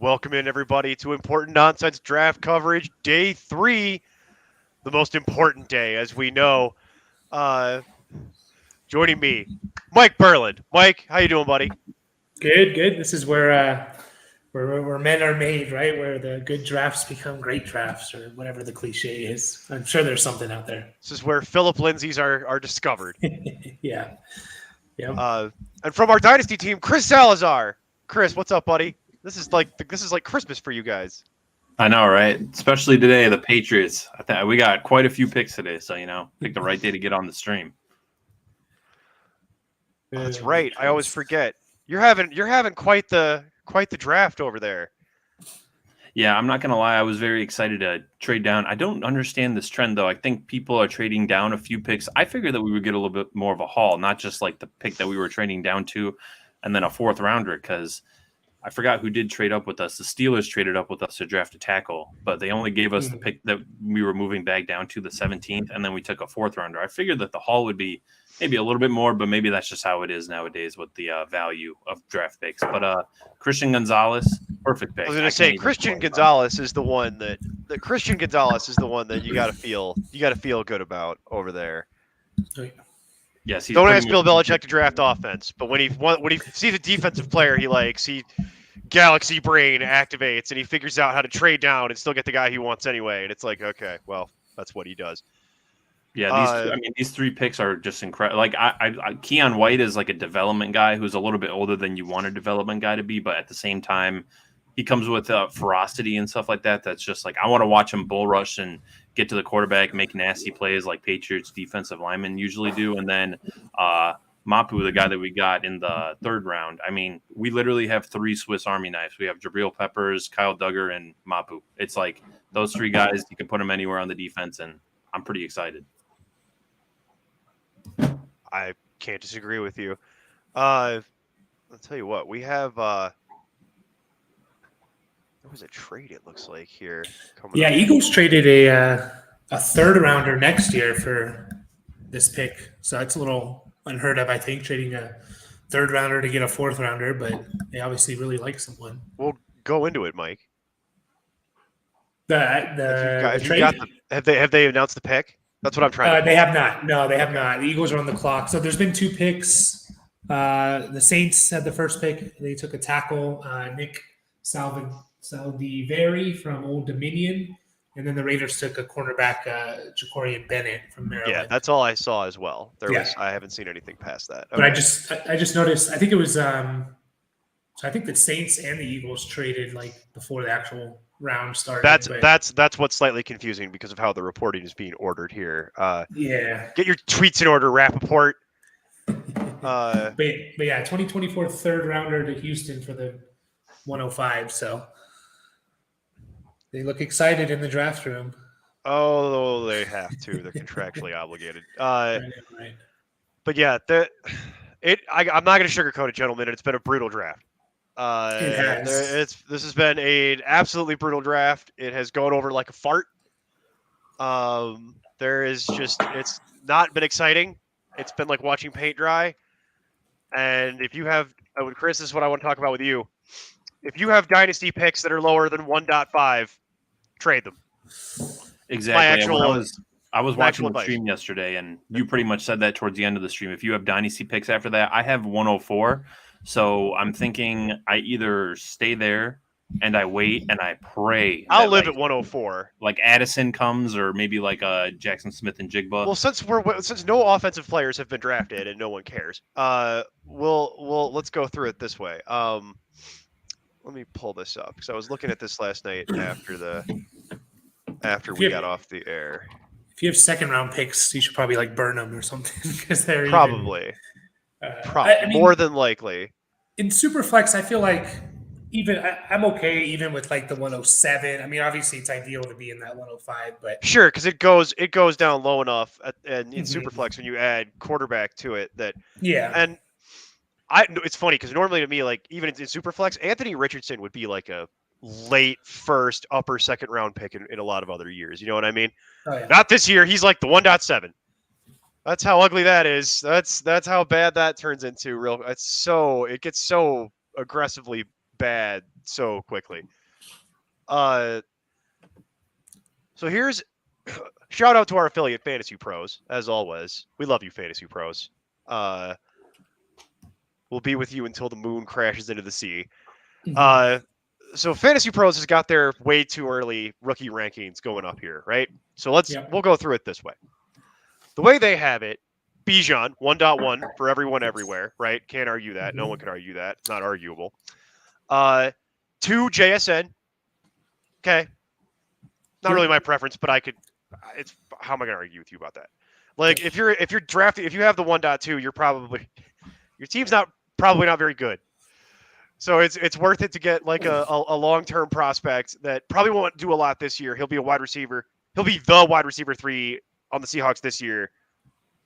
Welcome in, everybody, to Important Nonsense Draft Coverage, Day 3, the most important day, as we know. Uh, Joining me, Mike Berland. Mike, how you doing, buddy? Good, good. This is where men are made, right? Where the good drafts become great drafts, or whatever the cliche is. I'm sure there's something out there. This is where Philip Lindsay's are discovered. Yeah, yeah. And from our Dynasty team, Chris Salazar. Chris, what's up, buddy? This is like Christmas for you guys. I know, right? Especially today, the Patriots. I think we got quite a few picks today, so pick the right day to get on the stream. Oh, that's right. I always forget. You're having quite the draft over there. Yeah, I'm not gonna lie. I was very excited to trade down. I don't understand this trend though. I think people are trading down a few picks. I figured that we would get a little bit more of a haul, not just like the pick that we were trading down to, and then a fourth rounder. Because I forgot who did trade up with us. The Steelers traded up with us to draft a tackle, but they only gave us the pick that we were moving back down to the 17th, and then we took a fourth rounder. I figured that the haul would be maybe a little bit more, but maybe that's just how it is nowadays with the value of draft picks. But Christian Gonzalez, perfect pick. I was going to say Christian Gonzalez is the one that you got to feel good about over there. Yes, don't ask Bill Belichick to draft offense, but when he sees a defensive player he likes, he galaxy brain activates and he figures out how to trade down and still get the guy he wants anyway. And it's like, okay, well, that's what he does. Yeah, these three picks are just incredible. Like Keon White is like a development guy who's a little bit older than you want a development guy to be, but at the same time, he comes with ferocity and stuff like that. That's just like I want to watch him bull rush and get to the quarterback, make nasty plays like Patriots defensive linemen usually do. And then Mapu, the guy that we got in the third round. I mean, we literally have three Swiss Army knives. We have Jabril Peppers, Kyle Duggar, and Mapu. It's like those three guys, you can put them anywhere on the defense, and I'm pretty excited. I can't disagree with you. I'll tell you what, we have there was a trade, it looks like, here. Yeah, Eagles traded a third rounder next year for this pick. So that's a little unheard of, I think, trading a third rounder to get a fourth rounder, but they obviously really like someone. We'll go into it, Mike. Have they announced the pick? That's what I'm trying to They have not. No, they have not. The Eagles are on the clock. So there's been two picks. The Saints had the first pick. They took a tackle, Nick Saldiveri from Old Dominion. And then the Raiders took a cornerback, Jacorian Bennett from Maryland. Yeah, that's all I saw as well. I haven't seen anything past that. Okay. But I just noticed, I think it was so I think the Saints and the Eagles traded like before the actual round started. That's what's slightly confusing because of how the reporting is being ordered here. Get your tweets in order, Rappaport. But yeah, 2024 third rounder to Houston for the 105. So they look excited in the draft room. Oh, they have to. They're contractually obligated. Right. But yeah, I'm not going to sugarcoat it, gentlemen. It's been a brutal draft. It has. This has been an absolutely brutal draft. It has gone over like a fart. It's not been exciting. It's been like watching paint dry. And if you have, Chris, this is what I want to talk about with you. If you have dynasty picks that are lower than 1.5, trade them. Exactly. I was watching the stream yesterday, and you pretty much said that towards the end of the stream. If you have dynasty picks after that, I have 104. So I'm thinking I either stay there and I wait and I pray. I'll live at 104. Like Addison comes, or maybe like Jackson Smith and Jigba. Well, since no offensive players have been drafted and no one cares, let's go through it this way. Let me pull this up because I was looking at this last night after we got off the air. If you have second round picks, you should probably like burn them or something because they're probably more than likely. In Superflex, I feel like I'm okay even with like the 107. I mean, obviously it's ideal to be in that 105, but sure, because it goes down low enough and in Superflex when you add quarterback to it that and it's funny because normally to me, like even in Superflex, Anthony Richardson would be like a late first, upper second round pick in a lot of other years. You know what I mean? Oh, yeah. Not this year. He's like the 1.7. That's how ugly that is. That's how bad that turns into. It gets so aggressively bad so quickly. So here's shout out to our affiliate Fantasy Pros, as always. We love you, Fantasy Pros. We'll be with you until the moon crashes into the sea. So Fantasy Pros has got their way too early rookie rankings going up here, right? So we'll go through it this way. The way they have it, Bijan 1.1 for everyone everywhere, right? Can't argue that. No one can argue that. It's not arguable. 2 JSN. Okay. Not really my preference, but it's how am I going to argue with you about that? Like if you're drafting, if you have the 1.2, your team's probably not very good. So it's worth it to get like a long-term prospect that probably won't do a lot this year. He'll be a wide receiver. He'll be the wide receiver 3 on the Seahawks this year.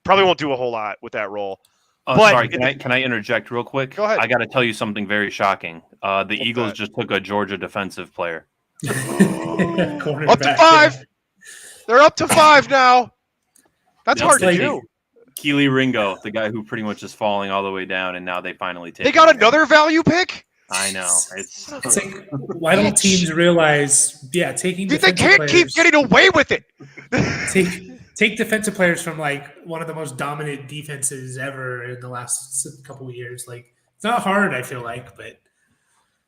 Probably won't do a whole lot with that role. Sorry, can I interject real quick? Go ahead. I got to tell you something very shocking. The Eagles just took a Georgia defensive player. Up to 5. They're up to 5 now. That's hard to do. Keely Ringo, the guy who pretty much is falling all the way down, and now they finally take. They got another value pick. I know. It's like, why don't teams realize? Yeah, taking. They can't keep getting away with it. Take defensive players from like one of the most dominant defenses ever in the last couple of years. Like it's not hard, I feel like, but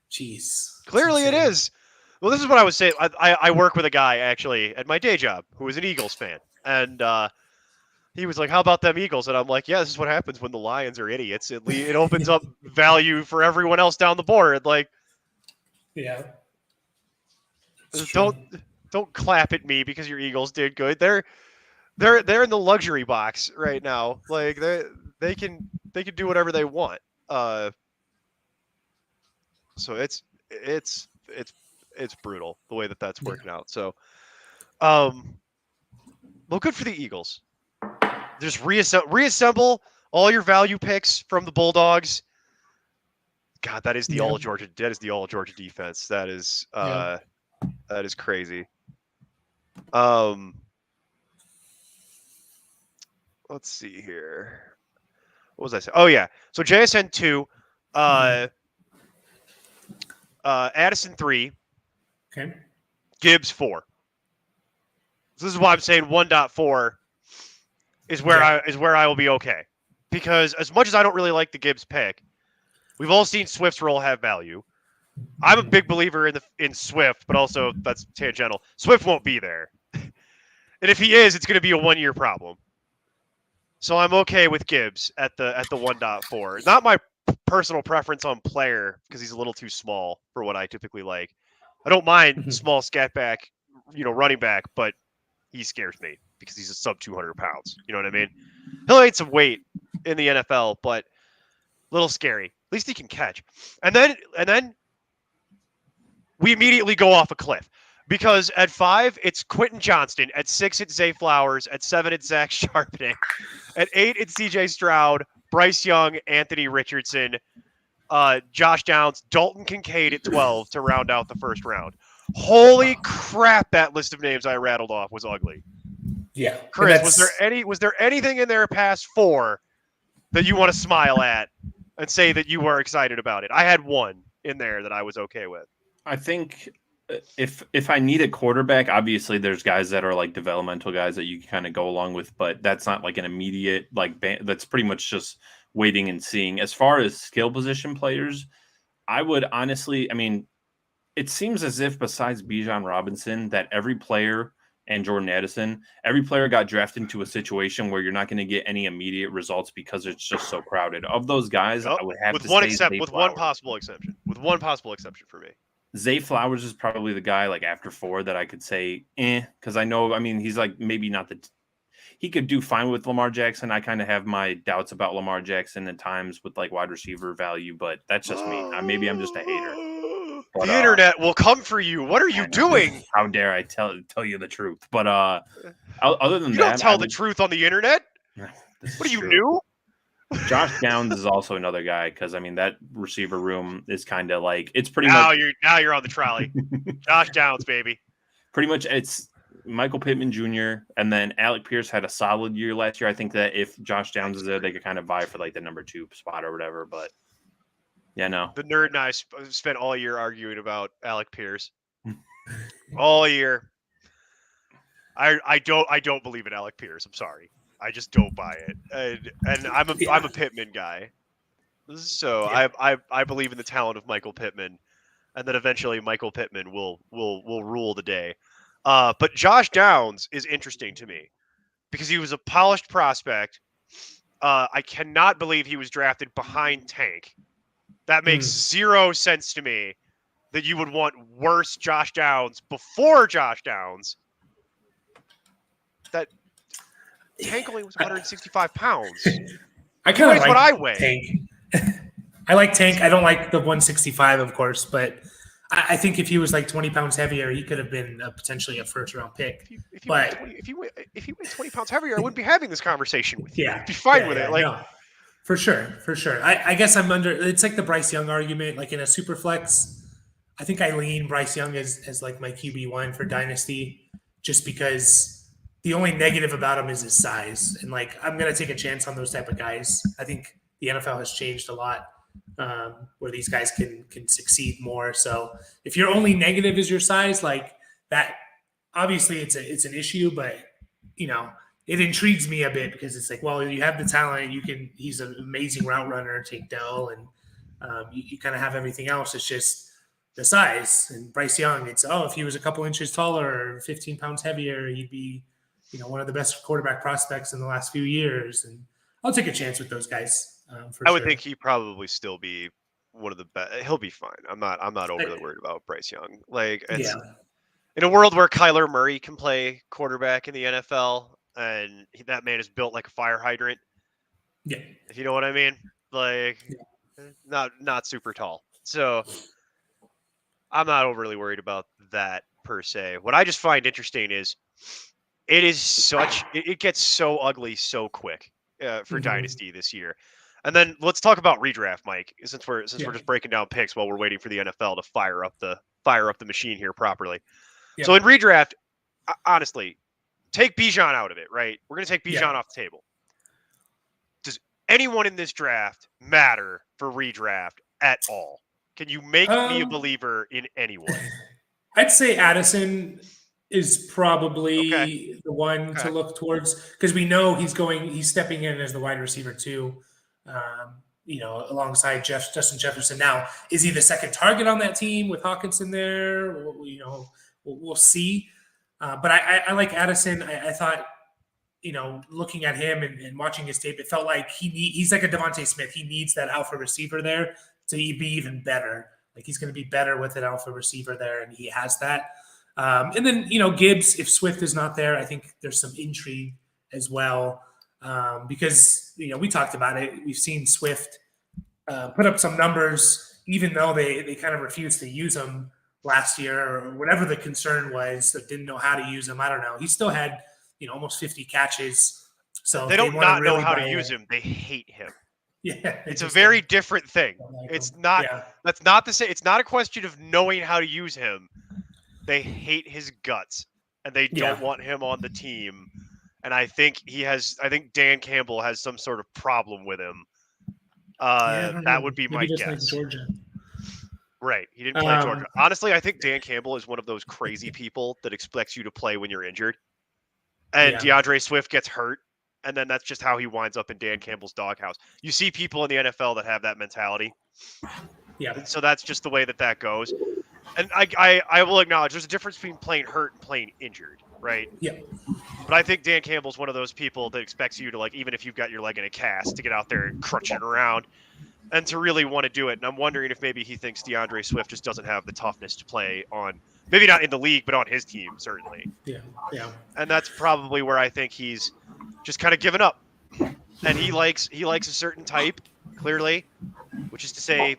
geez, clearly it is. Well, this is what I was saying. I work with a guy actually at my day job who is an Eagles fan, and he was like, "How about them Eagles?" And I'm like, "Yeah, this is what happens when the Lions are idiots. It opens up value for everyone else down the board." Like, yeah, don't clap at me because your Eagles did good. They're in the luxury box right now. Like they can do whatever they want. So it's brutal the way that's working out. So, well, good for the Eagles. Just reassemble all your value picks from the Bulldogs. God, that is the all Georgia defense. That is crazy. Let's see here. What was I saying? Oh yeah. So JSN 2, Addison 3, okay, Gibbs 4. So this is why I'm saying 1.4 is where I will be okay. Because as much as I don't really like the Gibbs pick, we've all seen Swift's role have value. I'm a big believer in Swift, but also that's tangential. Swift won't be there. And if he is, it's going to be a 1-year problem. So I'm okay with Gibbs at the 1.4. Not my personal preference on player because he's a little too small for what I typically like. I don't mind small scat back, running back, but he scares me because he's a sub 200 pounds. You know what I mean? He'll add some weight in the NFL, but a little scary. At least he can catch. And then we immediately go off a cliff. Because at 5, it's Quentin Johnston. At 6, it's Zay Flowers. At 7, it's Zach Charbonnet. At 8, it's CJ Stroud, Bryce Young, Anthony Richardson, Josh Downs, Dalton Kincaid at 12 to round out the first round. Holy crap, that list of names I rattled off was ugly. Yeah. Chris, was there anything in there past 4 that you want to smile at and say that you were excited about it? I had one in there that I was okay with. I think if I need a quarterback, obviously there's guys that are like developmental guys that you can kind of go along with, but that's not like an immediate that's pretty much just waiting and seeing. As far as skill position players, I would honestly, it seems as if besides Bijan Robinson that every player and Jordan Addison, every player got drafted into a situation where you're not going to get any immediate results because it's just so crowded. Of those guys, I would have one possible exception. With one possible exception for me. Zay Flowers is probably the guy like after 4 that I could say, because I know, he's like maybe not he could do fine with Lamar Jackson. I kind of have my doubts about Lamar Jackson at times with like wide receiver value, but that's just me. Maybe I'm just a hater. But, the internet will come for you. What are you doing? How dare I tell you the truth? But other than you that, don't tell the truth on the internet. What are you new? Josh Downs is also another guy because that receiver room is kind of like it's pretty much now you're on the trolley. Josh Downs, baby. Pretty much it's Michael Pittman Jr. and then Alec Pierce had a solid year last year. I think that if Josh Downs is there, they could kind of vie for like the number 2 spot or whatever. But Yeah, no. The nerd and I spent all year arguing about Alec Pierce. All year. I don't believe in Alec Pierce. I'm sorry. I just don't buy it. And I'm a Pittman guy. So I believe in the talent of Michael Pittman, and that eventually Michael Pittman will rule the day. But Josh Downs is interesting to me because he was a polished prospect. I cannot believe he was drafted behind Tank. That makes zero sense to me that you would want worse Josh Downs before Josh Downs. That Tank only was 165 pounds. I kind of like what I weigh. Tank. I like Tank. I don't like the 165, of course, but I think if he was like 20 pounds heavier, he could have been potentially a first-round pick. If he weighed 20 pounds heavier, I wouldn't be having this conversation with you. Yeah, I'd be fine with it. Like, no. For sure. I guess I'm under. It's like the Bryce Young argument. Like in a super flex, I think I lean Bryce Young as like my QB1 for Dynasty, just because the only negative about him is his size, and like I'm gonna take a chance on those type of guys. I think the NFL has changed a lot, where these guys can succeed more. So if your only negative is your size, like that, obviously it's an issue, but you know. It intrigues me a bit because it's like, well, you have the talent. He's an amazing route runner, Tank Dell, and you kind of have everything else. It's just the size. And Bryce Young, if he was a couple inches taller or 15 pounds heavier, he'd be, one of the best quarterback prospects in the last few years. And I'll take a chance with those guys. I would think he'd probably still be one of the best. He'll be fine. I'm not overly worried about Bryce Young. Like, in a world where Kyler Murray can play quarterback in the NFL. And that man is built like a fire hydrant. Yeah. If you know what I mean. Like, not super tall. So I'm not overly worried about that per se. What I just find interesting is it gets so ugly so quick for Dynasty this year. And then let's talk about redraft, Mike, since we're just breaking down picks while we're waiting for the NFL to fire up the machine here properly. Yeah. So in redraft, honestly, take Bijan out of it, right? We're going to take Bijan off the table. Does anyone in this draft matter for redraft at all? Can you make me a believer in anyone? I'd say Addison is probably the one to look towards because we know he's stepping in as the wide receiver too, alongside Justin Jefferson. Now, is he the second target on that team with Hawkinson there? We'll see. But I like Addison. I thought, looking at him and watching his tape, it felt like he's like a Devontae Smith. He needs that alpha receiver there to be even better. Like he's going to be better with an alpha receiver there, and he has that. And then, Gibbs, if Swift is not there, I think there's some intrigue as well because, we talked about it. We've seen Swift put up some numbers, even though they kind of refused to use him last year or whatever the concern was that didn't know how to use him. I don't know. He still had, almost 50 catches. So they don't not know how to use him. They hate him. Yeah. It's a very different thing. It's not, that's not to say, it's not a question of knowing how to use him. They hate his guts and they don't want him on the team. And I think Dan Campbell has some sort of problem with him. That would be my guess. Like Georgia. Right. He didn't play Georgia. Honestly, I think Dan Campbell is one of those crazy people that expects you to play when you're injured. And DeAndre Swift gets hurt. And then that's just how he winds up in Dan Campbell's doghouse. You see people in the NFL that have that mentality. Yeah. And so that's just the way that goes. And I will acknowledge there's a difference between playing hurt and playing injured, right? Yeah. But I think Dan Campbell's one of those people that expects you to, like, even if you've got your leg in a cast, to get out there and crunch it around. And to really want to do it. And I'm wondering if maybe he thinks DeAndre Swift just doesn't have the toughness to play on, maybe not in the league, but on his team, certainly. Yeah. And that's probably where I think he's just kind of given up. And he likes a certain type, clearly, which is to say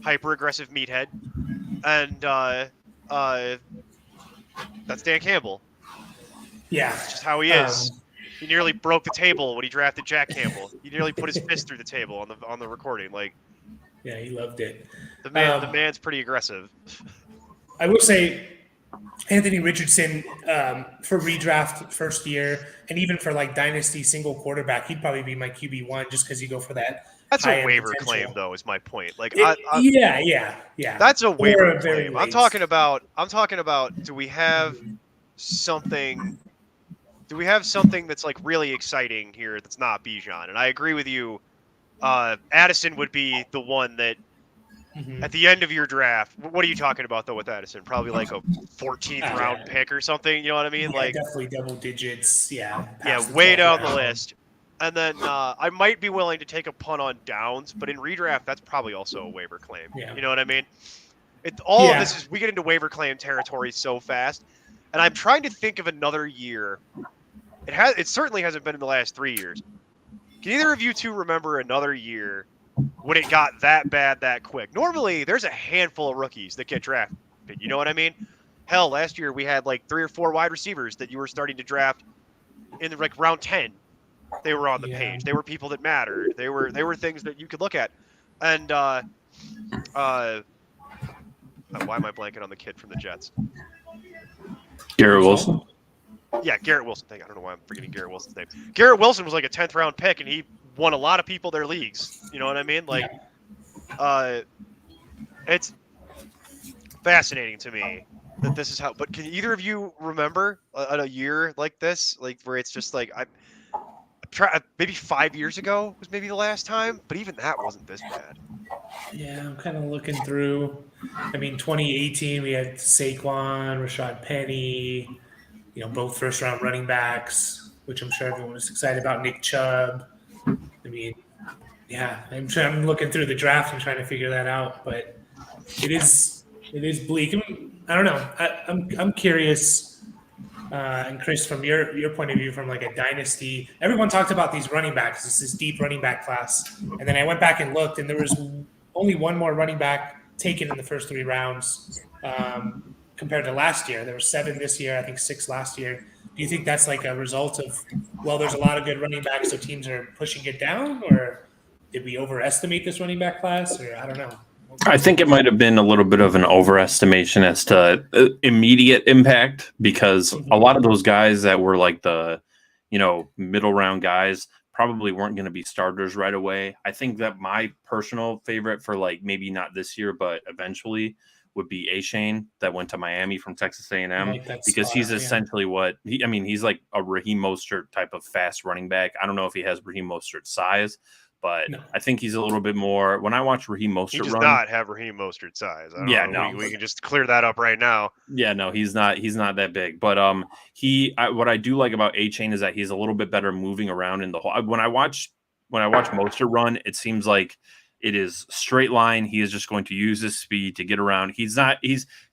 hyper-aggressive meathead. And that's Dan Campbell. Yeah. That's just how he is. He nearly broke the table when he drafted Jack Campbell. He nearly put his fist through the table on the recording. Like, yeah, he loved it. The man's pretty aggressive. I will say, Anthony Richardson for redraft first year, and even for like dynasty single quarterback, he'd probably be my QB1 just because you go for that That's a waiver claim, though. Is my point. Like, yeah. That's a waiver claim. I'm talking about. Do we have something? Do we have something that's like really exciting here that's not Bijan? And I agree with you. Addison would be the one that at the end of your draft. What are you talking about though with Addison? Probably like a 14th round pick or something. You know what I mean? Yeah, like definitely double digits. Yeah. Way down the list. And then I might be willing to take a punt on Downs, but in redraft, that's probably also a waiver claim. Yeah. You know what I mean? Of this is we get into waiver claim territory so fast, and I'm trying to think of another year. It certainly hasn't been in the last 3 years. Can either of you two remember another year when it got that bad that quick? Normally, there's a handful of rookies that get drafted. You know what I mean? Hell, last year we had like 3 or 4 wide receivers that you were starting to draft in like round 10. They were on the page. They were people that mattered. They were things that you could look at. And why am I blanking on the kid from the Jets? Garrett Wilson. Yeah, Garrett Wilson. I don't know why I'm forgetting Garrett Wilson's name. Garrett Wilson was like a 10th round pick, and he won a lot of people their leagues. You know what I mean? Like, it's fascinating to me that this is how. But can either of you remember a year like this, like where it's just like maybe 5 years ago was maybe the last time, but even that wasn't this bad. Yeah, I'm kind of looking through. I mean, 2018 we had Saquon, Rashad Penny, both first-round running backs, which I'm sure everyone was excited about. Nick Chubb. I mean, I'm looking through the draft and trying to figure that out, but it is bleak. I don't know. I'm curious. And Chris, from your point of view, from like a dynasty, everyone talked about these running backs. This is deep running back class, and then I went back and looked, and there was only one more running back taken in the first 3 rounds compared to last year. There were 7 this year, I think 6 last year. Do you think that's like a result of there's a lot of good running backs, so teams are pushing it down, or did we overestimate this running back class, or I don't know? I think it might have been a little bit of an overestimation as to immediate impact, because a lot of those guys that were like the, middle round guys probably weren't going to be starters right away. I think that my personal favorite for like maybe not this year, but eventually would be Achane that went to Miami from Texas A&M, because he's essentially he's like a Raheem Mostert type of fast running back. I don't know if he has Raheem Mostert's size, but I think he's a little bit more. When I watch Raheem Mostert he does not have Raheem Mostert's size. We can just clear that up right now. Yeah, no, he's not that big. But what I do like about Achane is that he's a little bit better moving around in the whole. When I watch Mostert run, it seems like it is straight line. He is just going to use his speed to get around. He's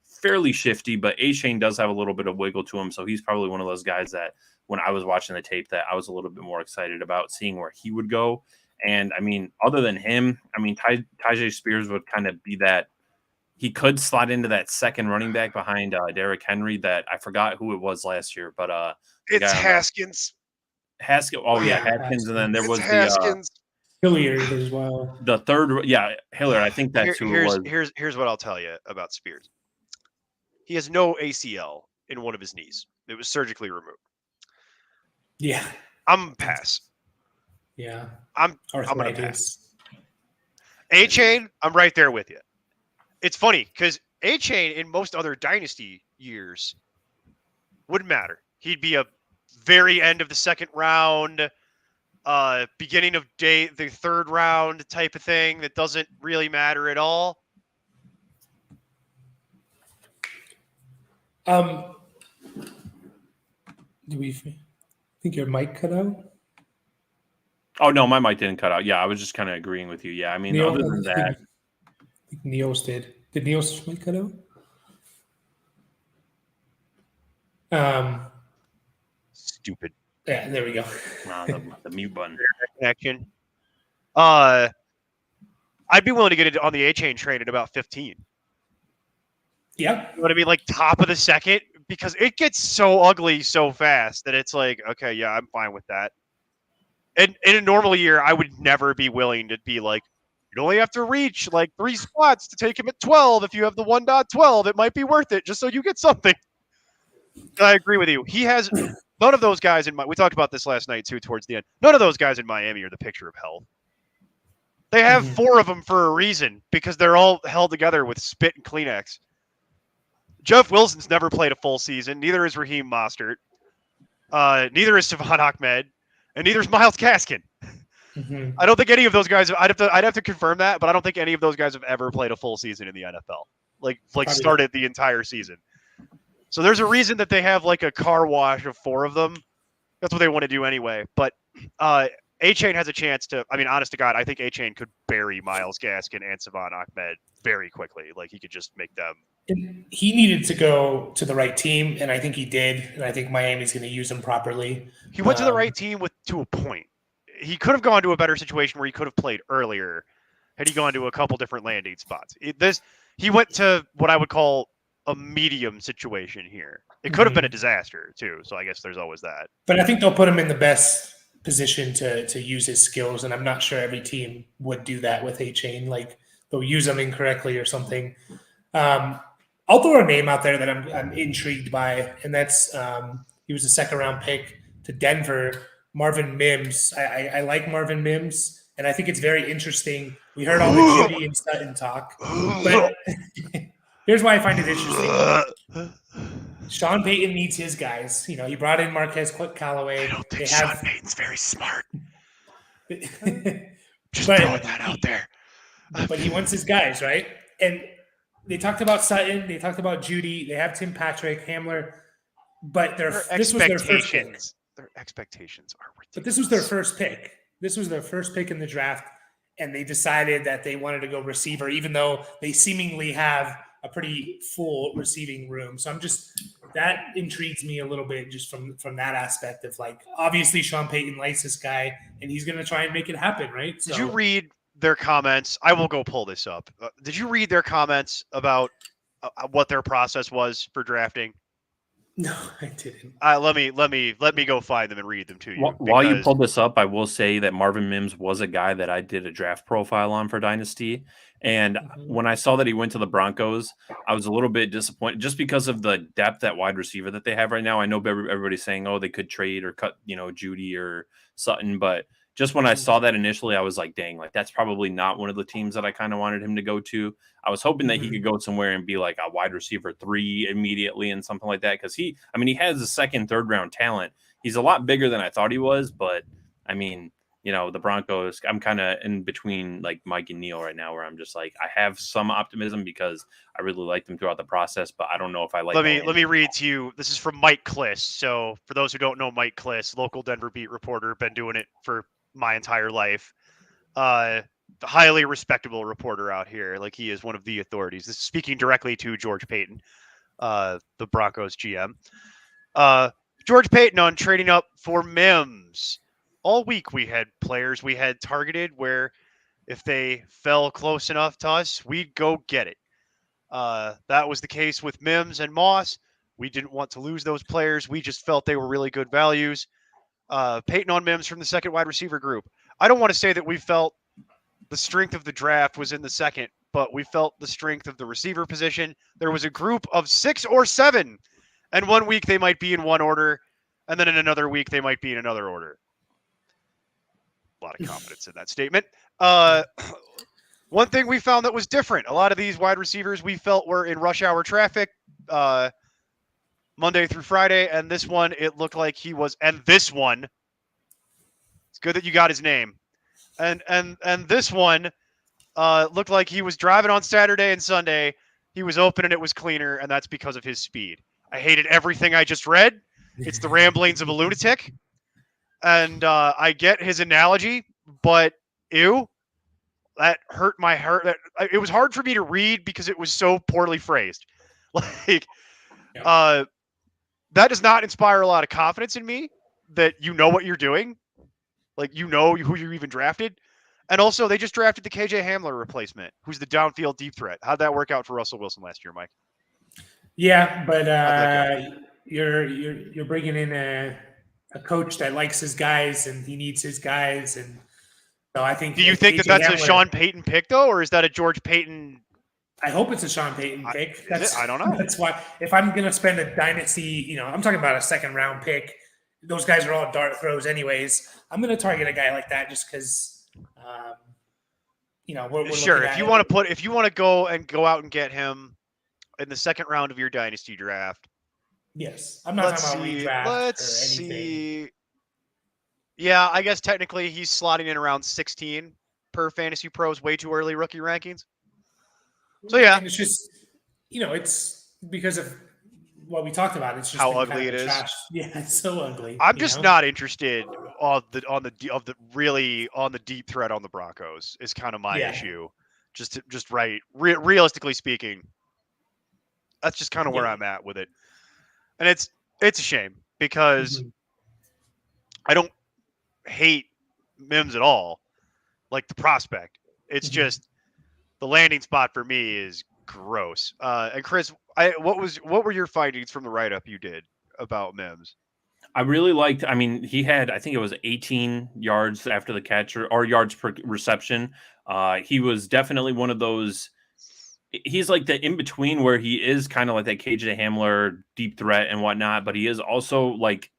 fairly shifty, but Achane does have a little bit of wiggle to him. So he's probably one of those guys that when I was watching the tape that I was a little bit more excited about seeing where he would go. And I mean, other than him, I mean, Tyjae Spears would kind of be that. He could slot into that second running back behind Derrick Henry. That I forgot who it was last year, but it's Haskins. Haskins. Oh yeah, Haskins. And then there was Haskins. Hilliard as well. The third, Hilliard. I think that's who it was. Here's what I'll tell you about Spears. He has no ACL in one of his knees. It was surgically removed. Yeah. I'm pass. Yeah. I'm gonna pass. Achane, I'm right there with you. It's funny because Achane in most other dynasty years wouldn't matter. He'd be a very end of the second round, beginning of the third round type of thing that doesn't really matter at all. Do we think your mic cut out? Oh no, my mic didn't cut out. Yeah, I was just kind of agreeing with you. Yeah, I mean, other than that, I think Neil's did. Did Neil's mic cut out? Stupid. Yeah, there we go. Wow, the mute button. Connection. I'd be willing to get it on the Achane train at about 15. Yeah. You know what I mean? Like top of the second, because it gets so ugly so fast that it's like, okay, yeah, I'm fine with that. And in a normal year, I would never be willing to be like, you'd only have to reach like 3 spots to take him at 12. If you have the 1.12, it might be worth it just so you get something. I agree with you. He has none of those guys we talked about this last night too, towards the end. None of those guys in Miami are the picture of health. They have 4 of them for a reason because they're all held together with spit and Kleenex. Jeff Wilson's never played a full season. Neither is Raheem Mostert. Neither is Savon Ahmed, and neither is Myles Gaskin. I don't think any of those guys. I'd have to confirm that, but I don't think any of those guys have ever played a full season in the NFL. Like started the entire season. So there's a reason that they have like a car wash of 4 of them. That's what they want to do anyway. But A-Chain has a chance to. I mean, honest to God, I think A-Chain could bury Myles Gaskin and Savon Ahmed very quickly. Like he could just make them. He needed to go to the right team, and I think he did. And I think Miami's going to use him properly. He went to the right team to a point. He could have gone to a better situation where he could have played earlier had he gone to a couple different landing spots. He went to what I would call a medium situation here. It could have been a disaster too. So I guess there's always that. But I think they'll put him in the best position to use his skills, and I'm not sure every team would do that with A-Chain. Like they'll use him incorrectly or something. I'll throw a name out there that I'm intrigued by, and that's he was a 2nd round pick to Denver, Marvin Mims. I like Marvin Mims, and I think it's very interesting. We heard all the Judy and Sutton talk, but here's why I find it interesting. Sean Payton needs his guys. You know, he brought in Marquez Callaway. I don't think Sean Payton's very smart. Just throwing that out there. But he wants his guys, right? And they talked about Sutton. They talked about Judy. They have Tim Patrick, Hamler. But this was their first pick. Their expectations are ridiculous. But this was their first pick. This was their first pick in the draft, and they decided that they wanted to go receiver, even though they seemingly have a pretty full receiving room. So that intrigues me a little bit just from that aspect of like, obviously Sean Payton likes this guy, and he's going to try and make it happen, right? So, did you read their comments? I will go pull this up. Did you read their comments about what their process was for drafting? No, I didn't. Let me go find them and read them to you. While you pull this up, I will say that Marvin Mims was a guy that I did a draft profile on for Dynasty. And when I saw that he went to the Broncos, I was a little bit disappointed just because of the depth at wide receiver that they have right now. I know everybody's saying, oh, they could trade or cut, Judy or Sutton. But just when I saw that initially, I was like, dang, like that's probably not one of the teams that I kind of wanted him to go to. I was hoping that he could go somewhere and be like a wide receiver 3 immediately and something like that. Because he has a 2nd, 3rd round talent. He's a lot bigger than I thought he was. But I mean, the Broncos, I'm kind of in between like Mike and Neil right now, where I'm just like, I have some optimism because I really liked them throughout the process, but I don't know if I like. Let me read to you. This is from Mike Kliss. So for those who don't know Mike Kliss, local Denver beat reporter, been doing it for my entire life. Highly respectable reporter out here. Like he is one of the authorities. This is speaking directly to George Paton, the Broncos GM. George Paton on trading up for Mims. All week we had players we had targeted where if they fell close enough to us, we'd go get it. That was the case with Mims and Moss. We didn't want to lose those players. We just felt they were really good values. Paton on Mims from the 2nd wide receiver group. I don't want to say that we felt the strength of the draft was in the 2nd, but we felt the strength of the receiver position. There was a group of 6 or 7, and one week they might be in one order, and then in another week they might be in another order. A lot of confidence in that statement. One thing we found that was different, a lot of these wide receivers we felt were in rush hour traffic Monday through Friday, and this one, it looked like he was, and this one, it's good that you got his name. And this one looked like he was driving on Saturday and Sunday. He was open and it was cleaner, and that's because of his speed. I hated everything I just read. It's the ramblings of a lunatic. And I get his analogy, but ew, that hurt my heart. It was hard for me to read because it was so poorly phrased. Like, that does not inspire a lot of confidence in me that you know what you're doing. Like, you know who you even drafted. And also, they just drafted the KJ Hamler replacement, who's the downfield deep threat. How'd that work out for Russell Wilson last year, Mike? Yeah, but you're bringing in a coach that likes his guys and he needs his guys, and so I think. Do you think that's Hamler, a Sean Payton pick though, or is that a George Payton? I hope it's a Sean Payton pick. I don't know. That's why if I'm going to spend a dynasty, I'm talking about a 2nd round pick. Those guys are all dart throws anyways. I'm going to target a guy like that just because we're sure. If you want to go out and get him in the second round of your dynasty draft. Yes, I'm not talking about redraft Let's or anything. See. Yeah, I guess technically he's slotting in around 16 per Fantasy Pros way too early rookie rankings. So yeah, and it's just it's because of what we talked about. It's just how ugly it is. Trash. Yeah, it's so ugly. I'm just not interested on the deep threat on the Broncos is kind of my issue. Realistically speaking, that's just kind of where I'm at with it, and it's a shame because I don't hate Mims at all, like the prospect. It's just the landing spot for me is gross. And Chris, what were your findings from the write-up you did about Mims? I really liked. I mean, he had, I think it was 18 yards after the catch or yards per reception. He was definitely one of those. He's like the in between where he is kind of like that KJ Hamler deep threat and whatnot, but he is also like,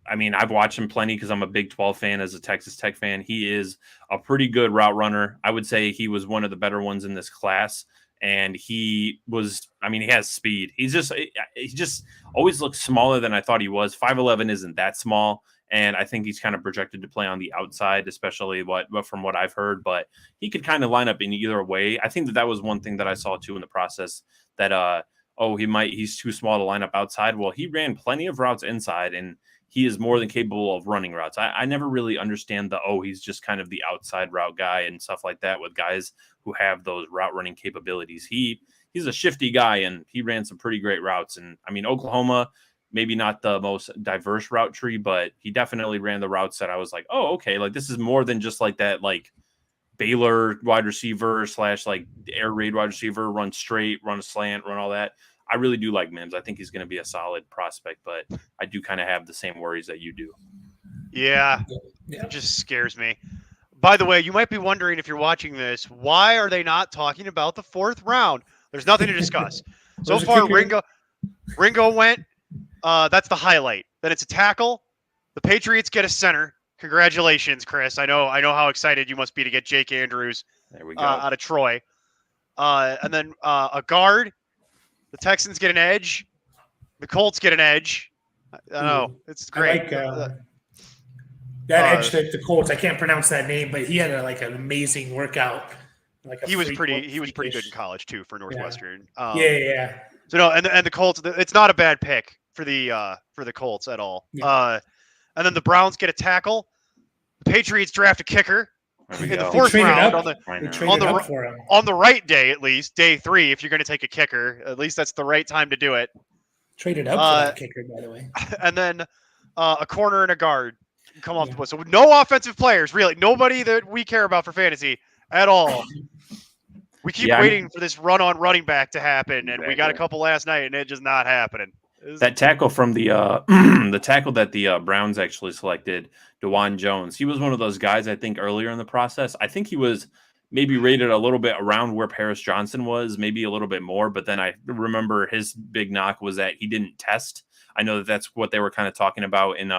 I mean, I've watched him plenty because I'm a Big 12 fan as a Texas Tech fan. He is a pretty good route runner. I would say he was one of the better ones in this class. And he has speed. He just always looks smaller than I thought he was. 5'11" isn't that small. And I think he's kind of projected to play on the outside, especially from what I've heard. But he could kind of line up in either way. I think that was one thing that I saw too in the process that he's too small to line up outside. Well, he ran plenty of routes inside, and he is more than capable of running routes. I never really understand he's just kind of the outside route guy and stuff like that with guys who have those route running capabilities. He's a shifty guy, and he ran some pretty great routes. And I mean, Oklahoma, maybe not the most diverse route tree, but he definitely ran the routes that I was like, oh, okay, like this is more than just like that, like Baylor wide receiver / like air raid wide receiver, run straight, run a slant, run all that. I really do like Mims. I think he's going to be a solid prospect, but I do kind of have the same worries that you do. Yeah, it just scares me. By the way, you might be wondering if you're watching this, why are they not talking about the fourth round? There's nothing to discuss. So far, Ringo went. That's the highlight. Then it's a tackle. The Patriots get a center. Congratulations, Chris. I know how excited you must be to get Jake Andrews out of Troy. And then a guard. The Texans get an edge. The Colts get an edge. I don't know. It's great. I like that edge that the Colts. I can't pronounce that name, but he had an amazing workout. He was pretty good in college too for Northwestern. Yeah. So no, and the Colts. It's not a bad pick for the Colts at all. Yeah. And then the Browns get a tackle. The Patriots draft a kicker. In the fourth round on the right day, at least day 3, if you're going to take a kicker, at least that's the right time to do it. Traded up for that kicker, by the way. And then a corner and a guard come off the board. So no offensive players, really. Nobody that we care about for fantasy at all. We keep waiting for this run on running back to happen, and we got a couple last night, and it's just not happening. That tackle from the the tackle that the Browns actually selected, DeJuan Jones, he was one of those guys, I think, earlier in the process. I think he was maybe rated a little bit around where Paris Johnson was, maybe a little bit more. But then I remember his big knock was that he didn't test. I know that's what they were kind of talking about in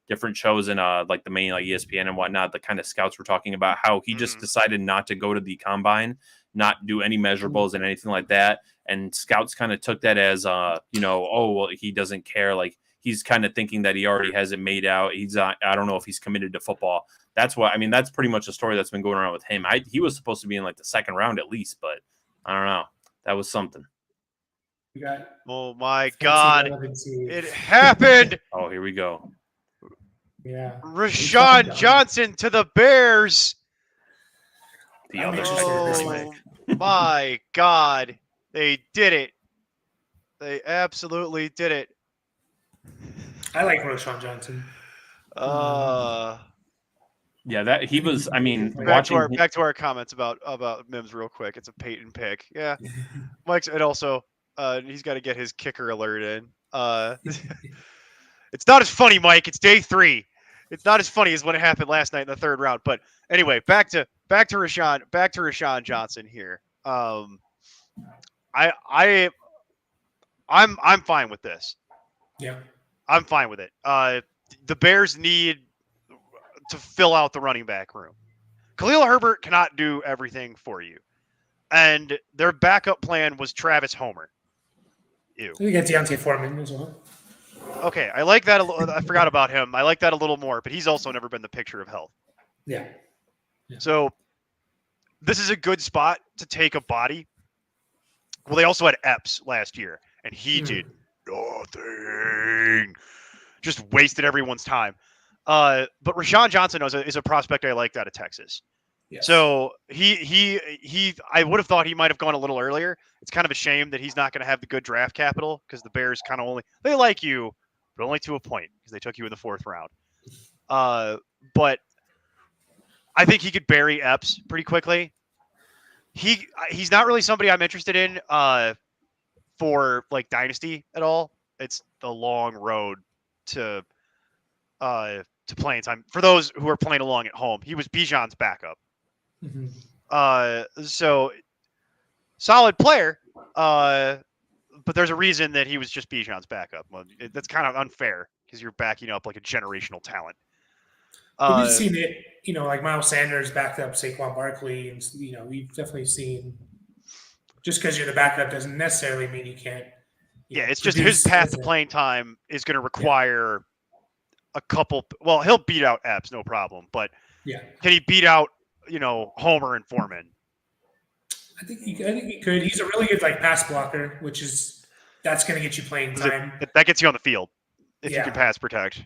different shows in like the main ESPN and whatnot. The kind of scouts were talking about how he just decided not to go to the combine, not do any measurables and anything like that. And scouts kind of took that as, he doesn't care. Like he's kind of thinking that he already has it made out. I don't know if he's committed to football. That's that's pretty much a story that's been going around with him. He was supposed to be in like the second round at least, but I don't know. That was something. Oh my God. It happened. Oh, here we go. Yeah. Rashawn Johnson to the Bears. The other my God. They did it. They absolutely did it. I like Rashawn Johnson. Yeah, that he was. I mean, back to our comments about Mims real quick. It's a Peyton pick. Yeah, Mike's, and also he's got to get his kicker alert in. It's not as funny, Mike. It's day 3. It's not as funny as when it happened last night in the third round. But anyway, back to Rashawn Johnson here. I'm fine with this. Yeah. I'm fine with it. The Bears need to fill out the running back room Khalil Herbert cannot do everything for you. And their backup plan was Travis Homer. Ew. We get D'Onta Foreman as well. Okay, I like that. I forgot about him. I like that a little more, but he's also never been the picture of health. Yeah. So this is a good spot to take a body. Well, they also had Epps last year, and he did nothing. Just wasted everyone's time. But Rashawn Johnson is a prospect I liked out of Texas. Yes. So I would have thought he might have gone a little earlier. It's kind of a shame that he's not going to have the good draft capital because the Bears kind of they like you, but only to a point because they took you in the 4th round. But I think he could bury Epps pretty quickly. He's not really somebody I'm interested in for like dynasty at all. It's a long road to playing time for those who are playing along at home. He was Bijan's backup. Mm-hmm. So solid player, but there's a reason that he was just Bijan's backup. Well, that's kind of unfair because you're backing up like a generational talent. We've seen it, like Miles Sanders backed up Saquon Barkley, and we've definitely seen. Just because you're the backup doesn't necessarily mean you can't. It's just his path to playing time is going to require a couple. Well, he'll beat out Epps, no problem. But can he beat out Homer and Foreman? I think he could. He's a really good pass blocker, that's going to get you playing time. That gets you on the field if you can pass protect.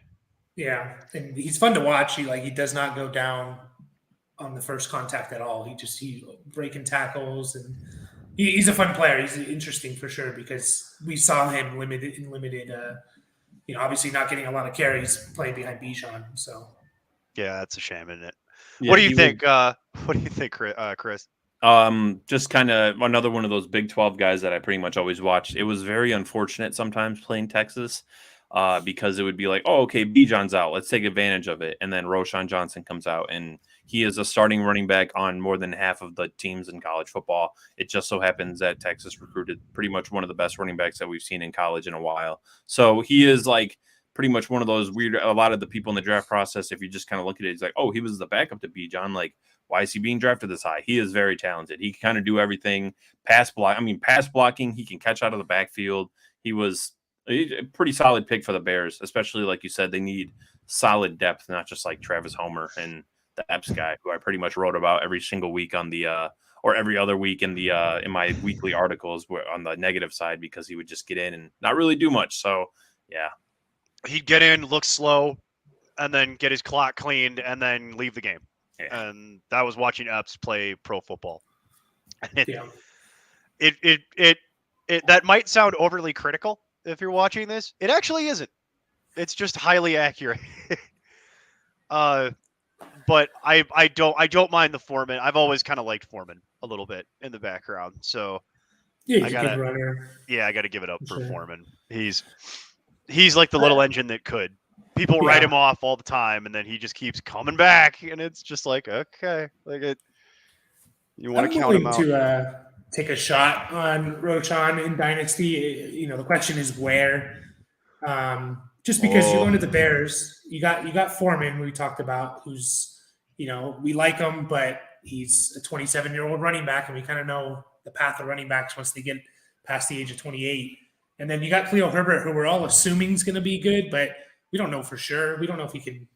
Yeah, and he's fun to watch. He does not go down on the first contact at all. He's breaking tackles, and he's a fun player. He's interesting for sure because we saw him limited. Obviously not getting a lot of carries playing behind Bijan. So yeah, that's a shame, isn't it? Yeah, what do you think? What do you think, Chris? Just kind of another one of those Big 12 guys that I pretty much always watched. It was very unfortunate sometimes playing Texas. Because it would be like, oh, okay, Bijan's out. Let's take advantage of it. And then Roschon Johnson comes out, and he is a starting running back on more than half of the teams in college football. It just so happens that Texas recruited pretty much one of the best running backs that we've seen in college in a while. So he is pretty much one of those weird, a lot of the people in the draft process, if you just kind of look at it, it's like, oh, he was the backup to Bijan. Why is he being drafted this high? He is very talented. He can kind of do everything. Pass blocking. He can catch out of the backfield. He was a pretty solid pick for the Bears, especially like you said, they need solid depth, not just like Travis Homer and the Epps guy, who I pretty much wrote about every single week on the or every other week in the in my weekly articles on the negative side, because he would just get in and not really do much. So yeah, he'd get in, look slow, and then get his clock cleaned, and then leave the game. Yeah. And that was watching Epps play pro football. It that might sound overly critical if you're watching this. It actually isn't. It's just highly accurate. But I don't mind the Foreman. I've always kind of liked Foreman a little bit in the background. So I gotta give it up for Foreman. He's like the little engine that could. People write him off all the time, and then he just keeps coming back, and it's just like, okay, you want to count him out. To take a shot on Roschon in Dynasty. The question is where. Just because you're going to the Bears, you got Foreman, we talked about, who's, we like him, but he's a 27-year-old running back, and we kind of know the path of running backs once they get past the age of 28. And then you got Khalil Herbert, who we're all assuming is going to be good, but we don't know for sure. We don't know if he can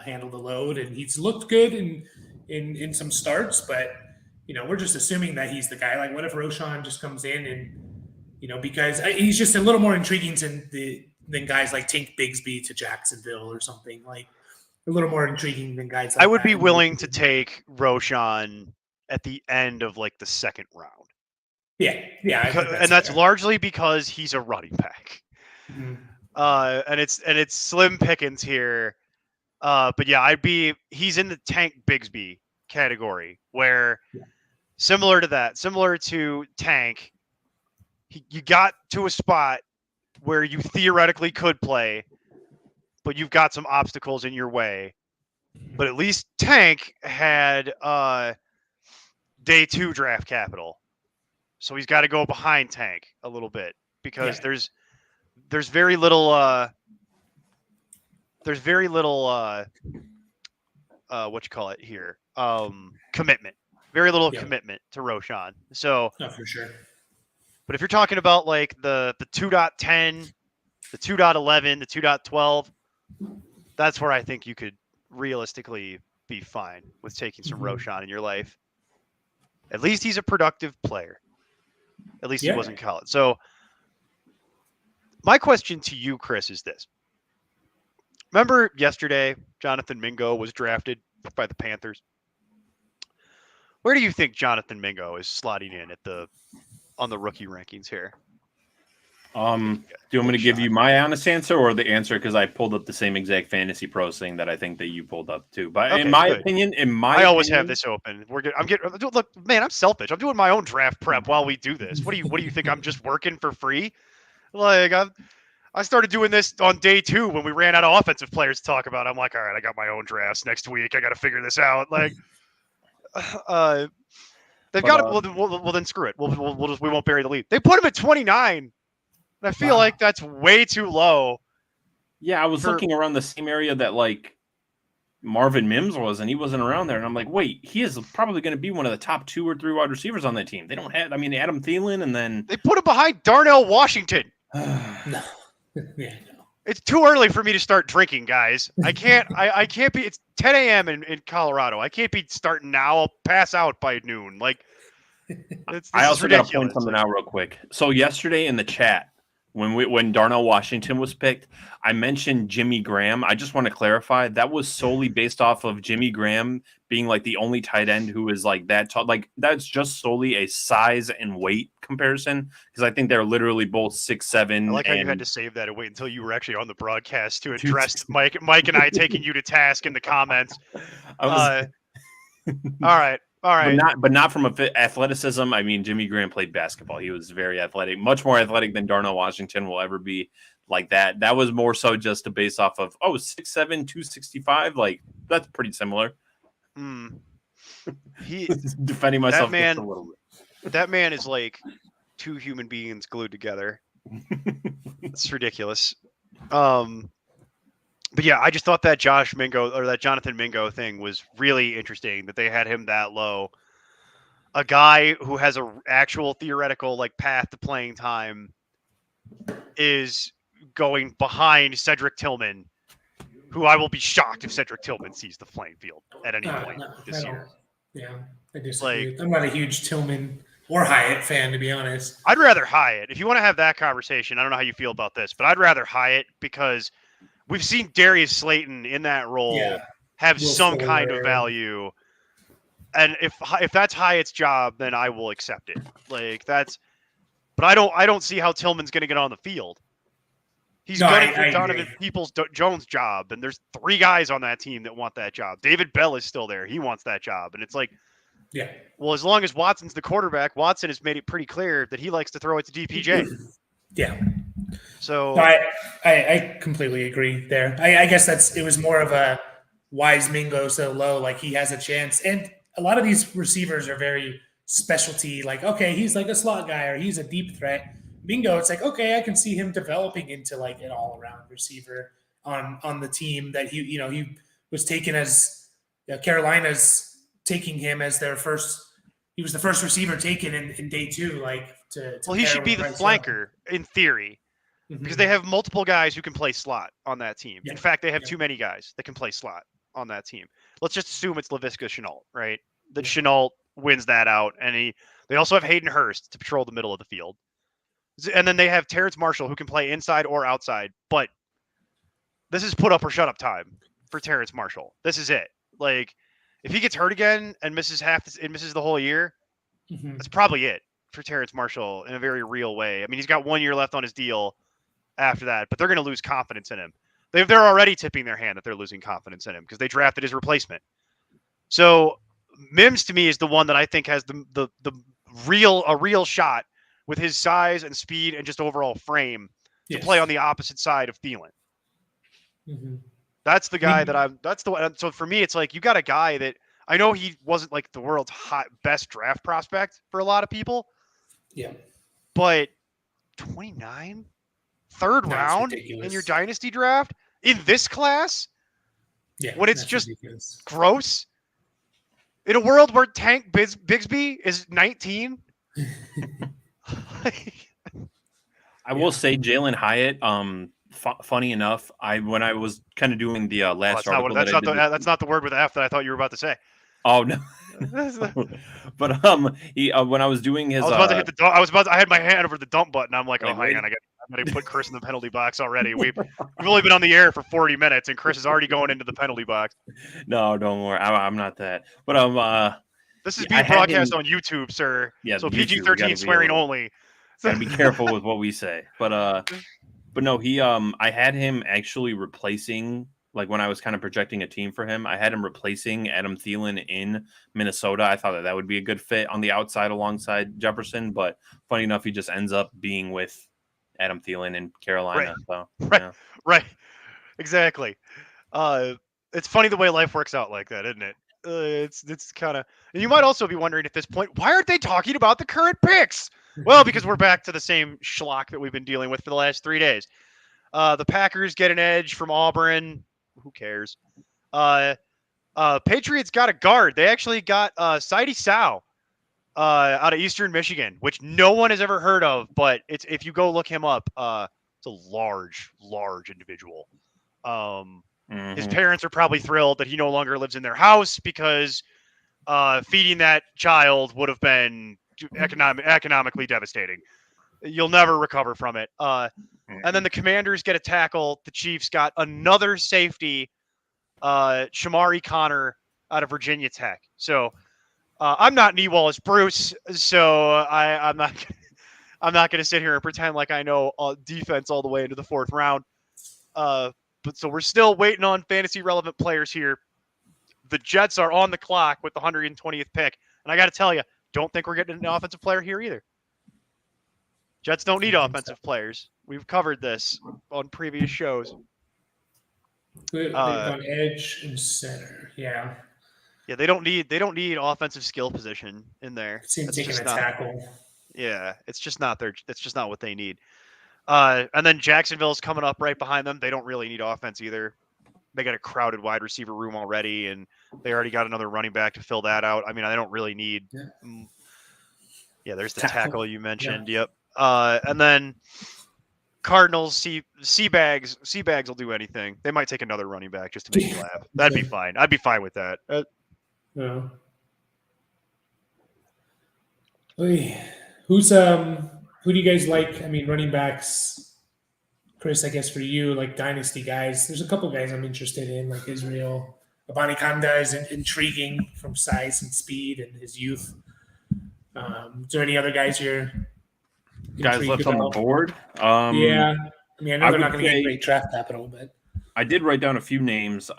handle the load, and he's looked good in some starts, but we're just assuming that he's the guy. What if Roschon just comes in and because he's just a little more intriguing than guys like Tank Bigsby to Jacksonville or something, a little more intriguing than guys like I would be willing to take Roschon at the end of the second round. Yeah. And that's largely because he's a running back. Mm-hmm. And it's slim pickings here. But yeah, he's in the Tank Bigsby category where similar to Tank, you got to a spot where you theoretically could play, but you've got some obstacles in your way. But at least Tank had day 2 draft capital. So he's got to go behind Tank a little bit because there's very little what you call it here. commitment. Very little commitment to Roschon. So, for sure. But if you're talking about like the 2.10, the 2.11, the 2.12, that's where I think you could realistically be fine with taking some Roschon in your life. At least he's a productive player. At least he was in college. So my question to you, Chris, is this. Remember yesterday, Jonathan Mingo was drafted by the Panthers. Where do you think Jonathan Mingo is slotting in on the rookie rankings here? Do you want me to give you my honest answer or the answer? Because I pulled up the same exact Fantasy Pros thing that I think that you pulled up too. But in my opinion, I always have this open. Look, man, I'm selfish. I'm doing my own draft prep while we do this. What do you think? I'm just working for free? Like I started doing this on day 2 when we ran out of offensive players to talk about. I'm like, all right, I got my own drafts next week. I got to figure this out. Like, they've got to. Well, then screw it. We won't bury the lead. They put him at 29. I feel like that's way too low. Yeah, I was looking around the same area that like Marvin Mims was, and he wasn't around there. And I'm like, wait, he is probably going to be one of the top 2 or 3 wide receivers on that team. They don't have, Adam Thielen, and then they put him behind Darnell Washington. No. It's too early for me to start drinking, guys. I can't. I can't be. It's 10 a.m. in Colorado. I can't be starting now. I'll pass out by noon. Like, I also got to point something out real quick. So yesterday in the chat, when Darnell Washington was picked, I mentioned Jimmy Graham. I just want to clarify that was solely based off of Jimmy Graham being like the only tight end who is like that tall. Like that's just solely a size and weight comparison because I think they're literally both 6'7". I like how you had to save that and wait until you were actually on the broadcast to address Mike and I taking you to task in the comments. All right. But not from athleticism. I mean, Jimmy Graham played basketball. He was very athletic, much more athletic than Darnell Washington will ever be like that. That was more so just to base off of, 6'7", 265. Like, that's pretty similar. He defending myself just a little bit. That man is like 2 human beings glued together. It's ridiculous. But yeah, I just thought that Jonathan Mingo thing was really interesting that they had him that low. A guy who has a actual theoretical like path to playing time is going behind Cedric Tillman, who I will be shocked if Cedric Tillman sees the playing field at any point this year. Yeah, I disagree. I'm not a huge Tillman or Hyatt fan, to be honest. I'd rather Hyatt. If you want to have that conversation, I don't know how you feel about this, but I'd rather Hyatt because we've seen Darius Slayton in that role have some kind of value. And if that's Hyatt's job, then I will accept it. But I don't see how Tillman's going to get on the field. He's gunning for Donovan Peoples-Jones' job, and there's 3 guys on that team that want that job. David Bell is still there. He wants that job. And it's like, well, as long as Watson's the quarterback, Watson has made it pretty clear that he likes to throw it to DPJ. Yeah. So I completely agree there. I guess it was more of a why is Mingo so low? Like he has a chance. And a lot of these receivers are very specialty. Like, okay, he's like a slot guy or he's a deep threat. Mingo, it's like, okay, I can see him developing into like an all-around receiver on the team that he was taken as Carolina's taking him as their first. He was the first receiver taken in day 2. He should be the flanker in theory. Because they have multiple guys who can play slot on that team. Yeah. In fact, they have too many guys that can play slot on that team. Let's just assume it's Laviska Shenault, right? That Shenault wins that out. And they also have Hayden Hurst to patrol the middle of the field. And then they have Terrence Marshall who can play inside or outside. But this is put up or shut up time for Terrence Marshall. This is it. Like, if he gets hurt again and misses the whole year, that's probably it for Terrence Marshall in a very real way. I mean, he's got 1 year left on his deal after that, but they're going to lose confidence in him. They're already tipping their hand that they're losing confidence in him because they drafted his replacement. So Mims to me is the one that I think has the real shot with his size and speed and just overall frame to play on the opposite side of Thielen. That's the guy that's the one. So for me, it's like you got a guy that I know he wasn't like the world's best draft prospect for a lot of people. Yeah. But 29? 3rd round in your dynasty draft in this class? Yeah. When it's just gross? In a world where Tank Bigsby is 19. I will say Jalen Hyatt. Funny enough, when I was kind of doing the last article, that's not the word with F that I thought you were about to say. Oh no. But he when I was doing his, I was about to hit the dump. I had my hand over the dump button. I'm like, oh, hang on, I'm gonna put Chris in the penalty box already. We've only been on the air for 40 minutes, and Chris is already going into the penalty box. No, don't worry, I'm not that. But this is being broadcast on YouTube, sir. Yeah, so PG-13 swearing only. Gotta be careful with what we say. But no, I had him actually replacing. Like when I was kind of projecting a team for him, I had him replacing Adam Thielen in Minnesota. I thought that would be a good fit on the outside alongside Jefferson, but funny enough, he just ends up being with Adam Thielen in Carolina. Right. So, right. Yeah. Right. Exactly. It's funny the way life works out like that, isn't it? It's kind of. And you might also be wondering at this point, why aren't they talking about the current picks? Well, because we're back to the same schlock that we've been dealing with for the last 3 days. The Packers get an edge from Auburn. Who cares? Patriots got a guard. They actually got Sidy Sow out of Eastern Michigan, which no one has ever heard of. But if you go look him up, it's a large individual. His parents are probably thrilled that he no longer lives in their house because feeding that child would have been economically devastating. You'll never recover from it. And then the Commanders get a tackle. The Chiefs got another safety, Shamari Connor out of Virginia Tech. So I'm not knee Wallace Bruce, so I'm not going to sit here and pretend like I know defense all the way into the 4th round. But so we're still waiting on fantasy relevant players here. The Jets are on the clock with the 120th pick, and I got to tell you, don't think we're getting an offensive player here either. Jets don't need offensive players. We've covered this on previous shows. They've gone edge and center. Yeah. Yeah, they don't need offensive skill position in there. Seems taking a tackle. Yeah, it's just not what they need. And then Jacksonville's coming up right behind them. They don't really need offense either. They got a crowded wide receiver room already, and they already got another running back to fill that out. I mean, they don't really need. Yeah, there's the tackle you mentioned. Yeah. Yep. And then Cardinals, Seabags will do anything. They might take another running back just to make you laugh. That'd be fine. I'd be fine with that. Yeah. Who do you guys like? I mean, running backs. Chris, I guess for you, like dynasty guys, there's a couple guys I'm interested in, like Israel. Abanikanda is intriguing from size and speed and his youth. Is there any other guys you're guys left on the board? Yeah. I mean, I know they're not going to get great draft capital, but I did write down a few names.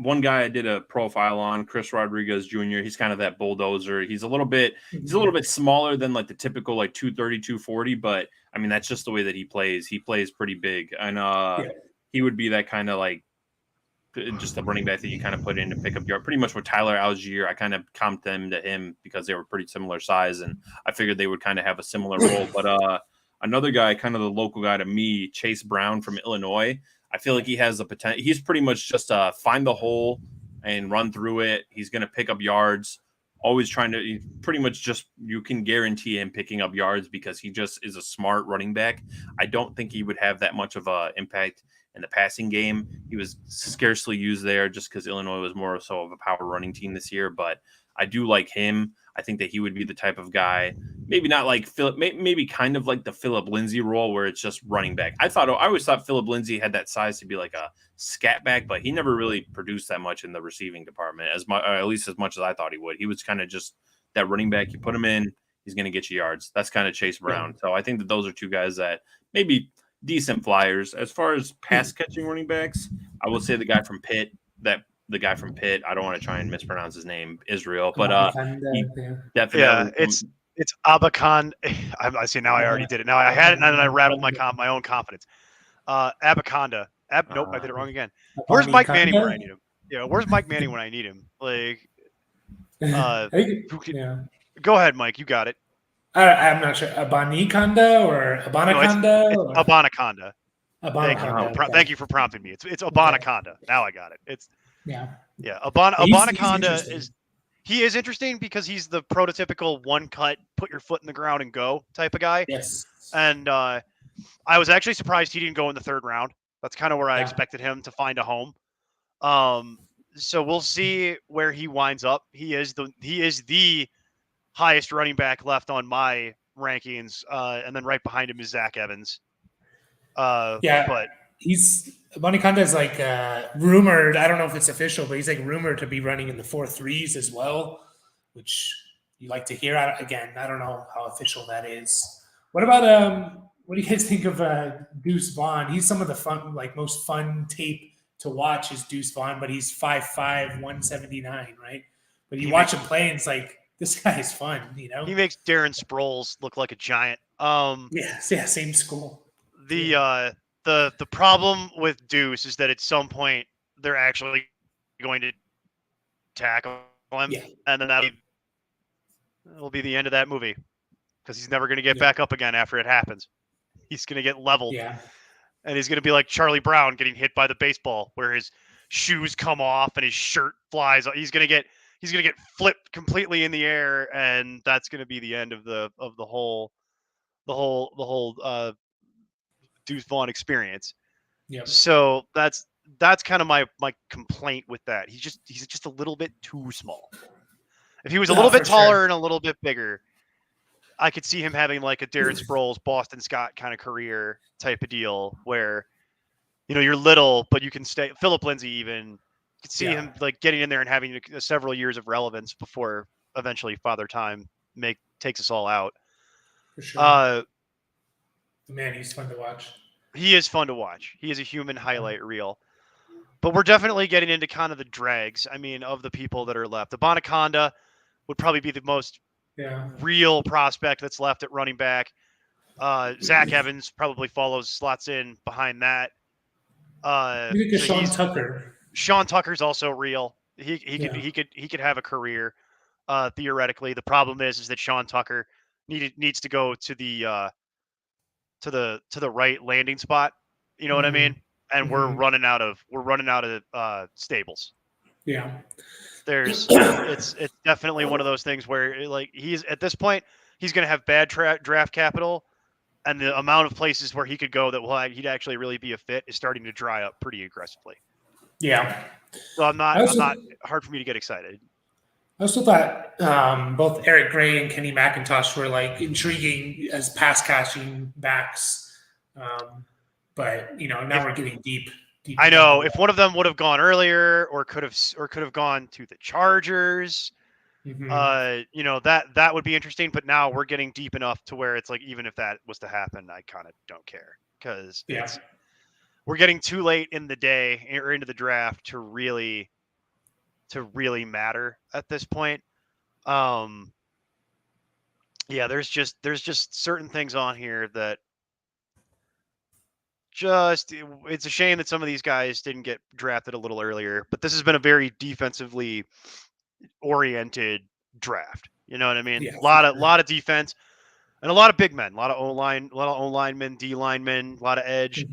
One guy I did a profile on, Chris Rodriguez Jr. He's kind of that bulldozer. He's a little bit smaller than like the typical like 230, 240, but I mean, that's just the way that he plays. He plays pretty big. And he would be that kind of like just a running back that you kind of put in to pick up yard. Pretty much with Tyler Algier, I kind of comped them to him because they were pretty similar size, and I figured they would kind of have a similar role. But another guy, kind of the local guy to me, Chase Brown from Illinois, I feel like he has the potential. He's pretty much just find the hole and run through it. He's going to pick up yards, always trying to pretty much just you can guarantee him picking up yards because he just is a smart running back. I don't think he would have that much of an impact in the passing game. He was scarcely used there just because Illinois was more so of a power running team this year, but I do like him. I think that he would be the type of guy, maybe not like Philip, maybe kind of like the Philip Lindsay role where it's just running back. I always thought Philip Lindsay had that size to be like a scat back, but he never really produced that much in the receiving department, at least as much as I thought he would. He was kind of just that running back. You put him in, he's going to get you yards. That's kind of Chase Brown. So I think that those are two guys that maybe decent flyers. As far as pass catching running backs, I will say the guy from Pitt, I don't want to try and mispronounce his name, Israel, but definitely. Yeah, it's Abakan. I see now. I already did it. Now I had it, and then I rattled my own confidence. Abaconda. Nope, I did it wrong again. Where's Mike Manning when I need him? Yeah, where's Mike Manning when I need him? Like, go ahead, Mike. You got it. I'm not sure. Abanikanda or Abanaconda? No, it's Abanaconda. Thank you for prompting me. It's Abanaconda. Now I got it. Abanaconda he is interesting because he's the prototypical one cut, put your foot in the ground and go type of guy. Yes. And I was actually surprised he didn't go in the 3rd round. That's kind of where I expected him to find a home. So we'll see where he winds up. He is the highest running back left on my rankings, and then right behind him is Zach Evans. But Abanikanda is like rumored. I don't know if it's official, but he's like rumored to be running in the 4.3s as well, which you like to hear. Again, I don't know how official that is. What about what do you guys think of Deuce Vaughn? He's some of the most fun tape to watch is Deuce Vaughn, but he's 5'5", 179, right? But you watch him play, and it's like, this guy is fun, you know? He makes Darren Sproles look like a giant. Yeah, same school. The problem with Deuce is that at some point they're actually going to tackle him, and then that'll be the end of that movie because he's never going to get back up again after it happens. He's going to get leveled. Yeah. And he's going to be like Charlie Brown getting hit by the baseball where his shoes come off and his shirt flies. He's going to get flipped completely in the air, and that's going to be the end of the whole Deuce Vaughn experience. Yeah. So that's kind of my complaint with that. He's just a little bit too small. If he was a little bit taller and a little bit bigger, I could see him having like a Darren Sproles, Boston Scott kind of career type of deal where, you're little, but you can stay. Philip Lindsay even, you could see him like getting in there and having several years of relevance before eventually Father Time takes us all out. For sure. Man, he's fun to watch. He is fun to watch. He is a human highlight reel. But we're definitely getting into kind of the dregs. I mean, of the people that are left. Abanikanda would probably be the most real prospect that's left at running back. Zach Evans probably slots in behind that. Sean Tucker. Sean Tucker's also real. He could have a career theoretically. The problem is that Sean Tucker needs to go to the right landing spot. You know what I mean? And we're running out of stables. Yeah. It's definitely one of those things where like he's at this point he's going to have bad draft capital, and the amount of places where he could go that he'd actually really be a fit is starting to dry up pretty aggressively. Yeah. So I'm not hard for me to get excited. I also thought both Eric Gray and Kenny McIntosh were like intriguing as pass catching backs, but now we're getting deep. I know if one of them would have gone earlier, or could have gone to the Chargers, that would be interesting. But now we're getting deep enough to where it's like even if that was to happen, I kind of don't care because we're getting too late in the day or into the draft to really matter at this point. There's just certain things on here that it's a shame that some of these guys didn't get drafted a little earlier, but this has been a very defensively oriented draft. You know what I mean? Yeah, a lot of defense and a lot of big men, a lot of O linemen, D linemen, a lot of edge.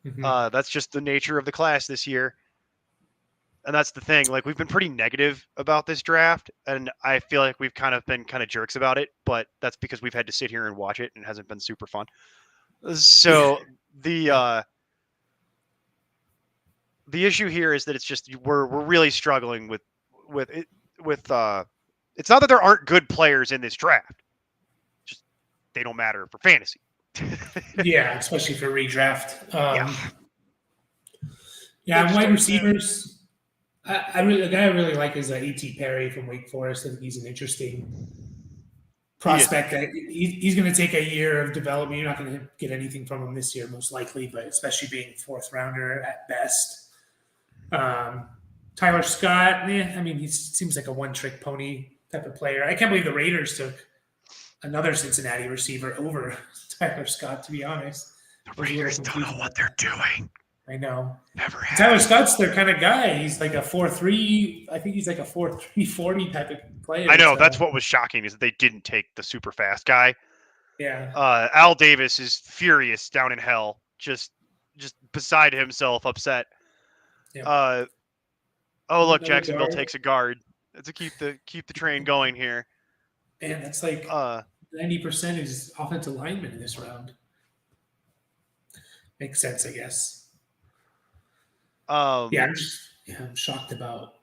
That's just the nature of the class this year. And that's the thing. Like we've been pretty negative about this draft, and I feel like we've kind of been jerks about it, but that's because we've had to sit here and watch it and it hasn't been super fun. So the issue here is that it's just we're really struggling with it it's not that there aren't good players in this draft. Just they don't matter for fantasy. Yeah, especially for redraft. And wide receivers. The guy I really like is A.T. Perry from Wake Forest. I think he's an interesting prospect. He's going to take a year of development. You're not going to get anything from him this year, most likely, but especially being a 4th rounder at best. Tyler Scott, he seems like a one-trick pony type of player. I can't believe the Raiders took another Cincinnati receiver over Tyler Scott, to be honest. The Raiders don't know what they're doing. I know. Never have. Tyler Scott's their kind of guy. He's like a 4.3. I think he's like a 4.3 40 type of player. I know. So. That's what was shocking is that they didn't take the super fast guy. Yeah. Al Davis is furious down in hell, just beside himself, upset. Yeah. Look, Jacksonville takes a guard. to keep the train going here. Man, that's like 90% is offensive linemen in this round. Makes sense, I guess. I'm shocked about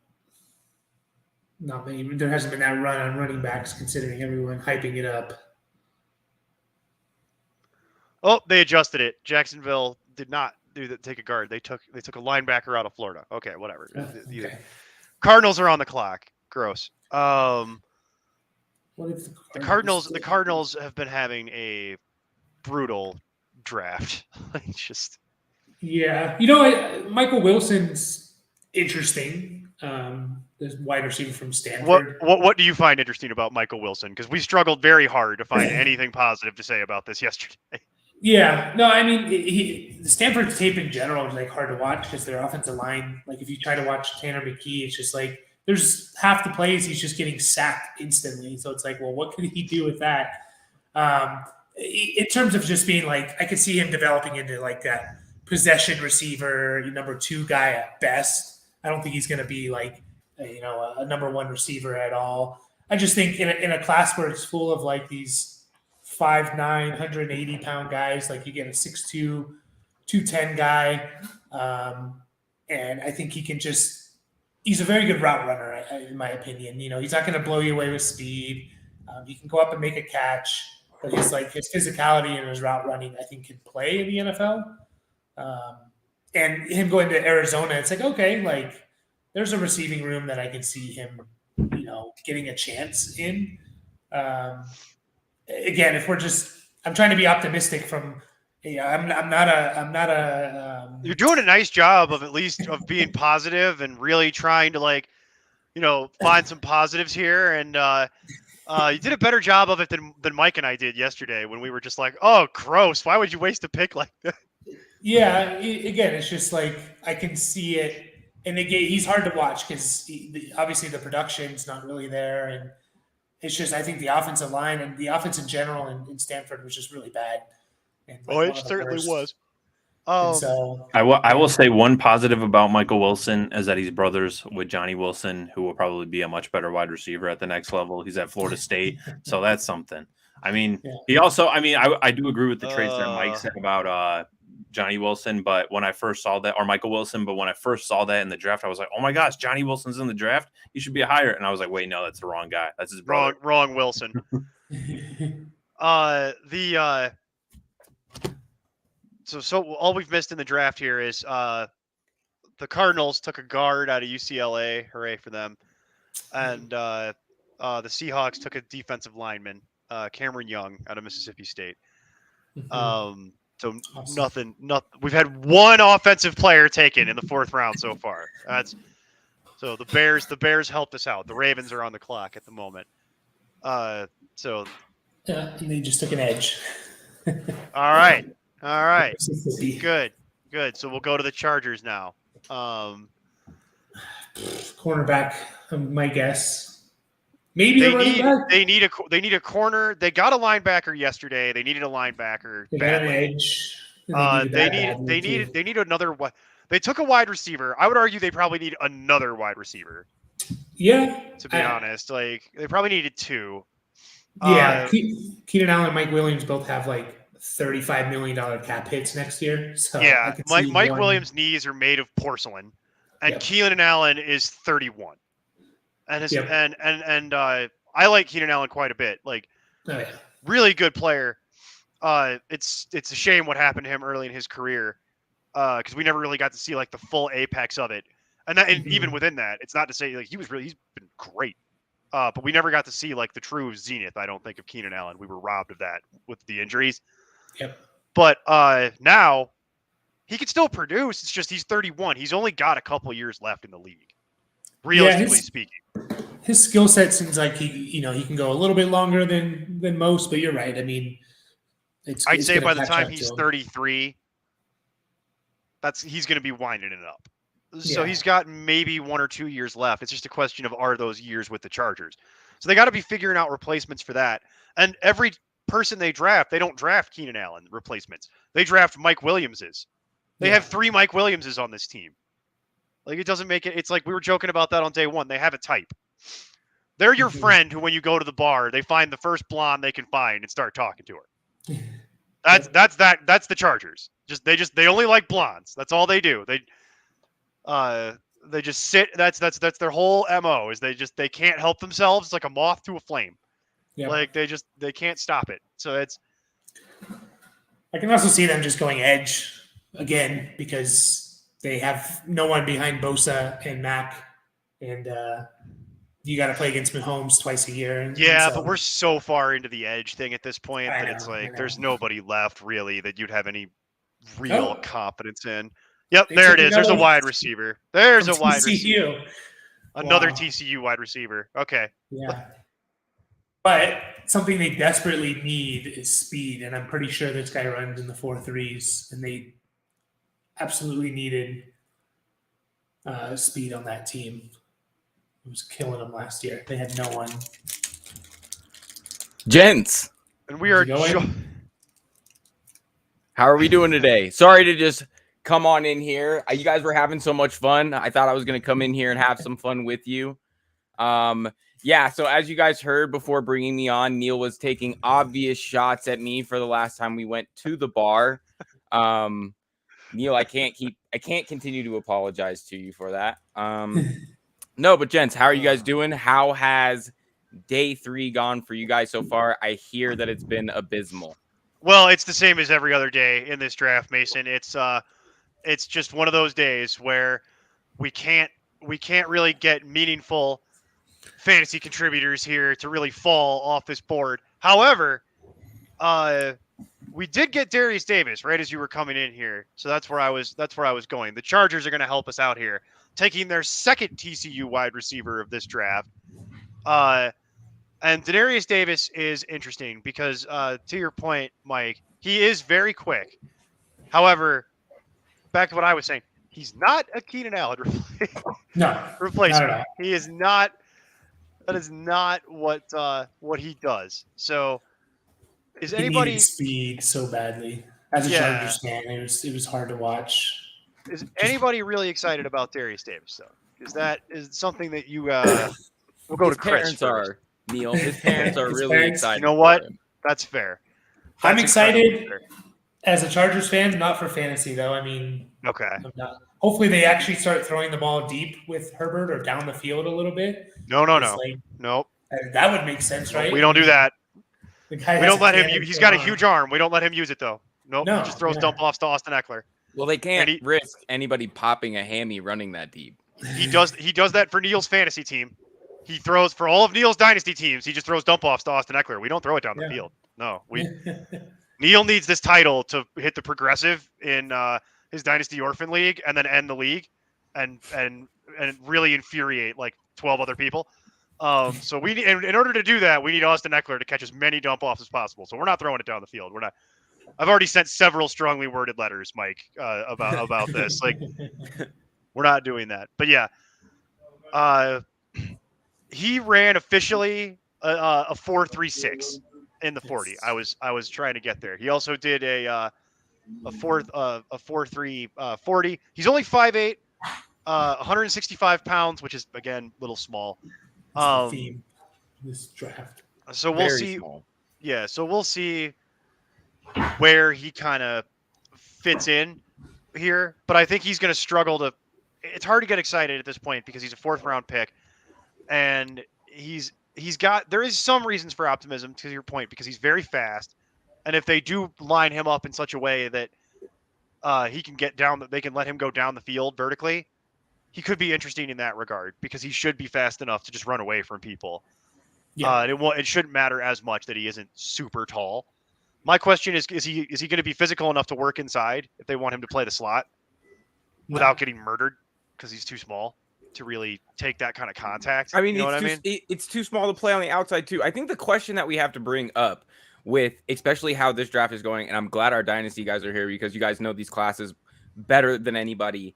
not many. There hasn't been that run on running backs, considering everyone hyping it up. Oh, they adjusted it. Jacksonville did not take a guard. They took a linebacker out of Florida. Okay, whatever. Okay. Cardinals are on the clock. Gross. What if the Cardinals have been having a brutal draft. Michael Wilson's interesting. The wide receiver from Stanford. What do you find interesting about Michael Wilson? Because we struggled very hard to find anything positive to say about this yesterday. Yeah, no, I mean, the Stanford tape in general is like hard to watch because their offensive line. Like if you try to watch Tanner McKee, it's just like there's half the plays he's just getting sacked instantly. So it's like, well, what could he do with that? In terms of just being like, I could see him developing into like that possession receiver, number 2 guy at best. I don't think he's going to be like, a number 1 receiver at all. I just think in a class where it's full of like these 5'9", 180-pound guys, like you get a 6'2", 210 guy. And I think he's a very good route runner, in my opinion. He's not going to blow you away with speed. He can go up and make a catch, but his physicality and his route running, I think, can play in the NFL. And him going to Arizona, it's like, okay, like there's a receiving room that I can see him, getting a chance in. Again, I'm trying to be optimistic from, I'm not a. You're doing a nice job of at least of being positive and really trying to find some positives here. And you did a better job of it than Mike and I did yesterday when we were just like, oh, gross. Why would you waste a pick like that? Yeah. Again, it's just like, I can see it. And again, he's hard to watch because obviously the production's not really there. And it's just, I think the offensive line and the offense in general in Stanford was just really bad. And it certainly was. So I will say one positive about Michael Wilson is that he's brothers with Johnny Wilson, who will probably be a much better wide receiver at the next level. He's at Florida State, so that's something. I mean, he also, I do agree with the traits that Mike said about Johnny Wilson, but when I first saw that, or Michael Wilson, but when I first saw that in the draft, I was like, oh my gosh, Johnny Wilson's in the draft. He should be a higher. And I was like, wait, no, that's the wrong guy. That's his brother. Wrong Wilson. So all we've missed in the draft here is the Cardinals took a guard out of UCLA. Hooray for them. And the Seahawks took a defensive lineman, Cameron Young, out of Mississippi State. So awesome. Nothing. We've had one offensive player taken in the 4th round so far. So the Bears helped us out. The Ravens are on the clock at the moment. And they just took an edge. All right. Good. So we'll go to the Chargers now. Cornerback, my guess. Maybe they need a corner. They got a linebacker yesterday. They needed a linebacker. They got an edge. They need another. They took a wide receiver. I would argue they probably need another wide receiver. Yeah. To be honest, they probably needed 2. Yeah. Keenan Allen and Mike Williams both have $35 million cap hits next year. So yeah, Mike Williams' knees are made of porcelain, and Keenan Allen is 31. And I like Keenan Allen quite a bit. Really good player. It's a shame what happened to him early in his career, because we never really got to see the full apex of it. And even within that, it's not to say he's been great, but we never got to see the true zenith. I don't think of Keenan Allen. We were robbed of that with the injuries. Yep. But now he can still produce. It's just he's 31. He's only got a couple years left in the league, realistically speaking. His skill set seems like he can go a little bit longer than most. But you're right. I mean, I'd say by the time he's 33, he's going to be winding it up. So he's got maybe 1 or 2 years left. It's just a question of are those years with the Chargers. So they got to be figuring out replacements for that. And every person they draft, they don't draft Keenan Allen replacements. They draft Mike Williamses. They have 3 Mike Williamses on this team. It doesn't make it. It's like we were joking about that on day 1. They have a type. They're your friend who, when you go to the bar, they find the first blonde they can find and start talking to her. That's the Chargers. They only like blondes. That's all they do. They just sit. That's their whole MO is they can't help themselves. It's like a moth to a flame. Yeah. Like they can't stop it. So it's. I can also see them just going edge again because they have no one behind Bosa and Mac, and you got to play against Mahomes twice a year. But we're so far into the edge thing at this point that it's like there's nobody left really that you'd have any real confidence in. Yep, there it is. There's a wide receiver. There's a wide receiver. Another TCU wide receiver. Okay. Yeah. But something they desperately need is speed, and I'm pretty sure this guy runs in the 4.3s, and they absolutely needed speed on that team. It was killing them last year. They had no one. Gents. And we are how are we doing today? Sorry to just come on in here. You guys were having so much fun. I thought I was going to come in here and have some fun with you. Yeah, so as you guys heard before bringing me on, Neil was taking obvious shots at me for the last time we went to the bar. Neil, I can't continue to apologize to you for that. No, but gents, how are you guys doing? How has day 3 gone for you guys so far? I hear that it's been abysmal. Well, it's the same as every other day in this draft, Mason. It's just one of those days where we can't really get meaningful fantasy contributors here to really fall off this board. However, we did get Darius Davis right as you were coming in here, so that's where I was going. The Chargers are going to help us out here, taking their second TCU wide receiver of this draft. And Darius Davis is interesting because, to your point, Mike, he is very quick. However, back to what I was saying, he's not a Keenan Allen replacement. Not he is not. That is not what he does. So, is anybody needed speed so badly? As a Chargers fan, it was hard to watch. Is anybody really excited about Darius Davis though? Because that is something that you we'll go His to Chris parents first. Neil. His parents are really excited. You know what? That's fair. I'm excited as a Chargers fan, not for fantasy though. I mean, okay. Hopefully they actually start throwing the ball deep with Herbert or down the field a little bit. No. Nope. That would make sense, right? We don't do that. We don't let him. He's got a huge arm. We don't let him use it though. Nope. No, he just throws dump offs to Austin Eckler. Well, they can't risk anybody popping a hammy running that deep. He does that for Neil's fantasy team. He throws for all of Neil's dynasty teams. He just throws dump offs to Austin Eckler. We don't throw it down the field. No, Neil needs this title to hit the progressive in his dynasty orphan league and then end the league and really infuriate like 12 other people. So we need, in order to do that, we need Austin Eckler to catch as many dump offs as possible. So we're not throwing it down the field. We're not. I've already sent several strongly worded letters, Mike, about this. Like, we're not doing that. But yeah, he ran officially a 4.36 in the 40. I was trying to get there. He also did a 4.3 40. He's only 5'8", 165 pounds, which is again a little small. Theme this draft. So we'll see. Small. Yeah, so we'll see where he kind of fits in here, but I think he's going to struggle to. It's hard to get excited at this point because he's a 4th round pick, and he's got. There is some reasons for optimism to your point because he's very fast, and if they do line him up in such a way that he can get down, that they can let him go down the field vertically, he could be interesting in that regard because he should be fast enough to just run away from people. Yeah. It shouldn't matter as much that he isn't super tall. My question is he going to be physical enough to work inside if they want him to play the slot without getting murdered because he's too small to really take that kind of contact? I mean, it's too small to play on the outside too. I think the question that we have to bring up with especially how this draft is going, and I'm glad our dynasty guys are here because you guys know these classes better than anybody.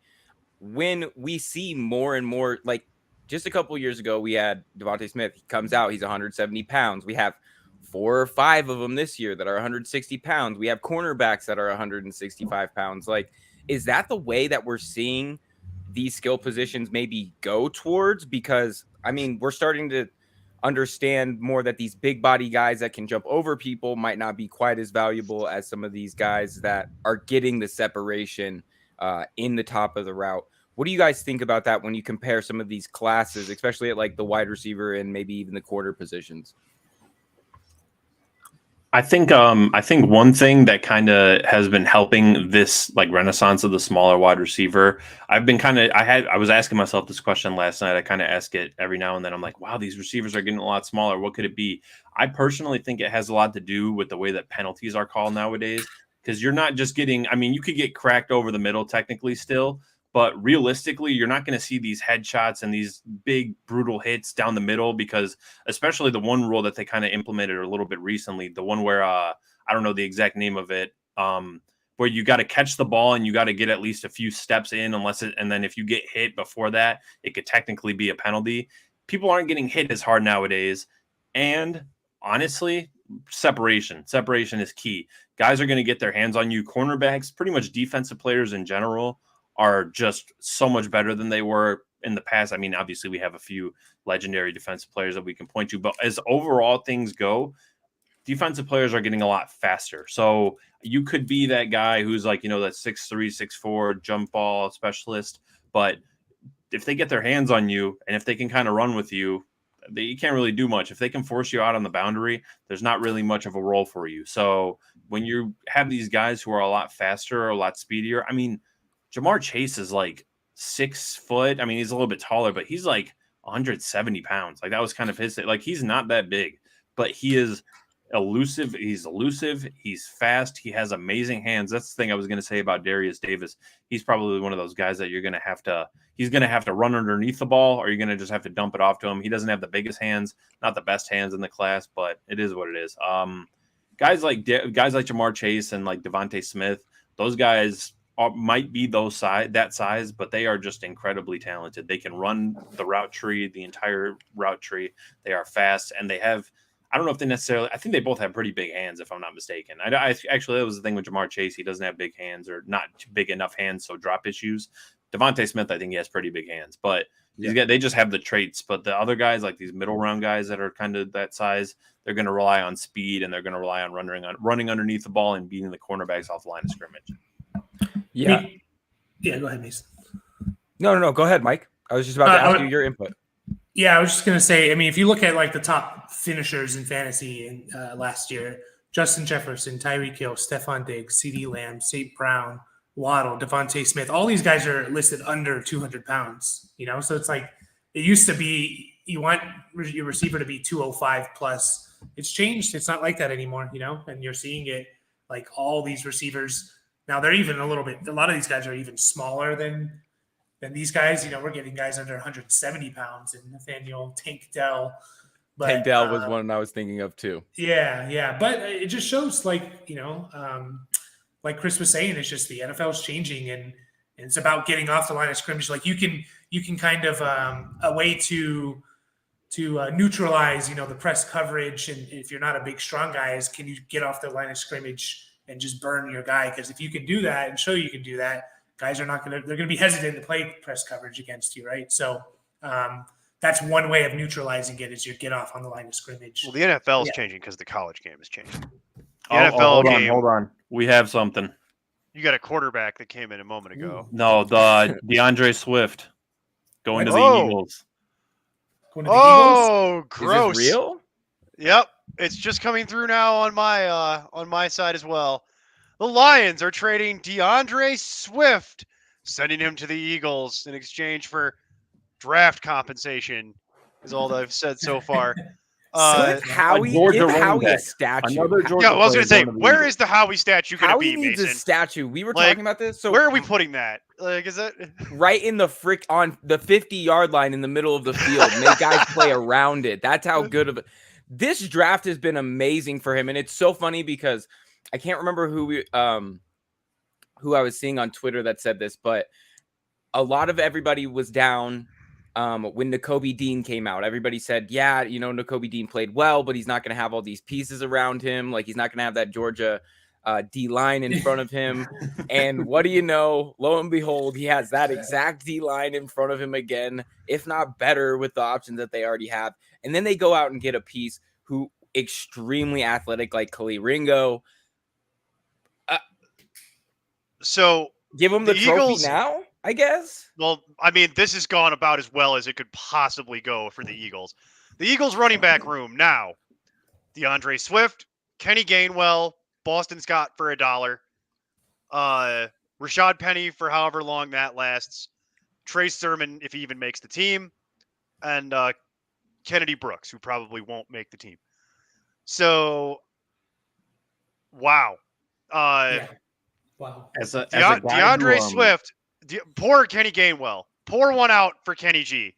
When we see more and more, like just a couple years ago, we had Devontae Smith. He comes out, he's 170 pounds. We have 4 or 5 of them this year that are 160 pounds. We have cornerbacks that are 165 pounds. Like, is that the way that we're seeing these skill positions maybe go towards? Because I mean, we're starting to understand more that these big body guys that can jump over people might not be quite as valuable as some of these guys that are getting the separation in the top of the route. What do you guys think about that when you compare some of these classes, especially at like the wide receiver and maybe even the quarter positions? I think one thing that kind of has been helping this like renaissance of the smaller wide receiver. I was asking myself this question last night. I kind of ask it every now and then. I'm like, wow, these receivers are getting a lot smaller. What could it be? I personally think it has a lot to do with the way that penalties are called nowadays. Because you're not just getting, I mean, you could get cracked over the middle technically still, but realistically, you're not going to see these headshots and these big brutal hits down the middle, because especially the one rule that they kind of implemented a little bit recently, the one where I don't know the exact name of it, where you got to catch the ball and you got to get at least a few steps in, and then if you get hit before that, it could technically be a penalty. People aren't getting hit as hard nowadays. And honestly, separation is key. Guys are going to get their hands on you. Cornerbacks, pretty much defensive players in general, are just so much better than they were in the past. I mean, obviously we have a few legendary defensive players that we can point to, but as overall things go, defensive players are getting a lot faster. So you could be that guy who's like, that 6'3", 6'4" jump ball specialist, but if they get their hands on you and if they can kind of run with you, you can't really do much. If they can force you out on the boundary, there's not really much of a role for you. So when you have these guys who are a lot faster, a lot speedier, I mean, Ja'Marr Chase is like 6 foot. I mean, he's a little bit taller, but he's like 170 pounds. Like that was kind of his, like he's not that big, but he is elusive. He's elusive. He's fast. He has amazing hands. That's the thing I was going to say about Darius Davis. He's probably one of those guys that he's going to have to run underneath the ball, or you're going to just have to dump it off to him. He doesn't have the biggest hands, not the best hands in the class, but it is what it is. Guys like Ja'Marr Chase and like Devontae Smith, those guys might be that size, but they are just incredibly talented. They can run the entire route tree. They are fast, and they have, I don't know if they necessarily, I think they both have pretty big hands, if I'm not mistaken. I actually, that was the thing with Ja'Marr Chase. He doesn't have big hands, or not big enough hands, so drop issues. Devontae Smith, I think he has pretty big hands, but they just have the traits. But the other guys, like these middle round guys that are kind of that size, they're going to rely on speed, and they're going to rely on running underneath the ball and beating the cornerbacks off the line of scrimmage. Yeah. Go ahead, Mason. No. Go ahead, Mike. I was just about to ask you your input. Yeah, I was just going to say, I mean, if you look at like the top finishers in fantasy in last year, Justin Jefferson, Tyreek Hill, Stephon Diggs, CeeDee Lamb, St. Brown, Waddle, Devontae Smith, all these guys are listed under 200 pounds, So it's like, it used to be, you want your receiver to be 205 plus. It's changed. It's not like that anymore, and you're seeing it like all these receivers. Now they're even a lot of these guys are even smaller than these guys. We're getting guys under 170 pounds, and Nathaniel Tank Dell. Tank Dell was one I was thinking of too. Yeah. But it just shows like Chris was saying, it's just the NFL is changing, and it's about getting off the line of scrimmage. Like you can kind of a way to neutralize, the press coverage. And if you're not a big, strong guy, is can you get off the line of scrimmage and just burn your guy? Because if you can do that and show you can do that, guys are they're going to be hesitant to play press coverage against you, right? So that's one way of neutralizing it, is you get off on the line of scrimmage. Well, the NFL is changing because the college game is changing. The NFL game. Hold on. We have something. You got a quarterback that came in a moment ago. No, the DeAndre Swift going to the Eagles. Oh, gross! Is this real? Yep, it's just coming through now on my side as well. The Lions are trading DeAndre Swift, sending him to the Eagles in exchange for draft compensation. Is all that I've said so far. Howie a statue. I was going to say, where is the Howie statue going to be, needs Mason? A statue. We were talking about this. So where are we putting that? Like, is that right in the on the 50-yard line in the middle of the field? Make guys play around it. That's how good of it. This draft has been amazing for him, and it's so funny because I can't remember who I was seeing on Twitter that said this, but a lot of everybody was down. When Nakobe Dean came out, everybody said, Nakobe Dean played well, but he's not going to have all these pieces around him. Like, he's not going to have that Georgia D line in front of him. And what do you know? Lo and behold, he has that exact D line in front of him again, if not better with the options that they already have. And then they go out and get a piece who extremely athletic like Kali Ringo. So give him the trophy now, I guess. Well, I mean, this has gone about as well as it could possibly go for the Eagles. The Eagles running back room now: DeAndre Swift, Kenny Gainwell, Boston Scott for $1, Rashad Penny for however long that lasts, Trey Sermon if he even makes the team, and Kennedy Brooks, who probably won't make the team. So, wow. Wow. DeAndre Swift, poor Kenny Gainwell. Pour one out for Kenny G.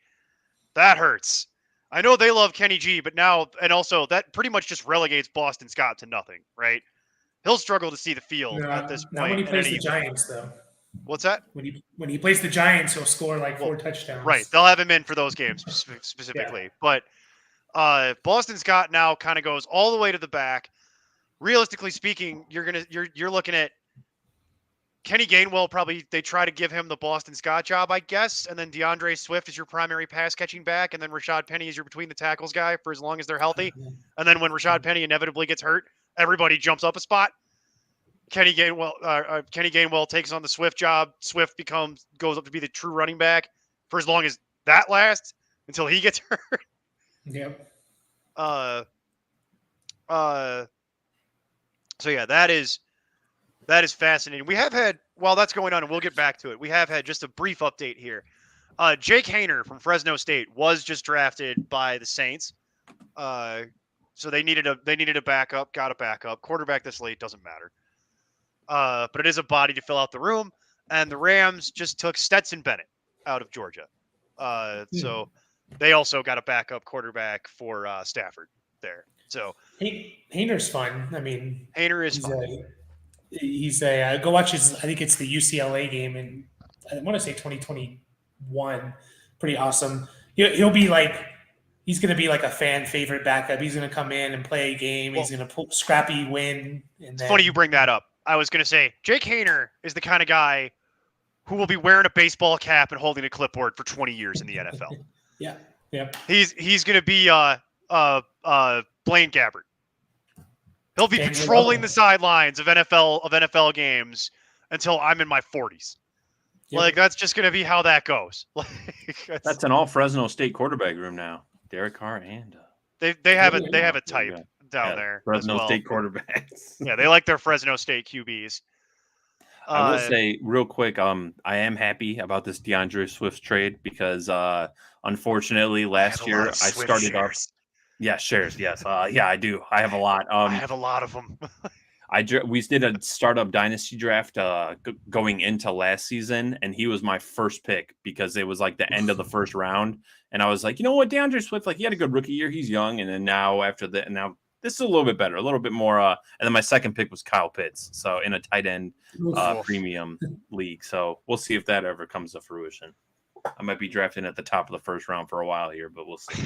That hurts. I know they love Kenny G, but now, and also that pretty much just relegates Boston Scott to nothing, right? He'll struggle to see the field at this point. Not when he plays the Giants, though. What's that? When he plays the Giants, he'll score like 4 touchdowns. Right. They'll have him in for those games specifically. Yeah. But Boston Scott now kind of goes all the way to the back. Realistically speaking, you're looking at Kenny Gainwell. Probably they try to give him the Boston Scott job, I guess, and then DeAndre Swift is your primary pass catching back, and then Rashad Penny is your between the tackles guy for as long as they're healthy. And then when Rashad Penny inevitably gets hurt, everybody jumps up a spot. Kenny Gainwell takes on the Swift job. Swift goes up to be the true running back for as long as that lasts until he gets hurt. Yep. So yeah, that is fascinating. We have had, while that's going on, and we'll get back to it, we have had just a brief update here. Jake Haener from Fresno State was just drafted by the Saints. So they needed a backup, got a backup. Quarterback this late doesn't matter. But it is a body to fill out the room. And the Rams just took Stetson Bennett out of Georgia. So they also got a backup quarterback for Stafford there. So Haener's fun. I mean, Haener is fun. He's a go watch his. I think it's the UCLA game, and I want to say 2021. Pretty awesome. He'll be like. He's going to be like a fan favorite backup. He's going to come in and play a game. He's going to pull scrappy win. It's funny you bring that up. I was going to say Jake Haener is the kind of guy who will be wearing a baseball cap and holding a clipboard for 20 years in the NFL. Yeah. He's going to be Blaine Gabbert. He'll be patrolling the sidelines of NFL games until I'm in my 40s. Yep. Like that's just going to be how that goes. That's an all Fresno State quarterback room now. Derek Carr and they have a type down there. Fresno State quarterbacks. Yeah, they like their Fresno State QBs. I will say real quick, I am happy about this DeAndre Swift trade because unfortunately last year I started off. Yeah, shares. Yes. Yeah, I do. I have a lot. I have a lot of them. We did a startup dynasty draft going into last season, and he was my first pick because it was like the end of the first round. And I was like, you know what, DeAndre Swift, like he had a good rookie year. He's young. And then now this is a little bit better, a little bit more. And then my second pick was Kyle Pitts. So in a tight end premium league. So we'll see if that ever comes to fruition. I might be drafting at the top of the first round for a while here, but we'll see.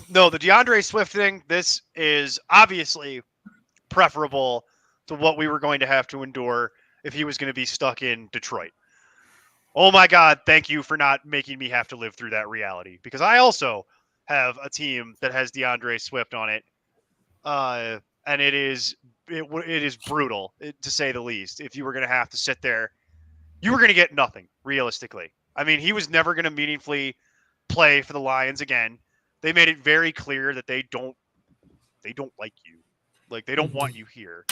No, the DeAndre Swift thing, this is obviously preferable to what we were going to have to endure if he was going to be stuck in Detroit. Oh my God, thank you for not making me have to live through that reality, because I also have a team that has DeAndre Swift on it. And it is brutal, to say the least. If you were going to have to sit there, you were going to get nothing, realistically. I mean, he was never going to meaningfully play for the Lions again. They made it very clear that they don't like you. Like, they don't want you here.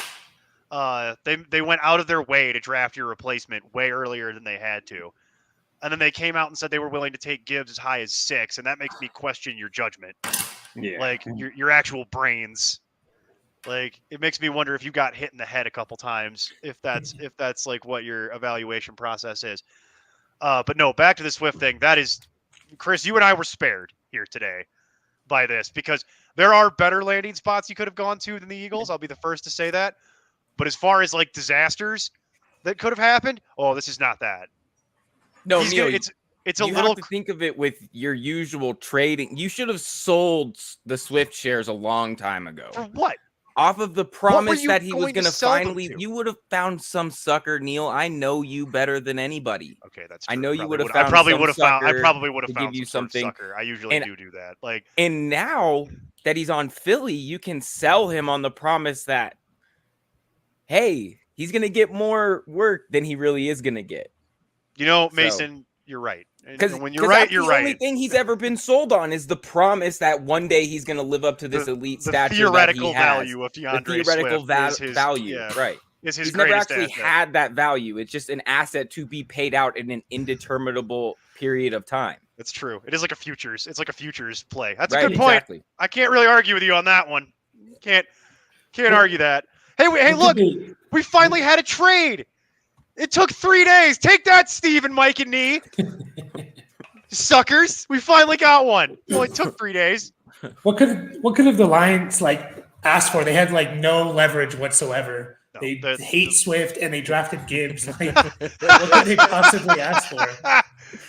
They went out of their way to draft your replacement way earlier than they had to. And then they came out and said they were willing to take Gibbs as high as 6, and that makes me question your judgment. Yeah. Like, your actual brains. Like, it makes me wonder if you got hit in the head a couple times, if that's like what your evaluation process is. But no, back to the Swift thing. That is, Chris, you and I were spared here today by this, because there are better landing spots you could have gone to than the Eagles. I'll be the first to say that. But as far as like disasters that could have happened, this is not that. No, it's it's a you little. Have to think of it with your usual trading. You should have sold the Swift shares a long time ago. For what? Off of the promise that he was going to sell them finally, to? you would have found some sucker, Neil. I know you better than anybody. Okay, that's true. I know you would have I found. probably would have found. I probably would have found give you some something. Sucker. I usually do that. Like, and now that he's on Philly, you can sell him on the promise that, hey, he's gonna get more work than he really is gonna get. You know, Mason, you're right. Because when you're right, you're right. The only thing he's ever been sold on is the promise that one day he's going to live up to this elite stature. Theoretical that he has. value of DeAndre the theoretical Swift value, yeah, right? Is his he's never actually asset. had that value. It's just an asset to be paid out in an indeterminable period of time. That's true. It is like a futures. It's like a futures play. That's right, a good point. Exactly. I can't really argue with you on that one. Can't argue that. Hey, look, we finally had a trade. It took 3 days. Take that, Steve and Mike and Nee. Suckers. We finally got one. It only took 3 days. What could have the Lions asked for? They had no leverage whatsoever. No, they hate Swift and they drafted Gibbs. What could they possibly ask for?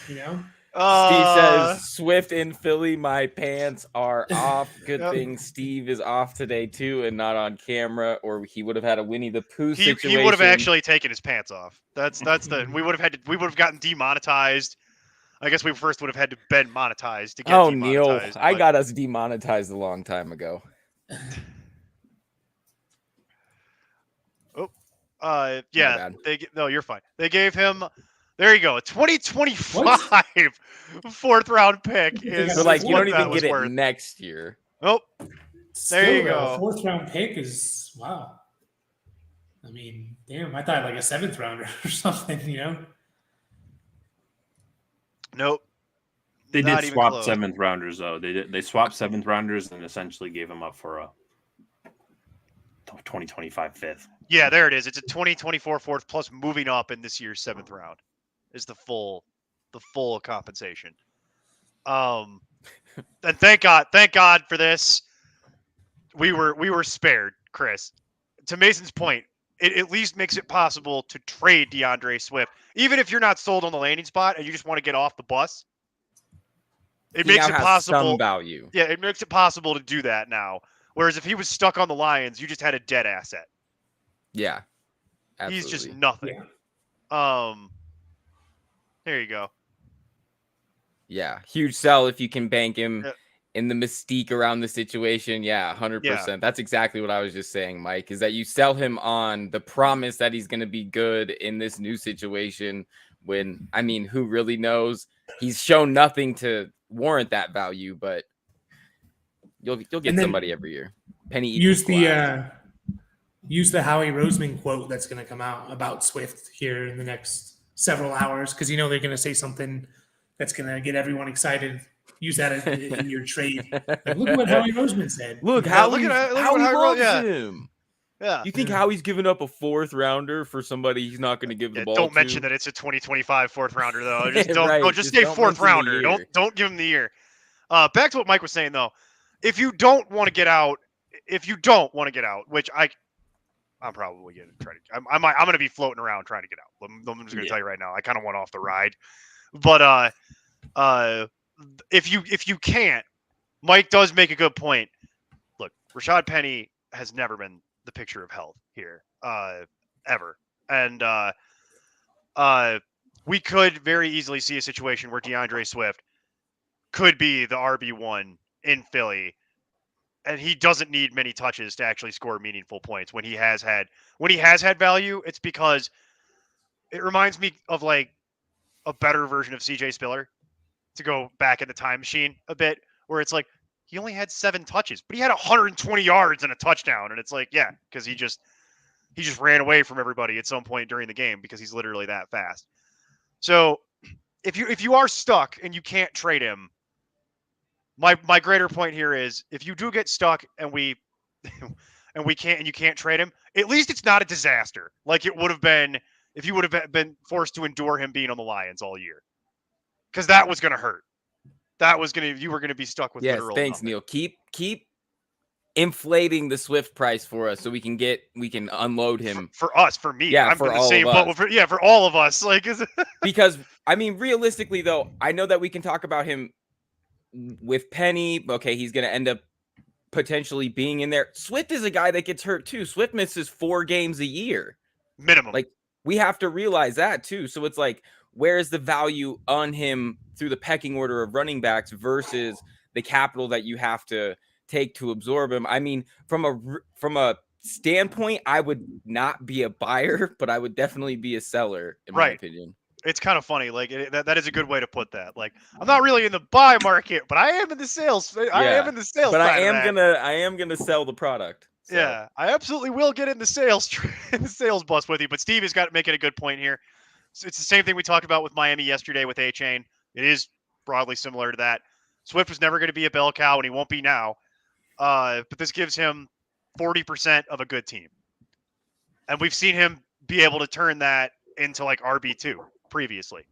You know? Steve says, Swift in Philly, my pants are off. Good thing Steve is off today, too, and not on camera, or he would have had a Winnie the Pooh situation. He would have actually taken his pants off. That's we would have gotten demonetized. I guess we first would have had to been monetized to get Neil, I got us demonetized a long time ago. Yeah. No, you're fine. They gave him... There you go. A 2025 fourth round pick. Is so you don't even get it next year. Nope. There you go. Fourth round pick is wow. I mean, damn, I thought a seventh rounder or something, you know? Nope. They did swap seventh rounders though. They swapped seventh rounders and essentially gave them up for a 2025 fifth. Yeah, there it is. It's a 2024 fourth plus moving up in this year's seventh round. Is the full compensation. And thank God for this. We were spared, Chris. To Mason's point, it at least makes it possible to trade DeAndre Swift, even if you're not sold on the landing spot and you just want to get off the bus. It makes it possible. Some value. Yeah, it makes it possible to do that now. Whereas if he was stuck on the Lions, you just had a dead asset. Yeah, absolutely. He's just nothing. Yeah. There you go. Yeah, huge sell if you can bank him in the mystique around the situation. Yeah, 100%. Yeah. That's exactly what I was just saying, Mike, is that you sell him on the promise that he's going to be good in this new situation when, I mean, who really knows? He's shown nothing to warrant that value, but you'll get somebody every year. Penny use the Howie Roseman quote that's going to come out about Swift here in the next several hours, because they're going to say something that's going to get everyone excited. Use that in your trade. Look at what Howie Roseman said. Look how loves him. Yeah. You think Howie's giving up a fourth rounder for somebody he's not going to give the ball don't to? mention that it's a 2025 fourth rounder though. Just don't just say fourth rounder. Don't give him the year. Back to what Mike was saying though. If you don't want to get out, which I'm probably going to try to. I'm going to be floating around trying to get out. I'm just going to tell you right now. I kind of want off the ride, but if you can't, Mike does make a good point. Look, Rashad Penny has never been the picture of health here, ever, and we could very easily see a situation where DeAndre Swift could be the RB1 in Philly. And he doesn't need many touches to actually score meaningful points. When he has had value, it's because it reminds me of a better version of CJ Spiller, to go back in the time machine a bit, where it's he only had 7 touches, but he had 120 yards and a touchdown. And it's because he just ran away from everybody at some point during the game because he's literally that fast. So if you are stuck and you can't trade him, My greater point here is if you do get stuck and you can't trade him, at least it's not a disaster like it would have been if you would have been forced to endure him being on the Lions all year, because that was going to hurt. You were going to be stuck with literal thanks, nothing. Neil. Keep inflating the Swift price for us so we can unload him. For me. Yeah, I'm for in the all same of boat. us. For all of us. Like, because I mean, realistically though, I know that we can talk about him with Penny. Okay, he's going to end up potentially being in there. Swift is a guy that gets hurt too. Swift misses 4 games a year. Minimum. Like, we have to realize that too. So it's like, where is the value on him through the pecking order of running backs versus the capital that you have to take to absorb him? I mean, from a standpoint, I would not be a buyer, but I would definitely be a seller, in my opinion. It's kind of funny. Like, that is a good way to put that. Like, I'm not really in the buy market, but I am in the sales. I am in the sales. But I am gonna sell the product. So. Yeah, I absolutely will get in the sales bus with you. But Steve has got making a good point here. So it's the same thing we talked about with Miami yesterday with A-Chain. It is broadly similar to that. Swift was never going to be a bell cow, and he won't be now. But this gives him 40% of a good team. And we've seen him be able to turn that into like RB2 previously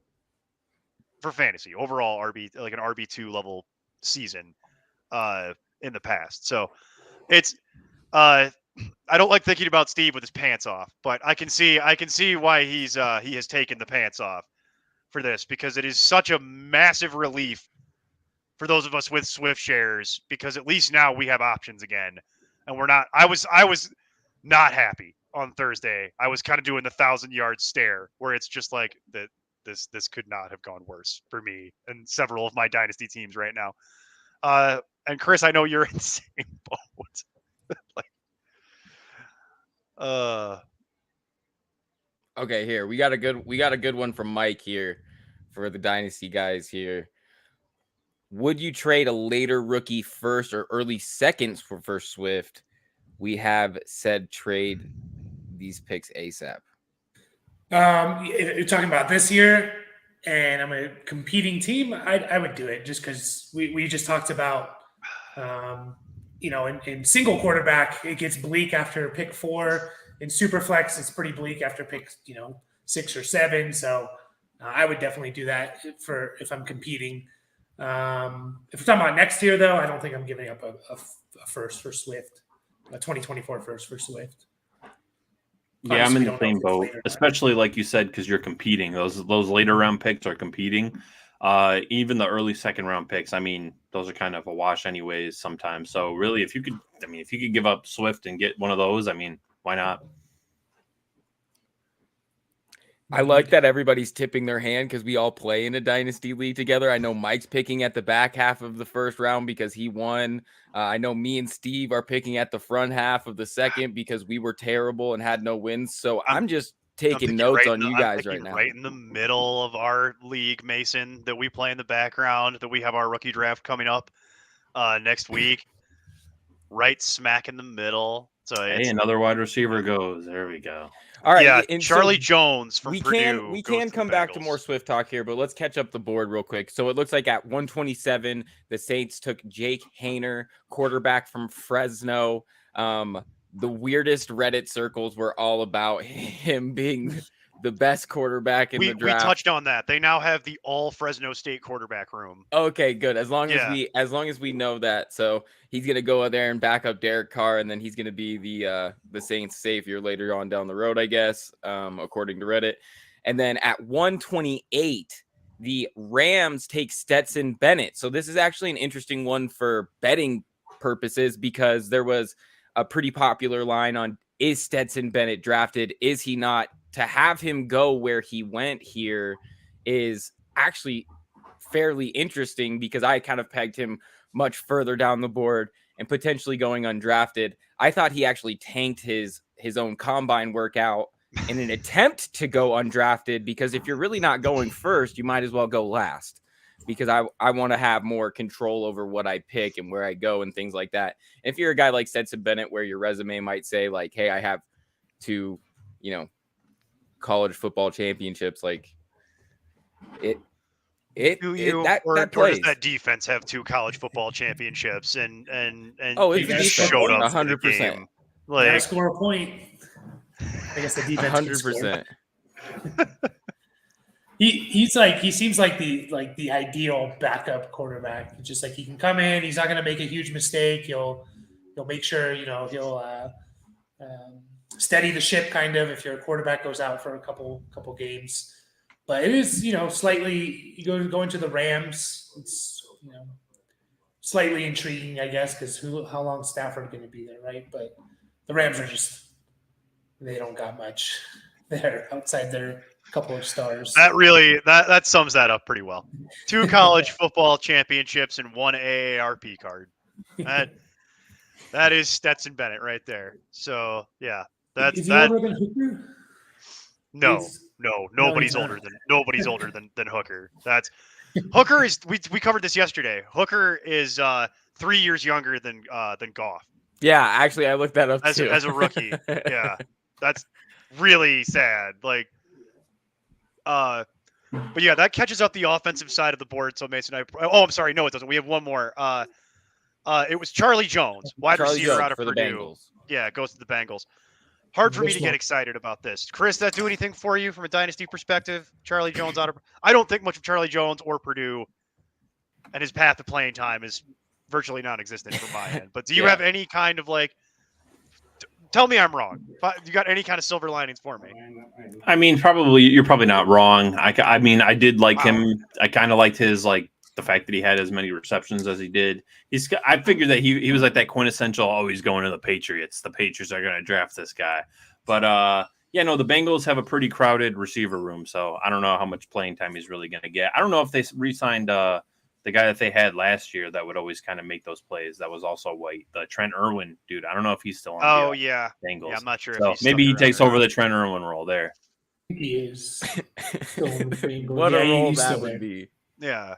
for fantasy. Overall like an RB2 level season in the past. So it's I don't like thinking about Steve with his pants off, but I can see why he has taken the pants off for this, because it is such a massive relief for those of us with Swift shares, because at least now we have options again, and we're not. I was not happy on Thursday. I was kind of doing the 1,000-yard stare, where it's just like that. This could not have gone worse for me and several of my dynasty teams right now. And Chris, I know you're in the same boat. Okay, here we got a good one from Mike here for the dynasty guys here. Would you trade a later rookie first or early seconds for Swift? We have said trade these picks ASAP. You're talking about this year, and I'm a competing team. I would do it just because we just talked about, in single quarterback, it gets bleak after pick 4. In super flex, it's pretty bleak after pick 6 or 7. So I would definitely do that if I'm competing. If we're talking about next year, though, I don't think I'm giving up a first for Swift, a 2024 first for Swift. Yeah, I'm in the same boat, especially like you said, because you're competing. Those later round picks are competing. Even the early second round picks, I mean, those are kind of a wash anyways sometimes. So really, if you could give up Swift and get one of those, I mean, why not? I like that everybody's tipping their hand because we all play in a dynasty league together. I know Mike's picking at the back half of the first round because he won. I know me and Steve are picking at the front half of the second because we were terrible and had no wins. So I'm just taking notes on you guys right now. Right in the middle of our league, Mason, that we play in the background, that we have our rookie draft coming up next week. Right smack in the middle. So hey, another wide receiver goes. There we go. All right, yeah, and Charlie Jones from Purdue. We can come back to more Swift talk here, but let's catch up the board real quick. So it looks like at 127, the Saints took Jake Haener, quarterback from Fresno. The weirdest Reddit circles were all about him being the best quarterback in the draft. We touched on that. They now have the all Fresno State quarterback room. Okay, good. As long as we know that. So he's gonna go out there and back up Derek Carr, and then he's gonna be the Saints savior later on down the road, I guess, according to Reddit. And then at 128, the Rams take Stetson Bennett. So this is actually an interesting one for betting purposes because there was a pretty popular line on, is Stetson Bennett drafted? Is he not? To have him go where he went here is actually fairly interesting because I kind of pegged him much further down the board and potentially going undrafted. I thought he actually tanked his own combine workout in an attempt to go undrafted because if you're really not going first, you might as well go last because I want to have more control over what I pick and where I go and things like that. And if you're a guy like Stetson Bennett where your resume might say like, hey, I have 2, college football championships, like it that does that defense have 2 college football championships and it's showed up 100%. Like score a point. I guess the defense 100%. He seems like the ideal backup quarterback. Just like he can come in, he's not going to make a huge mistake. He'll make sure he'll steady the ship kind of if your quarterback goes out for a couple games. But it is slightly you go into the Rams. It's slightly intriguing, I guess, because how long is Stafford going to be there, right? But the Rams are they don't got much there outside their couple of stars. That sums that up pretty well. 2 college football championships and 1 AARP card. That is Stetson Bennett right there. So yeah, is he older than Hooker? No, nobody's older than Hooker. That's Hooker is we covered this yesterday. Hooker is 3 years younger than Goff. Yeah, actually, I looked that up too. As a rookie. Yeah, that's really sad. Like, but yeah, that catches up the offensive side of the board. So Mason, I'm sorry, no, it doesn't. We have one more. It was Charlie Jones, wide receiver out of Purdue. Yeah, goes to the Bengals. Hard for me to get excited about this. Chris, that do anything for you from a dynasty perspective? Charlie Jones I don't think much of Charlie Jones or Purdue, and his path to playing time is virtually non-existent from my end. But do you have any kind of tell me I'm wrong. You got any kind of silver linings for me? I mean, you're probably not wrong. I mean, I did like him. I kind of liked his the fact that he had as many receptions as he did. I figured that he was like that quintessential, he's going to the Patriots. The Patriots are going to draft this guy. But the Bengals have a pretty crowded receiver room, so I don't know how much playing time he's really going to get. I don't know if they re-signed the guy that they had last year that would always kind of make those plays. That was also white, the Trent Irwin dude. I don't know if he's still on. Oh the yeah, Bengals. Yeah, I'm not sure. So maybe he takes over the Trent Irwin role there. He is. What a role that would be. Yeah.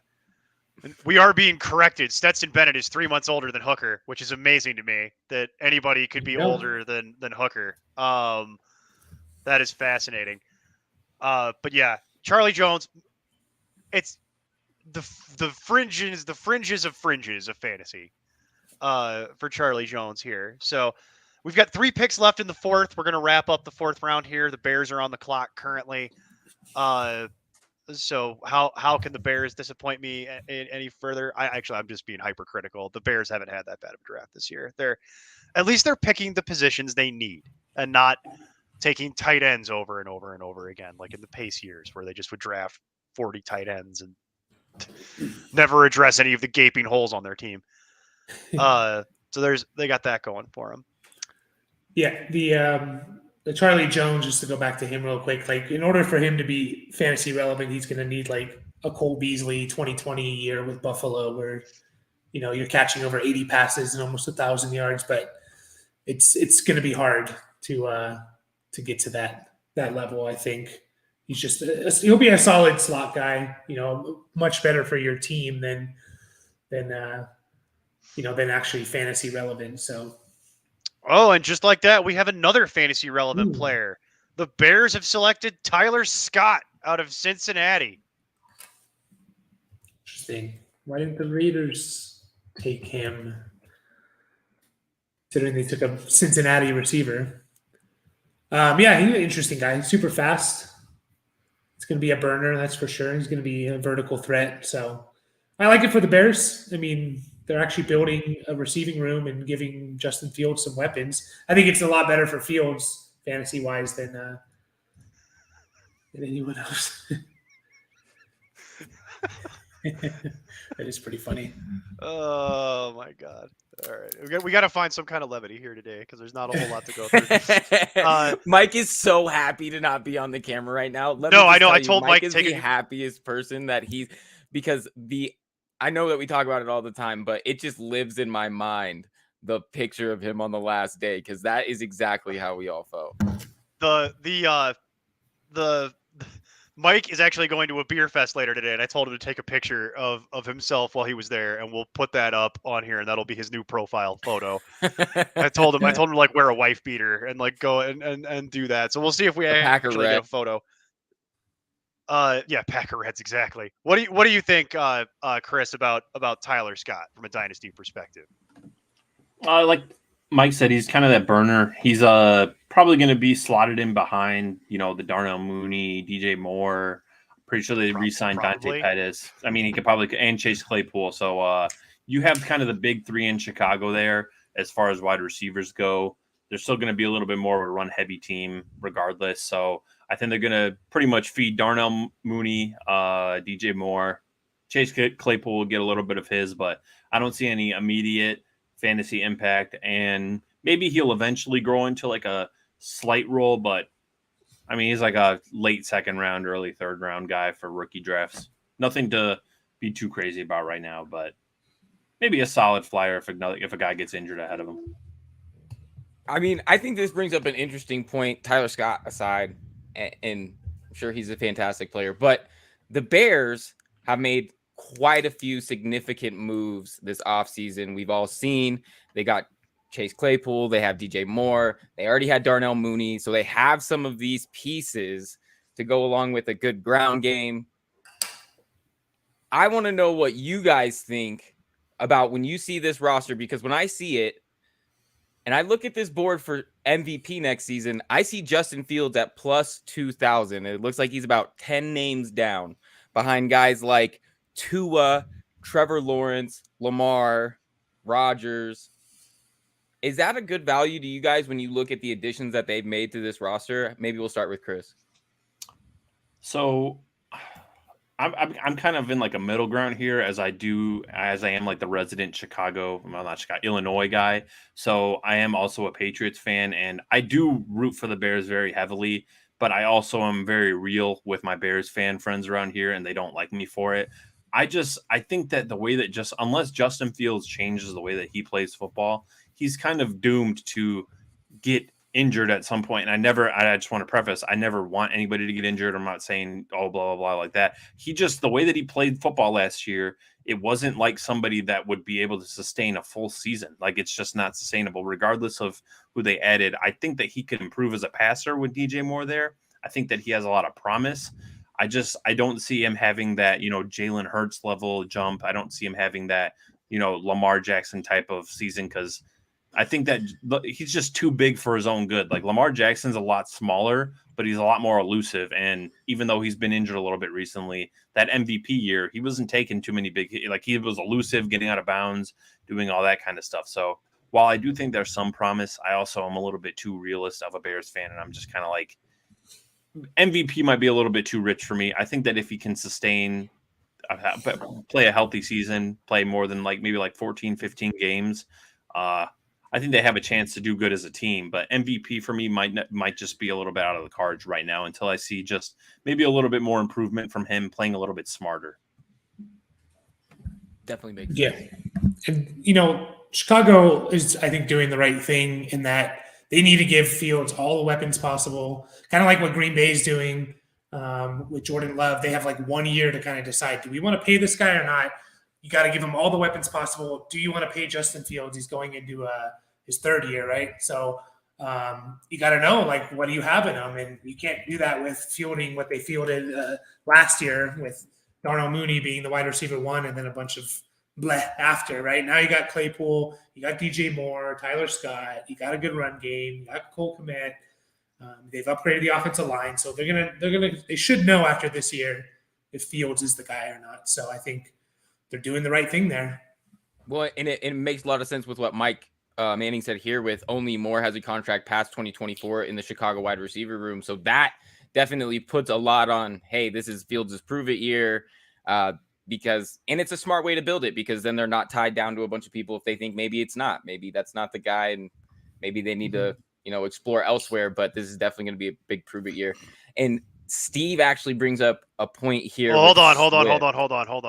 We are being corrected. Stetson Bennett is 3 months older than Hooker, which is amazing to me that anybody could be older than Hooker. That is fascinating. But yeah, Charlie Jones, it's the fringes of fringes of fantasy for Charlie Jones here. So we've got 3 picks left in the 4th. We're going to wrap up the 4th round here. The Bears are on the clock currently. So how can the Bears disappoint me any further? I'm just being hypercritical. The Bears haven't had that bad of a draft this year. At least they're picking the positions they need and not taking tight ends over and over and over again, like in the Pace years where they just would draft 40 tight ends and never address any of the gaping holes on their team. So they got that going for them. Yeah, the Charlie Jones, just to go back to him real quick, in order for him to be fantasy relevant, he's going to need a Cole Beasley 2020 year with Buffalo where, you're catching over 80 passes and almost 1,000 yards, but it's going to be hard to get to that level. I think he'll be a solid slot guy, much better for your team than actually fantasy relevant. So. Oh, and just like that, we have another fantasy relevant player. The Bears have selected Tyler Scott out of Cincinnati. Interesting. Why didn't the Raiders take him? Considering they took a Cincinnati receiver. He's an interesting guy. Super fast. It's going to be a burner, that's for sure. He's going to be a vertical threat. So I like it for the Bears. I mean, they're actually building a receiving room and giving Justin Fields some weapons. I think it's a lot better for Fields fantasy-wise than anyone else. That is pretty funny. Oh, my God. All right. We got to find some kind of levity here today because there's not a whole lot to go through. Mike is so happy to not be on the camera right now. I know. I told Mike is the happiest person that because I know that we talk about it all the time, but it just lives in my mind, the picture of him on the last day, because that is exactly how we all felt. The Mike is actually going to a beer fest later today, and I told him to take a picture of himself while he was there, and we'll put that up on here, and that'll be his new profile photo. I told him to wear a wife beater and go and do that. So we'll see if we actually get a photo. Packer Reds, exactly. What do you think, Chris, about Tyler Scott from a dynasty perspective? Like Mike said, he's kind of that burner. He's probably going to be slotted in behind, the Darnell Mooney, DJ Moore. Pretty sure they re-signed Dante Pettis. I mean, he could probably and Chase Claypool. So you have kind of the big 3 in Chicago there. as far as wide receivers go. They're still going to be a little bit more of a run-heavy team regardless. So I think they're going to pretty much feed Darnell Mooney, DJ Moore. Chase Claypool will get a little bit of his, but I don't see any immediate fantasy impact. And maybe he'll eventually grow into like a slight role, but I mean, he's like a late second round, early third round guy for rookie drafts. Nothing to be too crazy about right now, but maybe a solid flyer if a guy gets injured ahead of him. I mean, I think this brings up an interesting point, Tyler Scott aside, and I'm sure he's a fantastic player, but the Bears have made quite a few significant moves this offseason. We've all seen they got Chase Claypool, they have DJ Moore, they already had Darnell Mooney, so they have some of these pieces to go along with a good ground game. I want to know what you guys think about when you see this roster, because when I see it and I look at this board for MVP next season, I see Justin Fields at plus 2,000. It looks like he's about 10 names down behind guys like Tua, Trevor Lawrence, Lamar, Rodgers. Is that a good value to you guys when you look at the additions that they've made to this roster? Maybe we'll start with Chris. So I'm kind of in like a middle ground here as I am like the resident Illinois guy. So I am also a Patriots fan, and I do root for the Bears very heavily, but I also am very real with my Bears fan friends around here, and they don't like me for it. I think that the way that unless Justin Fields changes the way that he plays football, he's kind of doomed to get injured at some point. And I just want to preface, I never want anybody to get injured. I'm not saying, oh, blah, blah, blah, like that. The way that he played football last year, it wasn't like somebody that would be able to sustain a full season. Like, it's just not sustainable, regardless of who they added. I think that he could improve as a passer with DJ Moore there. I think that he has a lot of promise. I don't see him having that, Jalen Hurts level jump. I don't see him having that, Lamar Jackson type of season, because I think that he's just too big for his own good. Like, Lamar Jackson's a lot smaller, but he's a lot more elusive. And even though he's been injured a little bit recently, that MVP year, he wasn't taking too many he was elusive, getting out of bounds, doing all that kind of stuff. So while I do think there's some promise, I also am a little bit too realist of a Bears fan. And I'm just kind of like, MVP might be a little bit too rich for me. I think that if he can sustain, play a healthy season, play more than maybe 14, 15 games, I think they have a chance to do good as a team. But MVP for me might just be a little bit out of the cards right now until I see just maybe a little bit more improvement from him playing a little bit smarter. Definitely makes sense. Yeah. And, Chicago is, I think, doing the right thing in that they need to give Fields all the weapons possible, kind of like what Green Bay is doing with Jordan Love. They have 1 year to kind of decide, do we want to pay this guy or not? You got to give him all the weapons possible. Do you want to pay Justin Fields? He's going into his third year, right? So you got to know, what do you have in him? And you can't do that with fielding what they fielded last year with Darnell Mooney being the wide receiver one and then a bunch of bleh after, right? Now you got Claypool, you got DJ Moore, Tyler Scott, you got a good run game, you got Cole Kmet. They've upgraded the offensive line, so they should know after this year if Fields is the guy or not. So I think they're doing the right thing there. Well, and it makes a lot of sense with what Mike Manning said here with only Moore has a contract past 2024 in the Chicago wide receiver room. So that definitely puts a lot on, hey, this is Fields' prove it year. And it's a smart way to build it, because then they're not tied down to a bunch of people if they think maybe it's not. Maybe that's not the guy, and maybe they need to, explore elsewhere. But this is definitely going to be a big prove it year. And Steve actually brings up a point here. Well, hold on.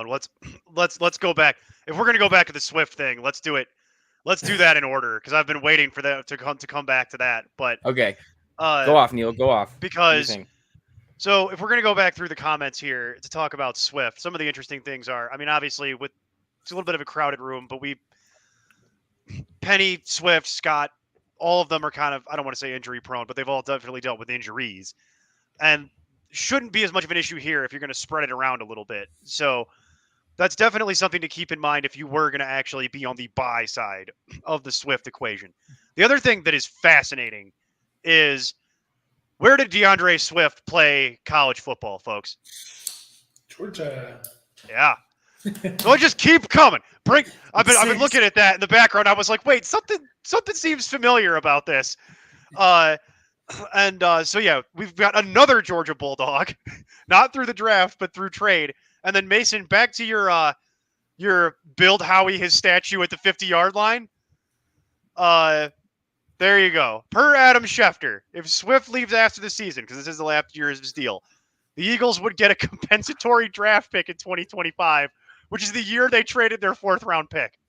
Let's go back. If we're gonna go back to the Swift thing, let's do it. Let's do that in order, because I've been waiting for that to come back to that. But okay, go off, Neil. Go off. Because so if we're gonna go back through the comments here to talk about Swift, some of the interesting things are, I mean, obviously it's a little bit of a crowded room, but Penny, Swift, Scott, all of them are kind of, I don't want to say injury prone, but they've all definitely dealt with injuries, and shouldn't be as much of an issue here if you're going to spread it around a little bit. So that's definitely something to keep in mind if you were going to actually be on the buy side of the Swift equation. The other thing that is fascinating is, where did DeAndre Swift play college football, folks? Georgia. Yeah. So I just keep coming. I've been looking at that in the background. I was like, wait, something something seems familiar about this. So yeah, we've got another Georgia Bulldog, not through the draft, but through trade. And then Mason, back to your build Howie his statue at the 50-yard line. There you go. Per Adam Schefter, if Swift leaves after the season, because this is the last year of his deal, the Eagles would get a compensatory draft pick in 2025, which is the year they traded their 4th-round pick.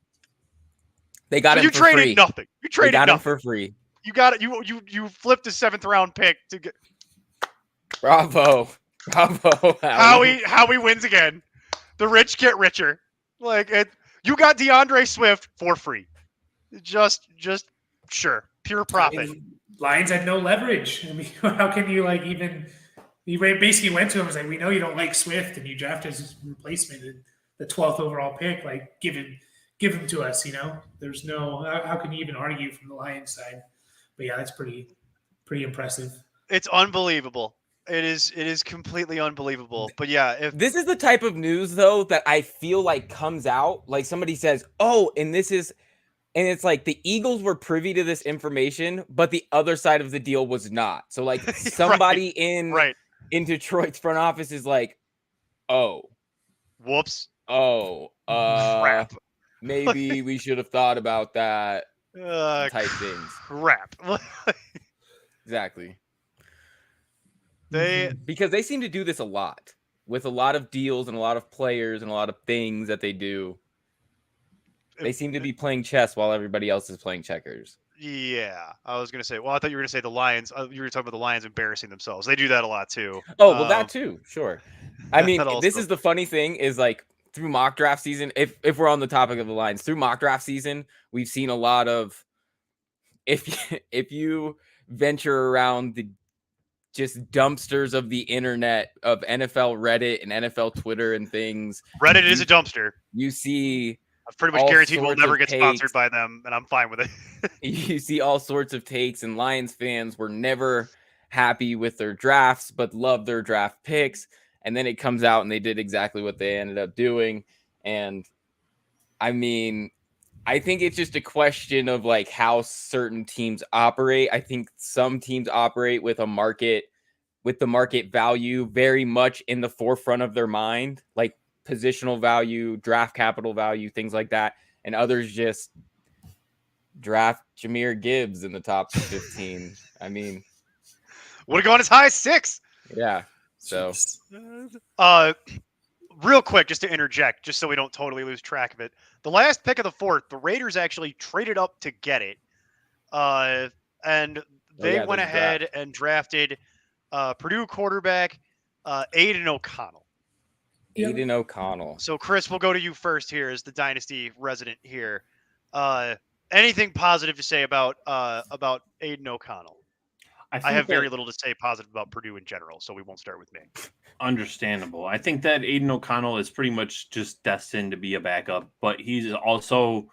They got him you for traded free. Nothing. You traded got nothing. him for free. You got it. You flipped a 7th-round pick to get. Bravo, Howie wins again. The rich get richer. You got DeAndre Swift for free. Just sure, pure profit. I mean, Lions had no leverage. I mean, how can you even? You basically went to him and was like, "We know you don't like Swift, and you drafted his replacement, and the 12th overall pick. Give him to us." There's no. How can you even argue from the Lions side? But yeah, that's pretty impressive. It's unbelievable. It is completely unbelievable. But yeah, if this is the type of news though that I feel like comes out, like somebody says, "Oh, and it's like the Eagles were privy to this information, but the other side of the deal was not." So like somebody in Detroit's front office is like, "Oh, whoops. Oh, crap. Maybe we should have thought about that." Type things. Crap. Exactly. Because they seem to do this a lot with a lot of deals and a lot of players and a lot of things that they do. They seem to be playing chess while everybody else is playing checkers. Yeah, I was gonna say. Well, I thought you were gonna say the Lions. You were talking about the Lions embarrassing themselves. They do that a lot too. Oh well, that too. Sure. I mean, this is the funny thing is through mock draft season. If we're on the topic of the Lions, through mock draft season, we've seen a lot of. If you venture around the just dumpsters of the internet of NFL Reddit and NFL Twitter and things, Reddit is a dumpster. You see. I've pretty much guaranteed we'll never get sponsored by them, and I'm fine with it. You see all sorts of takes, and Lions fans were never happy with their drafts, but loved their draft picks. And then it comes out, and they did exactly what they ended up doing. And I mean, I think it's just a question of how certain teams operate. I think some teams operate with the market value very much in the forefront of their mind, like positional value, draft capital value, things like that. And others just draft Jahmyr Gibbs in the top 15. I mean, would have gone as high as 6. Yeah. So, real quick, just to interject, just so we don't totally lose track of it. The last pick of the 4th, the Raiders actually traded up to get it. And they went ahead and drafted Purdue quarterback Aiden O'Connell. Aiden O'Connell. So, Chris, we'll go to you first here as the Dynasty resident here. Anything positive to say about Aiden O'Connell? I have very little to say positive about Purdue in general, so we won't start with me. Understandable. I think that Aiden O'Connell is pretty much just destined to be a backup, but he's also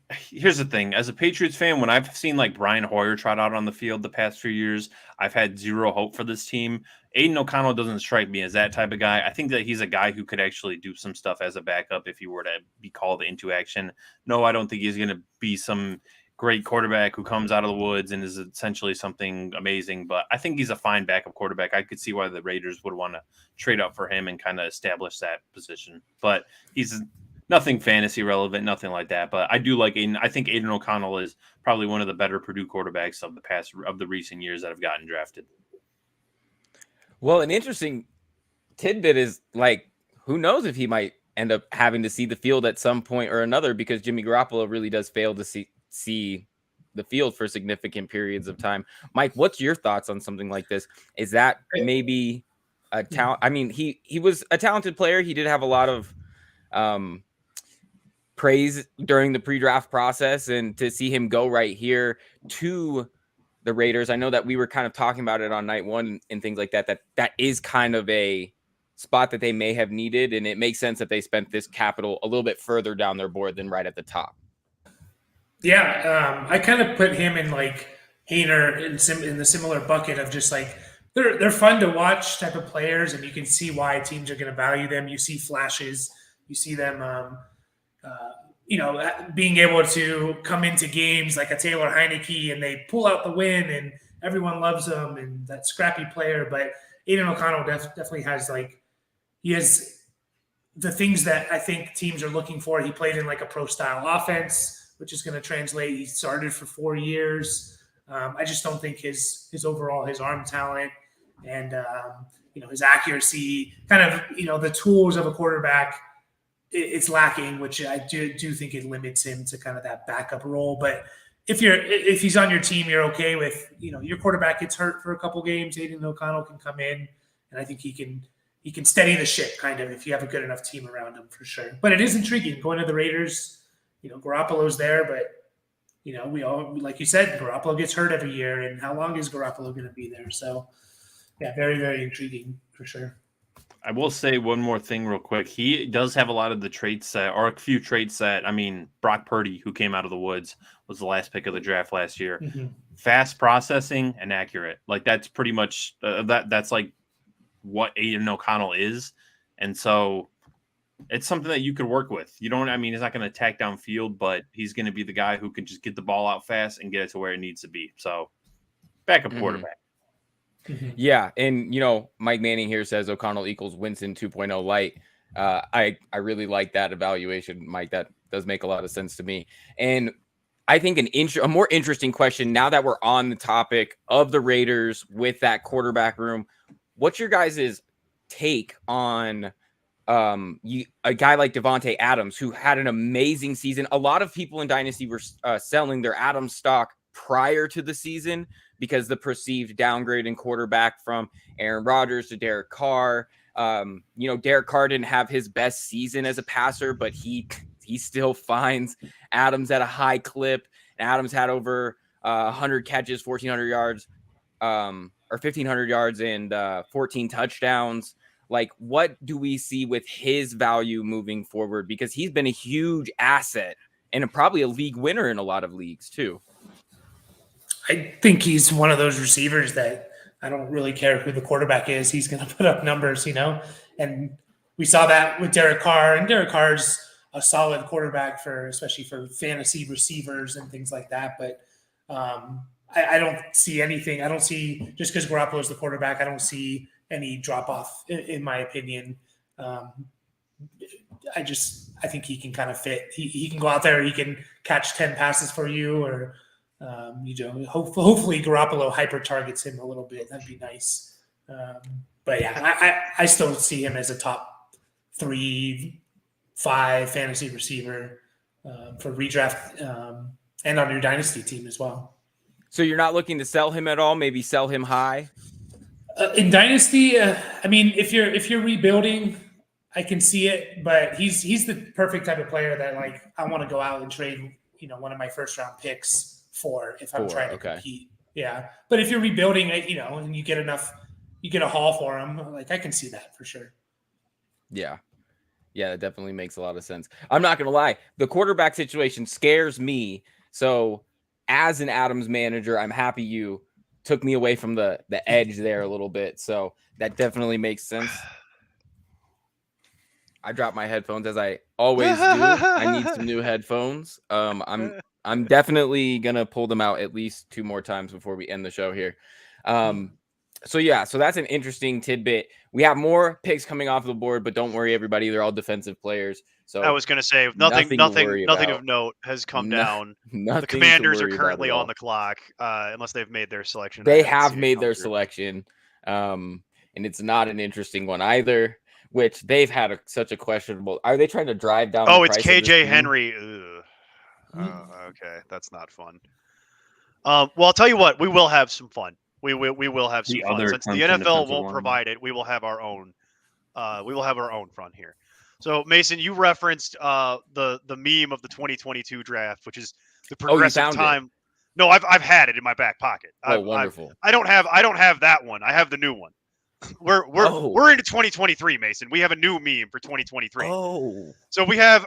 here's the thing. As a Patriots fan, when I've seen Brian Hoyer trot out on the field the past few years, I've had zero hope for this team. Aiden O'Connell doesn't strike me as that type of guy. I think that he's a guy who could actually do some stuff as a backup if he were to be called into action. No, I don't think he's going to be some great quarterback who comes out of the woods and is essentially something amazing, but I think he's a fine backup quarterback. I could see why the Raiders would want to trade up for him and kind of establish that position, but he's nothing fantasy relevant, nothing like that. But I do like Aiden. I think Aiden O'Connell is probably one of the better Purdue quarterbacks of the recent years that have gotten drafted. Well, an interesting tidbit is who knows if he might end up having to see the field at some point or another, because Jimmy Garoppolo really does fail to see the field for significant periods of time. Mike, what's your thoughts on something like this? Is that maybe a talent? I mean, he was a talented player. He did have a lot of praise during the pre-draft process, and to see him go right here to the Raiders, I know that we were kind of talking about it on night one and things like that, that is kind of a spot that they may have needed, and it makes sense that they spent this capital a little bit further down their board than right at the top. Yeah, I kind of put him in Haener in the similar bucket of just they're fun to watch type of players, and you can see why teams are going to value them. You see flashes, you see them being able to come into games like a Taylor Heineke and they pull out the win and everyone loves him and that scrappy player. But Aiden O'Connell definitely has he has the things that I think teams are looking for. He played in like a pro style offense, which is going to translate. He started for 4 years. I just don't think his overall, his arm talent and, his accuracy, kind of, the tools of a quarterback, it's lacking, which I do think it limits him to kind of that backup role. But if he's on your team, you're okay with, your quarterback gets hurt for a couple games, Aiden O'Connell can come in, and I think he can steady the ship kind of if you have a good enough team around him for sure. But it is intriguing going to the Raiders. Garoppolo's there, but we all, like you said, Garoppolo gets hurt every year, and how long is Garoppolo going to be there? So, yeah, very, very intriguing for sure. I will say one more thing real quick. He does have a lot of the traits or a few traits that, Brock Purdy, who came out of the woods, was the last pick of the draft last year. Mm-hmm. Fast processing and accurate. Like that's pretty much that's like what Aiden O'Connell is. And so it's something that you could work with. He's not going to attack downfield, but he's going to be the guy who can just get the ball out fast and get it to where it needs to be. So backup quarterback. Mm-hmm. Yeah, and Mike Manning here says O'Connell equals Winston 2.0 light. I really like that evaluation, Mike. That does make a lot of sense to me. And I think a more interesting question now that we're on the topic of the Raiders with that quarterback room. What's your guys' take on a guy like Davante Adams, who had an amazing season? A lot of people in Dynasty were selling their Adams stock prior to the season because the perceived downgrade in quarterback from Aaron Rodgers to Derek Carr. Derek Carr didn't have his best season as a passer, but he still finds Adams at a high clip. Adams had over 100 catches, 1,400 yards, or 1,500 yards and 14 touchdowns. Like, what do we see with his value moving forward? Because he's been a huge asset and probably a league winner in a lot of leagues too. I think he's one of those receivers that I don't really care who the quarterback is. He's going to put up numbers, and we saw that with Derek Carr, and Derek Carr's a solid quarterback especially for fantasy receivers and things like that. But I don't see anything. I don't see, just because Garoppolo is the quarterback, I don't see any drop off in my opinion. I think he can kind of fit. He can go out there, he can catch 10 passes for you, or hopefully Garoppolo hyper targets him a little bit. That'd be nice. But yeah, I still see him as a top 3-5 fantasy receiver for redraft and on your dynasty team as well. So you're not looking to sell him at all? Maybe sell him high? In dynasty, if you're rebuilding, I can see it. But he's the perfect type of player that I want to go out and trade one of my first round picks for if I'm trying to compete. Yeah. But if you're rebuilding it, and you get a haul for him, I can see that for sure. Yeah. Yeah, that definitely makes a lot of sense. I'm not going to lie. The quarterback situation scares me. So as an Adams manager, I'm happy you took me away from the edge there a little bit. So that definitely makes sense. I dropped my headphones as I always do. I need some new headphones. I'm definitely going to pull them out at least 2 more times before we end the show here. So that's an interesting tidbit. We have more picks coming off the board, but don't worry, everybody. They're all defensive players. So I was going to say nothing of note has come down. The Commanders are currently on the clock, unless they've made their selection. They have made their selection, and it's not an interesting one either. Which they've had such a questionable. Are they trying to drive down? Oh, it's KJ Henry. Okay, that's not fun. Well, I'll tell you what. We will have some fun. We will have some fun. Since the NFL won't provide it, we will have our own. We will have our own fun here. So, Mason, you referenced the meme of the 2022 draft, which is the progressive time. No, I've had it in my back pocket. Wonderful. I don't have that one. I have the new one. We're into 2023, Mason. We have a new meme for 2023. Oh. So we had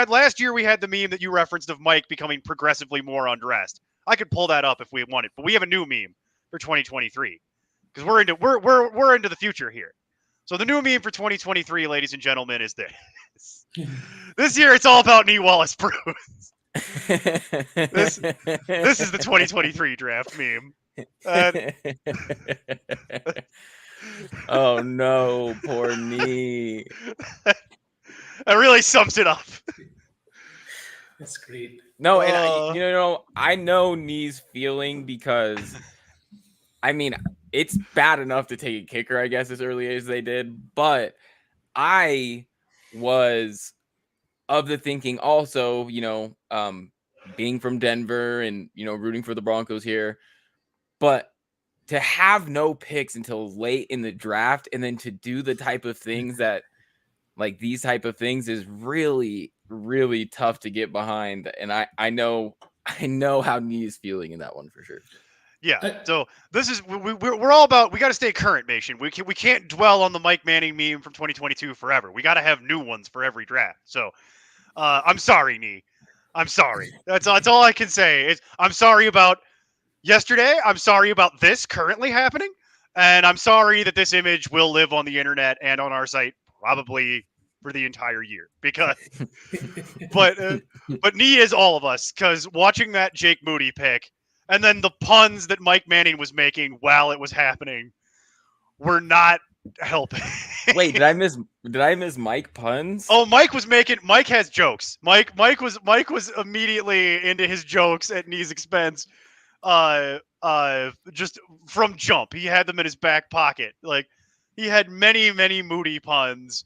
last year we had the meme that you referenced of Mike becoming progressively more undressed. I could pull that up if we wanted, but we have a new meme for 2023 because we're into the future here. So the new meme for 2023, ladies and gentlemen, is this. This year, it's all about Knee Wallace Bruce. This is the 2023 draft meme. Oh no, poor Knee. That really sums it up. That's great. No, and I know Knee's feeling because, I mean, it's bad enough to take a kicker, I guess, as early as they did, but I was of the thinking also, being from Denver and, rooting for the Broncos here, but to have no picks until late in the draft and then to do the type of things that, like these type of things, is really, really tough to get behind. And I know how Knee is feeling in that one for sure. Yeah, so this is we're all about, we got to stay current, Nation. We can't dwell on the Mike Manning meme from 2022 forever. We got to have new ones for every draft. So I'm sorry, Knee. I'm sorry. That's all I can say. I'm sorry about yesterday. I'm sorry about this currently happening, and I'm sorry that this image will live on the internet and on our site probably for the entire year. Because, but Knee is all of us, because watching that Jake Moody pick. And then the puns that Mike Manning was making while it was happening were not helping. Wait, did I miss Mike puns? Oh, Mike has jokes. Mike was immediately into his jokes at Knee's expense. Just from jump. He had them in his back pocket. Like, he had many, many Moody puns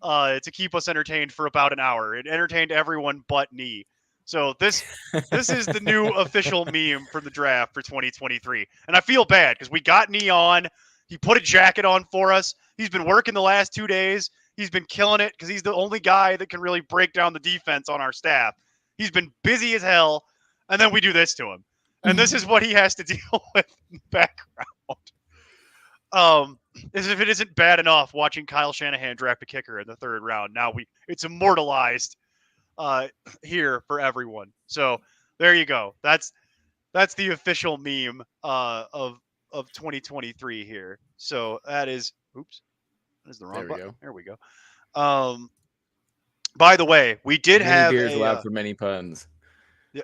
to keep us entertained for about an hour. It entertained everyone but Knee. So this is the new official meme for the draft for 2023. And I feel bad because we got Knee on. He put a jacket on for us. He's been working the last 2 days. He's been killing it because he's the only guy that can really break down the defense on our staff. He's been busy as hell. And then we do this to him. And this is what he has to deal with in the background. As if it isn't bad enough watching Kyle Shanahan draft a kicker in the 3rd round. Now it's immortalized here for everyone. So there you go. That's the official meme of 2023 here. So that is that is the wrong button. There we go. By the way, we did many have beers allowed for many puns. Yeah.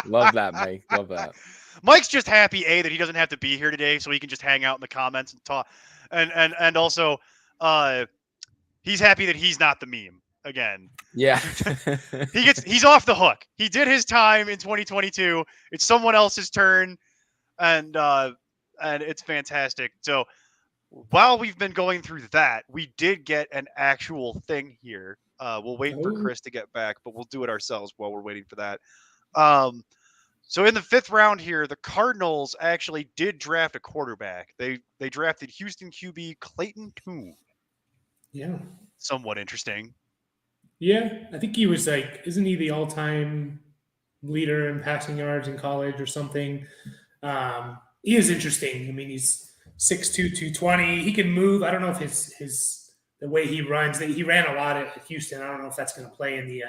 Love that, Mike. Love that. Mike's just happy that he doesn't have to be here today, so he can just hang out in the comments and talk. And also he's happy that he's not the meme. Again, yeah. he's off the hook. He did his time in 2022. It's someone else's turn, and it's fantastic. So while we've been going through that, we did get an actual thing here. We'll wait for Chris to get back, but we'll do it ourselves while we're waiting for that. So in the 5th round here, the Cardinals actually did draft a quarterback. They drafted Houston QB Clayton Tune. Yeah. Somewhat interesting. Yeah, I think he was isn't he the all-time leader in passing yards in college or something? He is interesting. I mean, he's 6'2", 220. He can move. I don't know if the way he runs. He ran a lot at Houston. I don't know if that's going to play in the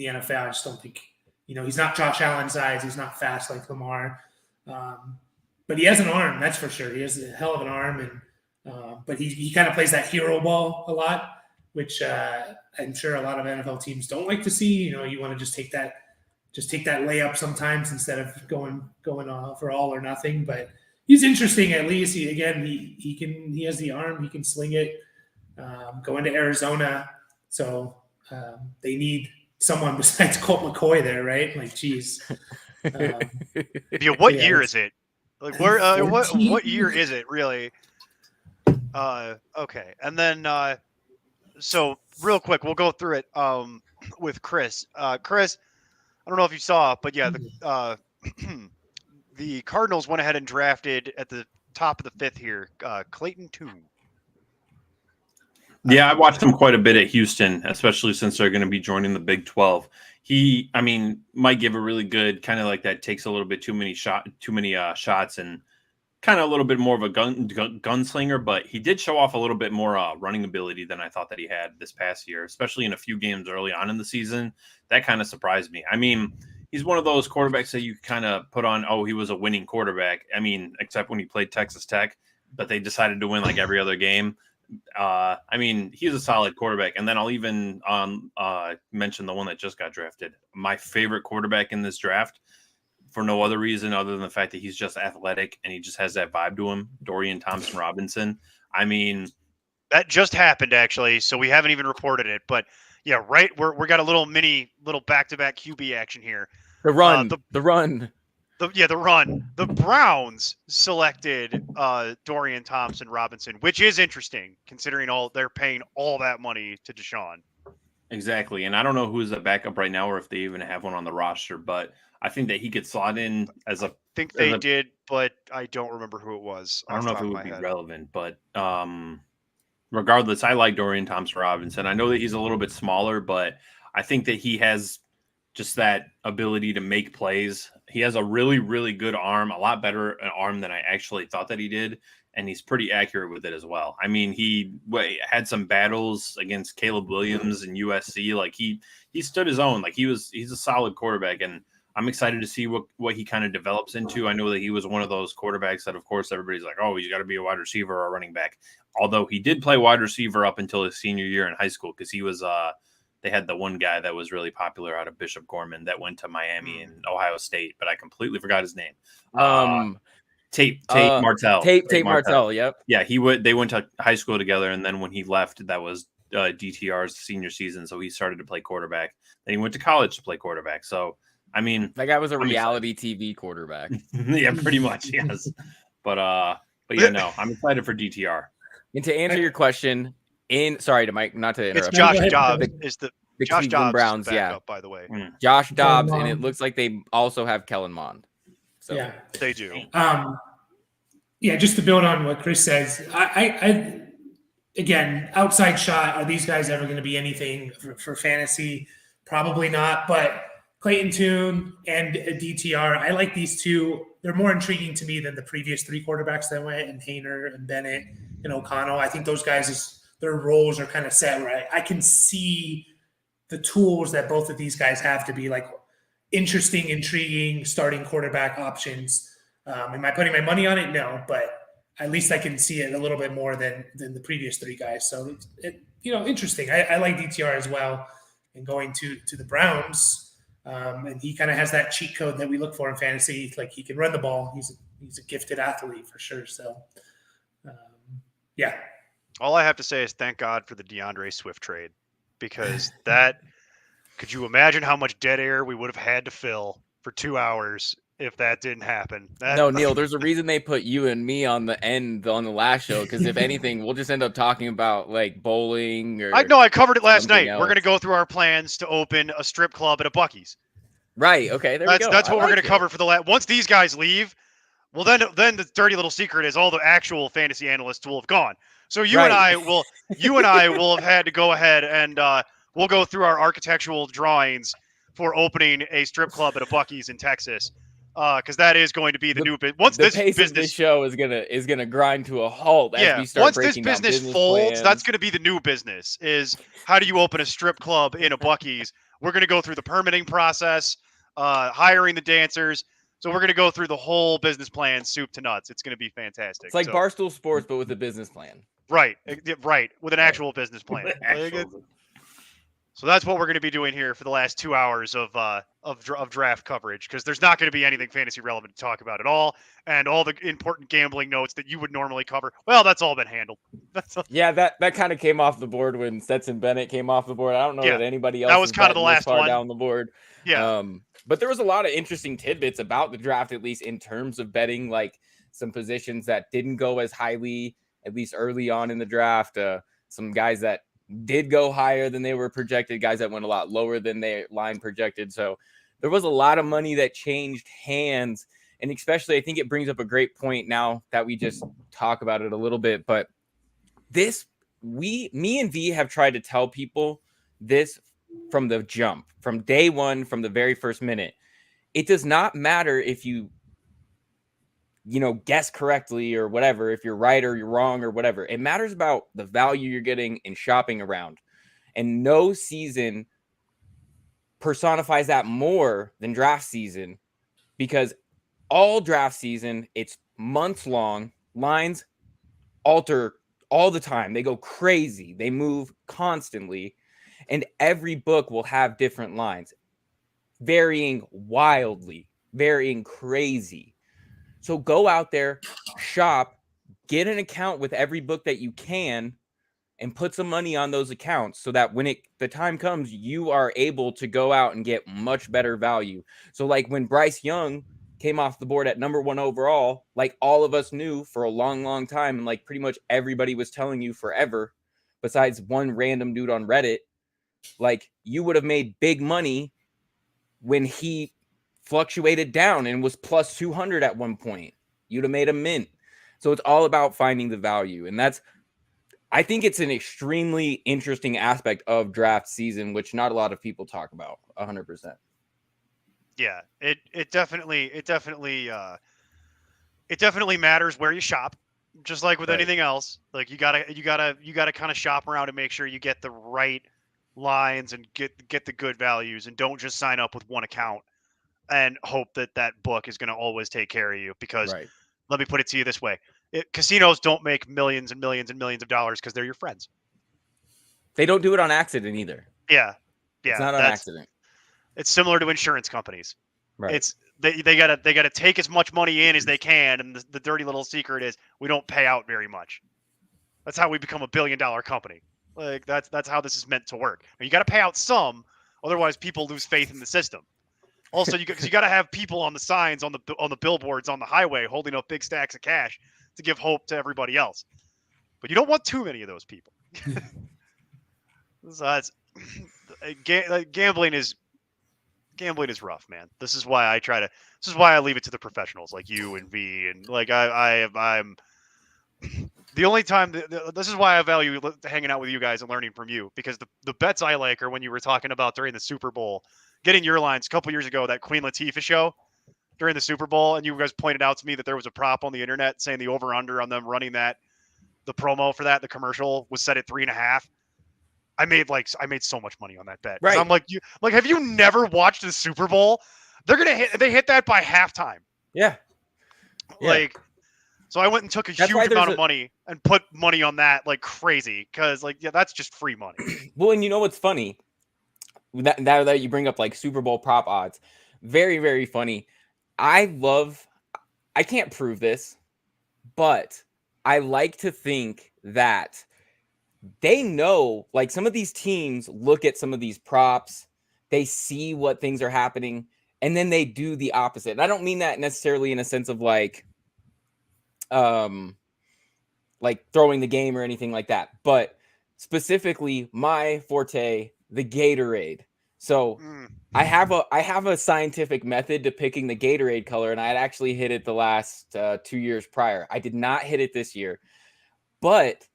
NFL. I just don't think. He's not Josh Allen size. He's not fast like Lamar, but he has an arm. That's for sure. He has a hell of an arm, and but he kind of plays that hero ball a lot, which I'm sure a lot of NFL teams don't like to see. You want to just take that layup sometimes instead of going for all or nothing. But he's interesting at least. He has the arm. He can sling it. Going to Arizona, so they need someone besides Colt McCoy there, right? Like, geez. What year is it? Like, where? What year is it really? Okay, and then so real quick, we'll go through it with Chris. Chris, I don't know if you saw, but yeah, the Cardinals went ahead and drafted at the top of the 5th here, Clayton Tune. Yeah, I watched him quite a bit at Houston, especially since they're going to be joining the Big 12. He, might give a really good kind of like that takes a little bit too many shots and kind of a little bit more of a gunslinger, but he did show off a little bit more running ability than I thought that he had this past year, especially in a few games early on in the season. That kind of surprised me. He's one of those quarterbacks that you kind of put on, he was a winning quarterback. Except when he played Texas Tech, but they decided to win like every other game. I mean, he's a solid quarterback. And then I'll even mention the one that just got drafted. My favorite quarterback in this draft, for no other reason other than the fact that he's just athletic and he just has that vibe to him, Dorian Thompson-Robinson. I mean, that just happened actually, so we haven't even reported it. But yeah, right, we got a little back-to-back QB action here. The run. The run. The Browns selected Dorian Thompson-Robinson, which is interesting considering they're paying all that money to Deshaun. Exactly, and I don't know who's the backup right now, or if they even have one on the roster. But I think that he could slot in as a. I think they did, but I don't remember who it was. I don't know if it would be relevant, but regardless, I like Dorian Thompson-Robinson. I know that he's a little bit smaller, but I think that he has just that ability to make plays. He has a really, really good arm, a lot better an arm than I actually thought that he did. And he's pretty accurate with it as well. I mean, he had some battles against Caleb Williams and USC. Like he stood his own. Like he's a solid quarterback, and I'm excited to see what he kind of develops into. I know that he was one of those quarterbacks that, of course, everybody's like, oh, he's got to be a wide receiver or a running back. Although he did play wide receiver up until his senior year in high school, because he was they had the one guy that was really popular out of Bishop Gorman that went to Miami and Ohio State, but I completely forgot his name. Tate Martell. Tate Martell. Yep. Yeah, they went to high school together, and then when he left, that was DTR's senior season, so he started to play quarterback. Then he went to college to play quarterback. So, I mean, that guy was a reality TV quarterback. Yeah, pretty much, yes. But yeah, no, I'm excited for DTR. And to answer your question, sorry to Mike, not to interrupt. It's Josh Dobbs. The Josh Dobbs Browns, backup, by the way. Josh Dobbs, and it looks like they also have Kellen Mond. So yeah, they do. Yeah, just to build on what Chris says, I again, outside shot, are these guys ever going to be anything for fantasy? Probably not. But Clayton Tune and DTR, I like these two. They're more intriguing to me than the previous three quarterbacks that went, and Hainer and Bennett and O'Connell. I think those guys, their roles are kind of set right. I can see the tools that both of these guys have to be like interesting, intriguing starting quarterback options. Am I putting my money on it? No, but at least I can see it a little bit more than the previous three guys. So, interesting. I like DTR as well. And going to the Browns, and he kind of has that cheat code that we look for in fantasy. Like he can run the ball. He's a gifted athlete for sure. So, yeah. All I have to say is thank God for the DeAndre Swift trade, because could you imagine how much dead air we would have had to fill for 2 hours if that didn't happen? No, Neil, there's a reason they put you and me on the end on the last show, because if anything, we'll just end up talking about like bowling or I covered it last night. else. We're going to go through our plans to open a strip club at a Buc-ee's. Right. Okay. There we go. That's what we're going to cover for the last. Once these guys leave, well, then the dirty little secret is all the actual fantasy analysts will have gone. So you and I will have had to go ahead and we'll go through our architectural drawings for opening a strip club at a Buc-ee's in Texas. Because that is going to be the new business. Once this business of this show is gonna grind to a halt as we start once breaking this business down folds, plans. that's going to be the new business. Is how do you open a strip club in a Buc-ee's? We're going to go through the permitting process, hiring the dancers. So we're going to go through the whole business plan, soup to nuts. It's going to be fantastic. It's like Barstool Sports, but with a business plan. Right, with an actual business plan. So that's what we're going to be doing here for the last 2 hours of draft coverage, because there's not going to be anything fantasy relevant to talk about at all, and all the important gambling notes that you would normally cover. Well, that's all been handled. Yeah, that kind of came off the board when Stetson Bennett came off the board. I don't know that anybody else. That was kind of the last one down the board. Yeah. But there was a lot of interesting tidbits about the draft, at least in terms of betting, like some positions that didn't go as highly, at least early on in the draft. Some guys that did go higher than they were projected, guys that went a lot lower than their line projected. So there was a lot of money that changed hands. And especially, I think it brings up a great point now that we just talk about it a little bit. But me and V have tried to tell people this from the jump, from day one, from the very first minute. It does not matter if you guess correctly or whatever, if you're right or you're wrong or whatever. It matters about the value you're getting in shopping around. And no season personifies that more than draft season, because all draft season, it's months long. Lines alter all the time. They go crazy. They move constantly. And every book will have different lines, varying wildly, varying crazy. So go out there, shop, get an account with every book that you can, and put some money on those accounts so that when the time comes, you are able to go out and get much better value. So like when Bryce Young came off the board at number 1 overall, like all of us knew for a long, long time, and like pretty much everybody was telling you forever, besides one random dude on Reddit, like you would have made big money when he fluctuated down and was plus 200 at one point. You'd have made a mint. So it's all about finding the value. And I think it's an extremely interesting aspect of draft season, which not a lot of people talk about 100%. Yeah, it definitely matters where you shop. Just like with anything else, like you gotta kind of shop around and make sure you get the right lines and get the good values, and don't just sign up with one account and hope that book is going to always take care of you. Because let me put it to you this way: casinos don't make millions and millions and millions of dollars because they're your friends. They don't do it on accident either. Yeah, it's not on accident. It's similar to insurance companies. Right. It's they gotta take as much money in as they can, and the dirty little secret is we don't pay out very much. That's how we become a $1 billion company. Like that's how this is meant to work. You got to pay out some, otherwise people lose faith in the system. Also, because you got to have people on the signs, on the billboards, on the highway, holding up big stacks of cash to give hope to everybody else. But you don't want too many of those people. So that's gambling is rough, man. This is why I leave it to the professionals like you and V, and like I'm the only time this is why I value hanging out with you guys and learning from you, because the bets I like are when you were talking about during the Super Bowl, getting your lines a couple years ago, that Queen Latifah show during the Super Bowl, and you guys pointed out to me that there was a prop on the internet saying the over under on them running the promo for the commercial was set at 3.5. I made so much money on that bet. Right. I'm like, have you never watched the Super Bowl? They hit that by halftime. Yeah. So I went and took a huge amount of money and put money on that like crazy, because that's just free money. Well, and you know what's funny? That you bring up like Super Bowl prop odds, very, very funny. I can't prove this, but I like to think that they know, like, some of these teams look at some of these props, they see what things are happening, and then they do the opposite. And I don't mean that necessarily in a sense of like throwing the game or anything like that, but specifically my forte, the Gatorade. So I have a scientific method to picking the Gatorade color, and I had actually hit it the last 2 years prior. I did not hit it this year, but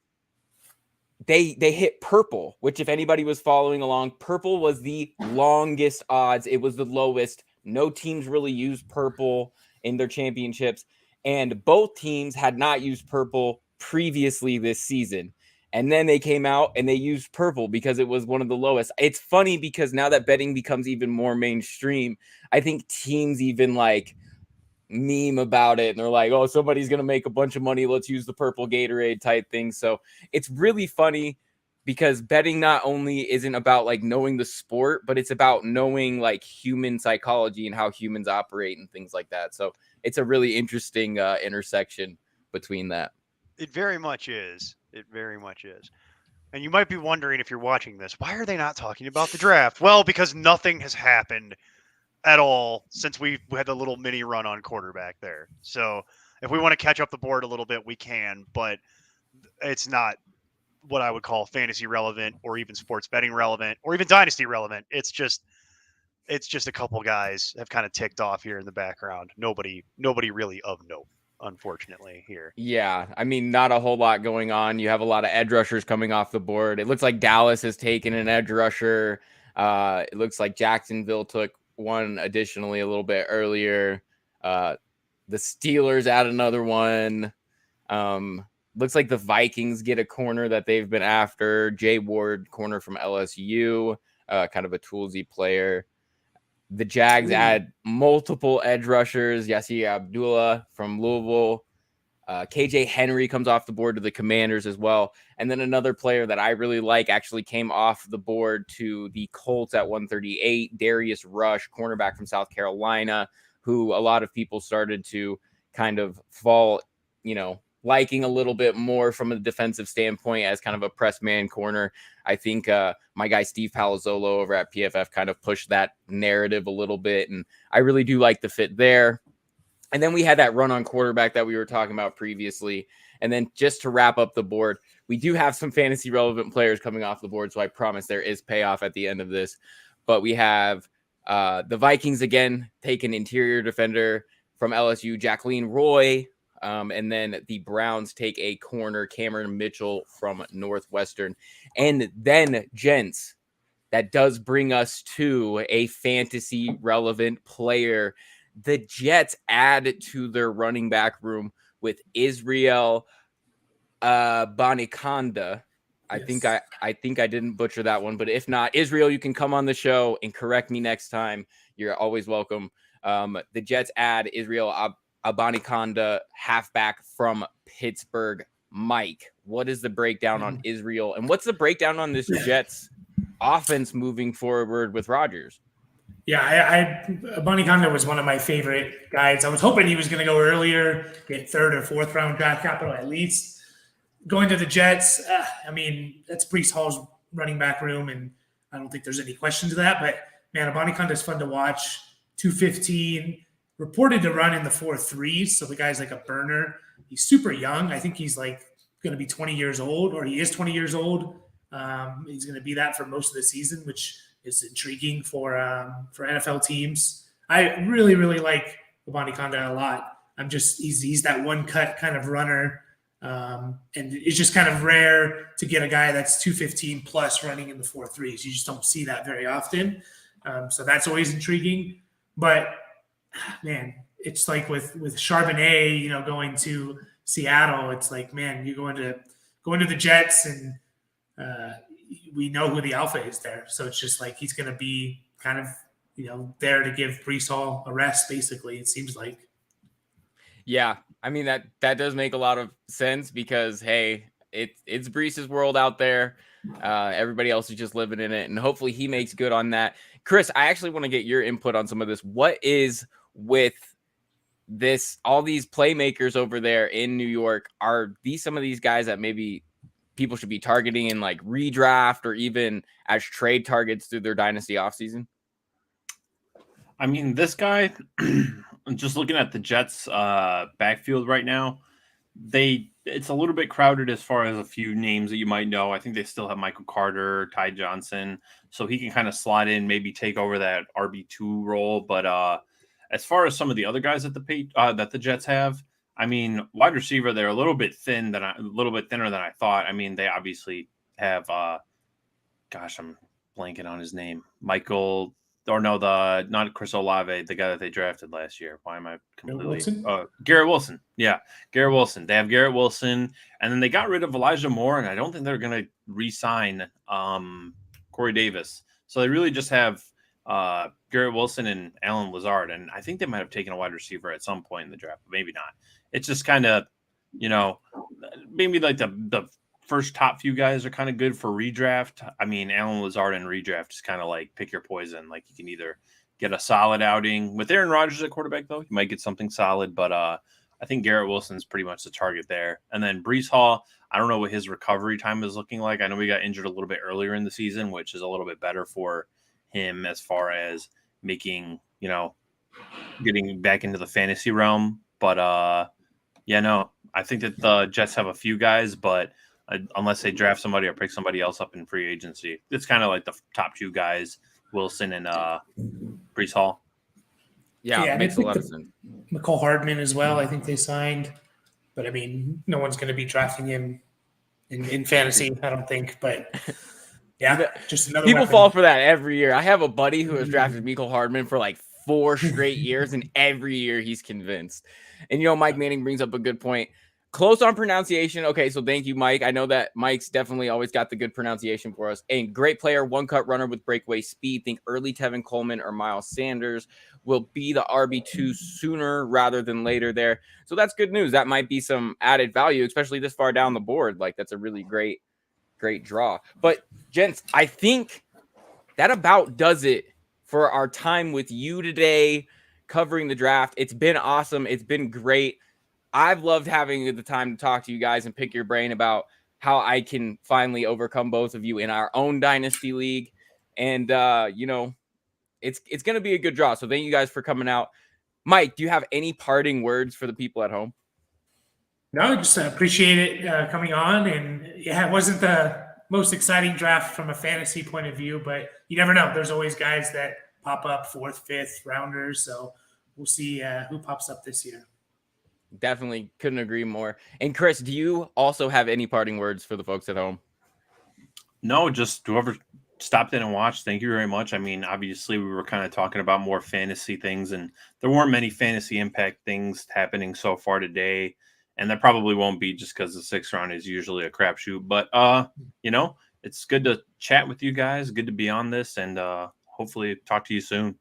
they hit purple, which if anybody was following along, purple was the longest odds. It was the lowest. No teams really used purple in their championships, and both teams had not used purple previously this season. And then they came out and they used purple because it was one of the lowest. It's funny because now that betting becomes even more mainstream, I think teams even like meme about it, and they're like, oh, somebody's gonna make a bunch of money, let's use the purple Gatorade type thing. So it's really funny because betting not only isn't about like knowing the sport, but it's about knowing like human psychology and how humans operate and things like that. So it's a really interesting intersection between that. It very much is. It very much is. And you might be wondering, if you're watching this, why are they not talking about the draft? Well, because nothing has happened at all since we had the little mini run on quarterback there. So if we want to catch up the board a little bit, we can, but it's not what I would call fantasy relevant or even sports betting relevant or even dynasty relevant. It's just a couple guys have kind of ticked off here in the background. Nobody really of note, unfortunately, here. Yeah, I mean, not a whole lot going on. You have a lot of edge rushers coming off the board. It looks like Dallas has taken an edge rusher. It looks like Jacksonville took one additionally a little bit earlier. The Steelers add another one. Looks like the Vikings get a corner that they've been after. Jay Ward, corner from LSU, kind of a toolsy player. The Jags add multiple edge rushers. Yasir Abdullah from Louisville. KJ Henry comes off the board to the Commanders as well. And then another player that I really like actually came off the board to the Colts at 138, Darius Rush, cornerback from South Carolina, who a lot of people started to kind of fall, liking a little bit more from a defensive standpoint as kind of a press man corner. I think my guy Steve Palazzolo over at PFF kind of pushed that narrative a little bit, and I really do like the fit there. And then we had that run on quarterback that we were talking about previously. And then just to wrap up the board, we do have some fantasy relevant players coming off the board, so I promise there is payoff at the end of this. But we have the Vikings again take an interior defender from LSU, Jacqueline Roy. And then the Browns take a corner, Cameron Mitchell from Northwestern. And then, gents, that does bring us to a fantasy relevant player. The Jets add to their running back room with Israel Abanikanda. Yes. I think I didn't butcher that one, but if not, Israel, you can come on the show and correct me next time. You're always welcome. The Jets add Israel Abanikanda, halfback from Pittsburgh. Mike, what is the breakdown on Israel, and what's the breakdown on this Jets offense moving forward with Rodgers? Yeah, Abanikanda was one of my favorite guys. I was hoping he was going to go earlier, get third or fourth round draft capital at least. Going to the Jets, that's Breece Hall's running back room, and I don't think there's any question to that. But, man, Abanikanda is fun to watch. 215, reported to run in the 4.3s, so the guy's like a burner. He's super young. I think he's like going to be 20 years old, or he is 20 years old. He's going to be that for most of the season, which is intriguing for NFL teams. I really, really like Abanikanda a lot. He's that one cut kind of runner. And it's just kind of rare to get a guy that's 215 plus running in the 4.3s. You just don't see that very often. So that's always intriguing. But man, it's like with Charbonnet, going to Seattle, it's like, man, you go into the Jets and we know who the alpha is there. So it's just like he's going to be kind of, there to give Breece Hall a rest, basically, it seems like. Yeah, I mean, that does make a lot of sense because, hey, it's Breece's world out there. Everybody else is just living in it, and hopefully he makes good on that. Chris, I actually want to get your input on some of this. What is with this, all these playmakers over there in New York? Are these some of these guys that maybe people should be targeting in like redraft or even as trade targets through their dynasty offseason? I mean, this guy, just looking at the Jets backfield right now, it's a little bit crowded as far as a few names that you might know. I think they still have Michael Carter, Ty Johnson, so he can kind of slot in, maybe take over that RB2 role. But as far as some of the other guys that the Jets have, I mean, wide receiver, they're a little bit thinner than I thought. I mean, they obviously have, I'm blanking on his name, not Chris Olave, the guy that they drafted last year. Why am I completely? Garrett Wilson. Yeah, Garrett Wilson. They have Garrett Wilson, and then they got rid of Elijah Moore, and I don't think they're going to re-sign Corey Davis. So they really just have Garrett Wilson and Allen Lazard, and I think they might have taken a wide receiver at some point in the draft, but maybe not. It's just kind of, maybe like the first top few guys are kind of good for redraft. I mean, Allen Lazard and redraft is kind of like pick your poison. Like you can either get a solid outing with Aaron Rodgers at quarterback, though. You might get something solid, but I think Garrett Wilson's pretty much the target there. And then Breece Hall, I don't know what his recovery time is looking like. I know he got injured a little bit earlier in the season, which is a little bit better for him as far as making, getting back into the fantasy realm. But I think that the Jets have a few guys, but unless they draft somebody or pick somebody else up in free agency, it's kind of like the top two guys, Wilson and Breece Hall. Yeah, it makes a lot of sense. McCole Hardman as well, I think they signed. But, I mean, no one's going to be drafting him in fantasy, I don't think. But, yeah, just another People weapon. fall for that every year. I have a buddy who has drafted McCole Hardman for like 4 straight years, and every year he's convinced. And, Mike Manning brings up a good point. Close on pronunciation. Okay, so thank you, Mike. I know that Mike's definitely always got the good pronunciation for us. A great player, one-cut runner with breakaway speed. Think early Tevin Coleman or Miles Sanders will be the RB2 sooner rather than later there. So that's good news. That might be some added value, especially this far down the board. Like, that's a really great draw. But, gents, I think that about does it for our time with you today covering the draft. It's been awesome. It's been great. I've loved having the time to talk to you guys and pick your brain about how I can finally overcome both of you in our own Dynasty League. And, you know, it's going to be a good draw. So thank you guys for coming out. Mike, do you have any parting words for the people at home? No, just appreciate it coming on. And yeah, it wasn't the most exciting draft from a fantasy point of view, but you never know. There's always guys that pop up 4th, 5th rounders. So we'll see who pops up this year. Definitely couldn't agree more. And Chris, do you also have any parting words for the folks at home? No, just whoever stopped in and watched, thank you very much. I mean, obviously we were kind of talking about more fantasy things, and there weren't many fantasy impact things happening so far today. And there probably won't be, just because the 6th round is usually a crapshoot. But, you know, it's good to chat with you guys. Good to be on this, and hopefully talk to you soon.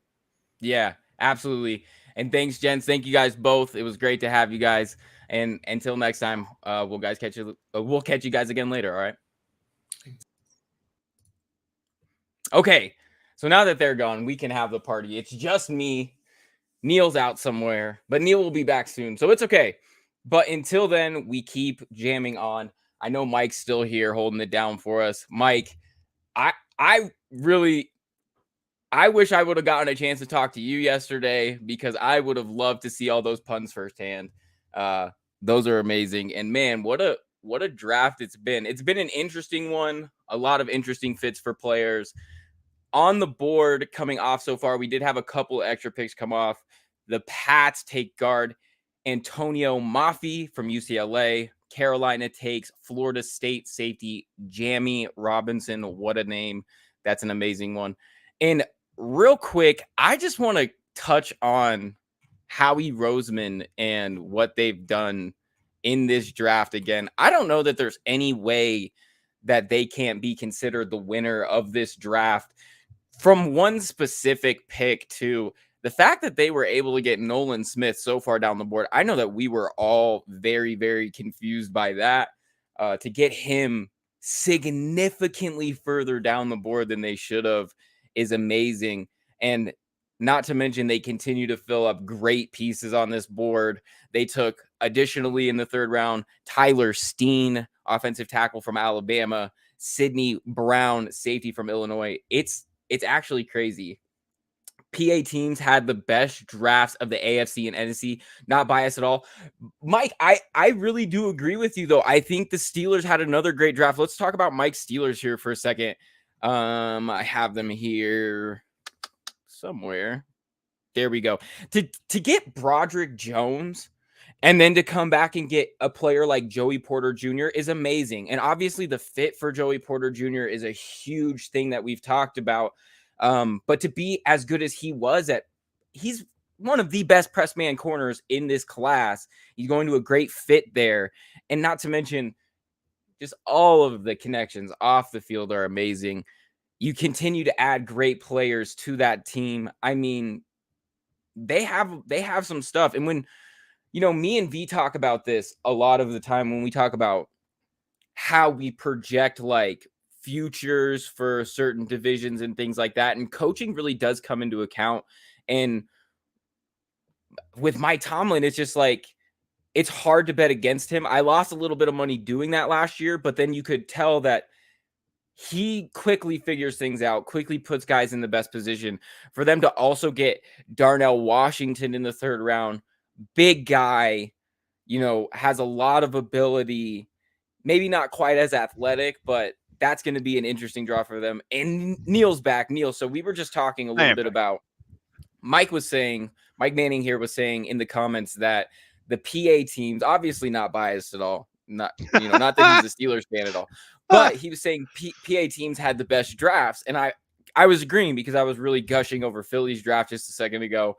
Yeah, absolutely. And thanks, gents. Thank you guys both. It was great to have you guys. And until next time, we'll catch you guys again later. All right. Okay. So now that they're gone, we can have the party. It's just me. Neil's out somewhere, but Neil will be back soon. So it's okay. But until then, we keep jamming on. I know Mike's still here holding it down for us. Mike, I wish I would have gotten a chance to talk to you yesterday, because I would have loved to see all those puns firsthand. Those are amazing. And man, what a draft it's been. It's been an interesting one. A lot of interesting fits for players on the board coming off so far. We did have a couple extra picks come off. The Pats take guard Antonio Mafi from UCLA. Carolina takes Florida State safety Jamie Robinson. What a name. That's an amazing one. And real quick, I just want to touch on Howie Roseman and what they've done in this draft. Again, I don't know that there's any way that they can't be considered the winner of this draft. From one specific pick to the fact that they were able to get Nolan Smith so far down the board. I know that we were all very, very confused by that. To get him significantly further down the board than they should have is amazing. And not to mention, they continue to fill up great pieces on this board. They took, additionally, in the 3rd round, Tyler Steen, offensive tackle from Alabama, Sidney Brown, safety from Illinois. It's actually crazy. PA teams had the best drafts of the AFC and NFC. Not biased at all. Mike, I really do agree with you, though. I think the Steelers had another great draft. Let's talk about Mike's Steelers here for a second. I have them here somewhere. There we go. To get Broderick Jones and then to come back and get a player like Joey Porter Jr. is amazing. And obviously the fit for Joey Porter Jr. is a huge thing that we've talked about. But to be as good as he was he's one of the best press man corners in this class. He's going to a great fit there. And not to mention, just all of the connections off the field are amazing. You continue to add great players to that team. I mean, they have some stuff. And when, you know, me and V talk about this a lot of the time, when we talk about how we project like futures for certain divisions and things like that, and coaching really does come into account. And with Mike Tomlin, it's just like, it's hard to bet against him. I lost a little bit of money doing that last year, but then you could tell that he quickly figures things out, quickly puts guys in the best position. For them to also get Darnell Washington in the 3rd round, big guy, you know, has a lot of ability, maybe not quite as athletic, but that's going to be an interesting draw for them. And Neil's back. Neil, so we were just talking a little bit about, Mike Manning here was saying in the comments that the PA teams, obviously not biased at all, not that he's a Steelers fan at all, but he was saying PA teams had the best drafts. And I was agreeing, because I was really gushing over Philly's draft just a second ago,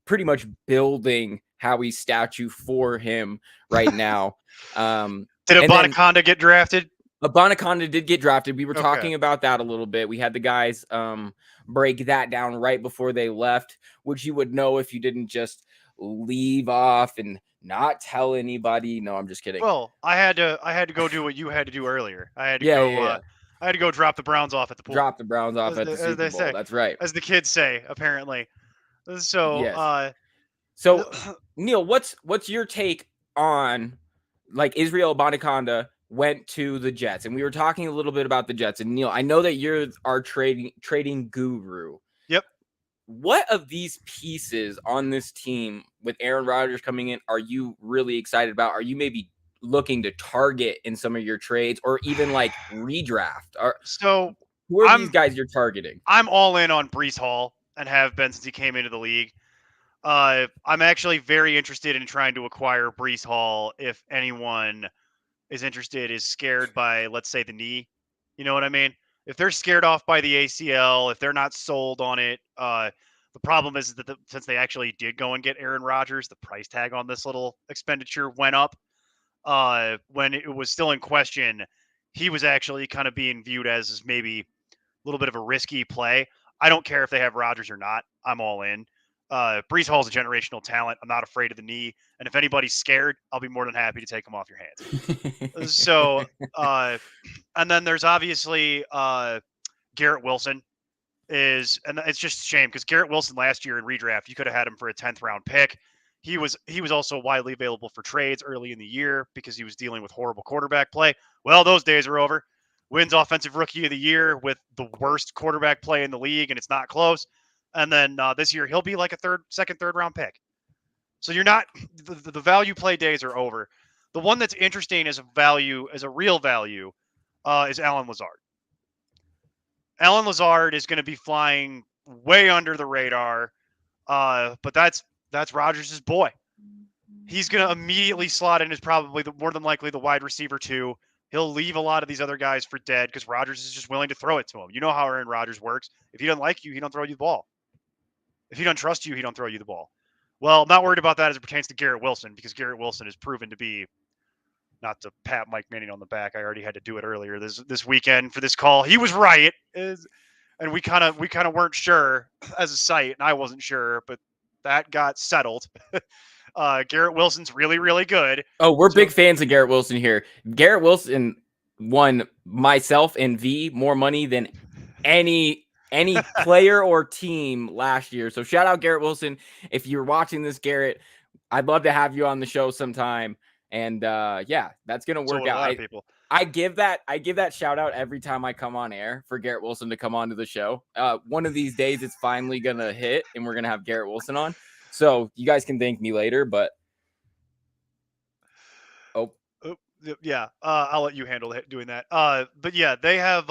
pretty much building Howie statue for him right now. Did Abanaconda get drafted? Abanaconda did get drafted. We were talking about that a little bit. We had the guys break that down right before they left, which you would know if you didn't just leave off and not tell anybody. No, I'm just kidding. Well, I had to go do what you had to do earlier. I had to I had to go drop the Browns off at the pool. Drop the Browns off at the Super Bowl. That's right. As the kids say, apparently. So, yes. So Neil, what's your take on like Israel Abanikanda went to the Jets, and we were talking a little bit about the Jets. And Neil, I know that you're our trading guru. Yep. What of these pieces on this team with Aaron Rodgers coming in are you really excited about? Are you maybe looking to target in some of your trades or even like redraft? So who are these guys you're targeting? I'm all in on Breece Hall and have been since he came into the league. I'm actually very interested in trying to acquire Breece Hall if anyone is interested, is scared by, let's say, the knee. You know what I mean? If they're scared off by the ACL, if they're not sold on it, the problem is that since they actually did go and get Aaron Rodgers, the price tag on this little expenditure went up. When it was still in question, he was actually kind of being viewed as maybe a little bit of a risky play. I don't care if they have Rodgers or not. I'm all in. Breece Hall is a generational talent. I'm not afraid of the knee. And if anybody's scared, I'll be more than happy to take him off your hands. So, and then there's obviously Garrett Wilson and it's just a shame because Garrett Wilson last year in redraft, you could have had him for a 10th round pick. He was also widely available for trades early in the year because he was dealing with horrible quarterback play. Well, those days are over. Wins offensive rookie of the year with the worst quarterback play in the league, and it's not close. And then this year he'll be like a second, third round pick. So you're not the value play days are over. The one that's interesting as a real value, is Allen Lazard. Allen Lazard is going to be flying way under the radar, but that's Rodgers' boy. He's going to immediately slot in as probably more than likely the wide receiver 2. He'll leave a lot of these other guys for dead because Rodgers is just willing to throw it to him. You know how Aaron Rodgers works. If he doesn't like you, he don't throw you the ball. If he doesn't trust you, he don't throw you the ball. Well, I'm not worried about that as it pertains to Garrett Wilson because Garrett Wilson has proven to be, not to pat Mike Manning on the back, I already had to do it earlier this weekend for this call. He was right, and we kind of weren't sure as a site, and I wasn't sure, but that got settled. Garrett Wilson's really, really good. Oh, we're big fans of Garrett Wilson here. Garrett Wilson won myself and V more money than any player or team last year. So shout out Garrett Wilson. If you're watching this, Garrett, I'd love to have you on the show sometime. And yeah, that's gonna work out. I give that shout out every time I come on air for Garrett Wilson to come onto the show. One of these days it's finally gonna hit and we're gonna have Garrett Wilson on. So you guys can thank me later, but yeah, I'll let you handle doing that. But yeah, they have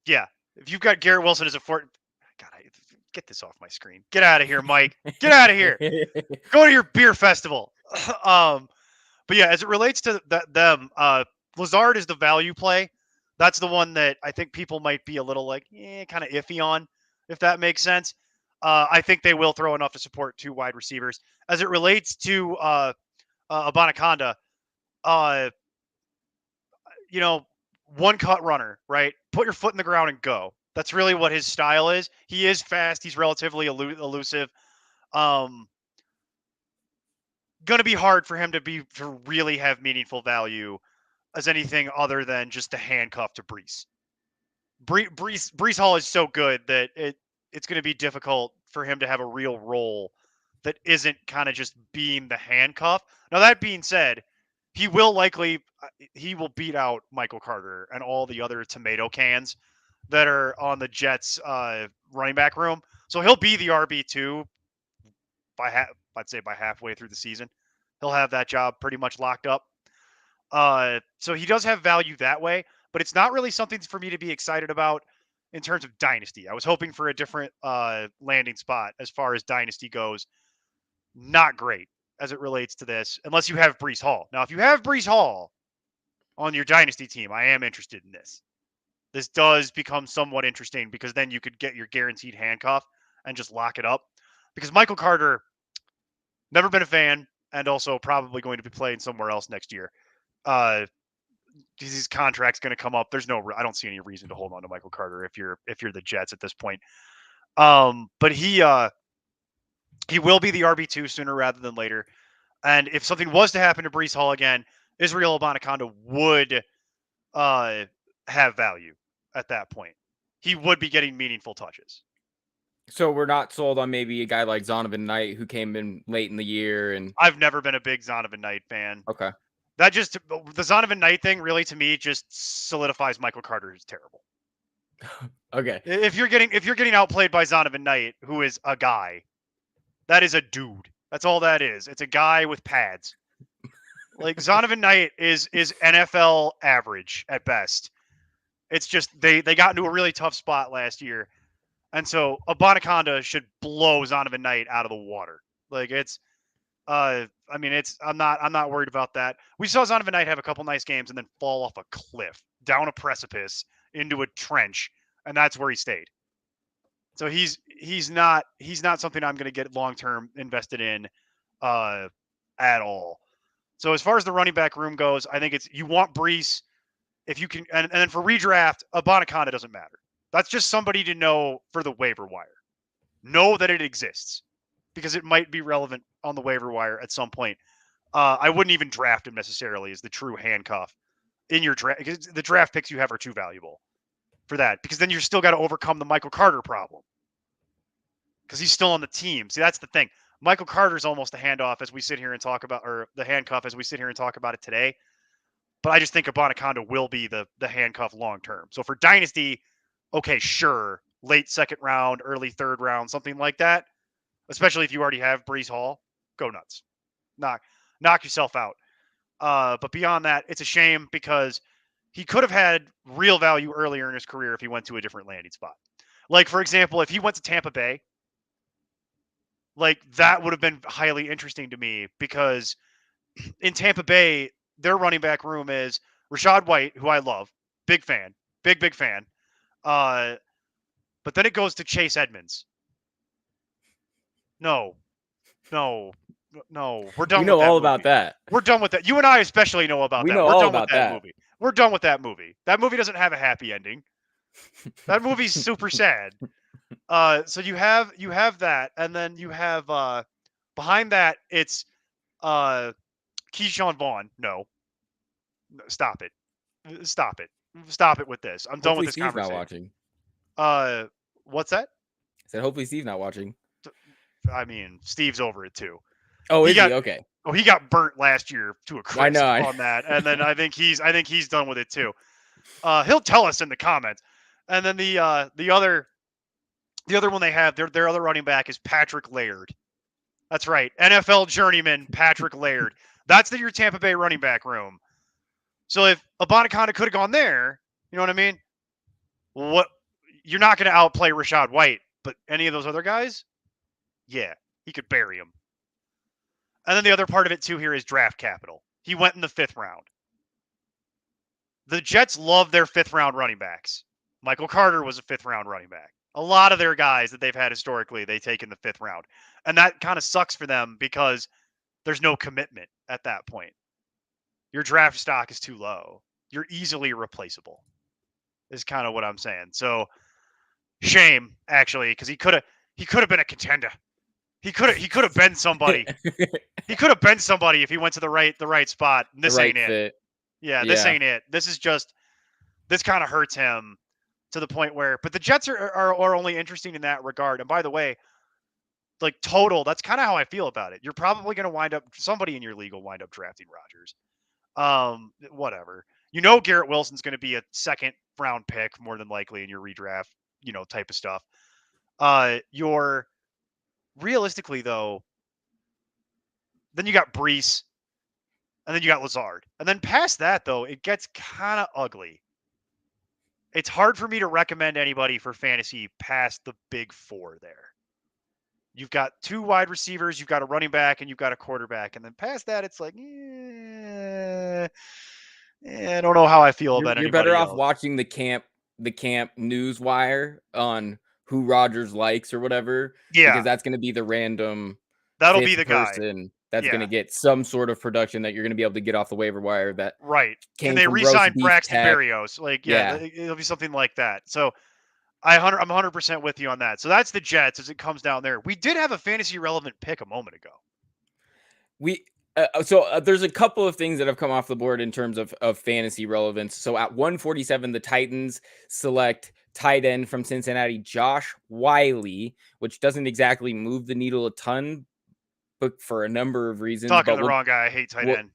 yeah. If you've got Garrett Wilson as a God, get this off my screen. Get out of here, Mike. Get out of here. Go to your beer festival. But yeah, as it relates to them, Lazard is the value play. That's the one that I think people might be a little like, kind of iffy on, if that makes sense. I think they will throw enough to support 2 wide receivers. As it relates to Abanikanda, one cut runner, right? Put your foot in the ground and go. That's really what his style is. He is fast. He's relatively elusive. Going to be hard for him to really have meaningful value as anything other than just a handcuff to Breece. Breece Hall is so good that it's going to be difficult for him to have a real role that isn't kind of just being the handcuff. Now, that being said, he will beat out Michael Carter and all the other tomato cans that are on the Jets running back room. So he'll be the RB2 I'd say by halfway through the season. He'll have that job pretty much locked up. So he does have value that way, but it's not really something for me to be excited about in terms of dynasty. I was hoping for a different landing spot as far as dynasty goes. Not great as it relates to this, unless you have Breece Hall. Now, if you have Breece Hall on your dynasty team, I am interested in this. This does become somewhat interesting because then you could get your guaranteed handcuff and just lock it up. Because Michael Carter, Never been a fan, and also probably going to be playing somewhere else next year. His contract's going to come up. I don't see any reason to hold on to Michael Carter if you're the Jets at this point. But he will be the RB2 sooner rather than later. And if something was to happen to Breece Hall again, Israel Abanikanda would have value at that point. He would be getting meaningful touches. So we're not sold on maybe a guy like Zonovan Knight who came in late in the year. And I've never been a big Zonovan Knight fan. Okay. The Zonovan Knight thing really, to me, just solidifies Michael Carter is terrible. Okay. If you're getting outplayed by Zonovan Knight, who is a guy, that is a dude. That's all that is. It's a guy with pads. Like Zonovan Knight is NFL average at best. It's just they got into a really tough spot last year. And so Abanikanda should blow Zonovan Knight out of the water. Like it's I'm not worried about that. We saw Zonovan Knight have a couple nice games and then fall off a cliff, down a precipice, into a trench, and that's where he stayed. So he's not something I'm going to get long-term invested in at all. So as far as the running back room goes, I think you want Breece if you can, and then for redraft, Abanikanda doesn't matter. That's just somebody to know for the waiver wire. Know that it exists because it might be relevant on the waiver wire at some point. I wouldn't even draft him necessarily as the true handcuff in your draft because the draft picks you have are too valuable for that, because then you're still got to overcome the Michael Carter problem because he's still on the team. See, that's the thing. Michael Carter's almost a handoff as we sit here and talk about, or the handcuff as we sit here and talk about it today. But I just think Abanikanda will be the handcuff long term. So for Dynasty, okay, sure, late second round, early third round, something like that. Especially if you already have Breece Hall, go nuts, knock yourself out. But beyond that, it's a shame because he could have had real value earlier in his career if he went to a different landing spot. Like, for example, if he went to Tampa Bay, like that would have been highly interesting to me because in Tampa Bay, their running back room is Rachaad White, who I love, big fan. But then it goes to Chase Edmonds. No. We're done. We know with that all movie. about that. We're done with that. You and I especially know about that. We're done about with that movie. We're done with that movie. That movie doesn't have a happy ending. That movie's super sad. So you have that, and then you have behind that it's Keyshawn Vaughn. No, stop it with this. I'm done with this Steve's conversation. Not watching. What's that? I said hopefully Steve's not watching. I mean, Steve's over it too. Oh, is he? Okay. Oh, he got burnt last year to a crisp I know. on that, and then I think he's done with it too. He'll tell us in the comments. And then the other one they have, their other running back is Patrick Laird. That's right, NFL journeyman Patrick Laird. That's your Tampa Bay running back room. So if Abanikanda could have gone there, you know what I mean? What, you're not going to outplay Rachaad White, but any of those other guys, yeah, he could bury him. And then the other part of it too here is draft capital. He went in the 5th round. The Jets love their 5th round running backs. Michael Carter was a 5th round running back. A lot of their guys that they've had historically, they take in the 5th round. And that kind of sucks for them because there's no commitment at that point. Your draft stock is too low. You're easily replaceable, is kind of what I'm saying. So shame, actually, because he could have been a contender. He could have been somebody. He could have been somebody if he went to the right spot. This ain't it. Yeah, this ain't it. This kind of hurts him to the point where, but the Jets are only interesting in that regard. And by the way, like total, that's kind of how I feel about it. You're probably going to somebody in your league will wind up drafting Rodgers. Whatever. Garrett Wilson's going to be a 2nd round pick more than likely in your redraft, type of stuff. Your realistically though, then you got Breece, and then you got Lazard. And then past that though, it gets kind of ugly. It's hard for me to recommend anybody for fantasy past the big 4 there. You've got 2 wide receivers, you've got a running back, and you've got a quarterback. And then past that, it's like, I don't know how I feel about anybody. You're better off else. watching the camp news wire on who Rodgers likes or whatever. Yeah. Because that's going to be the random that'll be the guy that's going to get some sort of production that you're going to be able to get off the waiver wire. That Can they re-sign Braxton Berrios? Like, it'll be something like that. So I'm 100% with you on that. So that's the Jets as it comes down there. We did have a fantasy relevant pick a moment ago. There's a couple of things that have come off the board in terms of fantasy relevance. So at 147, the Titans select tight end from Cincinnati, Josh Wiley, which doesn't exactly move the needle a ton, but for a number of reasons. Talking to the wrong guy. I hate tight end.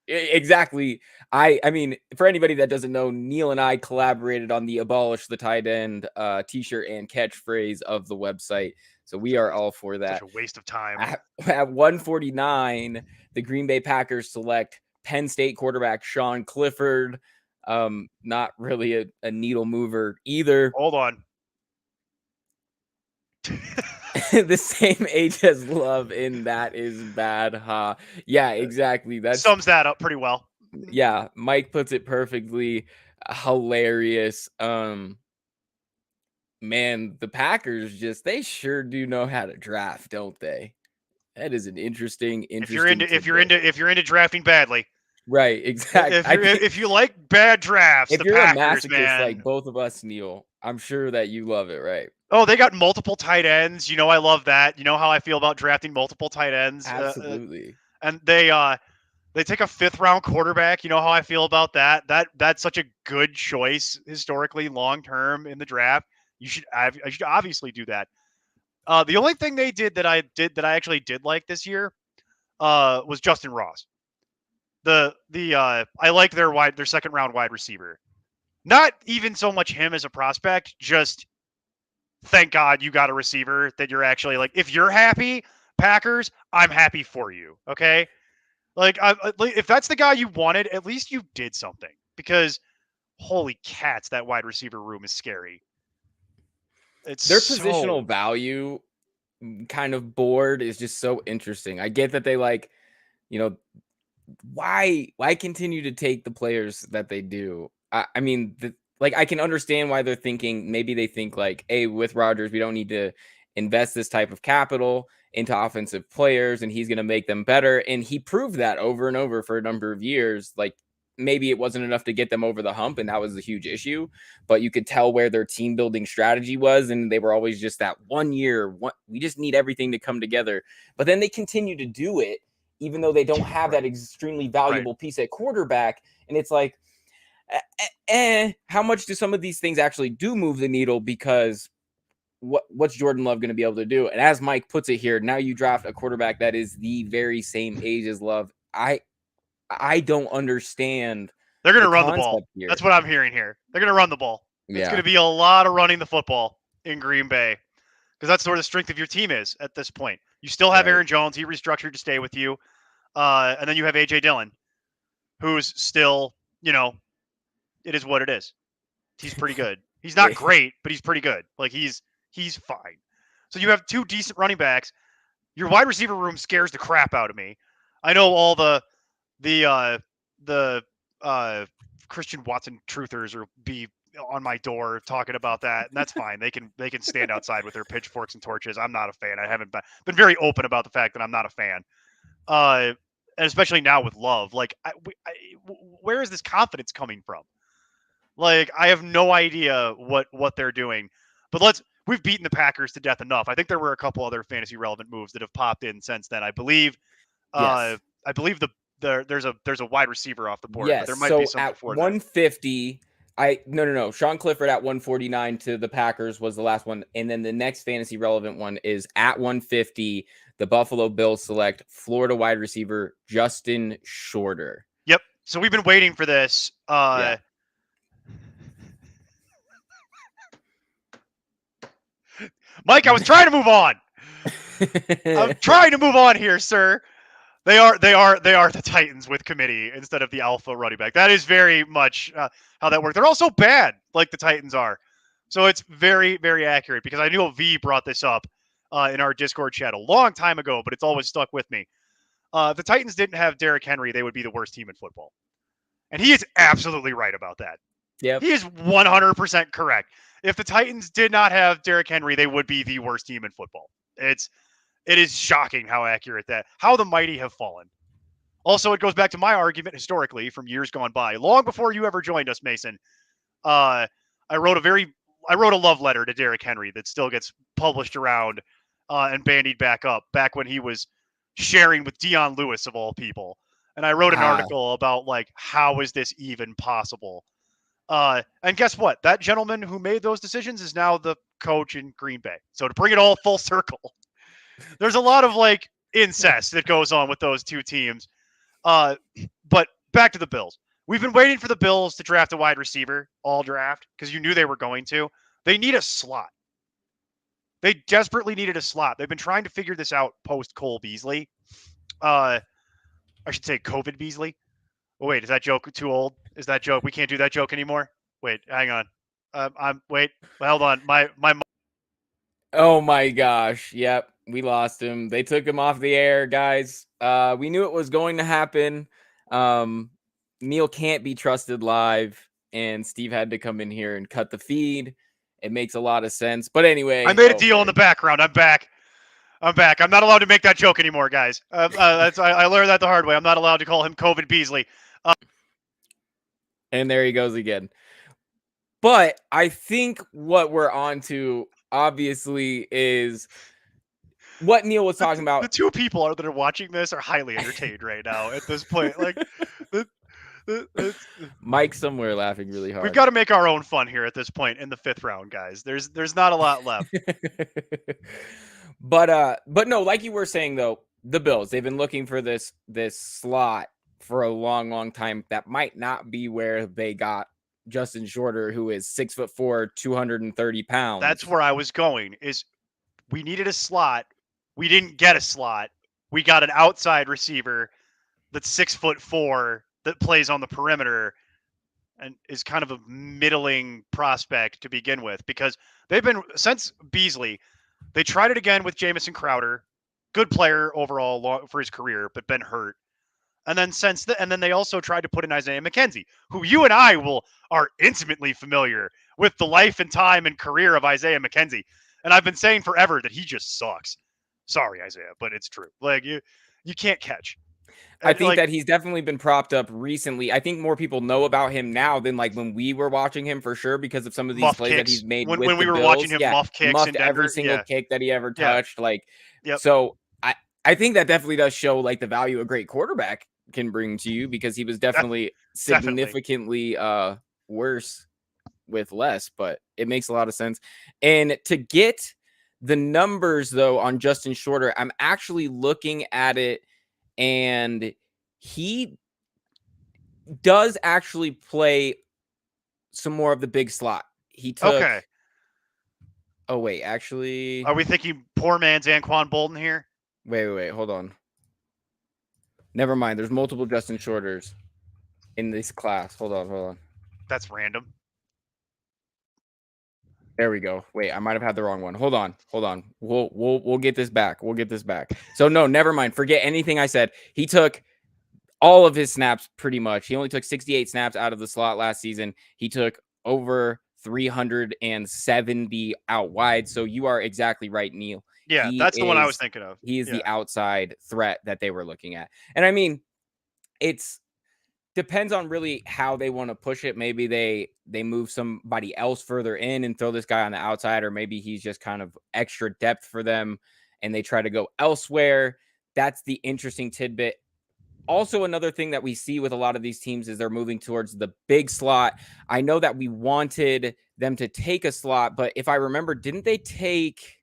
Exactly. I mean, for anybody that doesn't know, Neil and I collaborated on the Abolish the Tight End t-shirt and catchphrase of the website. So we are all for that. Such a waste of time. At 149, the Green Bay Packers select Penn State quarterback Sean Clifford. Not really a needle mover either. Hold on. The same age as Love, and that is bad, huh? Yeah, exactly. That sums that up pretty well. Yeah, Mike puts it perfectly. Hilarious. Man, the Packers they sure do know how to draft, don't they? That is an interesting. If you're into drafting badly, right? Exactly. If you like bad drafts, if the you're Packers, a masochist man, like both of us, Neil, I'm sure that you love it, right? Oh, they got multiple tight ends. You know, I love that. You know how I feel about drafting multiple tight ends. Absolutely. And they take a 5th round quarterback. You know how I feel about that. That's such a good choice historically, long term in the draft. I should obviously do that. The only thing they did that I actually did like this year was Justin Ross. I like their second round wide receiver. Not even so much him as a prospect, just thank God you got a receiver that you're actually like, if you're happy, Packers, I'm happy for you. Okay. Like, if that's the guy you wanted, at least you did something, because holy cats, that wide receiver room is scary. It's their positional value kind of board is just so interesting. I get that they why continue to take the players that they do? I mean, I can understand why they're thinking, maybe they think like, hey, with Rodgers, we don't need to invest this type of capital into offensive players and he's going to make them better. And he proved that over and over for a number of years. Like, maybe it wasn't enough to get them over the hump, and that was a huge issue, but you could tell where their team building strategy was. And they were always just that 1 year, we just need everything to come together. But then they continue to do it, even though they don't have that extremely valuable piece at quarterback. And it's like, how much do some of these things actually do move the needle? Because what's Jordan Love going to be able to do? And as Mike puts it here, now you draft a quarterback that is the very same age as Love. I don't understand. They're going to run the ball. Here. That's what I'm hearing here. They're going to run the ball. Yeah. It's going to be a lot of running the football in Green Bay, because that's where the strength of your team is at this point. You still have Aaron Jones. He restructured to stay with you. And then you have A.J. Dillon, who's still, it is what it is. He's pretty good. He's not great, but he's pretty good. Like, he's fine. So you have 2 decent running backs. Your wide receiver room scares the crap out of me. I know all the Christian Watson truthers will be on my door talking about that, and that's fine. They can stand outside with their pitchforks and torches. I'm not a fan. I haven't been very open about the fact that I'm not a fan. And especially now with Love, like, where is this confidence coming from? Like, I have no idea what they're doing. But we've beaten the Packers to death enough. I think there were a couple other fantasy relevant moves that have popped in since then. I believe. Yes. I believe there's a wide receiver off the board. Yes. But there might be something at 150. No. Sean Clifford at 149 to the Packers was the last one, and then the next fantasy relevant one is at 150. The Buffalo Bills select Florida wide receiver Justin Shorter. Yep. So we've been waiting for this. Mike, I was trying to move on. I'm trying to move on here, sir. They are the Titans with committee instead of the alpha running back. That is very much how that works. They're also bad, like the Titans are. So it's very, very accurate, because I knew V brought this up in our Discord chat a long time ago, but it's always stuck with me. If the Titans didn't have Derrick Henry, they would be the worst team in football. And he is absolutely right about that. Yep. He is 100% correct. If the Titans did not have Derrick Henry, they would be the worst team in football. It is shocking how accurate how the mighty have fallen. Also, it goes back to my argument historically from years gone by, long before you ever joined us, Mason. I wrote a love letter to Derrick Henry that still gets published around and bandied back up back when he was sharing with Dion Lewis of all people. And I wrote an article about like, how is this even possible? And guess what? That gentleman who made those decisions is now the coach in Green Bay. So to bring it all full circle, there's a lot of like incest that goes on with those two teams. But back to the Bills. We've been waiting for the Bills to draft a wide receiver all draft because you knew they were going to. They need a slot. They desperately needed a slot. They've been trying to figure this out post Cole Beasley. I should say COVID Beasley. Oh, wait, is that joke too old? Is that joke? We can't do that joke anymore. Wait, hang on. Hold on. My. Oh my gosh. Yep. We lost him. They took him off the air, guys. We knew it was going to happen. Neil can't be trusted live, and Steve had to come in here and cut the feed. It makes a lot of sense. But anyway, I made a deal in the background. I'm back. I'm not allowed to make that joke anymore, guys. I learned that the hard way. I'm not allowed to call him COVID Beasley. And there he goes again. But I think what we're on to, obviously, is what Neil was talking about. The two people that are watching this are highly entertained right now at this point. Like, Mike's somewhere laughing really hard. We've got to make our own fun here at this point in the 5th round, guys. There's not a lot left. But no, like you were saying though, the Bills, they've been looking for this slot for a long time. That might not be where they got Justin Shorter, who is 6'4", 230 pounds. That's where I was going. Is we needed a slot. We didn't get a slot. We got an outside receiver that's 6'4" that plays on the perimeter and is kind of a middling prospect to begin with, because they've been, since Beasley, they tried it again with Jamison Crowder, good player overall for his career, but been hurt. And then then they also tried to put in Isaiah McKenzie, who you and I are intimately familiar with the life and time and career of Isaiah McKenzie. And I've been saying forever that he just sucks. Sorry, Isaiah, but it's true. Like you can't catch. I think that he's definitely been propped up recently. I think more people know about him now than like when we were watching him, for sure, because of some of these plays that he's made when we were Bills. Watching him muff kicks, muffed every single kick that he ever touched. Yep. So I think that definitely does show like the value a great quarterback can bring to you, because he was definitely significantly worse with less, but it makes a lot of sense. And to get the numbers though on Justin Shorter, I'm actually looking at it, and he does actually play some more of the big slot. He took. Okay. Oh wait, actually, are we thinking poor man's Anquan Bolden here? Wait, hold on. Never mind. There's multiple Justin Shorters in this class. Hold on. That's random. There we go. Wait, I might have had the wrong one. Hold on. We'll get this back. So no, never mind. Forget anything I said. He took all of his snaps pretty much. He only took 68 snaps out of the slot last season. He took over 370 out wide. So you are exactly right, Neil. Yeah, that's the one I was thinking of. He is the outside threat that they were looking at. And I mean, it's depends on really how they want to push it. Maybe they move somebody else further in and throw this guy on the outside, or maybe he's just kind of extra depth for them and they try to go elsewhere. That's the interesting tidbit. Also, another thing that we see with a lot of these teams is they're moving towards the big slot. I know that we wanted them to take a slot, but if I remember, didn't they take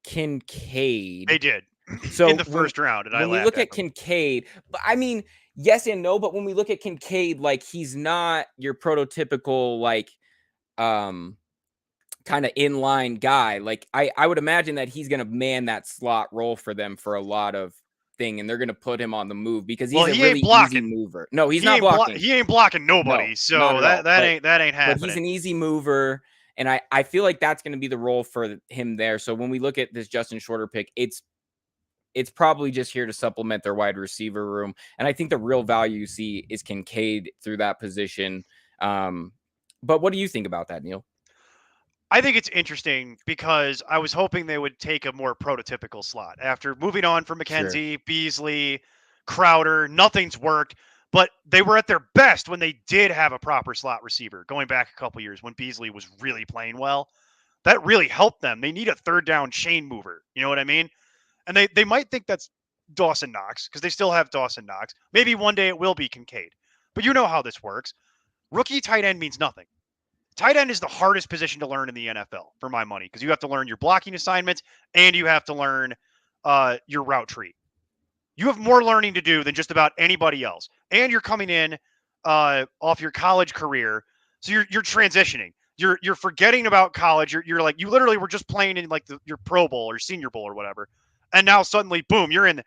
Kincaid? They did. So in the first round, and when we look at Kincaid, I mean, yes and no, but when we look at Kincaid, like he's not your prototypical like kind of inline guy. Like I would imagine that he's gonna man that slot role for them for a lot of thing, and they're gonna put him on the move because he's a really easy mover. No, he's not blocking. He ain't blocking nobody. So that ain't happening. But he's an easy mover. And I feel like that's going to be the role for him there. So when we look at this Justin Shorter pick, it's probably just here to supplement their wide receiver room. And I think the real value you see is Kincaid through that position. But what do you think about that, Neil? I think it's interesting because I was hoping they would take a more prototypical slot after moving on from McKenzie, sure. Beasley, Crowder. Nothing's worked, but they were at their best when they did have a proper slot receiver going back a couple years when Beasley was really playing well. That really helped them. They need a third down chain mover. You know what I mean? And they might think that's Dawson Knox because they still have Dawson Knox. Maybe one day it will be Kincaid. But you know how this works. Rookie tight end means nothing. Tight end is the hardest position to learn in the NFL for my money because you have to learn your blocking assignments and you have to learn your route tree. You have more learning to do than just about anybody else. And you're coming in off your college career. So you're transitioning. You're forgetting about college. You're like, you literally were just playing in like your Pro Bowl or Senior Bowl or whatever. And now suddenly, boom, you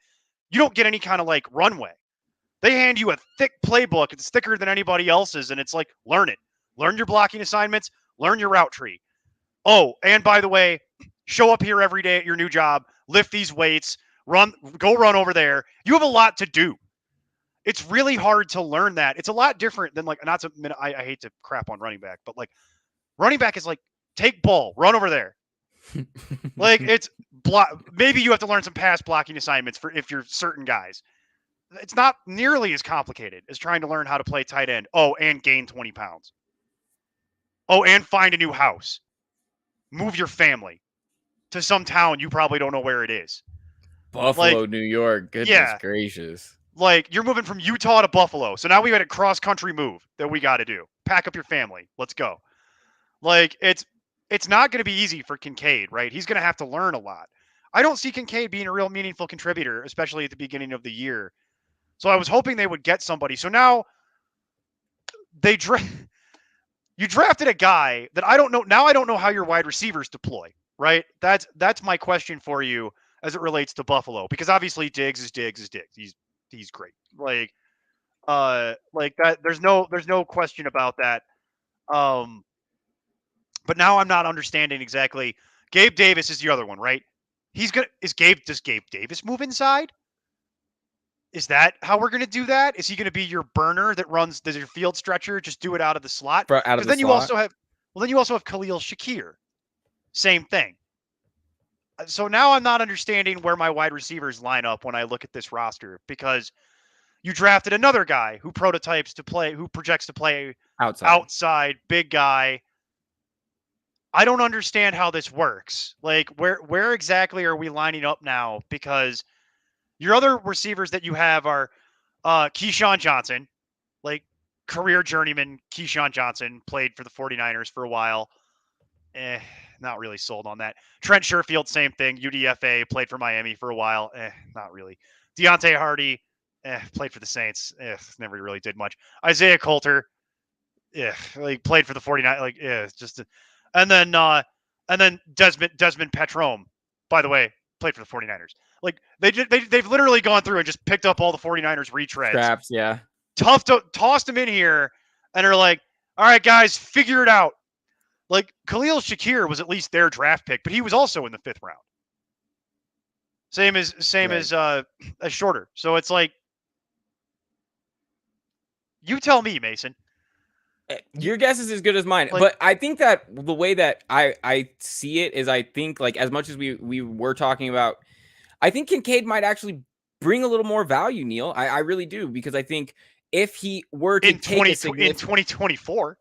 don't get any kind of like runway. They hand you a thick playbook. It's thicker than anybody else's. And it's like, learn it. Learn your blocking assignments. Learn your route tree. Oh, and by the way, show up here every day at your new job. Lift these weights. Go run over there. You have a lot to do. It's really hard to learn that. It's a lot different than like, I hate to crap on running back, but like running back is like, take ball, run over there. Like it's maybe you have to learn some pass blocking assignments for if you're certain guys. It's not nearly as complicated as trying to learn how to play tight end. Oh, and gain 20 pounds. Oh, and find a new house. Move your family to some town you probably don't know where it is. Buffalo, New York. Goodness gracious. Like, you're moving from Utah to Buffalo. So now we got a cross-country move that we got to do. Pack up your family. Let's go. Like, it's not going to be easy for Kincaid, right? He's going to have to learn a lot. I don't see Kincaid being a real meaningful contributor, especially at the beginning of the year. So I was hoping they would get somebody. So now you drafted a guy that I don't know. Now I don't know how your wide receivers deploy, right? That's my question for you as it relates to Buffalo, because obviously Diggs is Diggs. He's great. Like that. There's no question about that. But now I'm not understanding exactly. Gabe Davis is the other one, right? Does Gabe Davis move inside? Is that how we're going to do that? Is he going to be your burner that runs your field stretcher? Just do it out of the slot. Because then you also have Khalil Shakir. Same thing. So now I'm not understanding where my wide receivers line up when I look at this roster, because you drafted another guy who projects to play outside, big guy. I don't understand how this works. Like, where exactly are we lining up now? Because your other receivers that you have are Keyshawn Johnson, like career journeyman Keyshawn Johnson, played for the 49ers for a while. Not really sold on that. Trent Sherfield, same thing. UDFA, played for Miami for a while. Not really. Deontay Hardy, played for the Saints. Never really did much. Isaiah Coulter, like played for the 49ers. And then Desmond Petrome, by the way, played for the 49ers. Like they've literally gone through and just picked up all the 49ers retreads. Scraps, yeah. Tossed them in here and are like, all right, guys, figure it out. Like, Khalil Shakir was at least their draft pick, but he was also in the 5th round. Same as Shorter. So it's like, you tell me, Mason. Your guess is as good as mine. Like, but I think that the way that I see it is, I think, like, as much as we were talking about, I think Kincaid might actually bring a little more value, Neil. I really do, because I think if he were to take in 2024.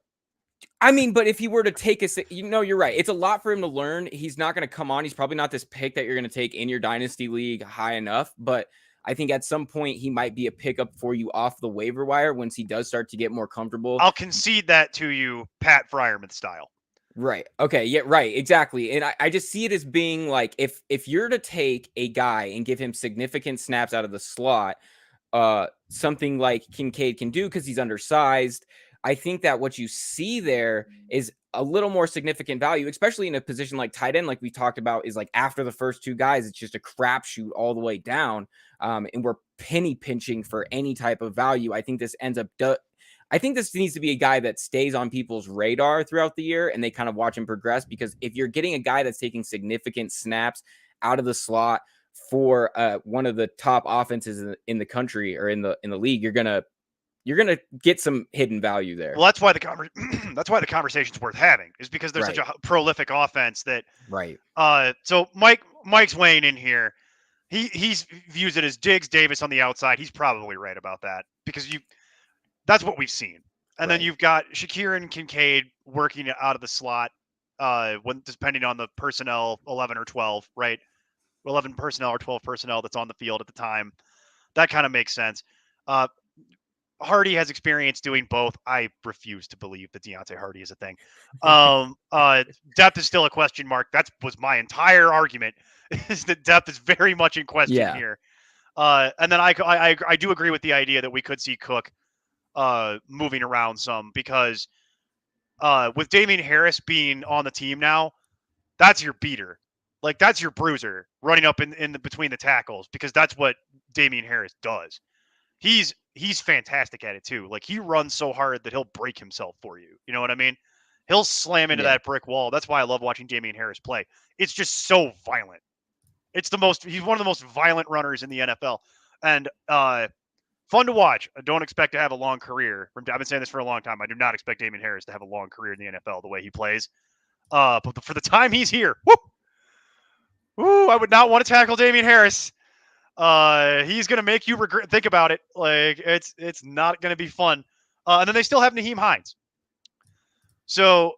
I mean, but if he were to take you're right. It's a lot for him to learn. He's not going to come on. He's probably not this pick that you're going to take in your dynasty league high enough. But I think at some point he might be a pickup for you off the waiver wire once he does start to get more comfortable. I'll concede that to you, Pat Freiermuth style. Right. Okay. Yeah, right. Exactly. And I just see it as being like, if you're to take a guy and give him significant snaps out of the slot, something like Kincaid can do because he's undersized, I think that what you see there is a little more significant value, especially in a position like tight end, like we talked about, is like after the first 2 guys, it's just a crapshoot all the way down. And we're penny pinching for any type of value. I think this I think this needs to be a guy that stays on people's radar throughout the year and they kind of watch him progress, because if you're getting a guy that's taking significant snaps out of the slot for one of the top offenses in the country or in the league, you're going to you're gonna get some hidden value there. Well, that's why the conversation's worth having, is because there's such a prolific offense that. Right. So Mike's weighing in here. He views it as Diggs, Davis on the outside. He's probably right about that, because that's what we've seen. And then you've got Shakir and Kincaid working out of the slot, when depending on the personnel, 11 or 12, right? 11 personnel or 12 personnel that's on the field at the time. That kind of makes sense. Hardy has experience doing both. I refuse to believe that Deontay Hardy is a thing. Depth is still a question mark. That was my entire argument, is that depth is very much in question here. And then I do agree with the idea that we could see Cook moving around some, because with Damien Harris being on the team now, that's your beater. Like, that's your bruiser running up in the between the tackles, because that's what Damien Harris does. He's fantastic at it too. Like, he runs so hard that he'll break himself for you. You know what I mean? He'll slam into that brick wall. That's why I love watching Damien Harris play. It's just so violent. He's one of the most violent runners in the NFL. And fun to watch. I don't expect to have a long career. I've been saying this for a long time. I do not expect Damien Harris to have a long career in the NFL the way he plays. But for the time he's here, I would not want to tackle Damien Harris. He's going to make you think about it. Like, it's not going to be fun. And then they still have Nyheim Hines. So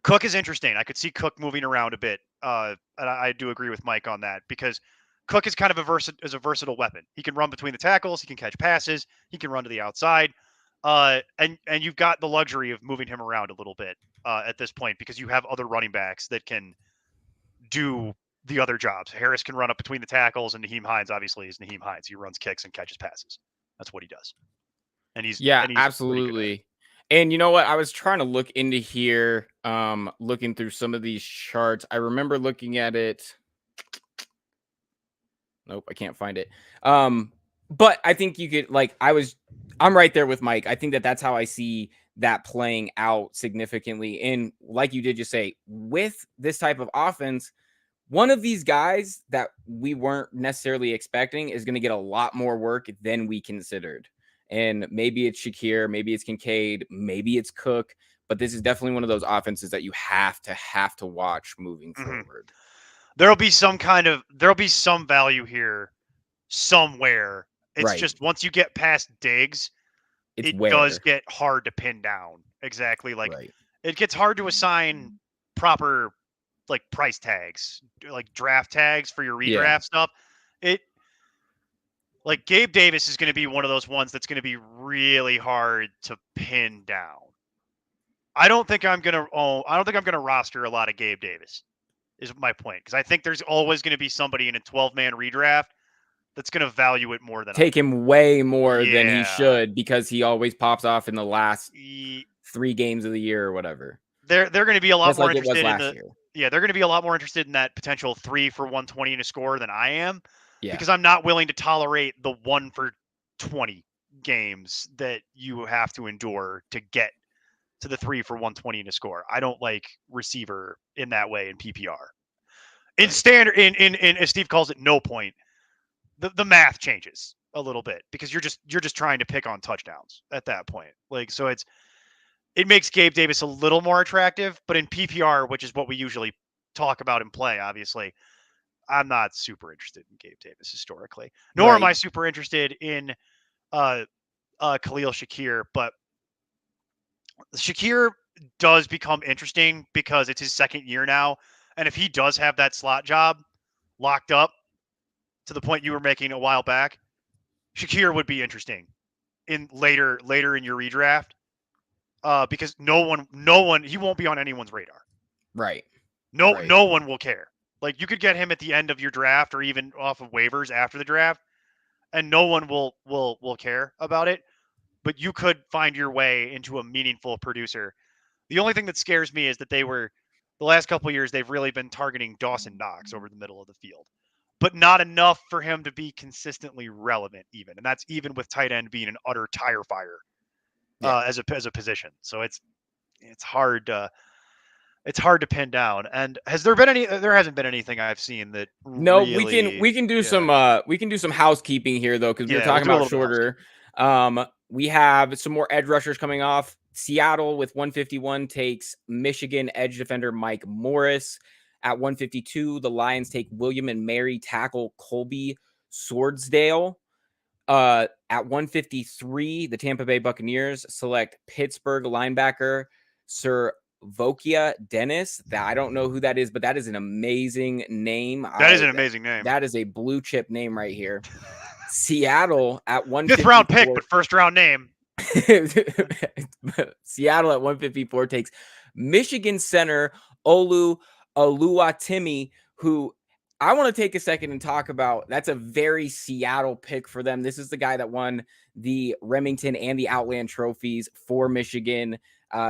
Cook is interesting. I could see Cook moving around a bit. And I do agree with Mike on that, because Cook is kind of a versatile weapon. He can run between the tackles. He can catch passes. He can run to the outside. And you've got the luxury of moving him around a little bit at this point, because you have other running backs that can do the other jobs. Harris can run up between the tackles, and Nyheim Hines obviously is Nyheim Hines. He runs kicks and catches passes. That's what he does. And he's absolutely. And you know what? I was trying to look into here, looking through some of these charts. I remember looking at it. Nope, I can't find it. But I think you could, like, I'm right there with Mike. I think that's how I see that playing out significantly. And like you did just say, with this type of offense, one of these guys that we weren't necessarily expecting is going to get a lot more work than we considered. And maybe it's Shakir, maybe it's Kincaid, maybe it's Cook, but this is definitely one of those offenses that you have to watch moving forward. There'll be some value here somewhere. It's just, once you get past Diggs, it does get hard to pin down. Exactly. Like, it gets hard to assign proper, like, price tags, like draft tags for your redraft stuff. Like, Gabe Davis is going to be one of those ones that's going to be really hard to pin down. I don't think I'm going to roster a lot of Gabe Davis, is my point, because I think there's always going to be somebody in a 12-man redraft that's going to value it more than take him way more than he should, because he always pops off in the last 3 games of the year or whatever. They're going to be a lot more interested they're going to be a lot more interested in that potential 3 for 120 in a score than I am. Yeah. Because I'm not willing to tolerate the 1 for 20 games that you have to endure to get to the 3 for 120 in a score. I don't like receiver in that way in PPR. In standard, in as Steve calls it, no point, the math changes a little bit, because you're just trying to pick on touchdowns at that point. Like, so it makes Gabe Davis a little more attractive, but in PPR, which is what we usually talk about and play, obviously, I'm not super interested in Gabe Davis historically, nor am I super interested in Khalil Shakir. But Shakir does become interesting because it's his second year now, and if he does have that slot job locked up to the point you were making a while back, Shakir would be interesting in later in your redraft, because no one he won't be on anyone's radar. Right. No one will care. Like, you could get him at the end of your draft or even off of waivers after the draft, and no one will care about it. But you could find your way into a meaningful producer. The only thing that scares me is that the last couple of years, they've really been targeting Dawson Knox over the middle of the field, but not enough for him to be consistently relevant even. And that's even with tight end being an utter tire fire as a position. So it's hard to pin down. And there hasn't been anything I've seen that we can do some housekeeping here, though, because we're talking about shorter. we have some more edge rushers coming off. Seattle with 151 takes Michigan edge defender Mike Morris. At 152, the Lions take William and Mary tackle Colby Swordsdale. At 153, the Tampa Bay Buccaneers select Pittsburgh linebacker Sir Vokia Dennis. That I don't know who that is, but that is an amazing name. That is an amazing name. That is a blue chip name right here. Seattle at 154. 5th round pick, but first round name. Seattle at 154 takes Michigan center Olu Oluwatimi, who I want to take a second and talk about. That's a very Seattle pick for them. This is the guy that won the Remington and the Outland trophies for Michigan,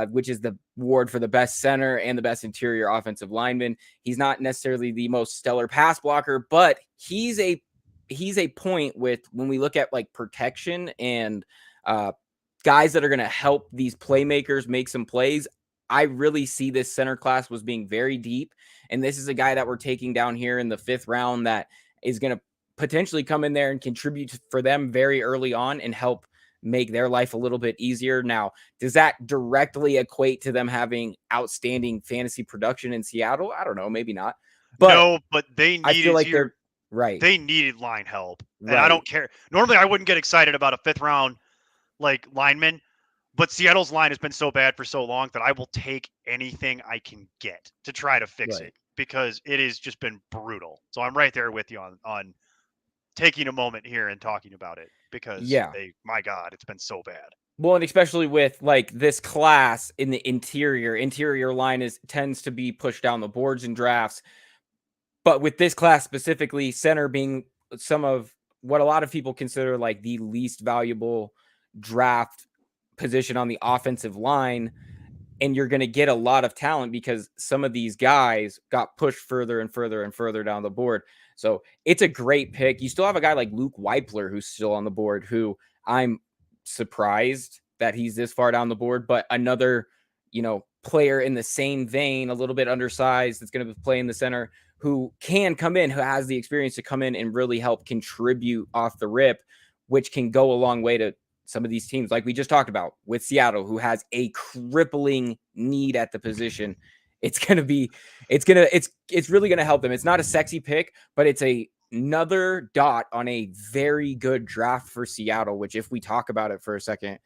which is the award for the best center and the best interior offensive lineman. He's not necessarily the most stellar pass blocker, but he's a point with when we look at like protection and guys that are going to help these playmakers make some plays. I really see this center class was being very deep. And this is a guy that we're taking down here in the 5th round that is going to potentially come in there and contribute for them very early on and help make their life a little bit easier. Now, does that directly equate to them having outstanding fantasy production in Seattle? I don't know. Maybe not. But no, but they needed, I feel like they're right. They needed line help. And I don't care. Normally I wouldn't get excited about a 5th round like lineman, but Seattle's line has been so bad for so long that I will take anything I can get to try to fix it, because it has just been brutal. So I'm right there with you on taking a moment here and talking about it, because my God, it's been so bad. Well, and especially with like this class in the interior line tends to be pushed down the boards in drafts. But with this class specifically, center being some of what a lot of people consider like the least valuable draft position on the offensive line, and you're going to get a lot of talent because some of these guys got pushed further and further and further down the board. So it's a great pick. You still have a guy like Luke Weipler who's still on the board, who I'm surprised that he's this far down the board, but another, player in the same vein, a little bit undersized, that's going to play in the center, who can come in, who has the experience to come in and really help contribute off the rip, which can go a long way to some of these teams, like we just talked about with Seattle, who has a crippling need at the position. It's really going to help them. It's not a sexy pick, but it's another dot on a very good draft for Seattle, which if we talk about it for a second,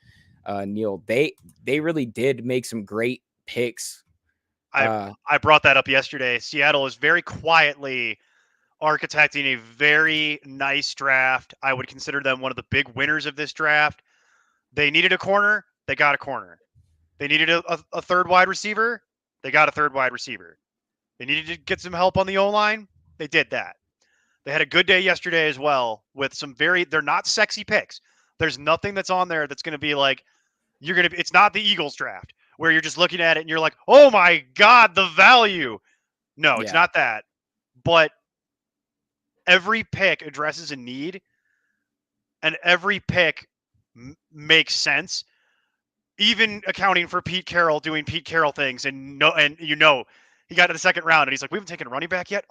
Neil, they really did make some great picks. I brought that up yesterday. Seattle is very quietly architecting a very nice draft. I would consider them one of the big winners of this draft. They needed a corner. They got a corner. They needed a third wide receiver. They got a third wide receiver. They needed to get some help on the O-line. They did that. They had a good day yesterday as well with some they're not sexy picks. There's nothing that's on there that's going to be like, it's not the Eagles draft where you're just looking at it and you're like, oh my God, the value. No, it's not that. But every pick addresses a need, and every pick makes sense, even accounting for Pete Carroll doing Pete Carroll things. And he got to the 2nd round and he's like, we haven't taken a running back yet.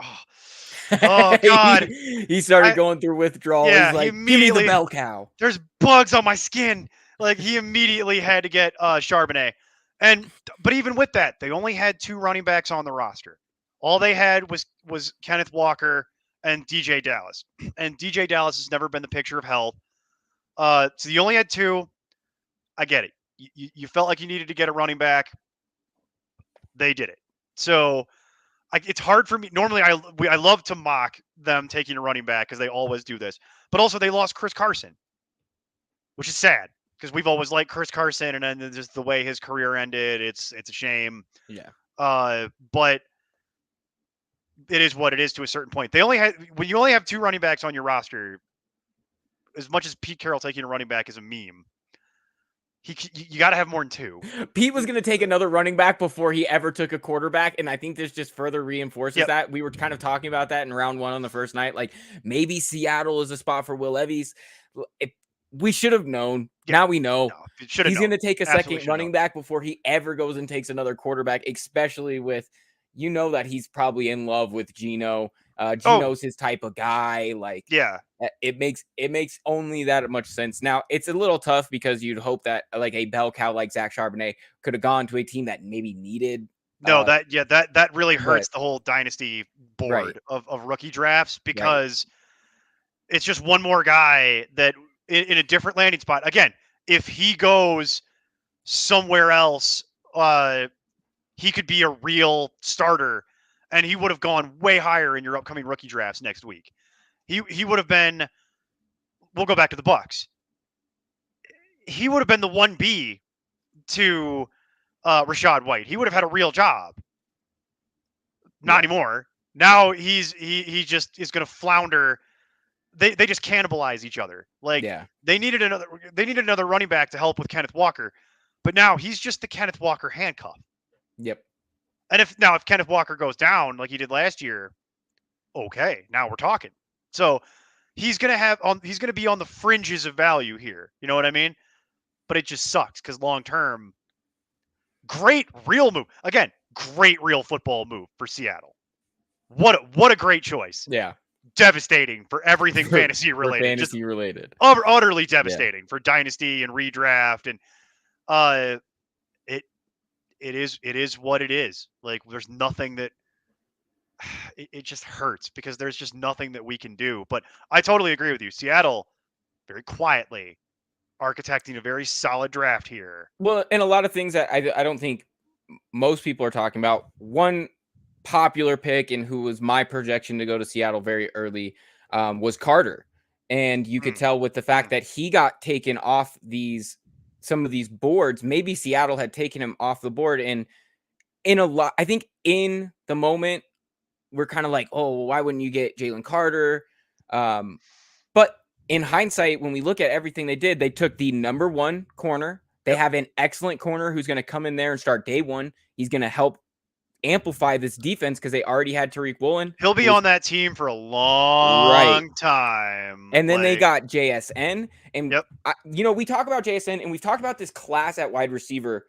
Oh God. he started going through withdrawal. Yeah, he's like, give me the bell cow. There's bugs on my skin. Like, he immediately had to get Charbonnet. But even with that, they only had 2 running backs on the roster. All they had was Kenneth Walker and DJ Dallas. And DJ Dallas has never been the picture of health. So you only had 2. I get it. You felt like you needed to get a running back. They did it. So it's hard for me. Normally, I love to mock them taking a running back because they always do this. But also, they lost Chris Carson, which is sad because we've always liked Chris Carson, and then just the way his career ended, it's a shame. Yeah. But it is what it is to a certain point. When you only have 2 running backs on your roster, as much as Pete Carroll taking a running back is a meme, you got to have more than 2. Pete was going to take another running back before he ever took a quarterback, and I think this just further reinforces that. We were kind of talking about that in round 1 on the first night. Like, maybe Seattle is a spot for Will Levis. We should have known. Yeah. Now we know. No, he's going to take a second running back before he ever goes and takes another quarterback, especially with, that he's probably in love with Geno. Gino's his type of guy. Like, yeah, it makes only that much sense. Now, it's a little tough because you'd hope that like a bell cow like Zach Charbonnet could have gone to a team that maybe needed. No, that really hurts the whole dynasty board of rookie drafts, because it's just one more guy that in a different landing spot. Again, if he goes somewhere else, he could be a real starter, and he would have gone way higher in your upcoming rookie drafts next week. He would have been. We'll go back to the Bucks. He would have been the 1B to Rachaad White. He would have had a real job. Not anymore. Now he just is going to flounder. They just cannibalize each other. Like they needed another running back to help with Kenneth Walker, but now he's just the Kenneth Walker handcuff. Yep. And if Kenneth Walker goes down like he did last year, okay, now we're talking. So he's going to be on the fringes of value here. You know what I mean? But it just sucks because long term, great real move. Again, great real football move for Seattle. What a great choice. Yeah. Devastating for everything fantasy related. Fantasy related. Utterly devastating for dynasty and redraft, and it is what it is. Like there's nothing that it just hurts because there's just nothing that we can do. But I totally agree with you. Seattle very quietly architecting a very solid draft here. Well, and a lot of things that I don't think most people are talking about. One popular pick and who was my projection to go to Seattle very early was Carter. And you could tell with the fact that he got taken off some of these boards, maybe Seattle had taken him off the board. And I think in the moment, we're kind of like, oh, why wouldn't you get Jalen Carter? But in hindsight, when we look at everything they did, they took the number one corner. They have an excellent corner who's going to come in there and start day one. He's going to help amplify this defense because they already had Tariq Woolen. He'll be on that team for a long time. And then they got JSN. And, we talk about JSN, and we've talked about this class at wide receiver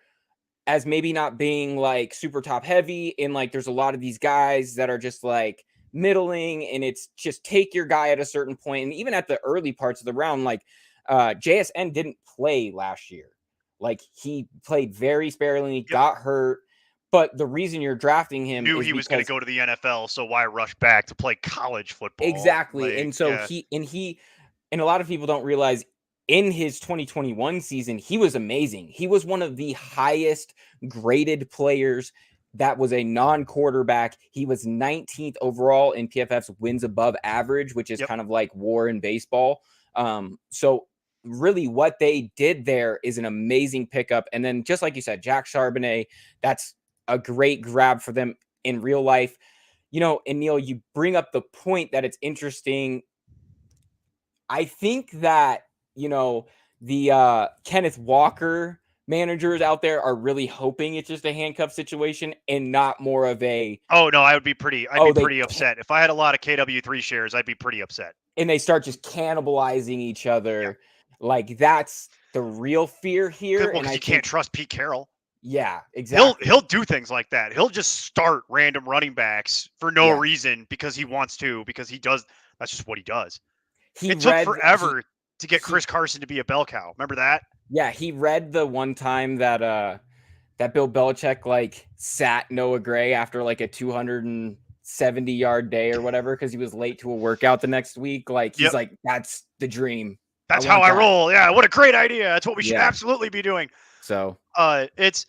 as maybe not being like super top heavy. And like, there's a lot of these guys that are just like middling, and it's just take your guy at a certain point. And even at the early parts of the round, like JSN didn't play last year. Like he played very sparingly, got hurt. But the reason you're drafting him knew he was going to go to the NFL, so why rush back to play college football? Exactly. And so he a lot of people don't realize in his 2021 season, he was amazing. He was one of the highest graded players that was a non-quarterback. He was 19th overall in PFF's wins above average, which is kind of like WAR in baseball. So really what they did there is an amazing pickup. And then just like you said, Jack Charbonnet, that's a great grab for them in real life. And Neil, you bring up the point that it's interesting. I think that, the Kenneth Walker managers out there are really hoping it's just a handcuff situation and not more of a. Oh no, I'd be pretty upset if I had a lot of KW3 shares. I'd be pretty upset. And they start just cannibalizing each other. Yeah. Like that's the real fear here. And you can't trust Pete Carroll. Yeah, exactly. He'll do things like that. He'll just start random running backs for no reason because he wants to, because he does. That's just what he does. It took forever to get Chris Carson to be a bell cow. Remember that? Yeah, he read the one time that Bill Belichick like sat Noah Gray after like a 270-yard day or whatever because he was late to a workout the next week. Like he's like, that's the dream. That's how I roll. Yeah, what a great idea. That's what we should absolutely be doing. So it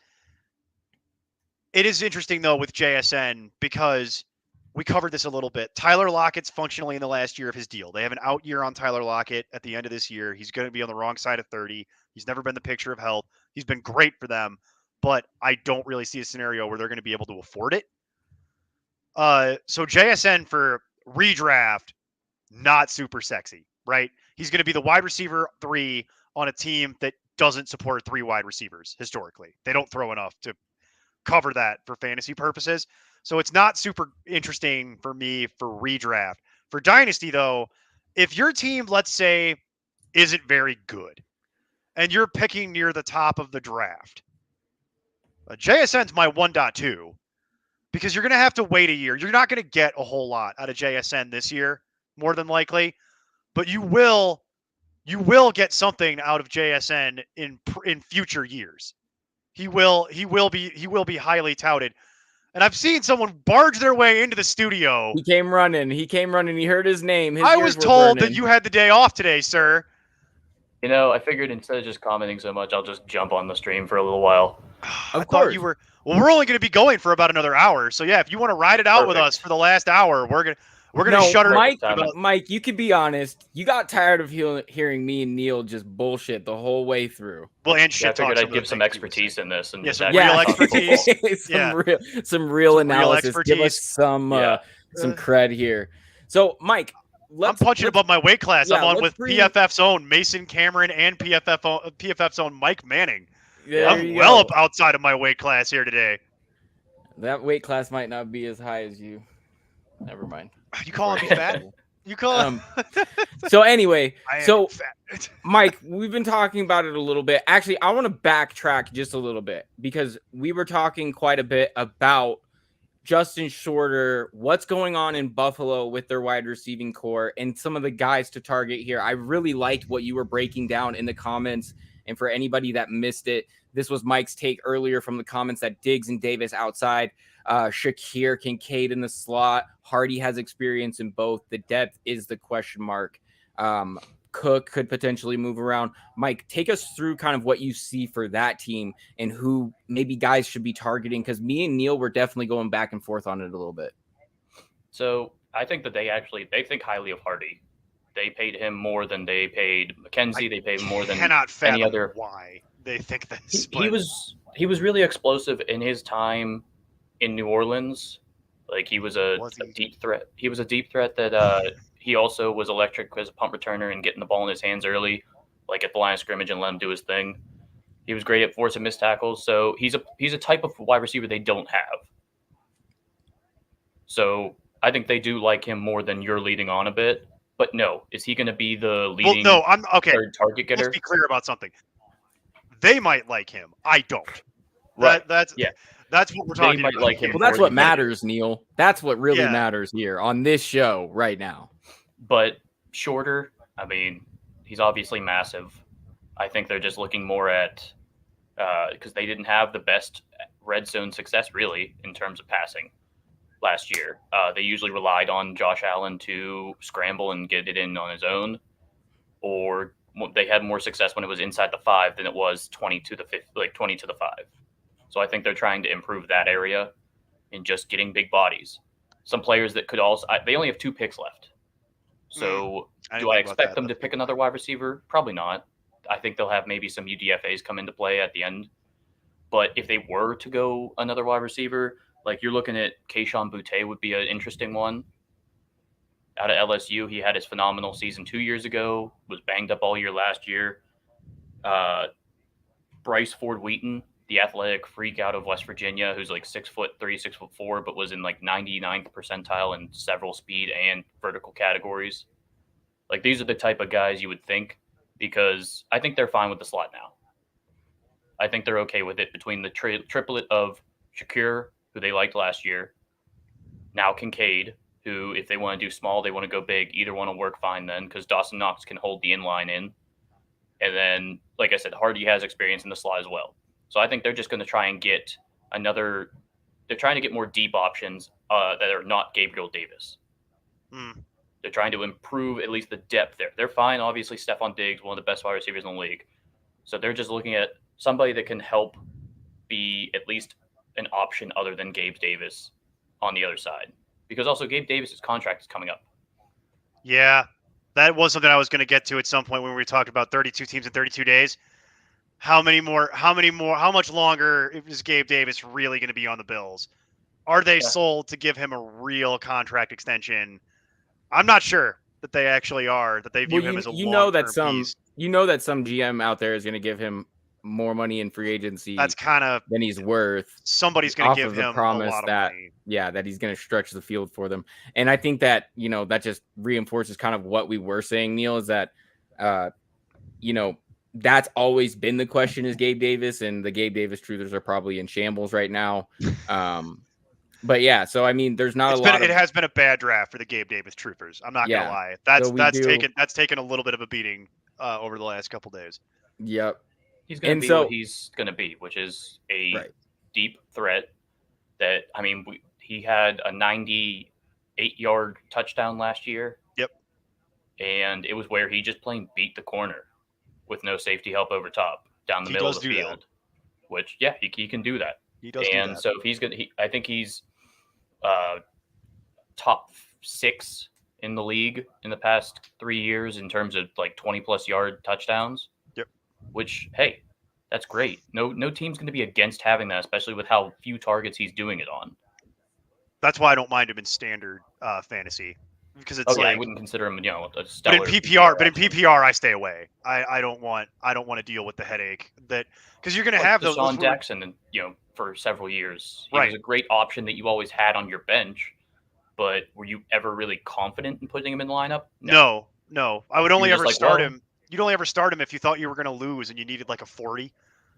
is interesting though with JSN because we covered this a little bit. Tyler Lockett's functionally in the last year of his deal. They have an out year on Tyler Lockett at the end of this year. He's going to be on the wrong side of 30. He's never been the picture of health. He's been great for them, but I don't really see a scenario where they're going to be able to afford it. So JSN for redraft, not super sexy, right? He's going to be the wide receiver 3 on a team that doesn't support 3 wide receivers historically. They don't throw enough to cover that for fantasy purposes. So it's not super interesting for me for redraft. For Dynasty, though, if your team, let's say, isn't very good and you're picking near the top of the draft, JSN's my 1.2. because you're going to have to wait a year. You're not going to get a whole lot out of JSN this year, more than likely, but you will get something out of JSN in future years. He will be highly touted. And I've seen someone barge their way into the studio. He came running. He heard his name. I was told that you had the day off today, sir. You know, I figured instead of just commenting so much, I'll just jump on the stream for a little while. I thought you were. Well, we're only going to be going for about another hour. So yeah, if you want to ride it out with us for the last hour, we're gonna shut her. Mike, you could be honest. You got tired of hearing me and Neil just bullshit the whole way through. Well, and shit. I figured I'd give some expertise in this and some real expertise. some real analysis. Give us some cred here. So, Mike, I'm punching above my weight class. I'm on with PFF's own Mason Cameron and PFF's own Mike Manning. I'm well up outside of my weight class here today. That weight class might not be as high as you. Never mind. You calling me fat? You calling? So anyway, Mike, we've been talking about it a little bit. Actually, I want to backtrack just a little bit because we were talking quite a bit about Justin Shorter, what's going on in Buffalo with their wide receiving core, and some of the guys to target here. I really liked what you were breaking down in the comments. And for anybody that missed it, this was Mike's take earlier from the comments that Diggs and Davis outside, Shakir, Kincaid in the slot. Hardy has experience in both. The depth is the question mark. Cook could potentially move around. Mike, take us through kind of what you see for that team and who maybe guys should be targeting, because me and Neil were definitely going back and forth on it a little bit. So I think that they think highly of Hardy. They paid him more than they paid McKenzie. They paid more than any other. Why they think this? He was really explosive in his time in New Orleans. Like he was a deep threat. He was a deep threat that he also was electric as a punt returner and getting the ball in his hands early, like at the line of scrimmage, and let him do his thing. He was great at forcing missed tackles. So he's a type of wide receiver they don't have. So I think they do like him more than you're leading on a bit. But no, is he going to be the leading third target getter? Let's be clear about something. They might like him. I don't. Right. That's what we're talking about. Like him. Well, that's what matters, Neil. That's what really matters here on this show right now. But Shorter, I mean, he's obviously massive. I think they're just looking more at because they didn't have the best red zone success really in terms of passing last year. They usually relied on Josh Allen to scramble and get it in on his own, or they had more success when it was inside the 5 than it was 20 to the 5. So I think they're trying to improve that area and just getting big bodies. Some players that could also they only have 2 picks left. So do I expect them to pick another wide receiver? Probably not. I think they'll have maybe some UDFAs come into play at the end. But if they were to go another wide receiver, like you're looking at Kayshon Boutte would be an interesting one. Out of LSU, he had his phenomenal season 2 years ago, was banged up all year last year. Bryce Ford-Wheaton, the athletic freak out of West Virginia, who's like 6'3", 6'4", but was in like 99th percentile in several speed and vertical categories. Like these are the type of guys you would think, because I think they're fine with the slot now. I think they're okay with it between the triplet of Shakir, who they liked last year, now Kincaid, who if they want to do small, they want to go big, either one will work fine then, because Dawson Knox can hold the inline in. And then, like I said, Hardy has experience in the slot as well. So I think they're just going to try and get they're trying to get more deep options that are not Gabriel Davis. They're trying to improve at least the depth there. They're fine, obviously, Stephon Diggs, one of the best wide receivers in the league. So they're just looking at somebody that can help be at least an option other than Gabe Davis on the other side. Because also Gabe Davis's contract is coming up. Yeah, that was something I was going to get to at some point when we talked about 32 teams in 32 days. How much longer is Gabe Davis really going to be on the Bills? Are they sold to give him a real contract extension? I'm not sure that they actually are, that they view him as a long-term piece. You know that some GM out there is going to give him more money in free agency. That's kind of than he's worth. Somebody's going to give him promise a lot of money. That he's going to stretch the field for them. And I think that, that just reinforces kind of what we were saying, Neil, is that, that's always been the question is Gabe Davis, and the Gabe Davis truthers are probably in shambles right now. But yeah, so I mean, there's not It has been a bad draft for the Gabe Davis Troopers. I'm not gonna lie. That's taken a little bit of a beating over the last couple days. Yep. He's gonna be what he's gonna be, which is a deep threat. That I mean, he had a 98-yard touchdown last year. Yep. And it was where he just plain beat the corner with no safety help over top down the middle of the field. That. Which he can do that. He does. And so if he's gonna, I think he's top 6 in the league in the past 3 years in terms of like 20+ yard touchdowns. Yep. Which, hey, that's great. No team's going to be against having that, especially with how few targets he's doing it on. That's why I don't mind him in standard fantasy, because it's I wouldn't consider him, a stellar. But in PPR, I stay away. I don't want to deal with the headache that, because you're going to have those. Deshaun Jackson, for several years, he was a great option that you always had on your bench. But were you ever really confident in putting him in the lineup? No. I would only ever start him. You'd only ever start him if you thought you were going to lose and you needed like a 40.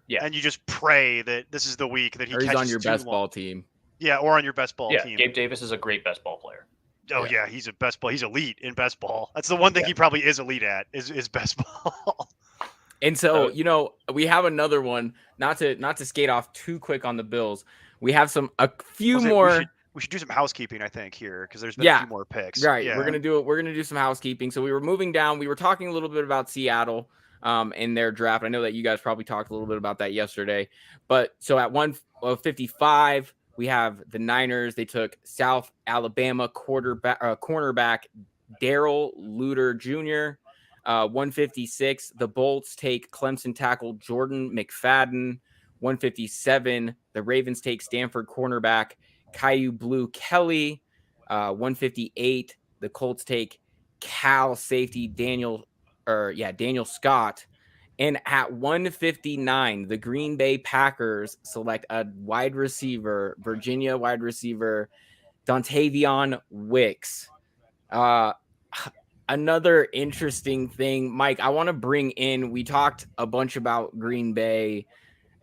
Yeah. And you just pray that this is the week that he's on your best ball team. Yeah, or on your best ball team. Gabe Davis is a great best ball player. Oh yeah, he's a best ball. He's elite in best ball. That's the one thing he probably is elite at is best ball. And so, we have another one. Not to skate off too quick on the Bills. We have a few more. We should do some housekeeping, I think, here, because there's been a few more picks. Right. Yeah. We're gonna do some housekeeping. So we were moving down. We were talking a little bit about Seattle in their draft. I know that you guys probably talked a little bit about that yesterday. But so at 155, we have the Niners. They took South Alabama cornerback Darrell Luter Jr. 156, the Bolts take Clemson tackle Jordan McFadden. 157, the Ravens take Stanford cornerback Caillou Blue Kelly. 158, the Colts take Cal safety Daniel Scott. And at 159, the Green Bay Packers select a Virginia wide receiver, Dontavion Wicks. Another interesting thing, Mike, I want to bring in, we talked a bunch about Green Bay,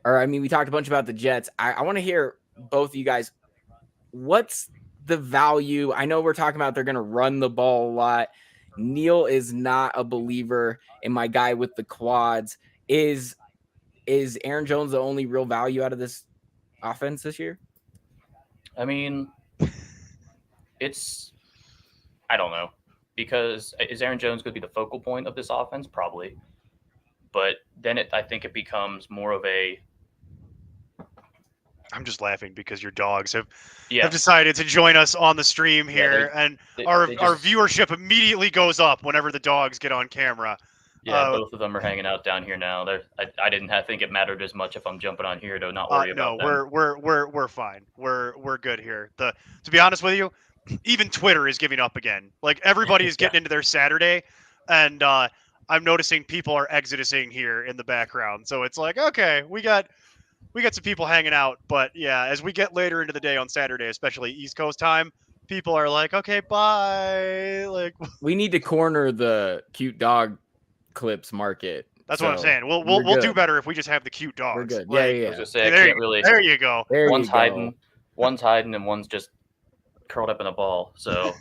we talked a bunch about the Jets. I want to hear both of you guys. What's the value? I know we're talking about they're going to run the ball a lot. Neil is not a believer in my guy with the quads. Is Aaron Jones the only real value out of this offense this year? I mean, I don't know. Because is Aaron Jones going to be the focal point of this offense? Probably. But then I think it becomes more of a... I'm just laughing because your dogs have decided to join us on the stream here, and our viewership immediately goes up whenever the dogs get on camera. Yeah, both of them are hanging out down here now. I didn't think it mattered as much if I'm jumping on here to not worry about them. No, we're fine. We're good here. To be honest with you, even Twitter is giving up again. Like everybody is getting into their Saturday, and I'm noticing people are exiting here in the background. So it's like, okay, we got some people hanging out, but yeah, as we get later into the day on Saturday, especially East Coast time, people are like, okay, bye. Like we need to corner the cute dog clips market. That's what I'm saying. We'll do better if we just have the cute dogs. We're good. Like, yeah. I was just say, there you go. One's hiding, and one's just curled up in a ball. So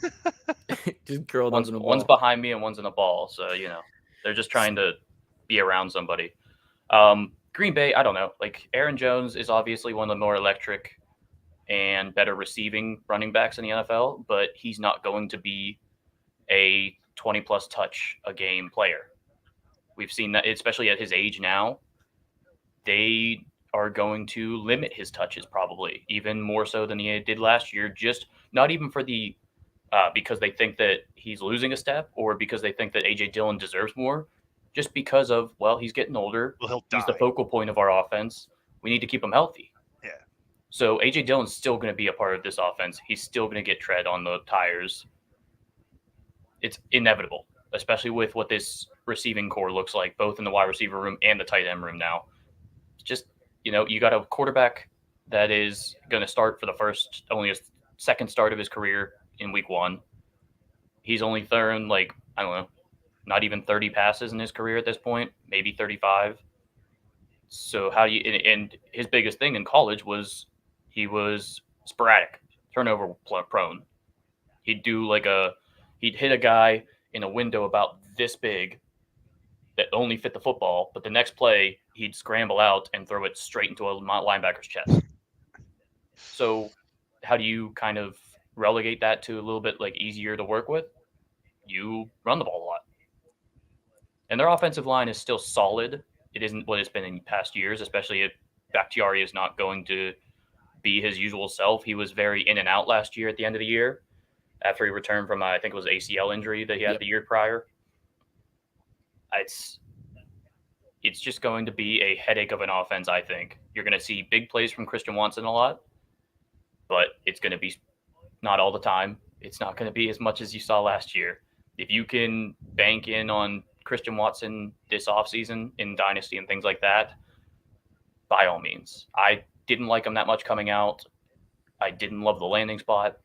just curled up in a ball. One's behind me and one's in a ball. So they're just trying to be around somebody. Green Bay, I don't know. Like Aaron Jones is obviously one of the more electric and better receiving running backs in the NFL, but he's not going to be a 20+ touch a game player. We've seen that, especially at his age now. They are going to limit his touches probably even more so than he did last year. Just not even for the because they think that he's losing a step or because they think that AJ Dillon deserves more. Just because of, he's getting older. Well, he's the focal point of our offense. We need to keep him healthy. Yeah. So AJ Dillon's still going to be a part of this offense. He's still going to get tread on the tires. It's inevitable, especially with what this receiving core looks like, both in the wide receiver room and the tight end room now. It's just, you got a quarterback that is going to start for only a second start of his career in week 1. He's only thrown, I don't know, not even 30 passes in his career at this point, maybe 35. So and his biggest thing in college was he was sporadic. turnover prone. He'd hit a guy in a window about this big that only fit the football, but the next play he'd scramble out and throw it straight into a linebacker's chest. So how do you kind of relegate that to a little bit like easier to work with? You run the ball a lot. And their offensive line is still solid. It isn't what it's been in past years, especially if Bakhtiari is not going to be his usual self. He was very in and out last year at the end of the year after he returned from, I think it was ACL injury that he had the year prior. It's just going to be a headache of an offense, I think. You're going to see big plays from Christian Watson a lot, but it's going to be not all the time. It's not going to be as much as you saw last year. If you can bank in on Christian Watson this offseason in Dynasty and things like that, by all means. I didn't like him that much coming out. I didn't love the landing spot.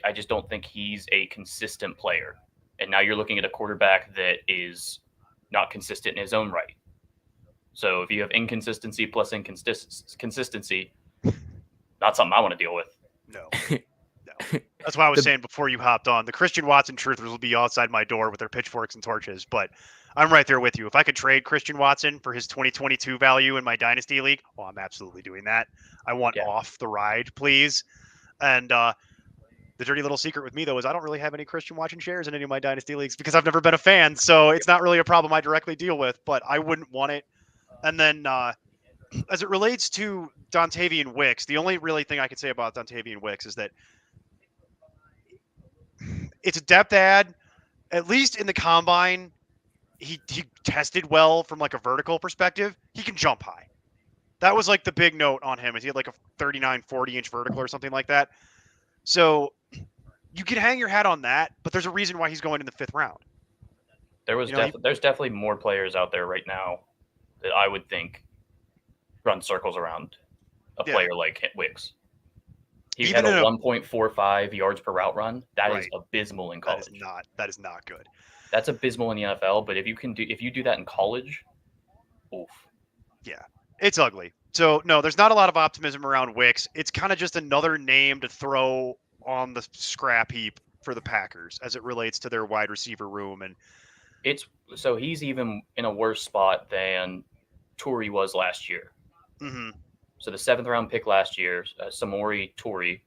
I just don't think he's a consistent player. And now you're looking at a quarterback that is not consistent in his own right. So if you have inconsistency plus consistency, not something I want to deal with. No. That's why I was saying before you hopped on, the Christian Watson truthers will be outside my door with their pitchforks and torches, but I'm right there with you. If I could trade Christian Watson for his 2022 value in my Dynasty League, well, I'm absolutely doing that. I want off the ride, please. And the dirty little secret with me, though, is I don't really have any Christian Watson shares in any of my Dynasty Leagues because I've never been a fan, so it's not really a problem I directly deal with, but I wouldn't want it. And then as it relates to Dontavian Wicks, the only really thing I can say about Dontavian Wicks is that it's a depth add. At least in the combine, he tested well from like a vertical perspective. He can jump high. That was like the big note on him, is he had like a 39, 40-inch vertical or something like that. So you can hang your hat on that, but there's a reason why he's going in the 5th round. There's definitely more players out there right now that I would think run circles around a player like Wicks. He had a 1.45 yards per route run. That is abysmal in college. That is not good. That's abysmal in the NFL. But if you do that in college, oof. Yeah, it's ugly. So no, there's not a lot of optimism around Wicks. It's kind of just another name to throw on the scrap heap for the Packers as it relates to their wide receiver room. And so he's even in a worse spot than Torrey was last year. Mm-hmm. So the 7th round pick last year, Samori Toure,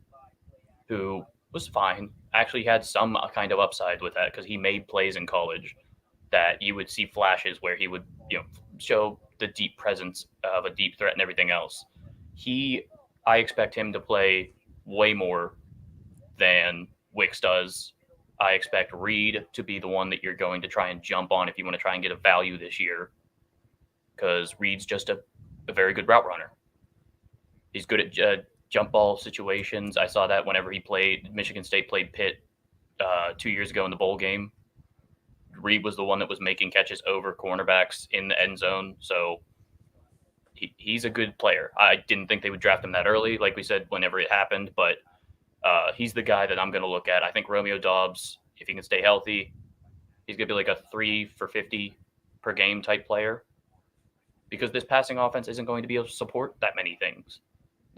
who was fine, actually had some kind of upside with that because he made plays in college that you would see flashes where he would, show the deep presence of a deep threat and everything else. I expect him to play way more than Wicks does. I expect Reed to be the one that you're going to try and jump on if you want to try and get a value this year, because Reed's just a very good route runner. He's good at jump ball situations. I saw that whenever Michigan State played Pitt 2 years ago in the bowl game. Reed was the one that was making catches over cornerbacks in the end zone. So he's a good player. I didn't think they would draft him that early, like we said, whenever it happened, but he's the guy that I'm going to look at. I think Romeo Doubs, if he can stay healthy, he's going to be like a 3 for 50 per game type player, because this passing offense isn't going to be able to support that many things.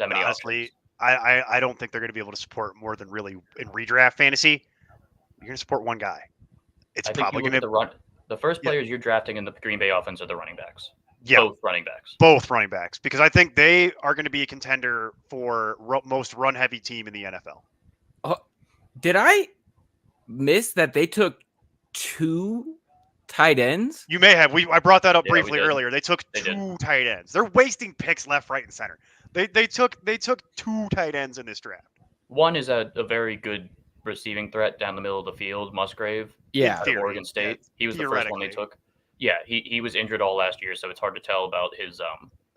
Honestly, I don't think they're going to be able to support more than really in redraft fantasy. You're going to support one guy. It's probably going to the first players you're drafting in the Green Bay offense are the running backs. Yeah, both running backs, because I think they are going to be a contender for most run-heavy team in the NFL. Did I miss that they took 2 tight ends? You may have. I brought that up briefly earlier. They took two tight ends. They're wasting picks left, right, and center. They took 2 tight ends in this draft. One is a very good receiving threat down the middle of the field, Musgrave. Yeah, out of Oregon State. He was the first one they took. Yeah, he was injured all last year, so it's hard to tell about his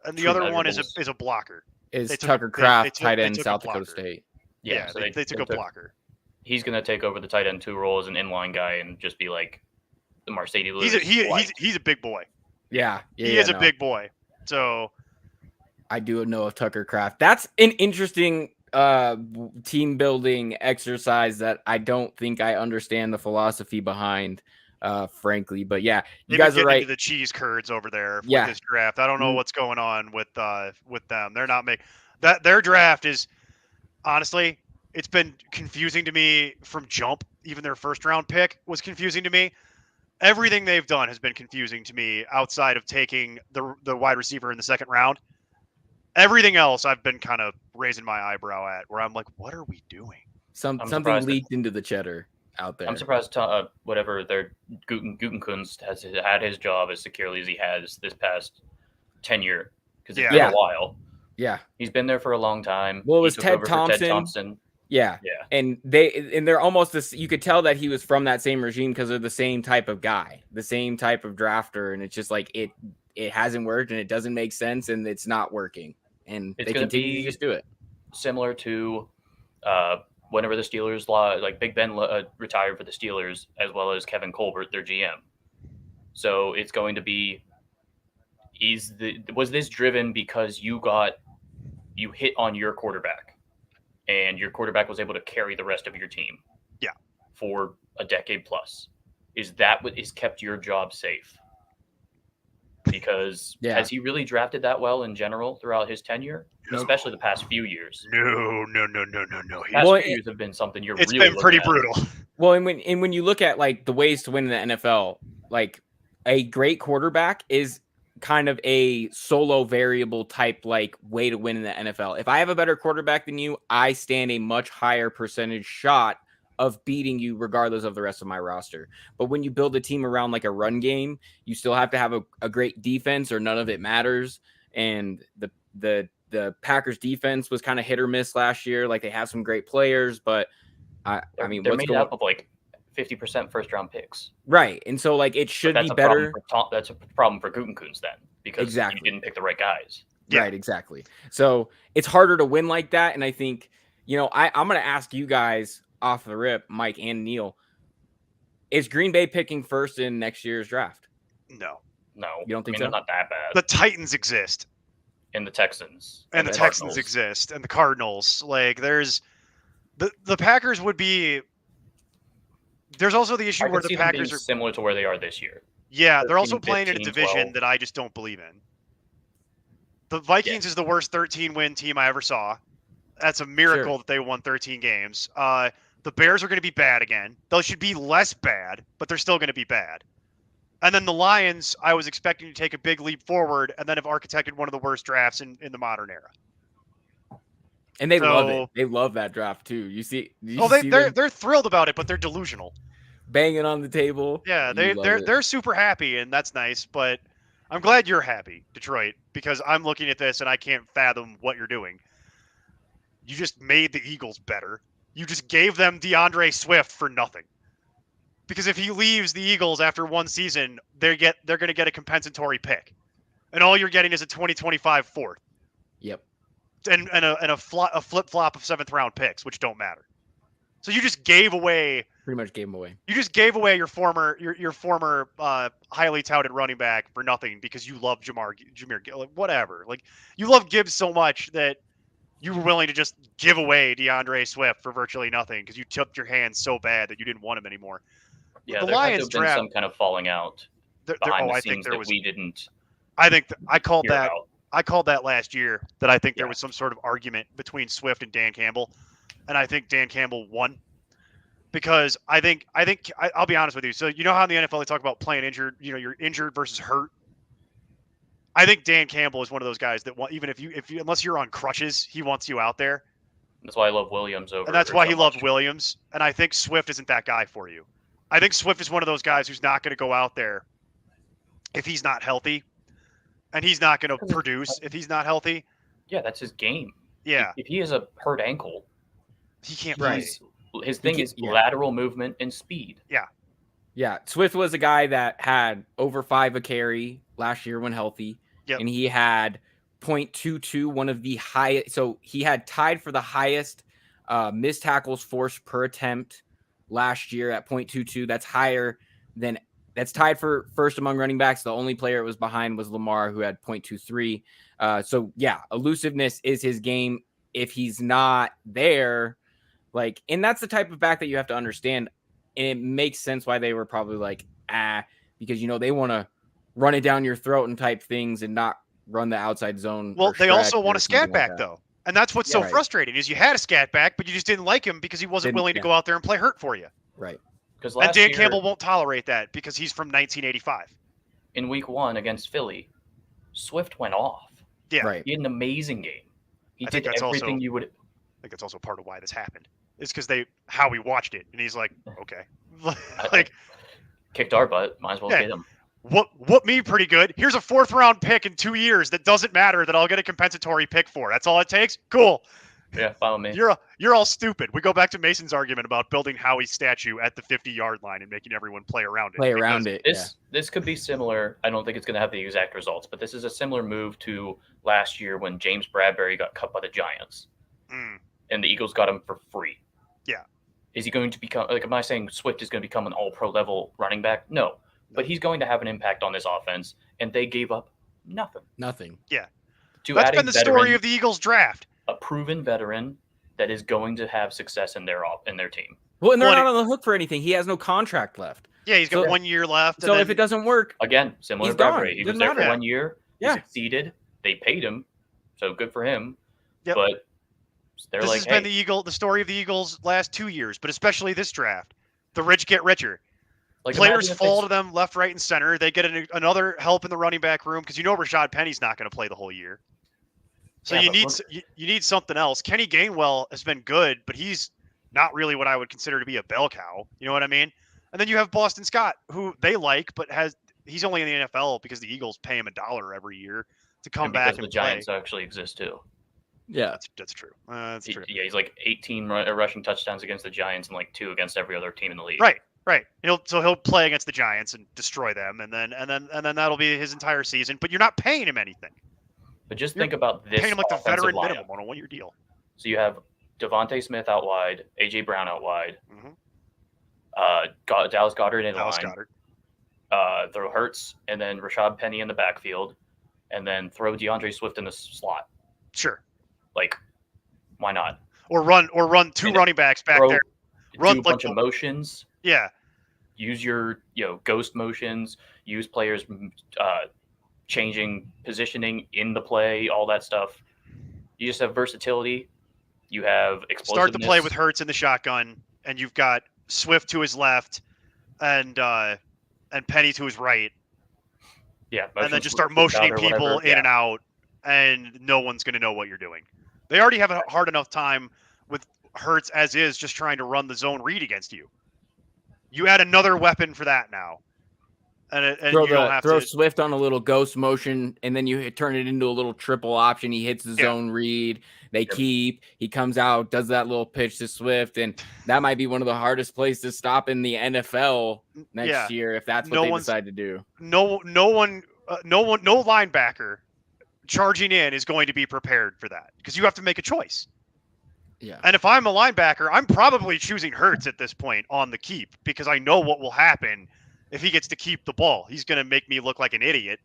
And the other one is a blocker. Is Tucker Kraft, tight end, South Dakota State. Yeah, so they took a blocker. He's going to take over the tight end 2 role as an inline guy and just be like the Mercedes Lewis. He's a big boy. Yeah, he is a big boy. So I do know of Tucker Kraft. That's an interesting team building exercise that I don't think I understand the philosophy behind, frankly. But yeah, you guys are right. The cheese curds over there with this draft. I don't know what's going on with them. They're not making that. Their draft is honestly, it's been confusing to me from jump. Even their first round pick was confusing to me. Everything they've done has been confusing to me outside of taking the wide receiver in the second round. Everything else I've been kind of raising my eyebrow at, where I'm like, what are we doing? Something leaked into the cheddar out there. I'm surprised whatever their Gutekunst has had his job as securely as he has this past tenure, because it's been a while. Yeah, he's been there for a long time. Well, it was Ted Thompson. Yeah. And they're almost this. You could tell that he was from that same regime because they're the same type of guy, the same type of drafter, and it's just like it hasn't worked and it doesn't make sense and it's not working, and they continue to just do it. Similar to whenever the Steelers like Big Ben retired for the Steelers, as well as Kevin Colbert, their GM. So it's going to be, was this driven because you hit on your quarterback and your quarterback was able to carry the rest of your team for a decade plus? Is that what has kept your job safe? Because has he really drafted that well in general throughout his tenure, especially the past few years? No. Past few years have been something it's really been pretty brutal. Well, and when you look at like the ways to win in the NFL, like a great quarterback is kind of a solo variable type like way to win in the NFL. If I have a better quarterback than you, I stand a much higher percentage shot of beating you regardless of the rest of my roster. But when you build a team around like a run game, you still have to have a great defense or none of it matters. And the Packers defense was kind of hit or miss last year. Like they have some great players, but I mean, they're made up of like 50% first round picks. Right. And so like it should be better. That's a problem for Gutekunst then, because you didn't pick the right guys. Right, exactly. So it's harder to win like that. And I think, I'm going to ask you guys off the rip, Mike and Neil, is Green Bay picking first in next year's draft? No. You don't think so? They're not that bad. The Titans exist. And the Texans. And the Texans exist. And the Cardinals. Like, there's... The Packers would be... There's also the issue where the Packers are... similar to where they are this year. Yeah, they're also playing in a division that I just don't believe in. The Vikings is the worst 13-win team I ever saw. That's a miracle that they won 13 games. The Bears are going to be bad again. They should be less bad, but they're still going to be bad. And then the Lions, I was expecting to take a big leap forward and then have architected one of the worst drafts in the modern era. And they love it. They love that draft too. You see? They're thrilled about it, but they're delusional. Banging on the table. Yeah, they're super happy, and that's nice. But I'm glad you're happy, Detroit, because I'm looking at this and I can't fathom what you're doing. You just made the Eagles better. You just gave them DeAndre Swift for nothing. Because if he leaves the Eagles after one season, they're going to get a compensatory pick, and all you're getting is a 2025 fourth. Yep. And a flip flop of 7th round picks, which don't matter. So you just gave away. Pretty much gave him away. You just gave away your former highly touted running back for nothing because you love Jahmyr Gibbs, whatever. Like, you love Gibbs so much that you were willing to just give away DeAndre Swift for virtually nothing because you tipped your hands so bad that you didn't want him anymore. Yeah, the there Lions has been some kind of falling out behind the scenes that we didn't. I think I called that. I called that last year. That I think there was some sort of argument between Swift and Dan Campbell, and I think Dan Campbell won because I'll be honest with you. So you know how in the NFL they talk about playing injured. You're injured versus hurt. I think Dan Campbell is one of those guys that even if you unless you're on crutches, he wants you out there. That's why I love Williams over. And that's why he loved Williams. And I think Swift isn't that guy for you. I think Swift is one of those guys who's not going to go out there if he's not healthy, and he's not going to produce if he's not healthy. Yeah, that's his game. Yeah. If he has a hurt ankle, he can't play. His thing is lateral movement and speed. Yeah. Yeah. Swift was a guy that had over 5 a carry last year when healthy. Yep. And he had 0.22, one of the highest. So he had tied for the highest missed tackles forced per attempt last year at 0.22. That's tied for first among running backs. The only player it was behind was Lamar, who had 0.23. So yeah, elusiveness is his game. If he's not there, and that's the type of back that you have to understand. And it makes sense why they were probably because they want to run it down your throat and type things and not run the outside zone. Well, they also want a scat back though. And that's what's so frustrating is you had a scat back, but you just didn't like him because he wasn't willing to go out there and play hurt for you. Right. And Dan Campbell won't tolerate that because he's from 1985. In week 1 against Philly, Swift went off. Yeah. Right. He had an amazing game. He did everything also, you would. I think that's also part of why this happened. It's because how we watched it, and he's like, okay, like kicked our butt. Might as well get him. Whoop me pretty good. Here's a 4th round pick in 2 years that doesn't matter that I'll get a compensatory pick for. That's all it takes. Cool. Yeah, follow me. You're all stupid. We go back to Mason's argument about building Howie's statue at the 50-yard line and making everyone play around it. This could be similar. I don't think it's going to have the exact results, but this is a similar move to last year when James Bradbury got cut by the Giants, and the Eagles got him for free. Yeah. Is he going to become am I saying Swift is going to become an All-Pro level running back? No, but he's going to have an impact on this offense, and they gave up nothing. Yeah. That's been the story of the Eagles draft. A proven veteran that is going to have success in their team. Well, and they're not on the hook for anything. He has no contract left. Yeah, he's got 1 year left. So if it doesn't work, again, similar to Bradbury, he was there for 1 year. Yeah. He succeeded. They paid him, so good for him. Yep. But they're this has been the story of the Eagles last 2 years, but especially this draft. The rich get richer. Players fall to them left, right, and center. They get another help in the running back room because Rashad Penny's not going to play the whole year. So you need something else. Kenny Gainwell has been good, but he's not really what I would consider to be a bell cow. You know what I mean? And then you have Boston Scott, who they like, but he's only in the NFL because the Eagles pay him $1 every year to come back and play. The Giants actually exist too. Yeah, that's true. That's true. Yeah, he's like 18 rushing touchdowns against the Giants and like 2 against every other team in the league. Right. He'll play against the Giants and destroy them, and then that'll be his entire season. But you're not paying him anything. But just think about this. Paying him like the veteran minimum on a 1 year deal. So you have Devontae Smith out wide, AJ Brown out wide, Dallas Goedert in line. Throw Hurts and then Rashad Penny in the backfield, and then throw DeAndre Swift in the slot. Sure. Like, why not? Or run 2 running backs back there. Run a bunch of motions. Yeah. Use your ghost motions. Use players changing positioning in the play, all that stuff. You just have versatility. You have explosiveness. Start the play with Hurts in the shotgun, and you've got Swift to his left, and Penny to his right. Yeah, and then just start motioning people in and out, and no one's going to know what you're doing. They already have a hard enough time with Hurts as is, just trying to run the zone read against you. You add another weapon for that now. And throw Swift on a little ghost motion, and then you turn it into a little triple option. He hits the zone read. They keep. He comes out, does that little pitch to Swift, and that might be one of the hardest plays to stop in the NFL next year if that's what they decide to do. No linebacker charging in is going to be prepared for that because you have to make a choice. Yeah. And if I'm a linebacker, I'm probably choosing Hurts at this point on the keep because I know what will happen. If he gets to keep the ball, he's going to make me look like an idiot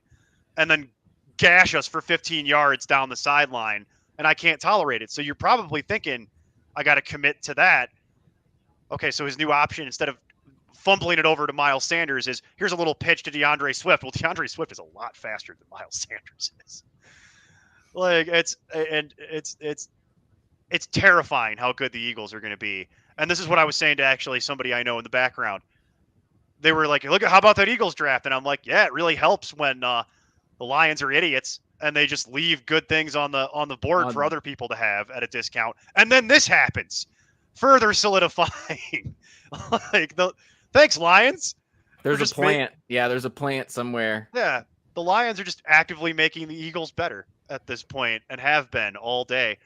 and then gash us for 15 yards down the sideline, and I can't tolerate it. So you're probably thinking, I got to commit to that. Okay, so his new option, instead of fumbling it over to Miles Sanders, is here's a little pitch to DeAndre Swift. Well, DeAndre Swift is a lot faster than Miles Sanders is. Like, it's terrifying how good the Eagles are going to be. And this is what I was saying to actually somebody I know in the background. They were like, look, how about that Eagles draft? And I'm like, yeah, it really helps when the Lions are idiots and they just leave good things on the board for other people to have at a discount. And then this happens, further solidifying. Thanks, Lions. There's a plant. There's a plant somewhere. Yeah, the Lions are just actively making the Eagles better at this point and have been all day.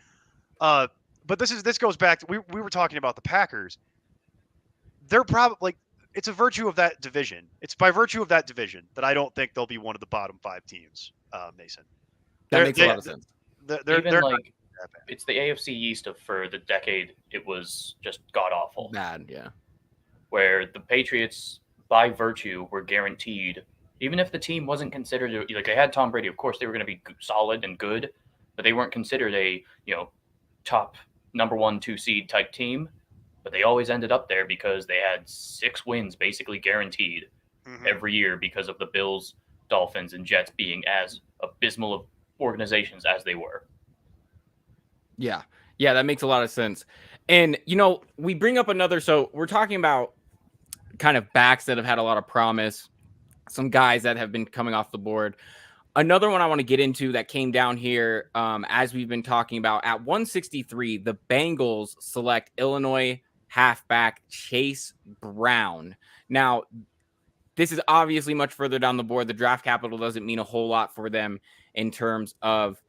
But this goes back to we were talking about the Packers. They're probably it's a virtue of that division. It's by virtue of that division that I don't think they'll be one of the bottom 5 teams, Mason. That makes a lot of sense. It's the AFC East for the decade. It was just god awful. Bad, yeah. Where the Patriots, by virtue, were guaranteed, even if the team wasn't considered like they had Tom Brady. Of course, they were going to be solid and good, but they weren't considered a top number 1, 2 seed type team. But they always ended up there because they had 6 wins basically guaranteed every year because of the Bills, Dolphins, and Jets being as abysmal of organizations as they were. Yeah. Yeah, that makes a lot of sense. And, we bring up so we're talking about kind of backs that have had a lot of promise, some guys that have been coming off the board. Another one I want to get into that came down here, as we've been talking about, at 163, the Bengals select Illinois halfback Chase Brown. Now, this is obviously much further down the board. The draft capital doesn't mean a whole lot for them in terms of,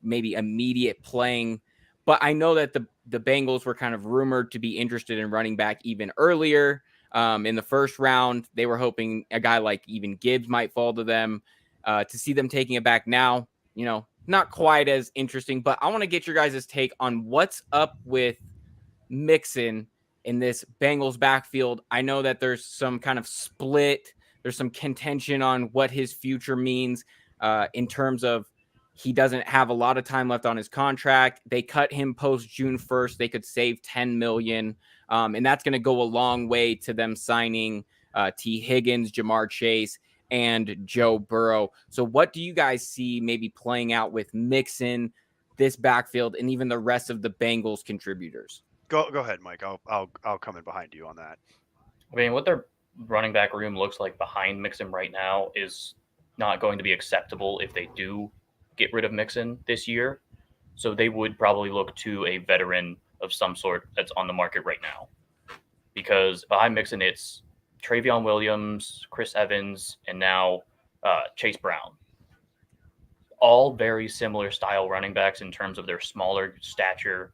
maybe immediate playing. But I know that the Bengals were kind of rumored to be interested in running back even earlier. In the first round, they were hoping a guy like even Gibbs might fall to them. To see them taking it back now, not quite as interesting. But I want to get your guys' take on what's up with Mixon in this Bengals backfield. I know that there's some kind of split. There's some contention on what his future means in terms of he doesn't have a lot of time left on his contract. They cut him post June 1st. They could save $10 million. And that's going to go a long way to them signing T. Higgins, Jamar Chase, and Joe Burrow. So what do you guys see maybe playing out with Mixon, this backfield, and even the rest of the Bengals contributors? Go ahead, Mike. I'll come in behind you on that. I mean, what their running back room looks like behind Mixon right now is not going to be acceptable if they do get rid of Mixon this year. So they would probably look to a veteran of some sort that's on the market right now. Because behind Mixon, it's Travion Williams, Chris Evans, and now Chase Brown. All very similar style running backs in terms of their smaller stature,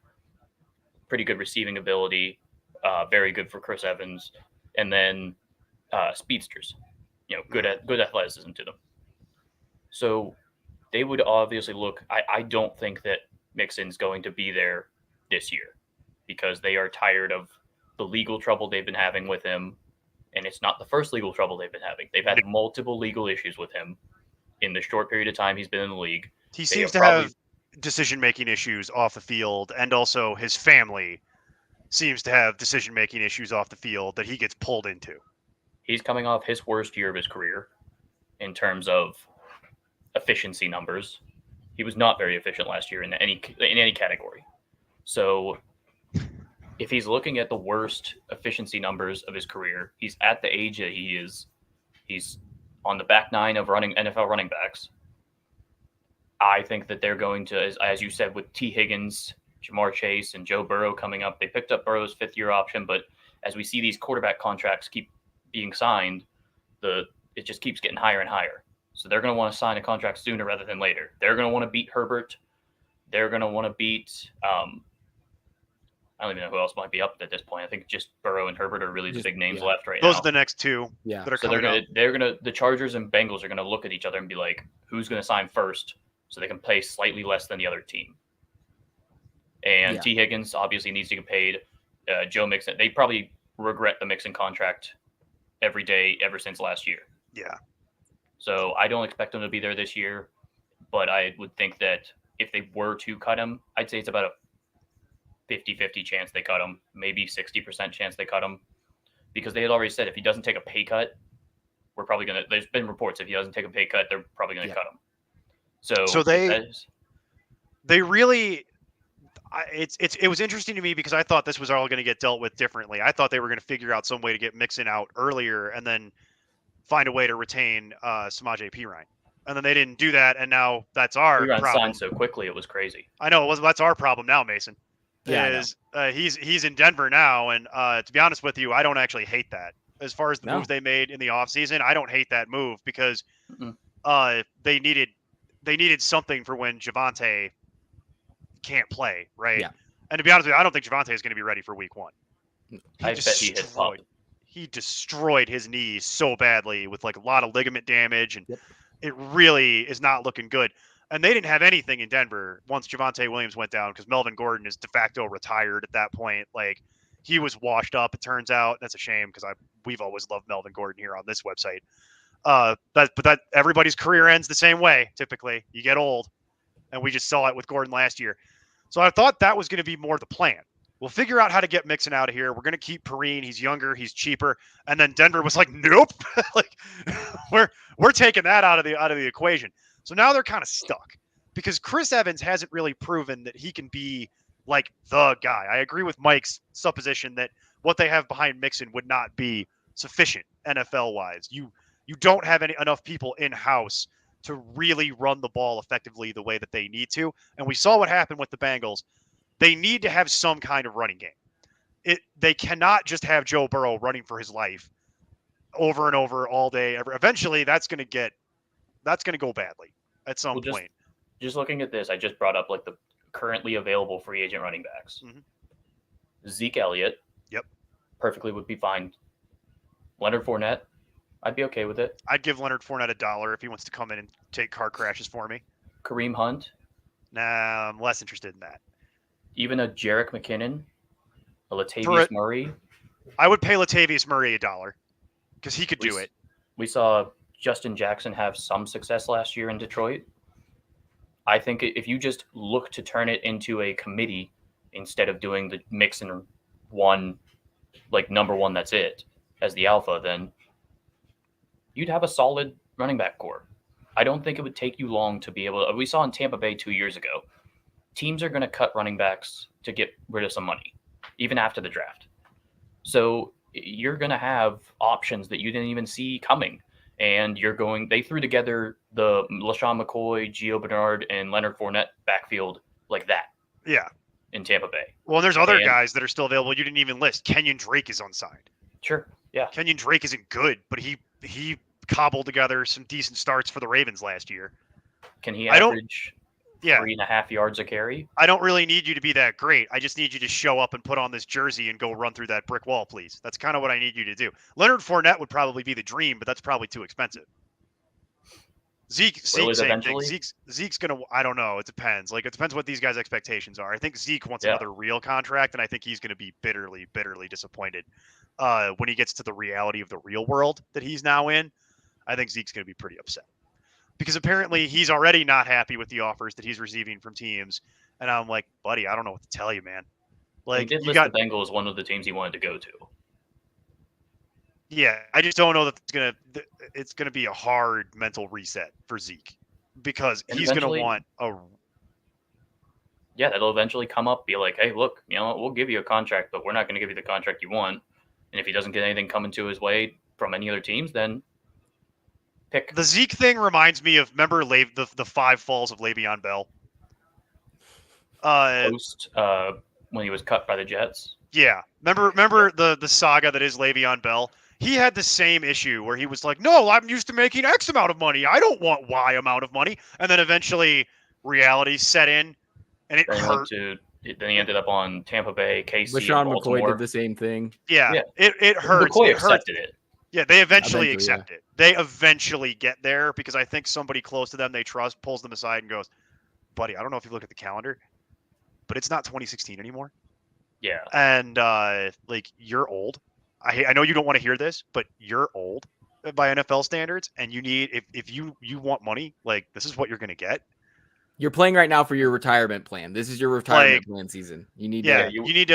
pretty good receiving ability, very good for Chris Evans, and then speedsters, good athleticism to them. So they would obviously look. I don't think that Mixon's going to be there this year because they are tired of the legal trouble they've been having with him. And it's not the first legal trouble they've been having. They've had multiple legal issues with him in the short period of time he's been in the league. He seems to have decision-making issues off the field, and also his family seems to have decision-making issues off the field that he gets pulled into. He's coming off his worst year of his career in terms of efficiency numbers. He was not very efficient last year in any category. So if he's looking at the worst efficiency numbers of his career, he's at the age that he is. He's on the back nine of running NFL running backs. I think that they're going to, as you said, with T. Higgins, Jamar Chase, and Joe Burrow coming up. They picked up Burrow's fifth-year option, but as we see these quarterback contracts keep being signed, it just keeps getting higher and higher. So they're going to want to sign a contract sooner rather than later. They're going to want to beat Herbert. They're going to want to beat I don't even know who else might be up at this point. I think just Burrow and Herbert are really the big names left right now. Those are the next two that are coming up. The Chargers and Bengals are going to look at each other and be like, who's going to sign first so they can pay slightly less than the other team. And T. Higgins obviously needs to get paid. Joe Mixon, they probably regret the Mixon contract every day ever since last year. Yeah. So I don't expect him to be there this year, but I would think that if they were to cut him, I'd say it's about a 50-50 chance they cut him, maybe 60% chance they cut him, because they had already said if he doesn't take a pay cut, we're probably going to – there's been reports if he doesn't take a pay cut, they're probably going to cut him. So they really – it was interesting to me because I thought this was all going to get dealt with differently. I thought they were going to figure out some way to get Mixon out earlier and then find a way to retain Samaje Perine. And then they didn't do that, and now that's our problem. Signed so quickly, it was crazy. I know. That's our problem now, Mason. Yeah, he's in Denver now, and to be honest with you, I don't actually hate that. As far as the move they made in the offseason, I don't hate that move because they needed something for when Javonte can't play, right? Yeah. And to be honest with you, I don't think Javonte is going to be ready for week 1. I bet he hit popped. He destroyed his knees so badly with like a lot of ligament damage, and it really is not looking good. And they didn't have anything in Denver once Javonte Williams went down because Melvin Gordon is de facto retired at that point. Like, he was washed up, it turns out. That's a shame because we've always loved Melvin Gordon here on this website. But everybody's career ends the same way, typically. You get old, and we just saw it with Gordon last year. So I thought that was going to be more the plan. We'll figure out how to get Mixon out of here. We're going to keep Perine. He's younger. He's cheaper. And then Denver was like, nope. Like, we're taking that out of the equation. So now they're kind of stuck. because Chris Evans hasn't really proven that he can be like the guy. I agree with Mike's supposition that what they have behind Mixon would not be sufficient NFL wise. You don't have enough people in house to really run the ball effectively the way that they need to. And we saw what happened with the Bengals. They need to have some kind of running game. They cannot just have Joe Burrow running for his life over and over all day. Eventually, that's going to go badly at some point. Just looking at this, I just brought up like the currently available free agent running backs. Mm-hmm. Zeke Elliott. Yep. Perfectly would be fine. Leonard Fournette. I'd be okay with it. I'd give Leonard Fournette $1 if he wants to come in and take car crashes for me. Kareem Hunt. Nah, I'm less interested in that. Even a Jerick McKinnon. A Latavius Murray. I would pay Latavius Murray $1 because he could do it. We saw Justin Jackson have some success last year in Detroit. I think if you just look to turn it into a committee instead of doing the Mixon one, like number one, that's it, as the alpha, then you'd have a solid running back core. I don't think it would take you long to be able to. We saw in Tampa Bay 2 years ago, teams are going to cut running backs to get rid of some money, even after the draft. So you're going to have options that you didn't even see coming. And they threw together the LaShawn McCoy, Gio Bernard, and Leonard Fournette backfield like that. Yeah. In Tampa Bay. Well, there's other guys that are still available you didn't even list. Kenyon Drake is unsigned. Sure. Yeah. Kenyon Drake isn't good, but he cobbled together some decent starts for the Ravens last year. Can he average 3.5 yards a carry? I don't really need you to be that great. I just need you to show up and put on this jersey and go run through that brick wall, please. That's kind of what I need you to do. Leonard Fournette would probably be the dream, but that's probably too expensive. Zeke, same thing. Zeke's gonna. I don't know. It depends. Like it depends what these guys' expectations are. I think Zeke wants another real contract, and I think he's gonna be bitterly disappointed when he gets to the reality of the real world that he's now in. I think Zeke's gonna be pretty upset because apparently he's already not happy with the offers that he's receiving from teams. And I'm like, buddy, I don't know what to tell you, man. Like he did list the Bengals one of the teams he wanted to go to. Yeah, I just don't know that it's gonna be a hard mental reset for Zeke because he's gonna want a. Yeah, that'll eventually come up. Be like, hey, look, we'll give you a contract, but we're not going to give you the contract you want. And if he doesn't get anything coming to his way from any other teams, then pick. The Zeke thing reminds me of the 5 falls of Le'Veon Bell. Post when he was cut by the Jets. Yeah, remember the saga that is Le'Veon Bell. He had the same issue where he was like, no, I'm used to making X amount of money. I don't want Y amount of money. And then eventually reality set in and it hurt. Then he ended up on Tampa Bay, KC, LaShawn McCoy did the same thing. Yeah. It hurt. McCoy accepted it. Yeah, they eventually accept it. They eventually get there because I think somebody close to them they trust pulls them aside and goes, buddy, I don't know if you look at the calendar, but it's not 2016 anymore. Yeah. And you're old. I know you don't want to hear this, but you're old by NFL standards, and you need if you want money, like this is what you're going to get. You're playing right now for your retirement plan. This is your retirement plan season. You need you need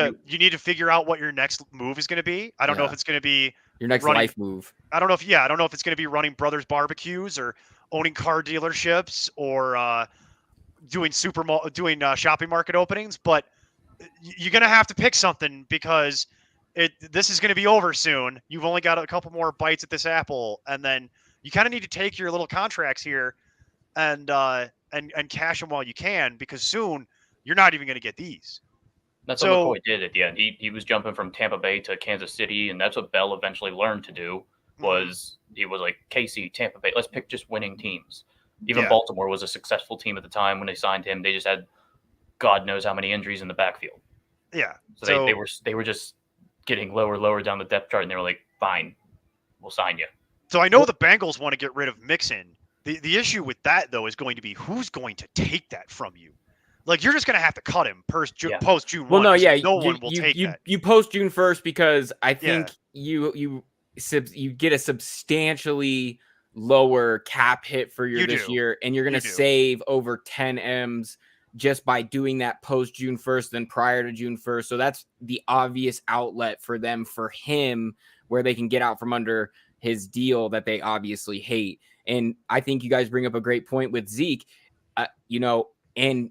to figure out what your next move is going to be. I don't know if it's going to be your next life move. I don't know if it's going to be running Brothers barbecues or owning car dealerships or doing shopping market openings, but you're going to have to pick something because this is going to be over soon. You've only got a couple more bites at this apple, and then you kind of need to take your little contracts here and cash them while you can because soon you're not even going to get these. That's what McCoy did at the end. He was jumping from Tampa Bay to Kansas City, and that's what Bell eventually learned to do. He was like KC, Tampa Bay. Let's pick just winning teams. Even Baltimore was a successful team at the time when they signed him. They just had God knows how many injuries in the backfield. Yeah. So they were just getting lower down the depth chart, and they were like, fine, we'll sign you. So I know the Bengals want to get rid of Mixon. The issue with that, though, is going to be who's going to take that from you. Like, you're just going to have to cut him post June 1. Well, no, yeah. No one will take that. You post June 1st because I think you get a substantially lower cap hit for this year, and you're going to save over 10 M's just by doing that post June 1st than prior to June 1st. So that's the obvious outlet for him, where they can get out from under his deal that they obviously hate. And I think you guys bring up a great point with Zeke. and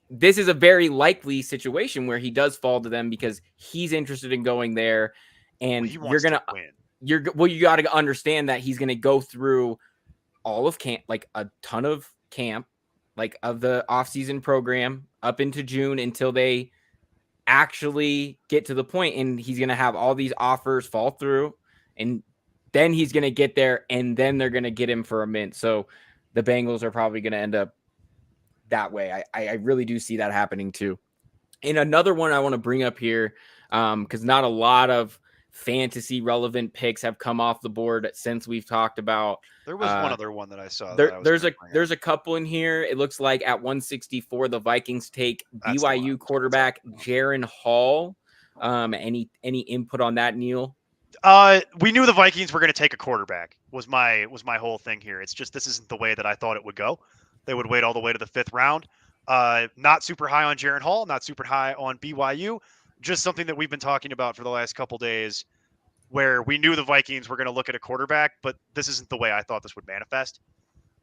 this is a very likely situation where he does fall to them because he's interested in going there, and you got to understand that he's going to go through all of camp, like a ton of camp, like of the off-season program up into June until they actually get to the point, and he's going to have all these offers fall through, and then he's going to get there, and then they're going to get him for a mint. So the Bengals are probably going to end up that way. I really do see that happening too. And another one I want to bring up here, because not a lot of fantasy relevant picks have come off the board since we've talked about. There was one other one that I saw. There's a couple in here. It looks like at 164, the Vikings take BYU quarterback Jaren Hall. Any input on that, Neil? We knew the Vikings were going to take a quarterback. Was my whole thing here. It's just this isn't the way that I thought it would go. They would wait all the way to the 5th round. Not super high on Jaren Hall, not super high on BYU. Just something that we've been talking about for the last couple days, where we knew the Vikings were going to look at a quarterback, but this isn't the way I thought this would manifest.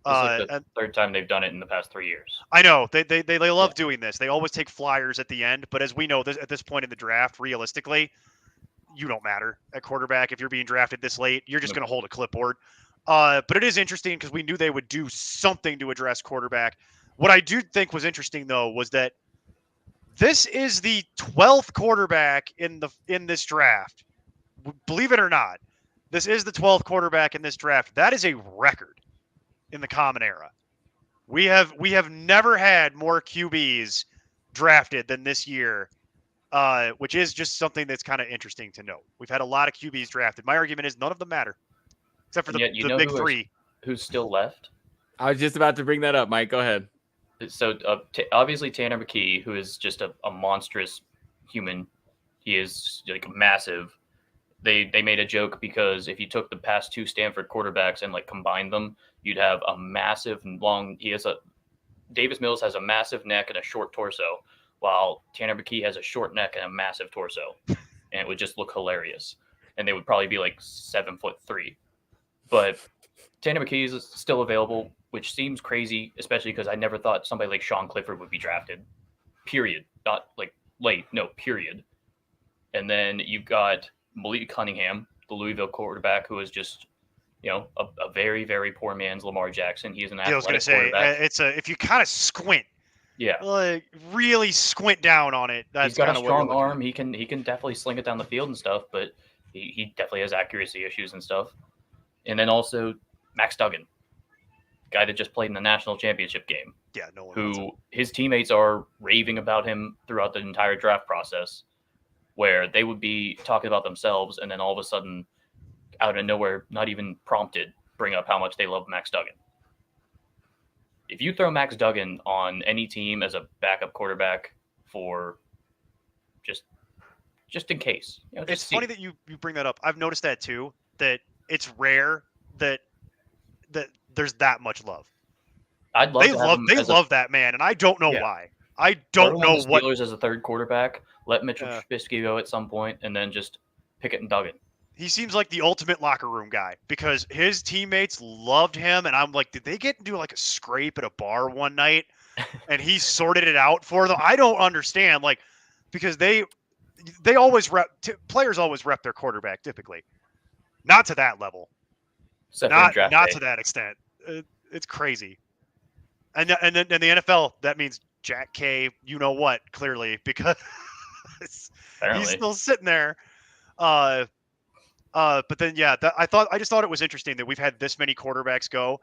This is the third time they've done it in the past 3 years. I know they love doing this. They always take flyers at the end, but as we know, at this point in the draft, realistically, you don't matter at quarterback. If you're being drafted this late, you're just going to hold a clipboard. But it is interesting because we knew they would do something to address quarterback. What I do think was interesting, though, was that this is the 12th quarterback in this draft. Believe it or not, this is the 12th quarterback in this draft. That is a record in the Common Era. We have never had more QBs drafted than this year, which is just something that's kind of interesting to note. We've had a lot of QBs drafted. My argument is none of them matter. Except for the big three. Who's still left? I was just about to bring that up, Mike. Go ahead. So obviously Tanner McKee, who is just a monstrous human. He is like massive. They made a joke because if you took the past 2 Stanford quarterbacks and like combined them, you'd have a massive long. Davis Mills has a massive neck and a short torso, while Tanner McKee has a short neck and a massive torso, and it would just look hilarious. And they would probably be like 7'3". But Tanner McKee is still available, which seems crazy, especially because I never thought somebody like Sean Clifford would be drafted. Period. Not like late. No, period. And then you've got Malik Cunningham, the Louisville quarterback, who is just, a very, very poor man's Lamar Jackson. He is an athletic quarterback. If you kind of squint, yeah, like really squint down on it. That's he's got a strong arm. He can definitely sling it down the field and stuff, but he definitely has accuracy issues and stuff. And then also Max Duggan, guy that just played in the national championship game. Yeah, no one. Who his teammates are raving about him throughout the entire draft process, where they would be talking about themselves, and then all of a sudden, out of nowhere, not even prompted, bring up how much they love Max Duggan. If you throw Max Duggan on any team as a backup quarterback for just in case, it's funny that you bring that up. I've noticed that too. That it's rare that there's that much love. They love that man, and I don't know why. I don't know what. Steelers as a third quarterback, let Mitchell Trubisky go at some point, and then just Pickett and Duggan. He seems like the ultimate locker room guy because his teammates loved him, and I'm like, did they get into like a scrape at a bar one night, and he sorted it out for them? I don't understand, like, because they always players always rep their quarterback typically. Not to that level. Not to that extent. It's crazy. And then in the NFL, that means Jack K, clearly, because he's still sitting there. But then, I just thought it was interesting that we've had this many quarterbacks go.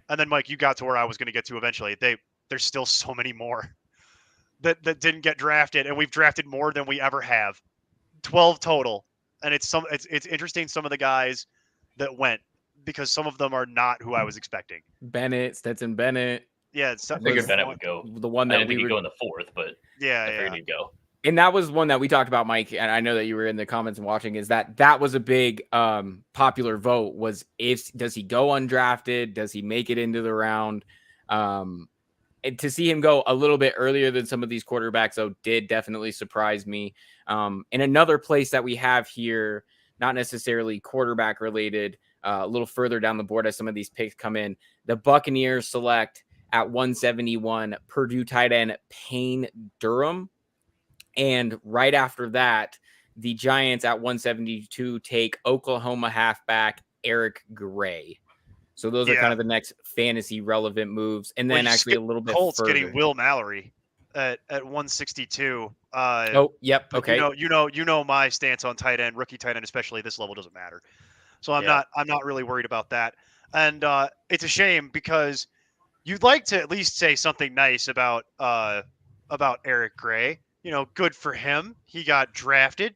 And then, Mike, you got to where I was going to get to eventually. There's still so many more that didn't get drafted, and we've drafted more than we ever have. 12 total. And it's interesting, some of the guys that went, because some of them are not who I was expecting. Stetson Bennett. Yeah, I figured Bennett would go. The one that I didn't think he'd go in the 4th, but I figured he'd go. And that was one that we talked about, Mike, and I know that you were in the comments and watching, is that was a big popular vote, was does he go undrafted? Does he make it into the round? And to see him go a little bit earlier than some of these quarterbacks, though, did definitely surprise me. In another place that we have here, not necessarily quarterback related, a little further down the board as some of these picks come in, the Buccaneers select at 171, Purdue tight end Payne Durham. And right after that, the Giants at 172 take Oklahoma halfback Eric Gray. So those are kind of the next fantasy relevant moves. And then actually a little bit Colts further. getting Will Mallory at 162. Oh, yep. Okay. You know my stance on tight end, rookie tight end, especially this level doesn't matter. So I'm not really worried about that. And it's a shame because you'd like to at least say something nice about Eric Gray. You know, good for him. He got drafted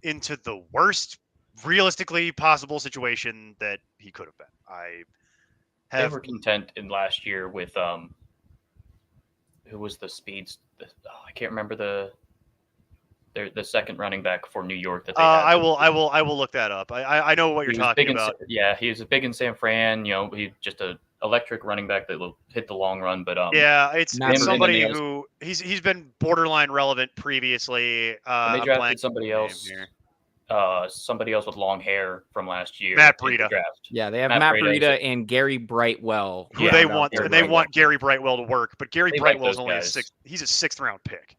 into the worst realistically possible situation that he could have been. They were content in last year with who was the speeds? I can't remember the second running back for New York that they had. I will look that up. I know what you're talking about. He was big in San Fran. You know, he's just a electric running back that will hit the long run. But it's somebody who he's been borderline relevant previously. They drafted somebody else. Somebody else with long hair from last year. Matt Breida. Yeah, they have Matt Breida and Gary Brightwell. Who they want, and they want Gary Brightwell to work, but Gary Brightwell is only he's a 6th round pick.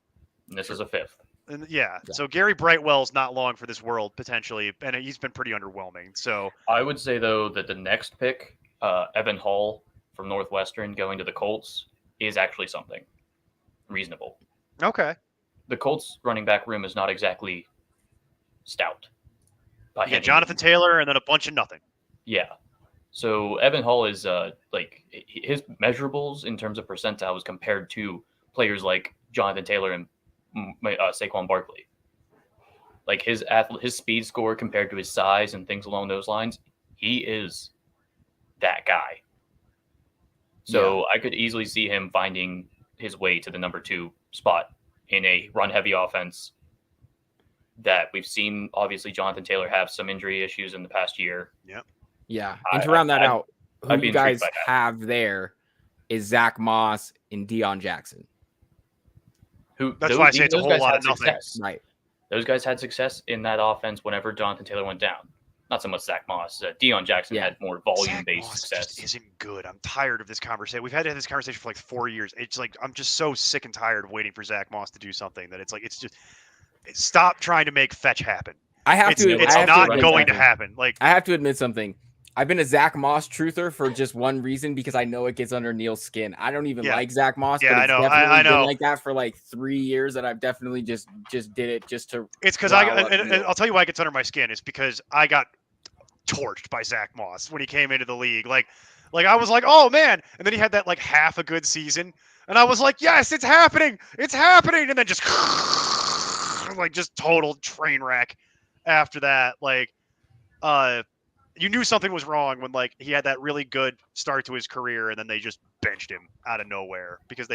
And this is a 5th. And so Gary Brightwell's not long for this world potentially, and he's been pretty underwhelming. So I would say though that the next pick, Evan Hull from Northwestern going to the Colts, is actually something reasonable. Okay. The Colts running back room is not exactly stout. Jonathan Taylor and then a bunch of nothing. Yeah. So Evan Hull is like his measurables in terms of percentiles compared to players like Jonathan Taylor and Saquon Barkley. Like his speed score compared to his size and things along those lines, he is that guy. So I could easily see him finding his way to the number 2 spot in a run-heavy offense that we've seen. Obviously, Jonathan Taylor have some injury issues in the past year. Yeah. And to round that out, who you guys have there is Zach Moss and Deion Jackson. That's why I say it's a whole lot of nothing. Right. Those guys had success in that offense whenever Jonathan Taylor went down. Not so much Zach Moss. Deion Jackson had more volume-based success. Just isn't good. I'm tired of this conversation. We've had to have this conversation for like 4 years. It's like I'm just so sick and tired of waiting for Zach Moss to do something that it's just stop trying to make fetch happen. It's not going to happen. Like I have to admit something. I've been a Zach Moss truther for just one reason, because I know it gets under Neil's skin. I don't even like Zach Moss, but it's definitely been like that for like 3 years that I've definitely just did it just to. It's because I'll tell you why it gets under my skin. It's because I got torched by Zach Moss when he came into the league. Like I was like, oh man, and then he had that like half a good season, and I was like, yes, it's happening, and then just like just total train wreck after that. Like, you knew something was wrong when like he had that really good start to his career, and then they just benched him out of nowhere because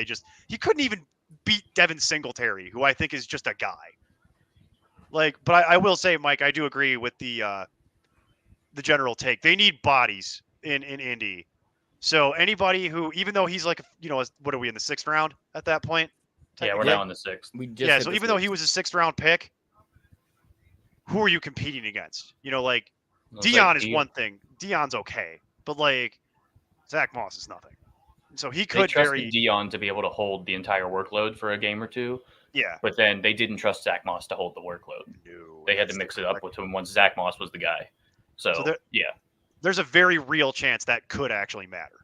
he couldn't even beat Devin Singletary, who I think is just a guy. Like, but I will say, Mike, I do agree with the general take. They need bodies in Indy. So anybody who, even though he's like, what are we in the 6th round at that point? Yeah, we're now in the 6th. So even though he was a 6th round pick, who are you competing against? Like Deion is one thing. Deion's okay, but like Zach Moss is nothing. So he could trusted Deion to be able to hold the entire workload for a game or two. Yeah. But then they didn't trust Zach Moss to hold the workload. No, they had to mix it up with him once Zach Moss was the guy. So there's a very real chance that could actually matter.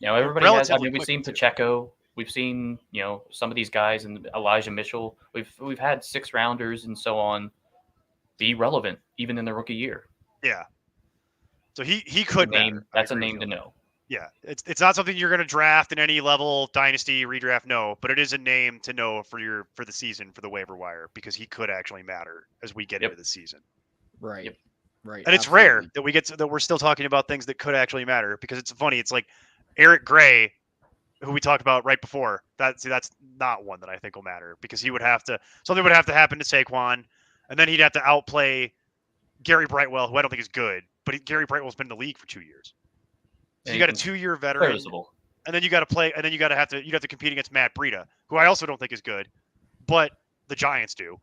Everybody has. We've seen Pacheco. We've seen some of these guys, and Elijah Mitchell. We've had 6th rounders and so on be relevant even in their rookie year. Yeah. So he could name. That's a name to know. Yeah, it's not something you're going to draft in any level, dynasty, redraft, no, but it is a name to know for the season, for the waiver wire, because he could actually matter as we get into the season. Right. Yep. Right. And it's rare that that we're still talking about things that could actually matter, because it's funny. It's like Eric Gray, who we talked about right before. That's not one that I think will matter, because something would have to happen to Saquon, and then he'd have to outplay Gary Brightwell, who I don't think is good, but Gary Brightwell's been in the league for 2 years. So you got a 2-year veteran, and then you got to play, and then you'd have to compete against Matt Breida, who I also don't think is good, but the Giants do.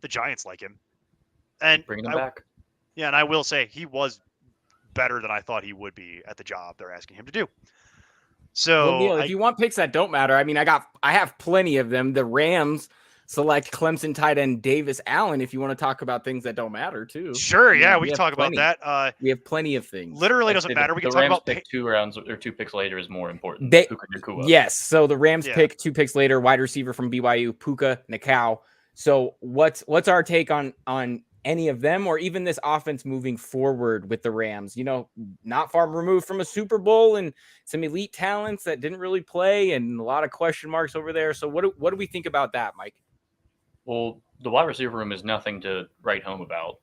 The Giants like him, and bringing him back. Yeah, and I will say he was better than I thought he would be at the job they're asking him to do. So, well, Neil, if you want picks that don't matter, I mean, I have plenty of them. The Rams select Clemson tight end Davis Allen. If you want to talk about things that don't matter, too. Sure, I mean, yeah, we can talk about that. We have plenty of things. Literally doesn't matter. We can talk Rams about pick 2 rounds or 2 picks later is more important. Puka Nacua. Yes, so the Rams pick 2 picks later, wide receiver from BYU, Puka Nacua. So what's our take on any of them, or even this offense moving forward with the Rams? You know, not far removed from a Super Bowl and some elite talents that didn't really play, and a lot of question marks over there. So what do we think about that, Mike? Well, the wide receiver room is nothing to write home about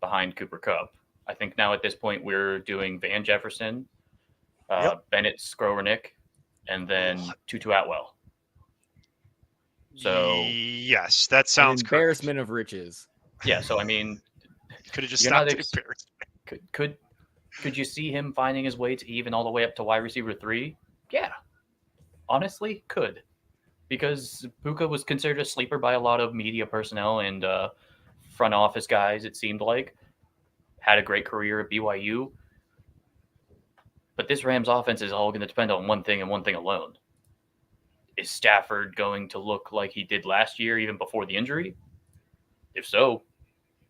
behind Cooper Kupp. I think now at this point we're doing Van Jefferson, Bennett Skowronek, and then Tutu Atwell. So yes, that sounds embarrassment correct. Of riches. Yeah, so I mean, could have just stopped at embarrassment. Could you see him finding his way to even all the way up to wide receiver 3? Yeah, honestly, could. Because Puka was considered a sleeper by a lot of media personnel and front office guys, it seemed like. Had a great career at BYU. But this Rams offense is all going to depend on one thing and one thing alone. Is Stafford going to look like he did last year, even before the injury? If so,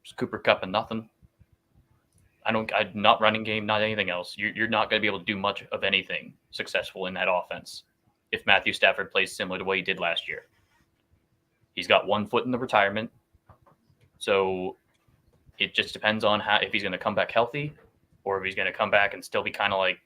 it's Cooper Kupp and nothing. I'm not running game, not anything else. You're not going to be able to do much of anything successful in that offense if Matthew Stafford plays similar to what he did last year. He's got 1 foot in the retirement. So it just depends on if he's going to come back healthy or if he's going to come back and still be kind of like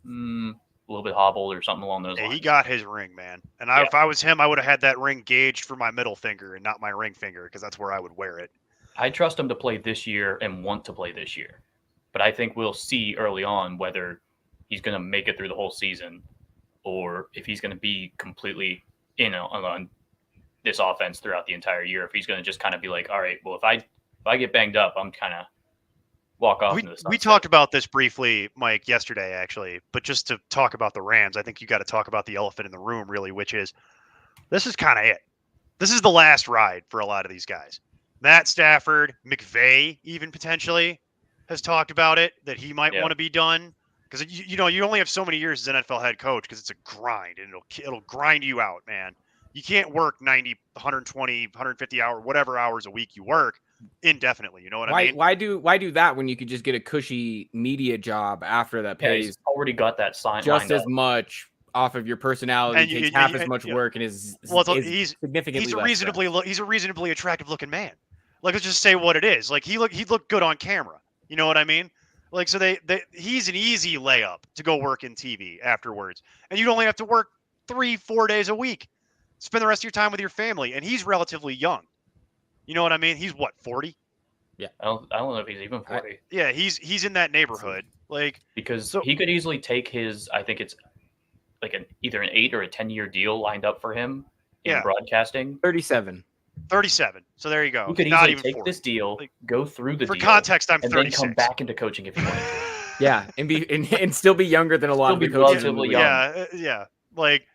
a little bit hobbled or something along those lines. He got his ring, man. And if I was him, I would have had that ring gauged for my middle finger and not my ring finger, because that's where I would wear it. I trust him to play this year and want to play this year. But I think we'll see early on whether he's going to make it through the whole season or if he's going to be completely in on this offense throughout the entire year. If he's going to just kind of be like, all right, well, if I get banged up, I'm kind of walk off into the sunset. We talked about this briefly, Mike, yesterday, actually. But just to talk about the Rams, I think you got to talk about the elephant in the room, really, which is this is kind of it. This is the last ride for a lot of these guys. Matt Stafford, McVay, even potentially, has talked about it, that he might want to be done. Because, you only have so many years as an NFL head coach because it's a grind, and it'll grind you out, man. You can't work 90, 120, 150 whatever hours a week you work indefinitely. You know what I mean? Why do that when you could just get a cushy media job after that pays he's already got that sign just as much off of your personality, takes half as much work, and is significantly he's a reasonably attractive looking man. Like, let's just say what it is. Like, he looked good on camera. You know what I mean? Like, so he's an easy layup to go work in TV afterwards. And you'd only have to work 3-4 days a week. Spend the rest of your time with your family. And he's relatively young. You know what I mean? He's what, 40? Yeah. I don't know if he's even 40. Yeah, he's in that neighborhood. Like, because he could easily take his, I think it's like either an 8 or a 10-year deal lined up for him in broadcasting. 37. So there you go. You could easily take 40. This deal, go through the deal. For context, I'm 36. And then come back into coaching if you want to. Yeah, and still be younger than a lot of the coaches. Yeah. Like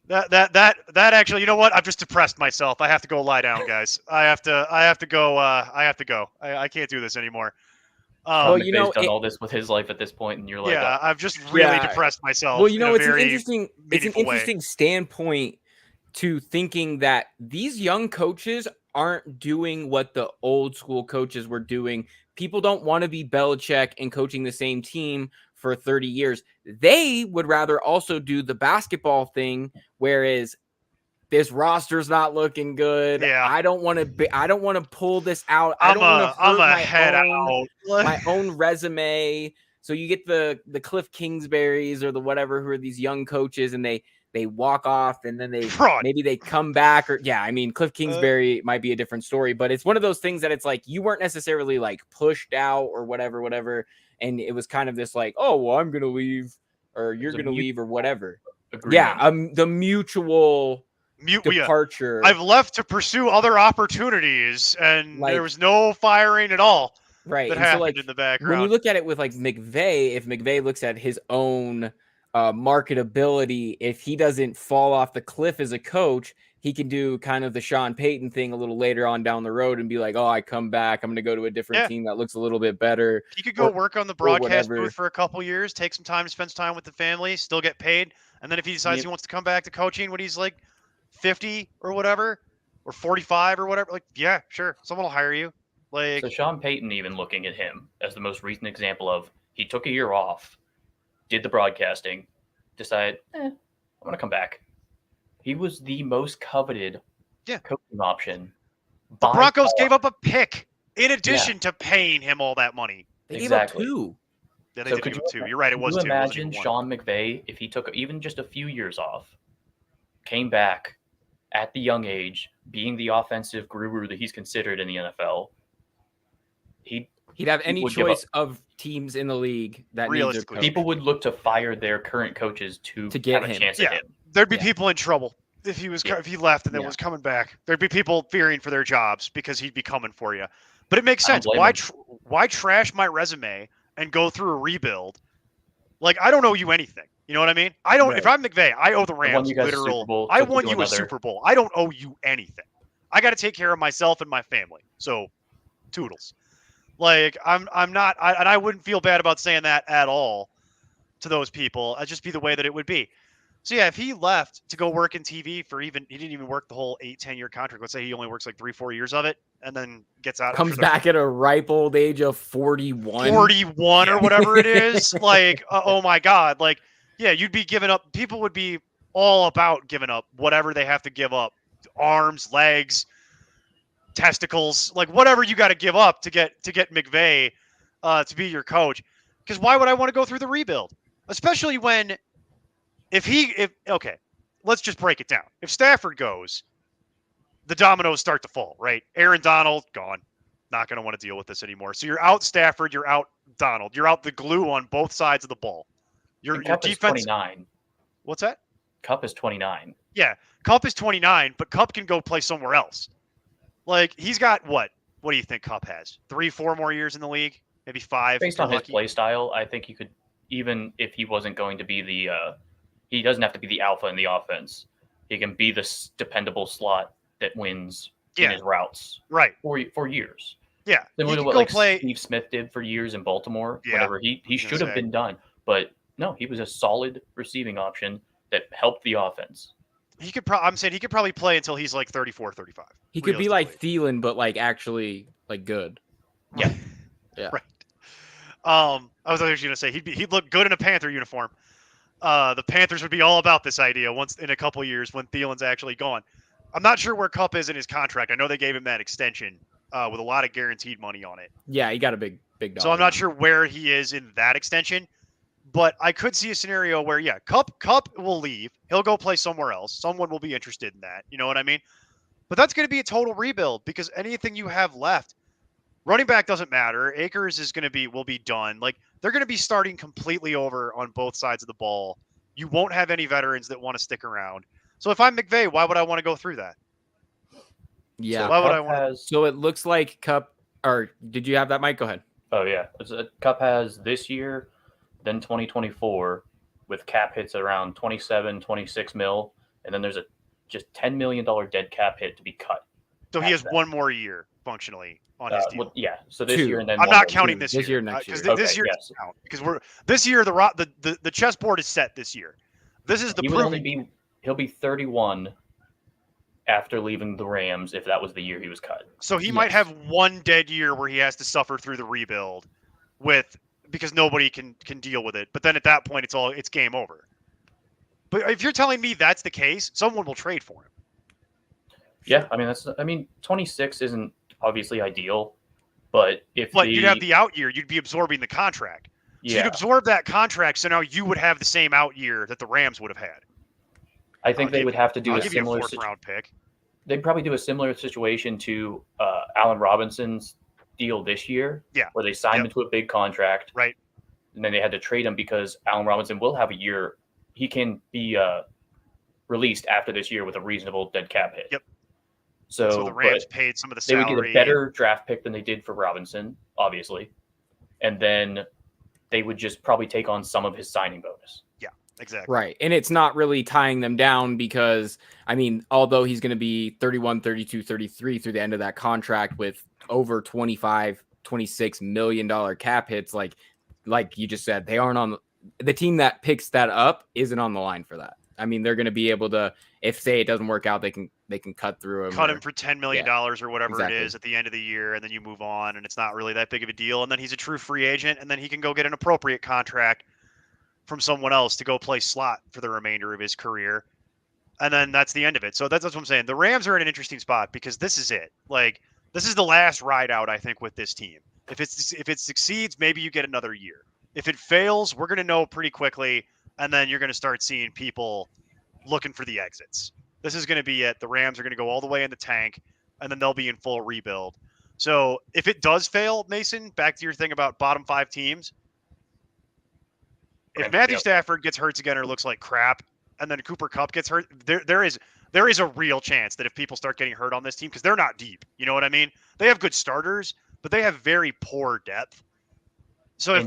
that actually, you know what? I've just depressed myself. I have to go lie down, guys. I have to go. I can't do this anymore. Well, done all this with his life at this point, and you're like, I've just really depressed myself. Well, it's an interesting standpoint to thinking that these young coaches aren't doing what the old school coaches were doing. People don't want to be Belichick and coaching the same team for 30 years. They would rather also do the basketball thing, whereas this roster's not looking good. Yeah. I don't want to pull this out. I don't want to hurt my own resume. So you get the Cliff Kingsburys or the whatever, who are these young coaches, and they walk off and then maybe they come back Cliff Kingsbury might be a different story, but it's one of those things that it's like you weren't necessarily like pushed out or whatever. And it was kind of this like, oh, well, I'm going to leave or you're going to leave or whatever. Agreement. Yeah. The mutual departure. I've left to pursue other opportunities and there was no firing at all. Right. That happened in the background. When you look at it with like McVay, if McVay looks at his own marketability, if he doesn't fall off the cliff as a coach, he can do kind of the Sean Payton thing a little later on down the road and be like, oh, I come back. I'm going to go to a different team that looks a little bit better. He could go work on the broadcast booth for a couple years, take some time to spend time with the family, still get paid. And then if he decides he wants to come back to coaching when he's like 50 or whatever, or 45 or whatever, like, yeah, sure. Someone will hire you. Like, so Sean Payton, even looking at him as the most recent example of he took a year off, did the broadcasting, decided, I'm going to come back. He was the most coveted coaching option. The Broncos gave up a pick in addition to paying him all that money. They gave up 2. Yeah, they did give up 2. You're right, it was 2. Imagine Sean McVay, if he took even just a few years off, came back at the young age, being the offensive guru that he's considered in the NFL, he'd have any choice of teams in the league that realistically people would look to fire their current coaches to get a chance at him. There'd be people in trouble if he left and then was coming back. There'd be people fearing for their jobs because he'd be coming for you. But it makes sense. Why trash my resume and go through a rebuild? Like, I don't owe you anything. You know what I mean? I don't. Right. If I'm McVay, I owe the Rams literal. I won you a Super Bowl. I don't owe you anything. I got to take care of myself and my family. So, toodles. Like, I'm not. I wouldn't feel bad about saying that at all to those people. It'd just be the way that it would be. So yeah, if he left to go work in TV he didn't even work the whole 8-10 year contract. Let's say he only works like 3-4 years of it, and then gets out. Comes back at a ripe old age of 41. 41 or whatever it is. Like, oh my God. Like, yeah, you'd be giving up. People would be all about giving up whatever they have to give up: arms, legs, testicles, like whatever you got to give up to get McVay to be your coach. Because why would I want to go through the rebuild, especially when? Okay, let's just break it down. If Stafford goes, the dominoes start to fall, right? Aaron Donald, gone. Not going to want to deal with this anymore. So you're out Stafford, you're out Donald. You're out the glue on both sides of the ball. Your defense is 29. What's that? Kupp is 29. Yeah, Kupp is 29, but Kupp can go play somewhere else. Like, he's got what? What do you think Kupp has? 3-4 more years in the league? Maybe 5? Based on his play style, I think he could, even if he wasn't going to be the he doesn't have to be the alpha in the offense. He can be the dependable slot that wins in his routes, right? For years. Yeah, similar to what Steve Smith did for years in Baltimore. Yeah, whenever he should have been done, but no, he was a solid receiving option that helped the offense. He could. I'm saying he could probably play until he's like 34, 35. He could be like Thielen, but like actually like good. Yeah, yeah. Right. I was actually gonna say he'd look good in a Panther uniform. The Panthers would be all about this idea once in a couple years when Thielen's actually gone. I'm not sure where Kupp is in his contract. I know they gave him that extension with a lot of guaranteed money on it. Yeah, he got a big dollar. So I'm not sure where he is in that extension, but I could see a scenario where, Kupp will leave. He'll go play somewhere else. Someone will be interested in that. You know what I mean? But that's going to be a total rebuild because anything you have left, running back doesn't matter. Akers will be done. Like, they're going to be starting completely over on both sides of the ball. You won't have any veterans that want to stick around. So if I'm McVay, why would I want to go through that? Yeah. So why would I want? So it looks like Kupp. Or did you have that, Mike? Go ahead. Oh yeah, Kupp has this year, then 2024 with cap hits around 27, 26 mil, and then there's a just $10 million dead cap hit to be cut. So he has one more year functionally on his deal. Well, yeah. So this year and then I'm not counting this year. Next year. Because this year doesn't count. Because this year the chessboard is set this year. This is the he'll be 31 after leaving the Rams if that was the year he was cut. So he might have one dead year where he has to suffer through the rebuild because nobody can deal with it. But then at that point it's game over. But if you're telling me that's the case, someone will trade for him. Yeah, I mean 26 isn't obviously ideal, but you'd have the out year, you'd be absorbing the contract. So you'd absorb that contract, so now you would have the same out year that the Rams would have had. I think they would have to do a similar round pick. They'd probably do a similar situation to Allen Robinson's deal this year, where they signed him to a big contract, right? And then they had to trade him because Allen Robinson will have a year. He can be released after this year with a reasonable dead cap hit. Yep. So the Rams paid some of the salary. They would get a better draft pick than they did for Robinson, obviously. And then they would just probably take on some of his signing bonus. Yeah. Exactly. Right. And it's not really tying them down because, I mean, although he's going to be 31, 32, 33 through the end of that contract with over 25, $26 million cap hits, like you just said, they aren't on the team that picks that up isn't on the line for that. I mean, they're going to be able to, if say it doesn't work out, they can cut through him. Cut him for $10 million or whatever it is at the end of the year, and then you move on, and it's not really that big of a deal. And then he's a true free agent, and then he can go get an appropriate contract from someone else to go play slot for the remainder of his career. And then that's the end of it. So that's what I'm saying. The Rams are in an interesting spot because this is it. Like, this is the last ride out, I think, with this team. If it succeeds, maybe you get another year. If it fails, we're going to know pretty quickly, and then you're going to start seeing people looking for the exits. This is going to be it. The Rams are going to go all the way in the tank, and then they'll be in full rebuild. So if it does fail, Mason, back to your thing about bottom 5 teams, if Matthew Stafford gets hurt again or looks like crap, and then Cooper Kupp gets hurt, there is a real chance that if people start getting hurt on this team, because they're not deep, you know what I mean? They have good starters, but they have very poor depth. So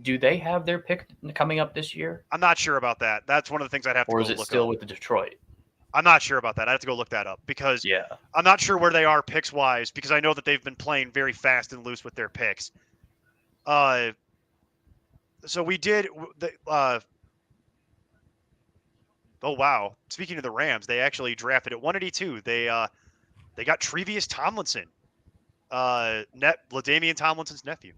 do they have their pick coming up this year? I'm not sure about that. That's one of the things I'd have to go look up. Or is it still with the Detroit? I'm not sure about that. I have to go look that up because I'm not sure where they are picks wise because I know that they've been playing very fast and loose with their picks. So we did. Oh wow! Speaking of the Rams, they actually drafted at 182. They got Tre'Vius Tomlinson, LaDainian Tomlinson's nephew.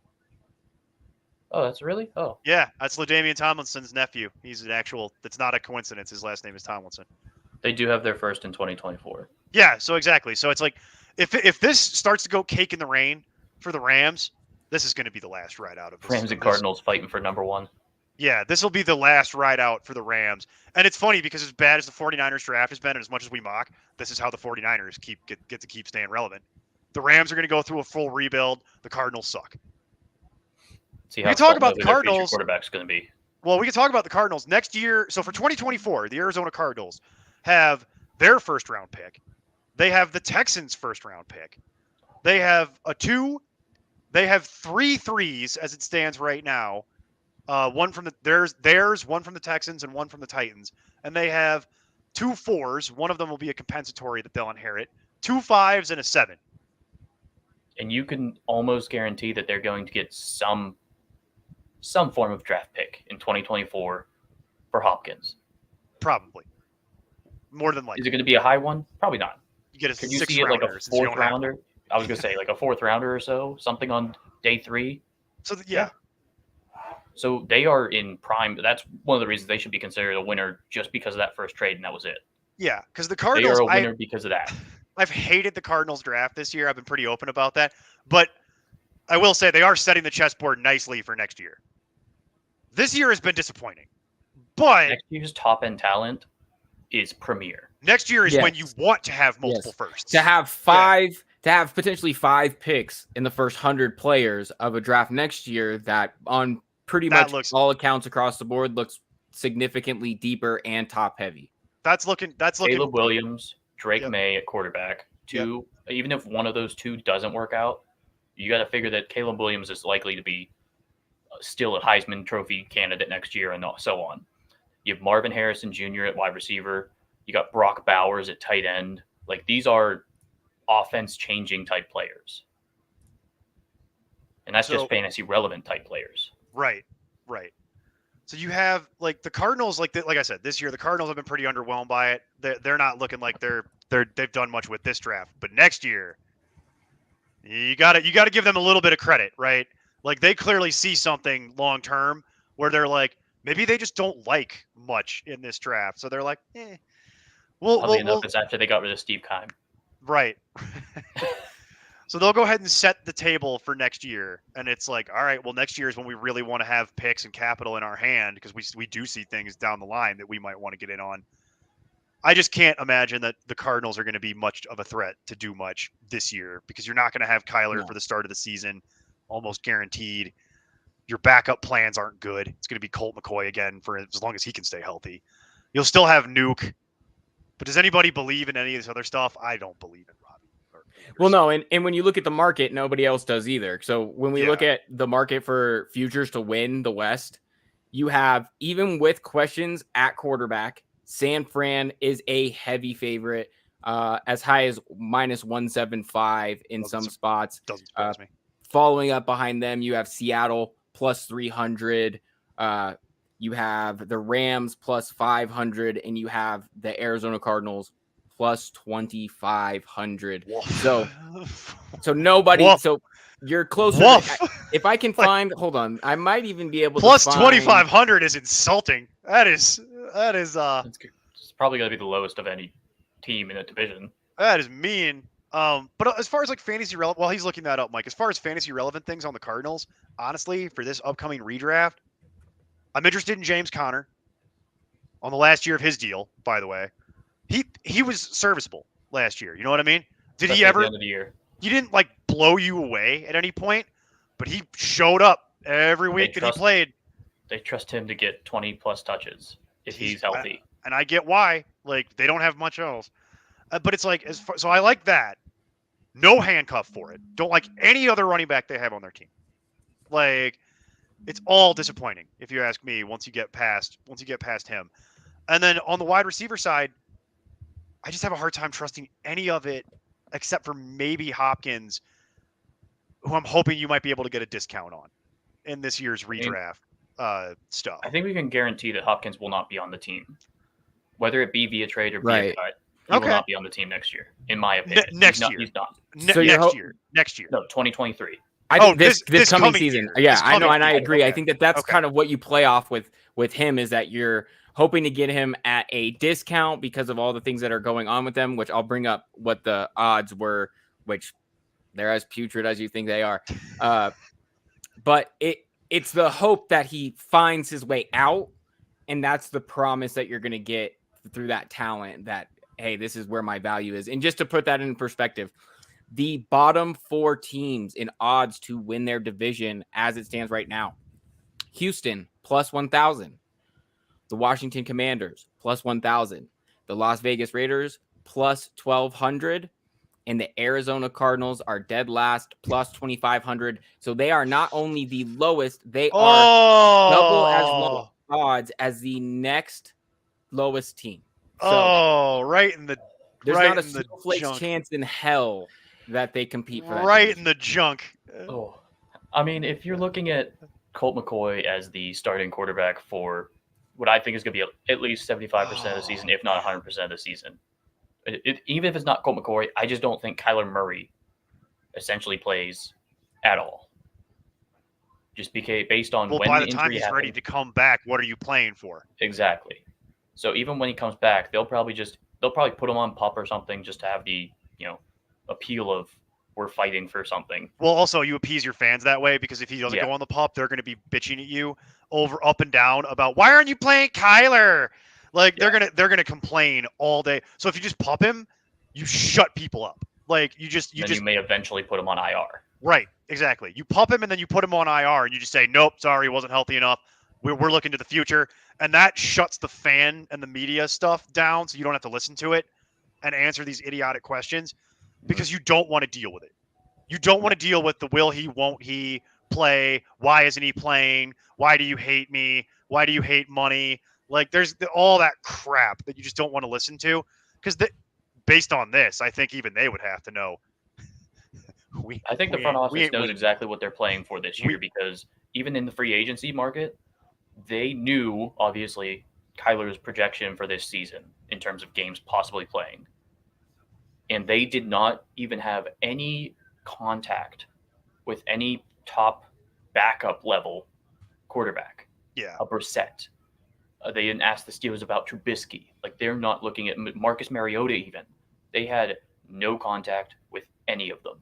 Oh, that's really? Oh, yeah, that's LaDainian Tomlinson's nephew. He's an actual. That's not a coincidence. His last name is Tomlinson. They do have their first in 2024. Yeah, so exactly. So it's like if this starts to go cake in the rain for the Rams, this is going to be the last ride out of this. Rams and Cardinals fighting for number 1. Yeah, this will be the last ride out for the Rams. And it's funny because as bad as the 49ers draft has been and as much as we mock, this is how the 49ers get to keep staying relevant. The Rams are going to go through a full rebuild. The Cardinals suck. See how we can talk about the Cardinals. Quarterback's going to be. Well, we can talk about the Cardinals next year. So for 2024, the Arizona Cardinals have their first round pick. They have the Texans' first round pick. They have a 2. They have 3 threes as it stands right now. One from theirs, one from the Texans, and one from the Titans. And they have 2 4s. One of them will be a compensatory that they'll inherit. 2 5s and a 7. And you can almost guarantee that they're going to get some form of draft pick in 2024 for Hopkins. Probably. More than likely. Is it going to be a high one? Probably not. You get a Could you see it like a 4th rounder? I was going to say like a 4th rounder or so, something on day 3. So yeah. So they are in prime. That's one of the reasons they should be considered a winner just because of that first trade, and that was it. Yeah, because the Cardinals. They are a winner because of that. I've hated the Cardinals draft this year. I've been pretty open about that. But I will say they are setting the chessboard nicely for next year. This year has been disappointing. But next year's top-end talent is premier. Next year is when you want to have multiple firsts. To have to have potentially 5 picks in the first 100 players of a draft next year that on pretty much all accounts across the board looks significantly deeper and top heavy. That's looking Caleb Williams, Drake May at quarterback. 2, even if one of those 2 doesn't work out, you got to figure that Caleb Williams is likely to be still a Heisman Trophy candidate next year and so on. You have Marvin Harrison Jr. at wide receiver. You got Brock Bowers at tight end. Like, these are offense-changing type players. And that's just fantasy relevant type players. Right. So you have like the Cardinals, like I said, this year the Cardinals have been pretty underwhelmed by it. They're not looking like they've done much with this draft. But next year, you got to give them a little bit of credit, right? Like they clearly see something long term where they're like, maybe they just don't like much in this draft. So they're like, it's after they got rid of Steve Keim. Right. So they'll go ahead and set the table for next year. And it's like, all right, well, next year is when we really want to have picks and capital in our hand because we do see things down the line that we might want to get in on. I just can't imagine that the Cardinals are going to be much of a threat to do much this year because you're not going to have Kyler for the start of the season, almost guaranteed. Your backup plans aren't good. It's going to be Colt McCoy again for as long as he can stay healthy. You'll still have Nuke. But does anybody believe in any of this other stuff? I don't believe it, Robbie. Well, no, and when you look at the market, nobody else does either. So when we look at the market for futures to win the West, you have, even with questions at quarterback, San Fran is a heavy favorite, as high as -175 in some spots. Doesn't surprise me. Following up behind them, you have Seattle +300. You have the Rams +500, and you have the Arizona Cardinals +2,500. So nobody. Woof. So you're closer. If I can find, hold on, I might even be able to plus find 2,500 is insulting. That is. It's probably going to be the lowest of any team in a division. That is mean. But as far as like fantasy relevant, while he's looking that up, Mike, as far as fantasy relevant things on the Cardinals, honestly, for this upcoming redraft, I'm interested in James Conner on the last year of his deal, by the way. He was serviceable last year. You know what I mean? Did he ever? At the end of the year. He didn't like blow you away at any point, but he showed up every week that he played. They trust him to get 20+ touches if he's healthy. And I get why. Like, they don't have much else. But it's like, so I like that. No handcuff for it. Don't like any other running back they have on their team. Like, it's all disappointing, if you ask me, once you get past him. And then on the wide receiver side, I just have a hard time trusting any of it except for maybe Hopkins, who I'm hoping you might be able to get a discount on in this year's redraft stuff. I think we can guarantee that Hopkins will not be on the team, whether it be via trade or via cut. He will not be on the team next year, in my opinion. Next year. He's not. Next year. No, 2023. I think this coming season. Yeah, I know, and I agree. I think that's kind of what you play off with him, is that you're hoping to get him at a discount because of all the things that are going on with them, which I'll bring up what the odds were, which they're as putrid as you think they are. But it's the hope that he finds his way out, and that's the promise that you're going to get through that talent, that, hey, this is where my value is. And just to put that in perspective, the bottom 4 teams in odds to win their division as it stands right now: Houston +1,000, the Washington Commanders +1,000, the Las Vegas Raiders +1,200, and the Arizona Cardinals are dead last +2,500. So they are not only the lowest, they are double as low odds as the next lowest team. So right in the there's right not a snowflake's chance in hell that they compete for that. Right division. in the junk. Oh, I mean, if you're looking at Colt McCoy as the starting quarterback for what I think is going to be at least 75% of the season, if not 100% of the season, even if it's not Colt McCoy, I just don't think Kyler Murray essentially plays at all. Just because based on when by the the time he's ready to come back, what are you playing for? Exactly. So even when he comes back, they'll probably put him on PUP or something just to have the appeal of we're fighting for something. Well, also you appease your fans that way, because if he doesn't go on the PUP, they're going to be bitching at you up and down about, why aren't you playing Kyler? Like they're gonna complain all day. So if you just PUP him, you shut people up. Like you may eventually put him on IR. Right, exactly. You PUP him and then you put him on IR and you just say, nope, sorry, he wasn't healthy enough. We're looking to the future, and that shuts the fan and the media stuff down, so you don't have to listen to it and answer these idiotic questions, because you don't want to deal with it. You don't want to deal with the will he, won't he play? Why isn't he playing? Why do you hate me? Why do you hate money? Like there's all that crap that you just don't want to listen to, because based on this, I think even they would have to know. I think the front office knows exactly what they're playing for this year, because even in the free agency market, they knew, obviously, Kyler's projection for this season in terms of games possibly playing. And they did not even have any contact with any top backup level quarterback. Yeah. A Brissett. They didn't ask the Steelers about Trubisky. Like, they're not looking at Marcus Mariota even. They had no contact with any of them.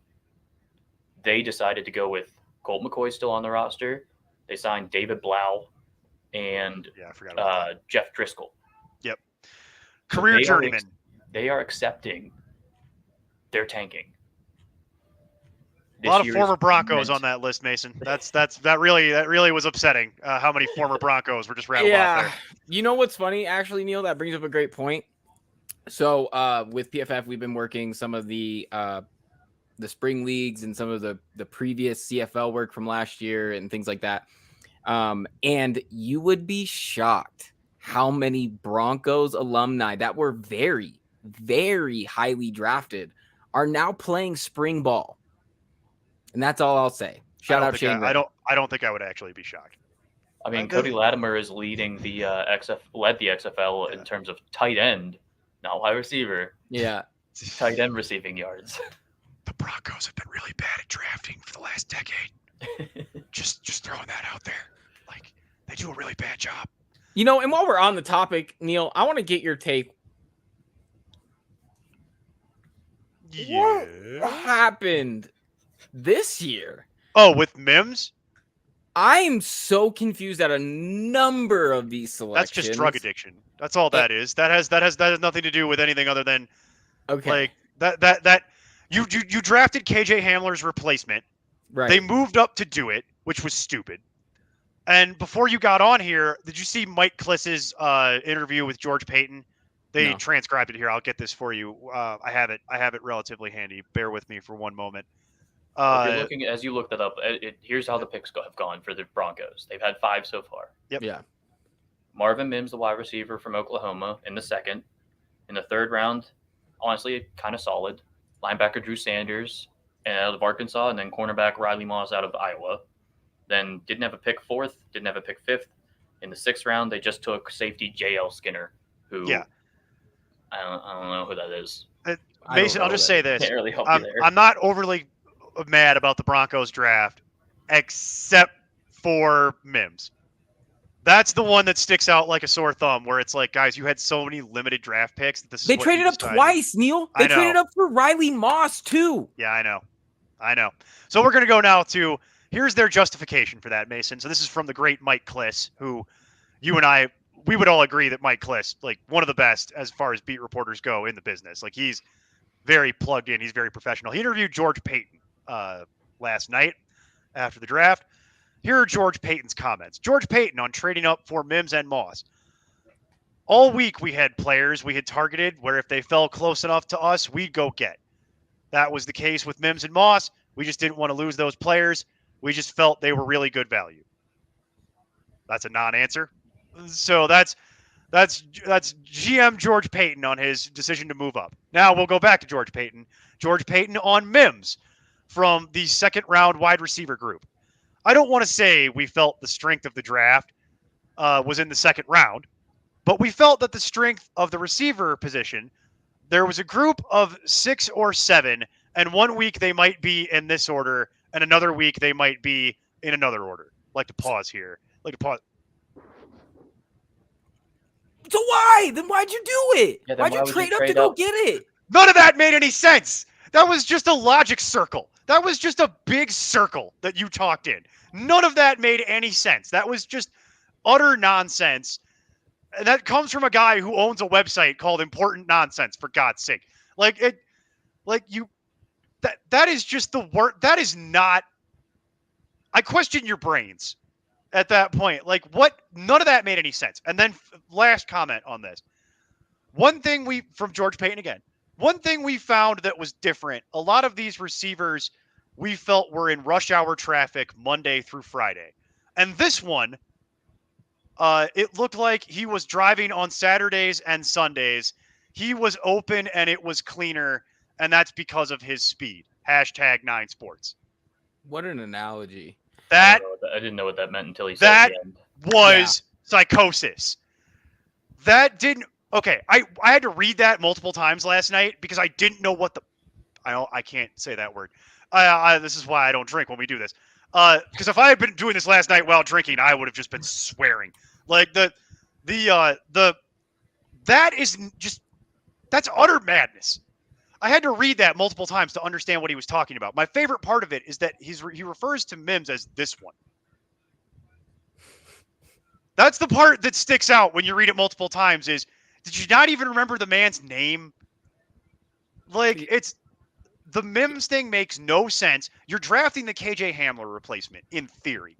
They decided to go with Colt McCoy still on the roster. They signed David Blau and Jeff Driscoll. Yep. Career journeyman. They are accepting their tanking. A lot of former Broncos on that list, Mason. That really was upsetting. How many former Broncos were just rattled off there. You know what's funny, actually, Neil? That brings up a great point. So with PFF, we've been working some of the spring leagues and some of the previous CFL work from last year and things like that. And you would be shocked how many Broncos alumni that were very, very highly drafted are now playing spring ball. And that's all I'll say. Shout out Shane Ray. I don't think I would actually be shocked. I mean, Cody Latimer is leading the led the XFL in terms of tight end, not wide receiver. Yeah, tight end receiving yards. The Broncos have been really bad at drafting for the last decade. just throwing that out there. Like, they do a really bad job. You know, and while we're on the topic, Neil, I want to get your take. Yeah. What happened this year? Oh, with Mims? I'm so confused at a number of these selections. That's just drug addiction. That's all that is. That has nothing to do with anything other than like that you drafted KJ Hamler's replacement. Right. They moved up to do it, which was stupid. And before you got on here, did you see Mike Kliss's interview with George Paton? They transcribed it here. I'll get this for you. I have it relatively handy. Bear with me for one moment. If you're looking, as you looked that up, here's how the picks have gone for the Broncos. They've had 5 so far. Yep. Yeah. Marvin Mims, the wide receiver from Oklahoma, in the 2nd. In the 3rd round, honestly, kind of solid. Linebacker Drew Sanders out of Arkansas, and then cornerback Riley Moss out of Iowa. Then didn't have a pick 4th, didn't have a pick 5th. In the 6th round, they just took safety J.L. Skinner, who I don't know who that is. Mason, I'll just say this. Can't really help you there. I'm not overly mad about the Broncos draft, except for Mims. That's the one that sticks out like a sore thumb, where it's like, guys, you had so many limited draft picks. They traded up twice, Neil. They traded up for Riley Moss, too. Yeah, I know. So we're going to go now to, here's their justification for that, Mason. So this is from the great Mike Kliss, who you and I, we would all agree that Mike Kliss, like one of the best as far as beat reporters go in the business. Like, he's very plugged in. He's very professional. He interviewed George Paton last night after the draft. Here are George Paton's comments. George Paton on trading up for Mims and Moss. All week we had players we had targeted where if they fell close enough to us, we'd go get. That was the case with Mims and Moss. We just didn't want to lose those players. We just felt they were really good value. That's a non-answer. So that's GM George Paton on his decision to move up. Now we'll go back to George Paton. George Paton on Mims from the 2nd round wide receiver group. I don't want to say we felt the strength of the draft was in the 2nd round, but we felt that the strength of the receiver position, there was a group of 6 or 7, and one week they might be in this order, and another week they might be in another order. I'd like to pause here. So why? Then why'd you do it? Yeah, why'd you trade up to go get it? None of that made any sense. That was just a logic circle. That was just a big circle that you talked in. None of that made any sense. That was just utter nonsense. And that comes from a guy who owns a website called Important Nonsense, for God's sake. That is just the word. That is not. I question your brains at that point. Like, what? None of that made any sense. And then last comment on this. One thing from George Paton again. One thing we found that was different, a lot of these receivers we felt were in rush hour traffic Monday through Friday. And this one, it looked like he was driving on Saturdays and Sundays. He was open and it was cleaner, and that's because of his speed. #9sports. What an analogy. I didn't know what that meant until he said that. That was psychosis. That didn't... Okay, I had to read that multiple times last night because I didn't know what the... I can't say that word. This is why I don't drink when we do this. Because if I had been doing this last night while drinking, I would have just been swearing. Like, that is just... That's utter madness. I had to read that multiple times to understand what he was talking about. My favorite part of it is that he refers to Mims as this one. That's the part that sticks out when you read it multiple times is... Did you not even remember the man's name? Like, it's the Mims thing makes no sense. You're drafting the KJ Hamler replacement in theory.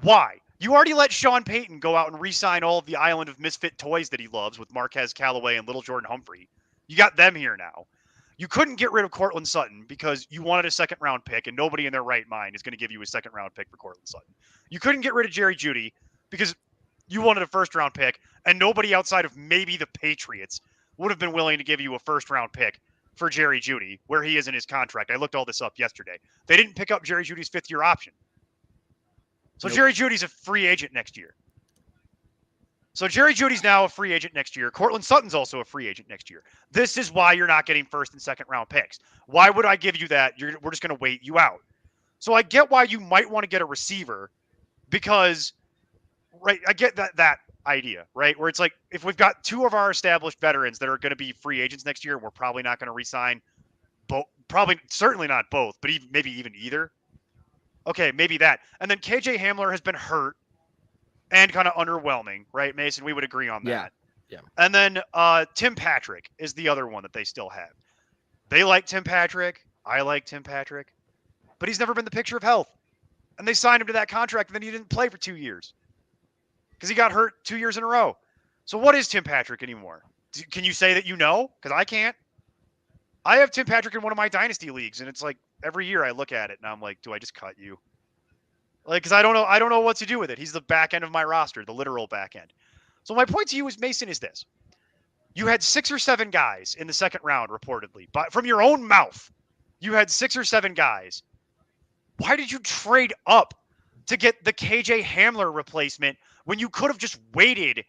Why? You already let Sean Payton go out and re-sign all of the Island of Misfit toys that he loves with Marquez Callaway and Little Jordan Humphrey. You got them here now. You couldn't get rid of Cortland Sutton because you wanted a second-round pick, and nobody in their right mind is going to give you a second-round pick for Cortland Sutton. You couldn't get rid of Jerry Jeudy because you wanted a first-round pick, and nobody outside of maybe the Patriots would have been willing to give you a first-round pick for Jerry Jeudy, where he is in his contract. I looked all this up yesterday. They didn't pick up Jerry Judy's fifth-year option. So nope. Jerry Judy's a free agent next year. So Jerry Judy's now a free agent next year. Cortland Sutton's also a free agent next year. This is why you're not getting first and second round picks. Why would I give you that? We're just going to wait you out. So I get why you might want to get a receiver because, right, I get that idea, right? Where it's like, if we've got two of our established veterans that are going to be free agents next year, we're probably not going to re-sign both, certainly not both, but maybe even either. Okay, maybe that. And then KJ Hamler has been hurt and kind of underwhelming, right, Mason? We would agree on that. Yeah. And then Tim Patrick is the other one that they still have. They like Tim Patrick. I like Tim Patrick. But he's never been the picture of health. And they signed him to that contract, and then he didn't play for 2 years because he got hurt 2 years in a row. So what is Tim Patrick anymore? Can you say that you know? Because I can't. I have Tim Patrick in one of my dynasty leagues, and it's like every year I look at it, and I'm like, do I just cut you? Like, because I don't know what to do with it. He's the back end of my roster, the literal back end. So my point to you, Mason, is this. You had 6 or 7 guys in the second round, reportedly. But from your own mouth, you had 6 or 7 guys. Why did you trade up to get the KJ Hamler replacement when you could have just waited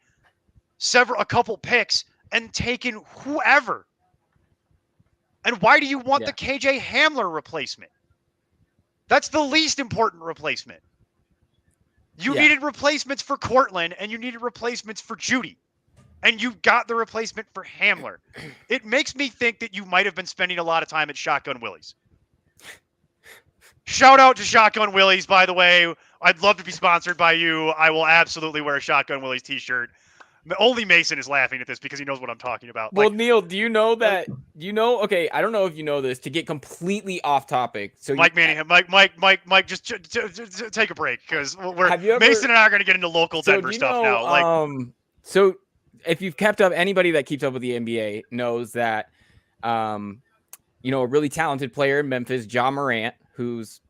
a couple picks and taken whoever? And why do you want the KJ Hamler replacement? That's the least important replacement. You needed replacements for Cortland, and you needed replacements for Jeudy. And you got the replacement for Hamler. It makes me think that you might have been spending a lot of time at Shotgun Willie's. Shout out to Shotgun Willie's, by the way. I'd love to be sponsored by you. I will absolutely wear a Shotgun Willie's t-shirt. Only Mason is laughing at this because he knows what I'm talking about. Well, Neil, do you know that? Okay, I don't know if you know this. To get completely off topic, so Mike, just take a break because Mason and I are going to get into local Denver stuff now. So if you've kept up, anybody that keeps up with the NBA knows that, a really talented player in Memphis, Ja Morant, who's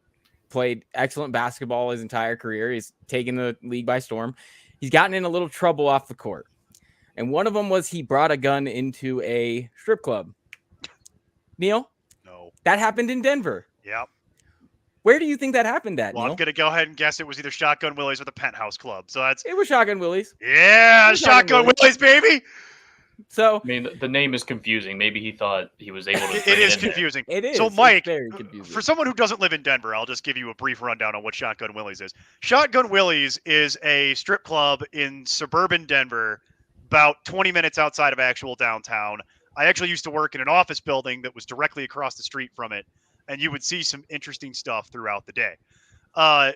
played excellent basketball his entire career, he's taken the league by storm. He's gotten in a little trouble off the court. And one of them was he brought a gun into a strip club. Neil? No. That happened in Denver. Yep. Where do you think that happened at, Well, Neil? I'm going to go ahead and guess it was either Shotgun Willie's or the Penthouse Club. So It was Shotgun Willie's. Yeah, Shotgun Willie's, baby! So I mean, the name is confusing. Maybe he thought he was able to. It is confusing. It is. So, Mike, very confusing. For someone who doesn't live in Denver, I'll just give you a brief rundown on what Shotgun Willie's is. Shotgun Willie's is a strip club in suburban Denver, about 20 minutes outside of actual downtown. I actually used to work in an office building that was directly across the street from it, and you would see some interesting stuff throughout the day.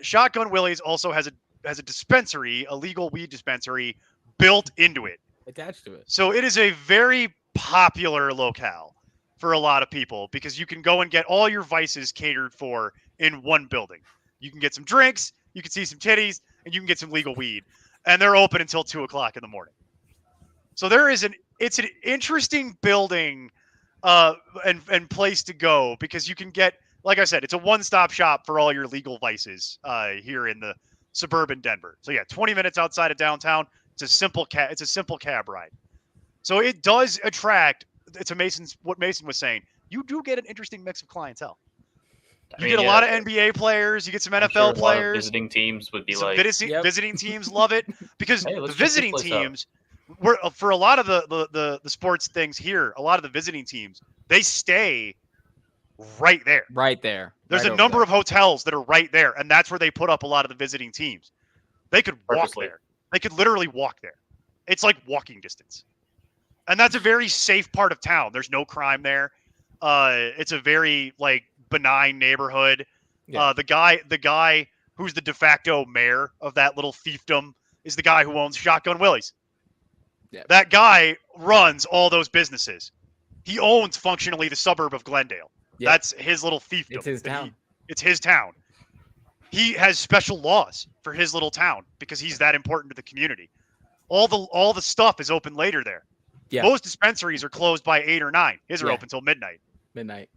Shotgun Willie's also has a dispensary, a legal weed dispensary, built into it. Attached to it. So it is a very popular locale for a lot of people because you can go and get all your vices catered for in one building. You can get some drinks, you can see some titties, and you can get some legal weed. And they're open until 2:00 in the morning. So it's an interesting building and place to go because you can get, like I said, it's a one-stop shop for all your legal vices here in the suburban Denver. So yeah, 20 minutes outside of downtown. It's a simple cab ride. So it does attract, what Mason was saying. You do get an interesting mix of clientele. You get a lot of NBA players, you get some NFL players. A lot of visiting teams would be visiting teams love it because the visiting teams for a lot of the sports things here, a lot of the visiting teams, they stay right there. Right there. There's a number of hotels that are right there, and that's where they put up a lot of the visiting teams. They could walk there. They could literally walk there. It's like walking distance. And that's a very safe part of town. There's no crime there. It's a very benign neighborhood. Yeah. The guy who's the de facto mayor of that little fiefdom is the guy who owns Shotgun Willie's. Yeah. That guy runs all those businesses. He owns functionally the suburb of Glendale. Yeah. That's his little fiefdom. It's his town. It's his town. He has special laws for his little town because he's that important to the community. All the stuff is open later there. Yeah. Most dispensaries are closed by 8 or 9. His are open till midnight. Midnight.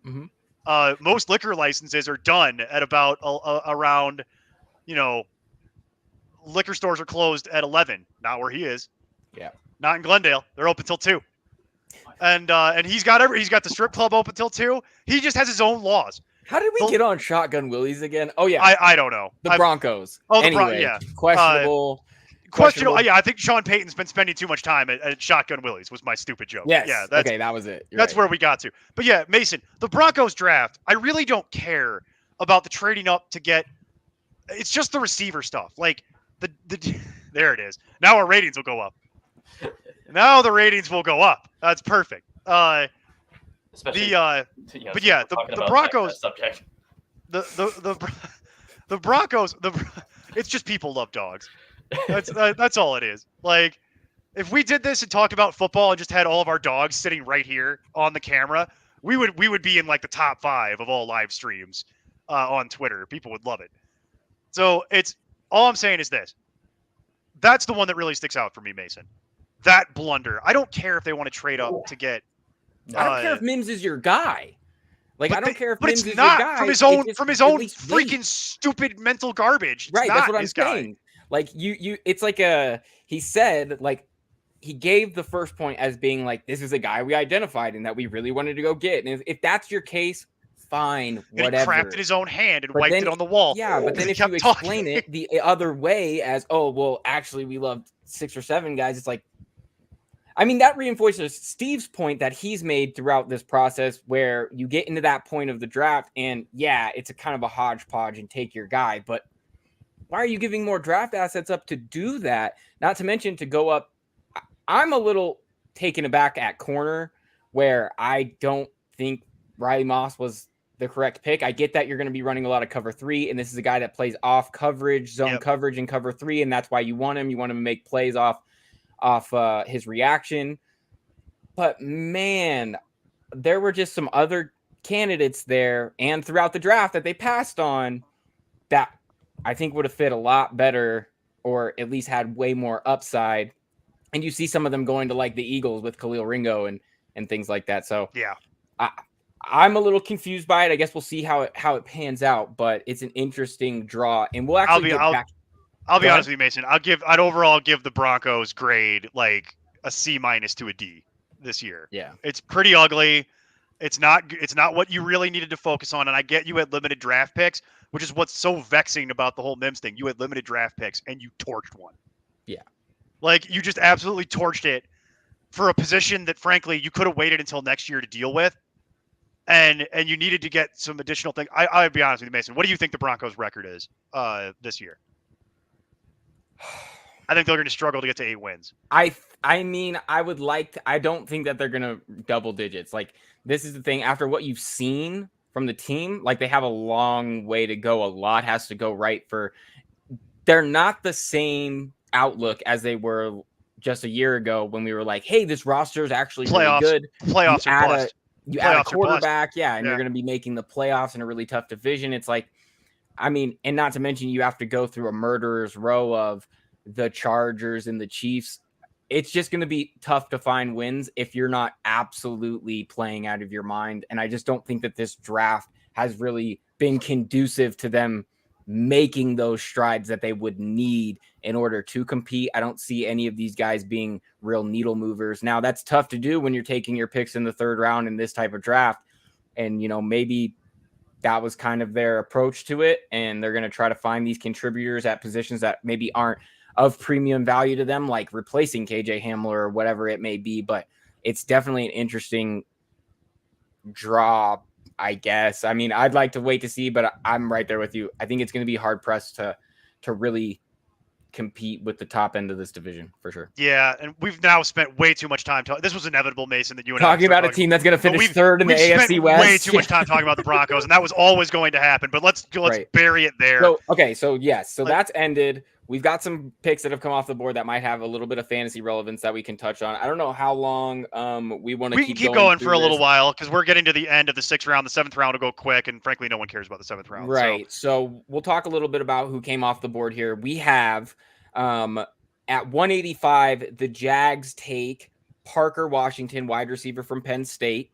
Most liquor licenses are done at about around, liquor stores are closed at 11. Not where he is. Yeah. Not in Glendale. They're open till 2. And he's got the strip club open till 2. He just has his own laws. How did we get on Shotgun Willies again? Oh yeah, I don't know. The Broncos. Oh, anyway, yeah. Questionable. Yeah, I think Sean Payton's been spending too much time at Shotgun Willies. Was my stupid joke. Yes. Yeah. That was it. That's where we got to. But yeah, Mason, the Broncos draft. I really don't care about the trading up to get. It's just the receiver stuff. Like the there it is. Now our ratings will go up. Now the ratings will go up. That's perfect. Especially, but yeah, the Broncos. Subject. The Broncos. It's just people love dogs. That's all it is. Like, if we did this and talked about football and just had all of our dogs sitting right here on the camera, we would be in like the top 5 of all live streams on Twitter. People would love it. So it's all I'm saying is this. That's the one that really sticks out for me, Mason. That blunder. I don't care if they want to trade up to get. I don't care if Mims is your guy. Like, I don't care if Mims is your guy. From his own freaking stupid mental garbage. Right, that's what I'm saying. Like it's like he said, like, he gave the first point as being like, this is a guy we identified and that we really wanted to go get. And if that's your case, fine, whatever. He cracked in his own hand and wiped it on the wall. Yeah, but then if you explain it the other way as, oh, well, actually we loved 6 or 7 guys, it's like, I mean, that reinforces Steve's point that he's made throughout this process where you get into that point of the draft and yeah, it's a kind of a hodgepodge and take your guy, but why are you giving more draft assets up to do that? Not to mention to go up. I'm a little taken aback at corner where I don't think Riley Moss was the correct pick. I get that you're going to be running a lot of cover 3, and this is a guy that plays off coverage, zone coverage and cover 3, and that's why you want him. You want him to make plays off his reaction. But man, there were just some other candidates there and throughout the draft that they passed on that I think would have fit a lot better or at least had way more upside. And you see some of them going to like the Eagles with Khalil Ringo and things like that. So yeah, I'm a little confused by it. I guess we'll see how it pans out, but it's an interesting draw, and we'll actually I'll be honest with you, Mason. I'd overall give the Broncos grade like a C- to a D this year. Yeah, it's pretty ugly. It's not what you really needed to focus on. And I get you had limited draft picks, which is what's so vexing about the whole Mims thing. You had limited draft picks and you torched one. Yeah, like you just absolutely torched it for a position that, frankly, you could have waited until next year to deal with. And you needed to get some additional things. I'll be honest with you, Mason. What do you think the Broncos' record is this year? I think they're going to struggle to get to 8 wins. I mean, I would like to, I don't think that they're going to double digits. Like, this is the thing. After what you've seen from the team, like, they have a long way to go. A lot has to go right for. They're not the same outlook as they were just a year ago when we were like, hey, this roster is actually really good. Playoffs are bust. You add a quarterback, and you're going to be making the playoffs in a really tough division. It's like, I mean, and not to mention you have to go through a murderer's row of the Chargers and the Chiefs. It's just going to be tough to find wins if you're not absolutely playing out of your mind. And I just don't think that this draft has really been conducive to them making those strides that they would need in order to compete. I don't see any of these guys being real needle movers. Now, that's tough to do when you're taking your picks in the 3rd round in this type of draft. And, maybe that was kind of their approach to it. And they're going to try to find these contributors at positions that maybe aren't of premium value to them, like replacing KJ Hamler or whatever it may be. But it's definitely an interesting draw, I guess. I mean, I'd like to wait to see, but I'm right there with you. I think it's going to be hard pressed to really compete with the top end of this division for sure. Yeah, and we've now spent way too much time talking. This was inevitable, Mason, that you and talking about a team that's going to finish 3rd in the AFC West. Way too much time talking about the Broncos, and that was always going to happen. But let's right. bury it there. So that's ended. We've got some picks that have come off the board that might have a little bit of fantasy relevance that we can touch on. I don't know how long we want to keep going for a little while because we're getting to the end of the 6th round. The 7th round will go quick, and frankly, no one cares about the 7th round. Right. So we'll talk a little bit about who came off the board here. We have at 185, the Jags take Parker Washington, wide receiver from Penn State.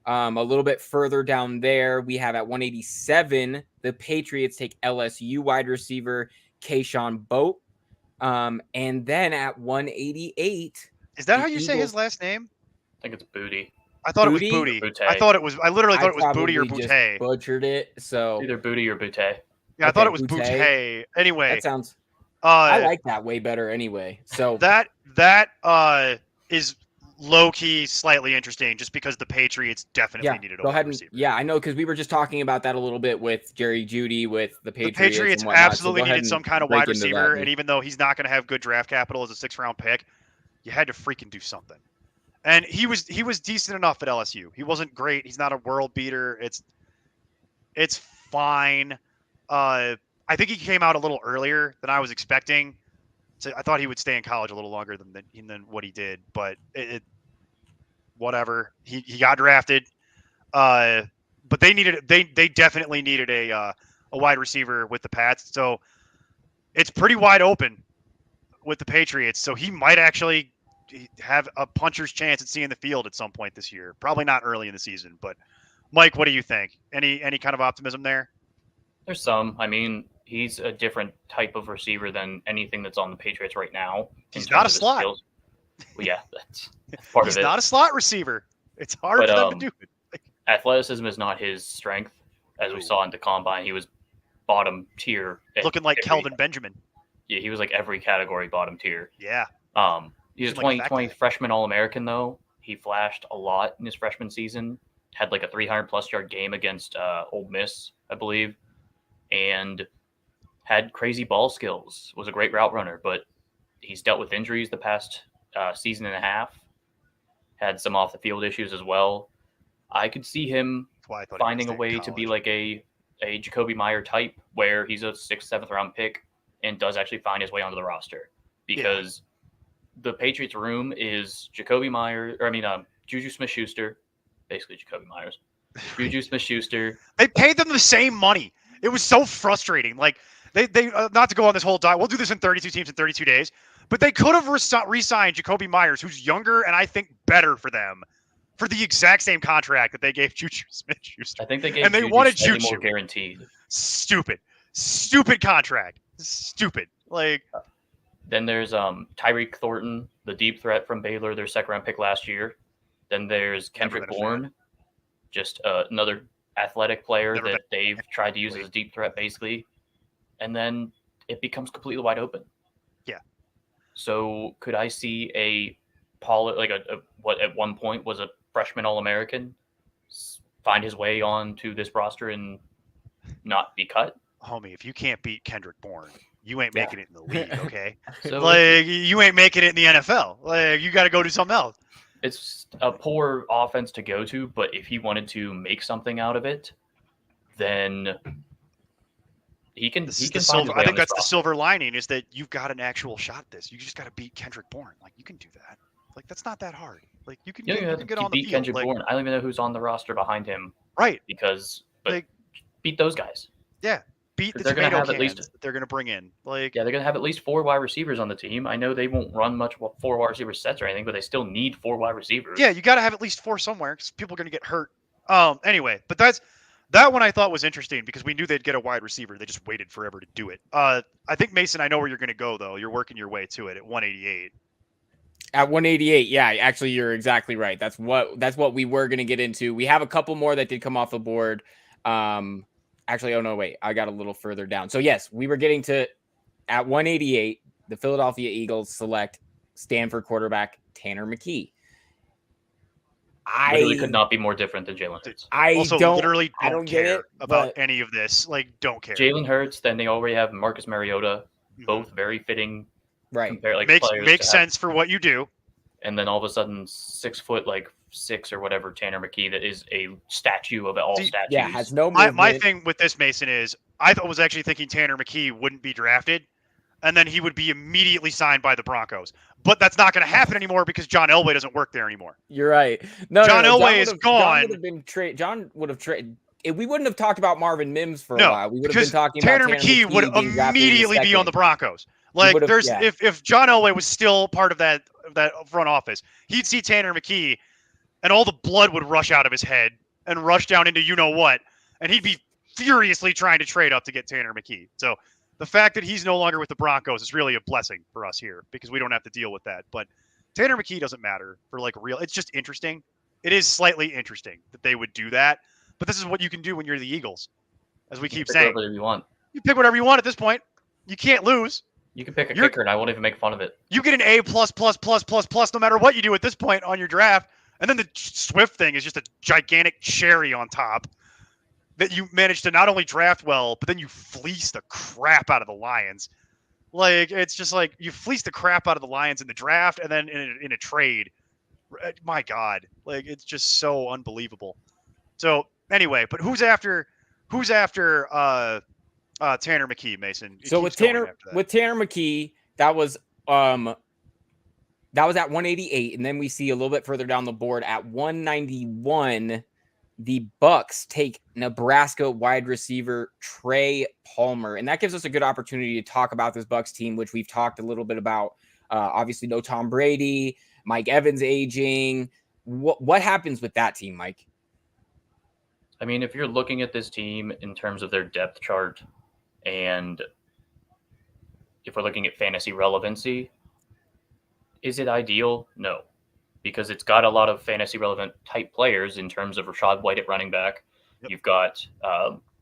A little bit further down there, we have at 187, the Patriots take LSU wide receiver Keyshawn Boat. And then at 188, is that how you say his last name? I think it's Booty. I thought it was Booty. I literally thought it was Booty or Boutte. Butchered it. So either Booty or Boutte. Yeah, I thought it was Boutte. Anyway, that sounds. I like that way better. Anyway, so that is low key slightly interesting, just because the Patriots definitely needed a wide receiver. Yeah, I know, because we were just talking about that a little bit with Jerry Jeudy with the Patriots. The Patriots absolutely needed some kind of wide receiver, and even though he's not going to have good draft capital as a 6th-round pick, you had to freaking do something. And he was decent enough at LSU. He wasn't great. He's not a world beater. It's fine. I think he came out a little earlier than I was expecting. So I thought he would stay in college a little longer than what he did, but whatever. He got drafted. But they definitely needed a wide receiver with the Pats. So it's pretty wide open with the Patriots. So he might actually have a puncher's chance at seeing the field at some point this year. Probably not early in the season, but Mike, what do you think? Any kind of optimism there? There's some. I mean, he's a different type of receiver than anything that's on the Patriots right now. He's not a slot. Well, yeah, that's part of it. He's not a slot receiver. It's hard for them to do it. Athleticism is not his strength. As we saw in the combine, he was bottom tier. Looking like Kelvin Benjamin. Yeah, he was like every category bottom tier. Yeah. He's a 2020 freshman All-American, though. He flashed a lot in his freshman season. Had like a 300-plus yard game against Ole Miss, I believe. And had crazy ball skills. Was a great route runner, but he's dealt with injuries the past season and a half. Had some off-the-field issues as well. I could see him finding a way to be like a Jacoby Meyer type, where he's a 6th, 7th round pick and does actually find his way onto the roster. Because the Patriots room is Juju Smith-Schuster, basically Jacoby Myers. Juju Smith-Schuster. They paid them the same money. It was so frustrating. Like they not to go on this whole diet. We'll do this in 32 teams in 32 days. But they could have re-signed Jacoby Myers, who's younger and I think better for them, for the exact same contract that they gave Juju Smith-Schuster. I think they gave and they wanted Juju more guaranteed. Stupid contract. Stupid. Like. Then there's Tyreek Thornton, the deep threat from Baylor, their 2nd-round pick last year. Then there's Kendrick Bourne, just another athletic player that they've tried to use as a deep threat, basically. And then it becomes completely wide open. Yeah. So could I see what at one point was a freshman All-American find his way onto this roster and not be cut? Homie, if you can't beat Kendrick Bourne, you ain't making it in the league, okay? So you ain't making it in the NFL. Like, you got to go do something else. It's a poor offense to go to, but if he wanted to make something out of it, then he can. I think that's the silver lining, is that you've got an actual shot at this. You just got to beat Kendrick Bourne. Like, you can do that. Like, that's not that hard. Like, you can, get on the field. Kendrick Bourne. I don't even know who's on the roster behind him. Right. But beat those guys. Yeah. Beat the tomato cans that they're going to bring in. Like, yeah, they're going to have at least 4 wide receivers on the team. I know they won't run much 4 wide receiver sets or anything, but they still need 4 wide receivers. Yeah, you got to have at least 4 somewhere because people are going to get hurt. Anyway, but that one I thought was interesting because we knew they'd get a wide receiver. They just waited forever to do it. I think, Mason, I know where you're going to go, though. You're working your way to it at 188. At 188, yeah, actually, you're exactly right. That's what we were going to get into. We have a couple more that did come off the board. Actually, oh no, wait, I got a little further down. So yes, we were getting to at 188, the Philadelphia Eagles select Stanford quarterback Tanner McKee. Literally could not be more different than Jalen Hurts. I don't care about any of this. Like, don't care. Jalen Hurts, then they already have Marcus Mariota, both very fitting. Right. Makes sense for what you do. And then all of a sudden, 6 foot, 6 or whatever, Tanner McKee, that is a statue of all statues. Yeah, has no movement. My thing with this, Mason, is I was actually thinking Tanner McKee wouldn't be drafted, and then he would be immediately signed by the Broncos. But that's not going to happen anymore because John Elway doesn't work there anymore. You're right. John Elway is gone. John would have traded. We wouldn't have talked about Marvin Mims for a while. We would have been talking Tanner about McKee would immediately be on the Broncos. If John Elway was still part of that front office, he'd see Tanner McKee and all the blood would rush out of his head and rush down into you-know-what, and he'd be furiously trying to trade up to get Tanner McKee. So the fact that he's no longer with the Broncos is really a blessing for us here because we don't have to deal with that. But Tanner McKee doesn't matter for like real. It's just interesting. It is slightly interesting that they would do that. But this is what you can do when you're the Eagles, as we keep saying. Whatever you want. You pick whatever you want at this point. You can't lose. You can pick a kicker, and I won't even make fun of it. You get an A+++++ no matter what you do at this point on your draft. And then the Swift thing is just a gigantic cherry on top that you managed to not only draft well, but then you fleece the crap out of the Lions. Like, it's just like you fleece the crap out of the Lions in the draft and then in a trade. My God, like, it's just so unbelievable. So anyway, but who's after Tanner McKee, Mason? So with Tanner McKee, that was at 188, and then we see a little bit further down the board at 191, the Bucks take Nebraska wide receiver Trey Palmer, and that gives us a good opportunity to talk about this Bucks team, which we've talked a little bit about. Obviously, no Tom Brady, Mike Evans aging. What happens with that team, Mike? I mean, if you're looking at this team in terms of their depth chart, and if we're looking at fantasy relevancy, is it ideal? No, because it's got a lot of fantasy relevant type players in terms of Rachaad White at running back. Yep. You've got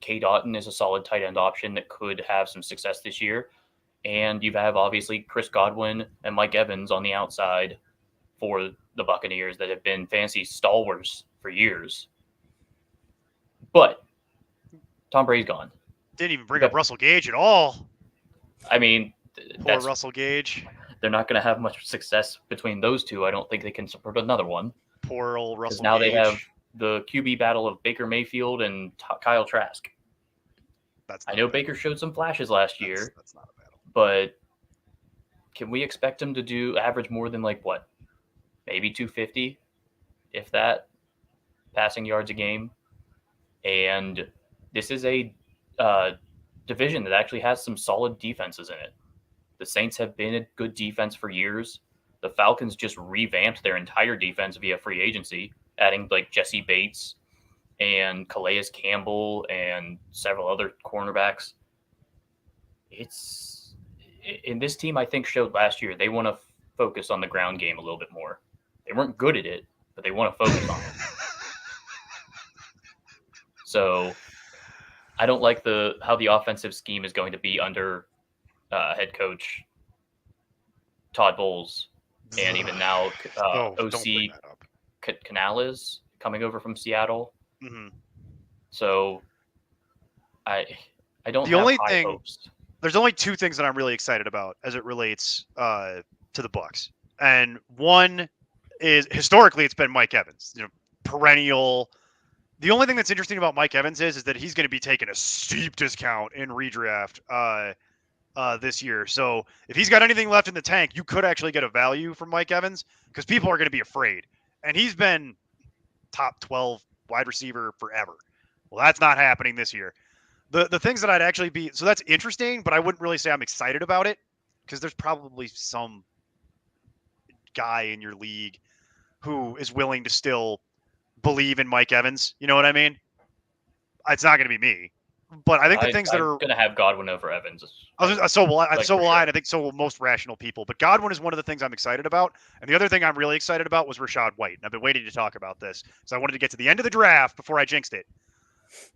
K. Dotton is a solid tight end option that could have some success this year. And you have obviously Chris Godwin and Mike Evans on the outside for the Buccaneers that have been fantasy stalwarts for years. But Tom Brady's gone. Didn't even bring up Russell Gage at all. I mean, poor Russell Gage. They're not going to have much success between those two. I don't think they can support another one. Poor old Russell now Gage. They have the QB battle of Baker Mayfield and Kyle Trask. I know Baker showed some flashes last year. That's not a battle. But can we expect him to average more than like what? Maybe 250, if that, passing yards a game? And this is a division that actually has some solid defenses in it. The Saints have been a good defense for years. The Falcons just revamped their entire defense via free agency, adding like Jesse Bates and Calais Campbell and several other cornerbacks. In this team, I think, showed last year they want to focus on the ground game a little bit more. They weren't good at it, but they want to focus on it. So I don't like how the offensive scheme is going to be under head coach Todd Bowles, and even now OC Canales coming over from Seattle. Mm-hmm. So I don't. The have only high thing hopes. There's only two things that I'm really excited about as it relates to the Bucks, and one is historically it's been Mike Evans, perennial. The only thing that's interesting about Mike Evans is that he's going to be taking a steep discount in redraft this year. So if he's got anything left in the tank, you could actually get a value from Mike Evans because people are going to be afraid. And he's been top 12 wide receiver forever. Well, that's not happening this year. The things that I'd actually be – so that's interesting, but I wouldn't really say I'm excited about it because there's probably some guy in your league who is willing to still – believe in Mike Evans. You know what I mean? It's not going to be me. But I think the things that are going to have Godwin over Evans. So will I. So will I. And I think so will most rational people. But Godwin is one of the things I'm excited about. And the other thing I'm really excited about was Rachaad White. And I've been waiting to talk about this. So I wanted to get to the end of the draft before I jinxed it.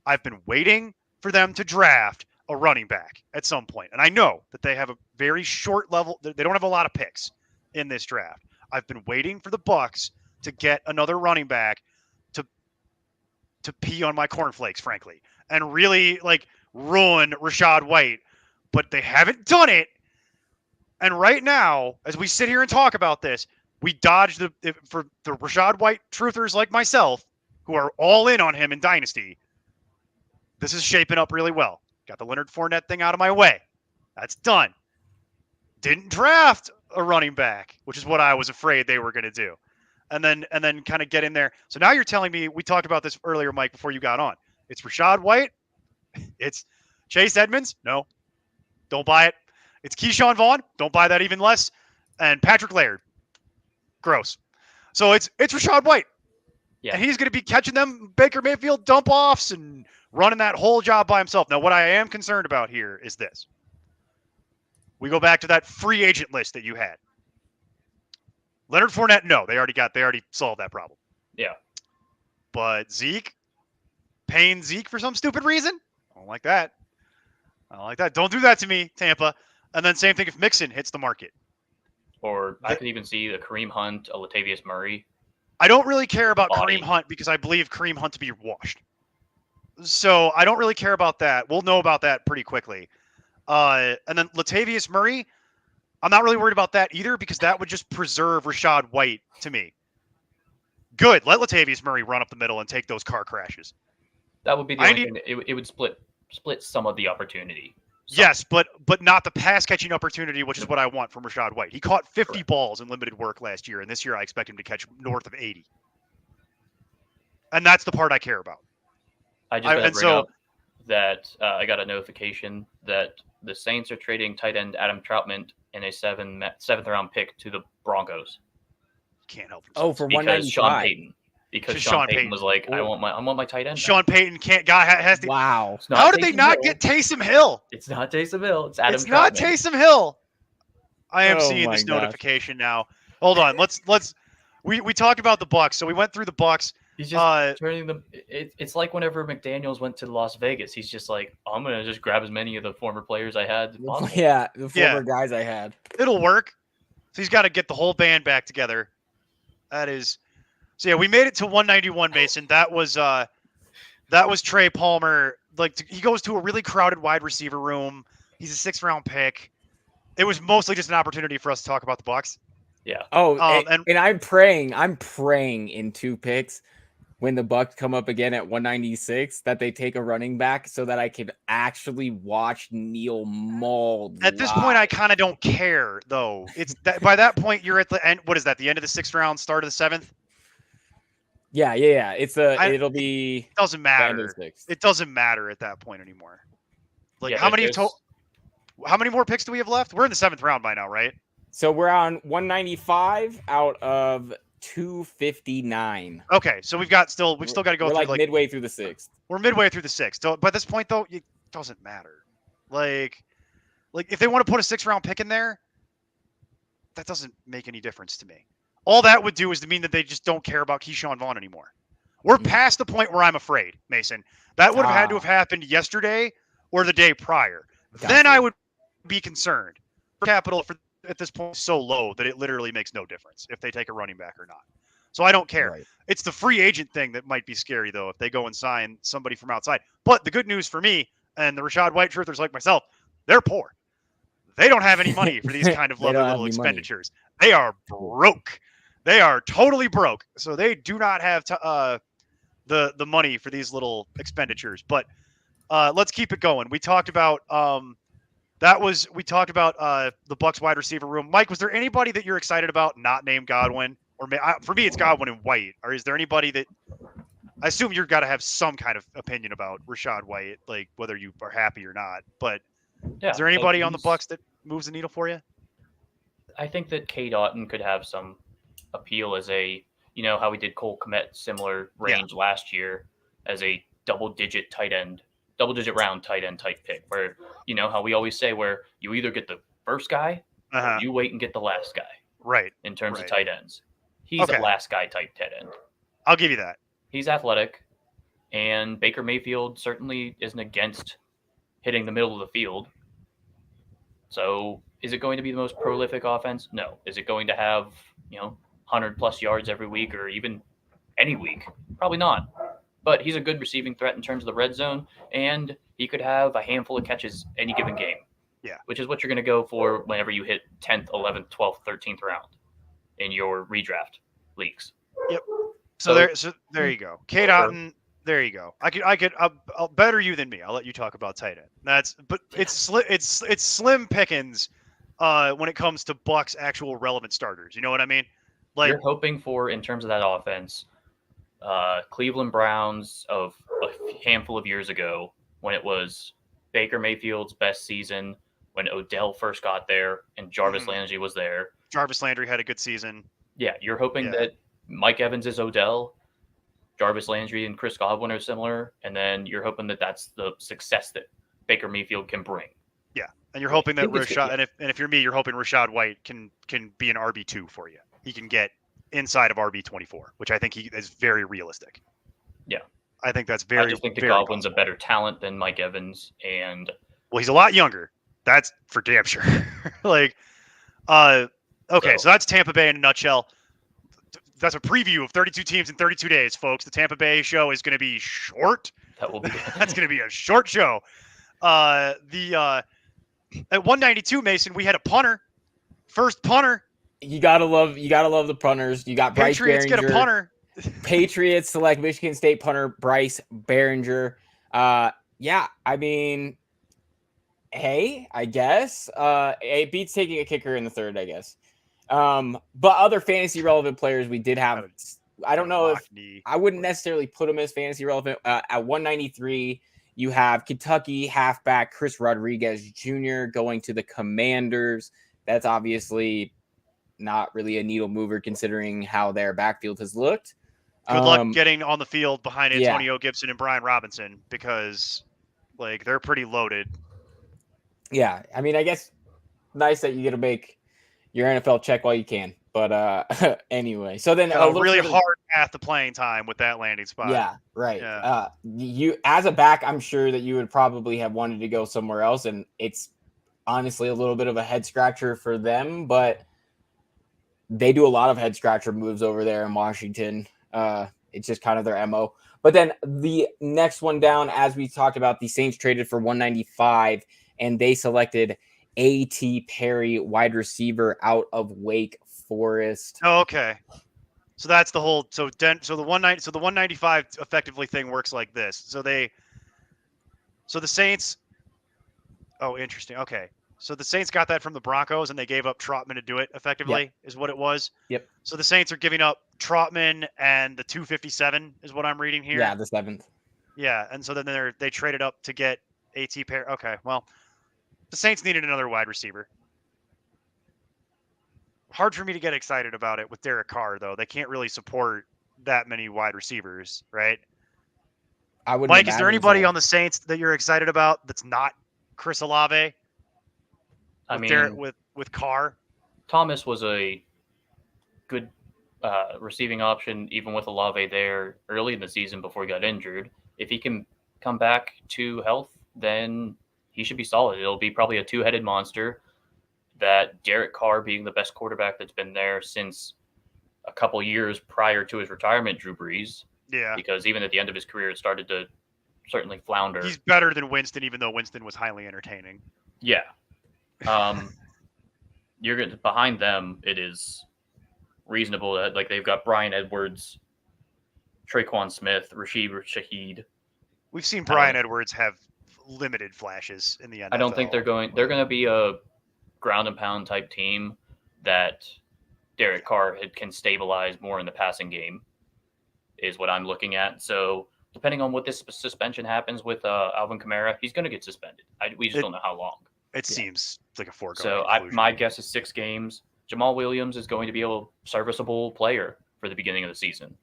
I've been waiting for them to draft a running back at some point. And I know that they have a very short level. They don't have a lot of picks in this draft. I've been waiting for the Bucks to get another running back to pee on my cornflakes, frankly, and really like ruin Rachaad White, but they haven't done it. And right now, as we sit here and talk about this, we dodged for the Rachaad White truthers like myself, who are all in on him in Dynasty. This is shaping up really well. Got the Leonard Fournette thing out of my way. That's done. Didn't draft a running back, which is what I was afraid they were going to do. And then kind of get in there. So now you're telling me, we talked about this earlier, Mike, before you got on. It's Rachaad White. It's Chase Edmonds. No, don't buy it. It's Keyshawn Vaughn. Don't buy that even less. And Patrick Laird. Gross. So it's Rachaad White. And he's going to be catching them Baker Mayfield dump offs and running that whole job by himself. Now, what I am concerned about here is this. We go back to that free agent list that you had. Leonard Fournette, no, they already solved that problem. Yeah. But Zeke, paying Zeke for some stupid reason? I don't like that. Don't do that to me, Tampa. And then same thing if Mixon hits the market. Or I could even see a Kareem Hunt, a Latavius Murray. I don't really care about Kareem Hunt because I believe Kareem Hunt to be washed. So I don't really care about that. We'll know about that pretty quickly. And then Latavius Murray, I'm not really worried about that either because that would just preserve Rachaad White to me. Good. Let Latavius Murray run up the middle and take those car crashes. That would be the only thing. It would split some of the opportunity. Yes, but not the pass catching opportunity, which is what I want from Rachaad White. He caught 50 balls in limited work last year, and this year I expect him to catch north of 80. And that's the part I care about. I just got to bring up that I got a notification that the Saints are trading tight end Adam Troutman in a seventh round pick to the Broncos. Can't help himself. Oh, for 195. Sean Payton. Because Sean Payton was like, I want my tight end. Sean Payton has to. Wow. How did they not get Taysom Hill? It's not Taysom Hill. It's Adam Troutman. It's not Taysom Hill. I am seeing this notification now. Hold on. We talked about the Bucs, so we went through the Bucs. He's just turning them. It's like whenever McDaniels went to Las Vegas, he's just like, I'm gonna just grab as many of the former players I had. Yeah, the former guys I had. It'll work. So he's got to get the whole band back together. That is. So yeah, we made it to 191, Mason. That was Trey Palmer. Like he goes to a really crowded wide receiver room. He's a 6th round pick. It was mostly just an opportunity for us to talk about the Bucs. Yeah. Oh, and I'm praying in 2 picks when the Bucs come up again at 196 that they take a running back so that I could actually watch Neil mauled. At this point, I kind of don't care though. It's that by that point you're at the end. What is that? The end of the 6th round, start of the 7th. Yeah. It'll be. It doesn't matter. It doesn't matter at that point anymore. Like how many more picks do we have left? We're in the 7th round by now, right? So we're on 195 out of 259. Okay, so we've still got to go through like midway through the 6th. We're midway through the 6th. So by this point though, it doesn't matter. Like if they want to put a 6th round pick in there, that doesn't make any difference to me. All that would do is to mean that they just don't care about Keyshawn Vaughn anymore. We're past the point where I'm afraid, Mason. That would have had to have happened yesterday or the day prior. Then I would be concerned. Capital at this point is so low that it literally makes no difference if they take a running back or not. So I don't care. Right. It's the free agent thing that might be scary, though, if they go and sign somebody from outside. But the good news for me and the Rachaad White truthers like myself, they're poor. They don't have any money for these kind of lovely little expenditures. Money. They are broke. They are totally broke. So they do not have the money for these little expenditures. But let's keep it going. We talked about the Bucs wide receiver room. Mike, was there anybody that you're excited about not named Godwin? Or for me, it's Godwin and White. Or is there anybody that I assume you've got to have some kind of opinion about Rachaad White, like whether you are happy or not. But is there anybody on the Bucs that moves the needle for you? I think that Cade Otton could have some appeal as how we did Cole Kmet, similar range last year as a double-digit round tight end type pick, where how we always say where you either get the first guy or you wait and get the last guy. Right. In terms of tight ends. He's a last guy type tight end. I'll give you that. He's athletic, and Baker Mayfield certainly isn't against hitting the middle of the field. So is it going to be the most prolific offense? No. Is it going to have, 100+ yards every week or even any week? Probably not. But he's a good receiving threat in terms of the red zone, and he could have a handful of catches any given game. Yeah. Which is what you're going to go for whenever you hit 10th, 11th, 12th, 13th round in your redraft leagues. Yep. So there you go. Cade Otton, there you go. I'll better you than me. I'll let you talk about tight end. It's slim pickings when it comes to Bucs actual relevant starters. You know what I mean? Like you're hoping for in terms of that offense, Cleveland Browns of a handful of years ago when it was Baker Mayfield's best season, when Odell first got there and Jarvis Landry was there. Jarvis Landry had a good season. Yeah, you're hoping that Mike Evans is Odell, Jarvis Landry and Chris Godwin are similar, and then you're hoping that that's the success that Baker Mayfield can bring. Yeah, and you're hoping that Rashad, and if you're me, you're hoping Rachaad White can be an RB2 for you. He can get inside of RB24, which I think he is very realistic. Yeah, I think that's very. I just think that Godwin's a better talent than Mike Evans, and he's a lot younger. That's for damn sure. Okay, so that's Tampa Bay in a nutshell. That's a preview of 32 teams in 32 days, folks. The Tampa Bay show is going to be short. That will be. That's going to be a short show. At 192, Mason, we had a punter. First punter. You gotta love the punters. You got Bryce Patriots Behringer. Get a punter. Patriots select Michigan State punter Bryce Behringer. Yeah, I mean, hey, I guess it beats taking a kicker in the third, I guess. But other fantasy relevant players we did have. I don't know if I wouldn't necessarily put them as fantasy relevant. At 193, you have Kentucky halfback Chris Rodriguez Jr. going to the Commanders. That's obviously not really a needle mover considering how their backfield has looked. Good luck getting on the field behind Antonio Gibson and Brian Robinson because, they're pretty loaded. Yeah, I mean, I guess nice that you get to make your NFL check while you can. But anyway, so then a really hard path to playing time with that landing spot. Yeah, right. Yeah. You as a back, I'm sure that you would probably have wanted to go somewhere else, and it's honestly a little bit of a head scratcher for them, but they do a lot of head scratcher moves over there in Washington. It's just kind of their MO. But then the next one down, as we talked about, the Saints traded for 195, and they selected A.T. Perry, wide receiver out of Wake Forest. Oh, okay. So that's the whole. So the 195 effectively thing works like this. So the Saints. Oh, interesting. Okay. So the Saints got that from the Broncos, and they gave up Trotman to do it effectively, is what it was. Yep. So the Saints are giving up Trotman and the 257 is what I'm reading here. Yeah, the 7th. Yeah, and so then they traded up to get A.T. Perry. Okay, well, the Saints needed another wide receiver. Hard for me to get excited about it with Derek Carr, though. They can't really support that many wide receivers, right? Mike, is there anybody on the Saints that you're excited about that's not Chris Olave? With Carr, Thomas was a good receiving option, even with Olave there early in the season before he got injured. If he can come back to health, then he should be solid. It'll be probably a two-headed monster. That Derek Carr being the best quarterback that's been there since a couple years prior to his retirement, Drew Brees. Yeah. Because even at the end of his career, it started to certainly flounder. He's better than Winston, even though Winston was highly entertaining. Yeah. You're good behind them. It is reasonable that they've got Brian Edwards, Traquan Smith, Rashid Shaheed. We've seen Brian Edwards have limited flashes in the NFL. I don't think they're going to be a ground and pound type team that Derek Carr can stabilize more in the passing game is what I'm looking at. So depending on what this suspension happens with Alvin Kamara, he's going to get suspended. We just don't know how long. It seems like a foregone conclusion. My guess is 6 games. Jamal Williams is going to be a serviceable player for the beginning of the season,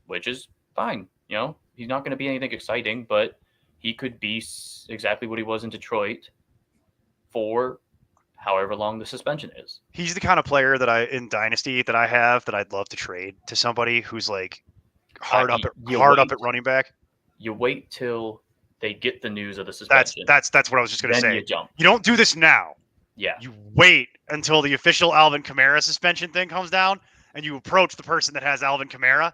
which is fine. He's not going to be anything exciting, but he could be exactly what he was in Detroit for however long the suspension is. He's the kind of player that in Dynasty that I have that I'd love to trade to somebody who's hard up at running back. You wait till they get the news of the suspension. That's what I was just going to say. You jump. You don't do this now. Yeah. You wait until the official Alvin Kamara suspension thing comes down, and you approach the person that has Alvin Kamara,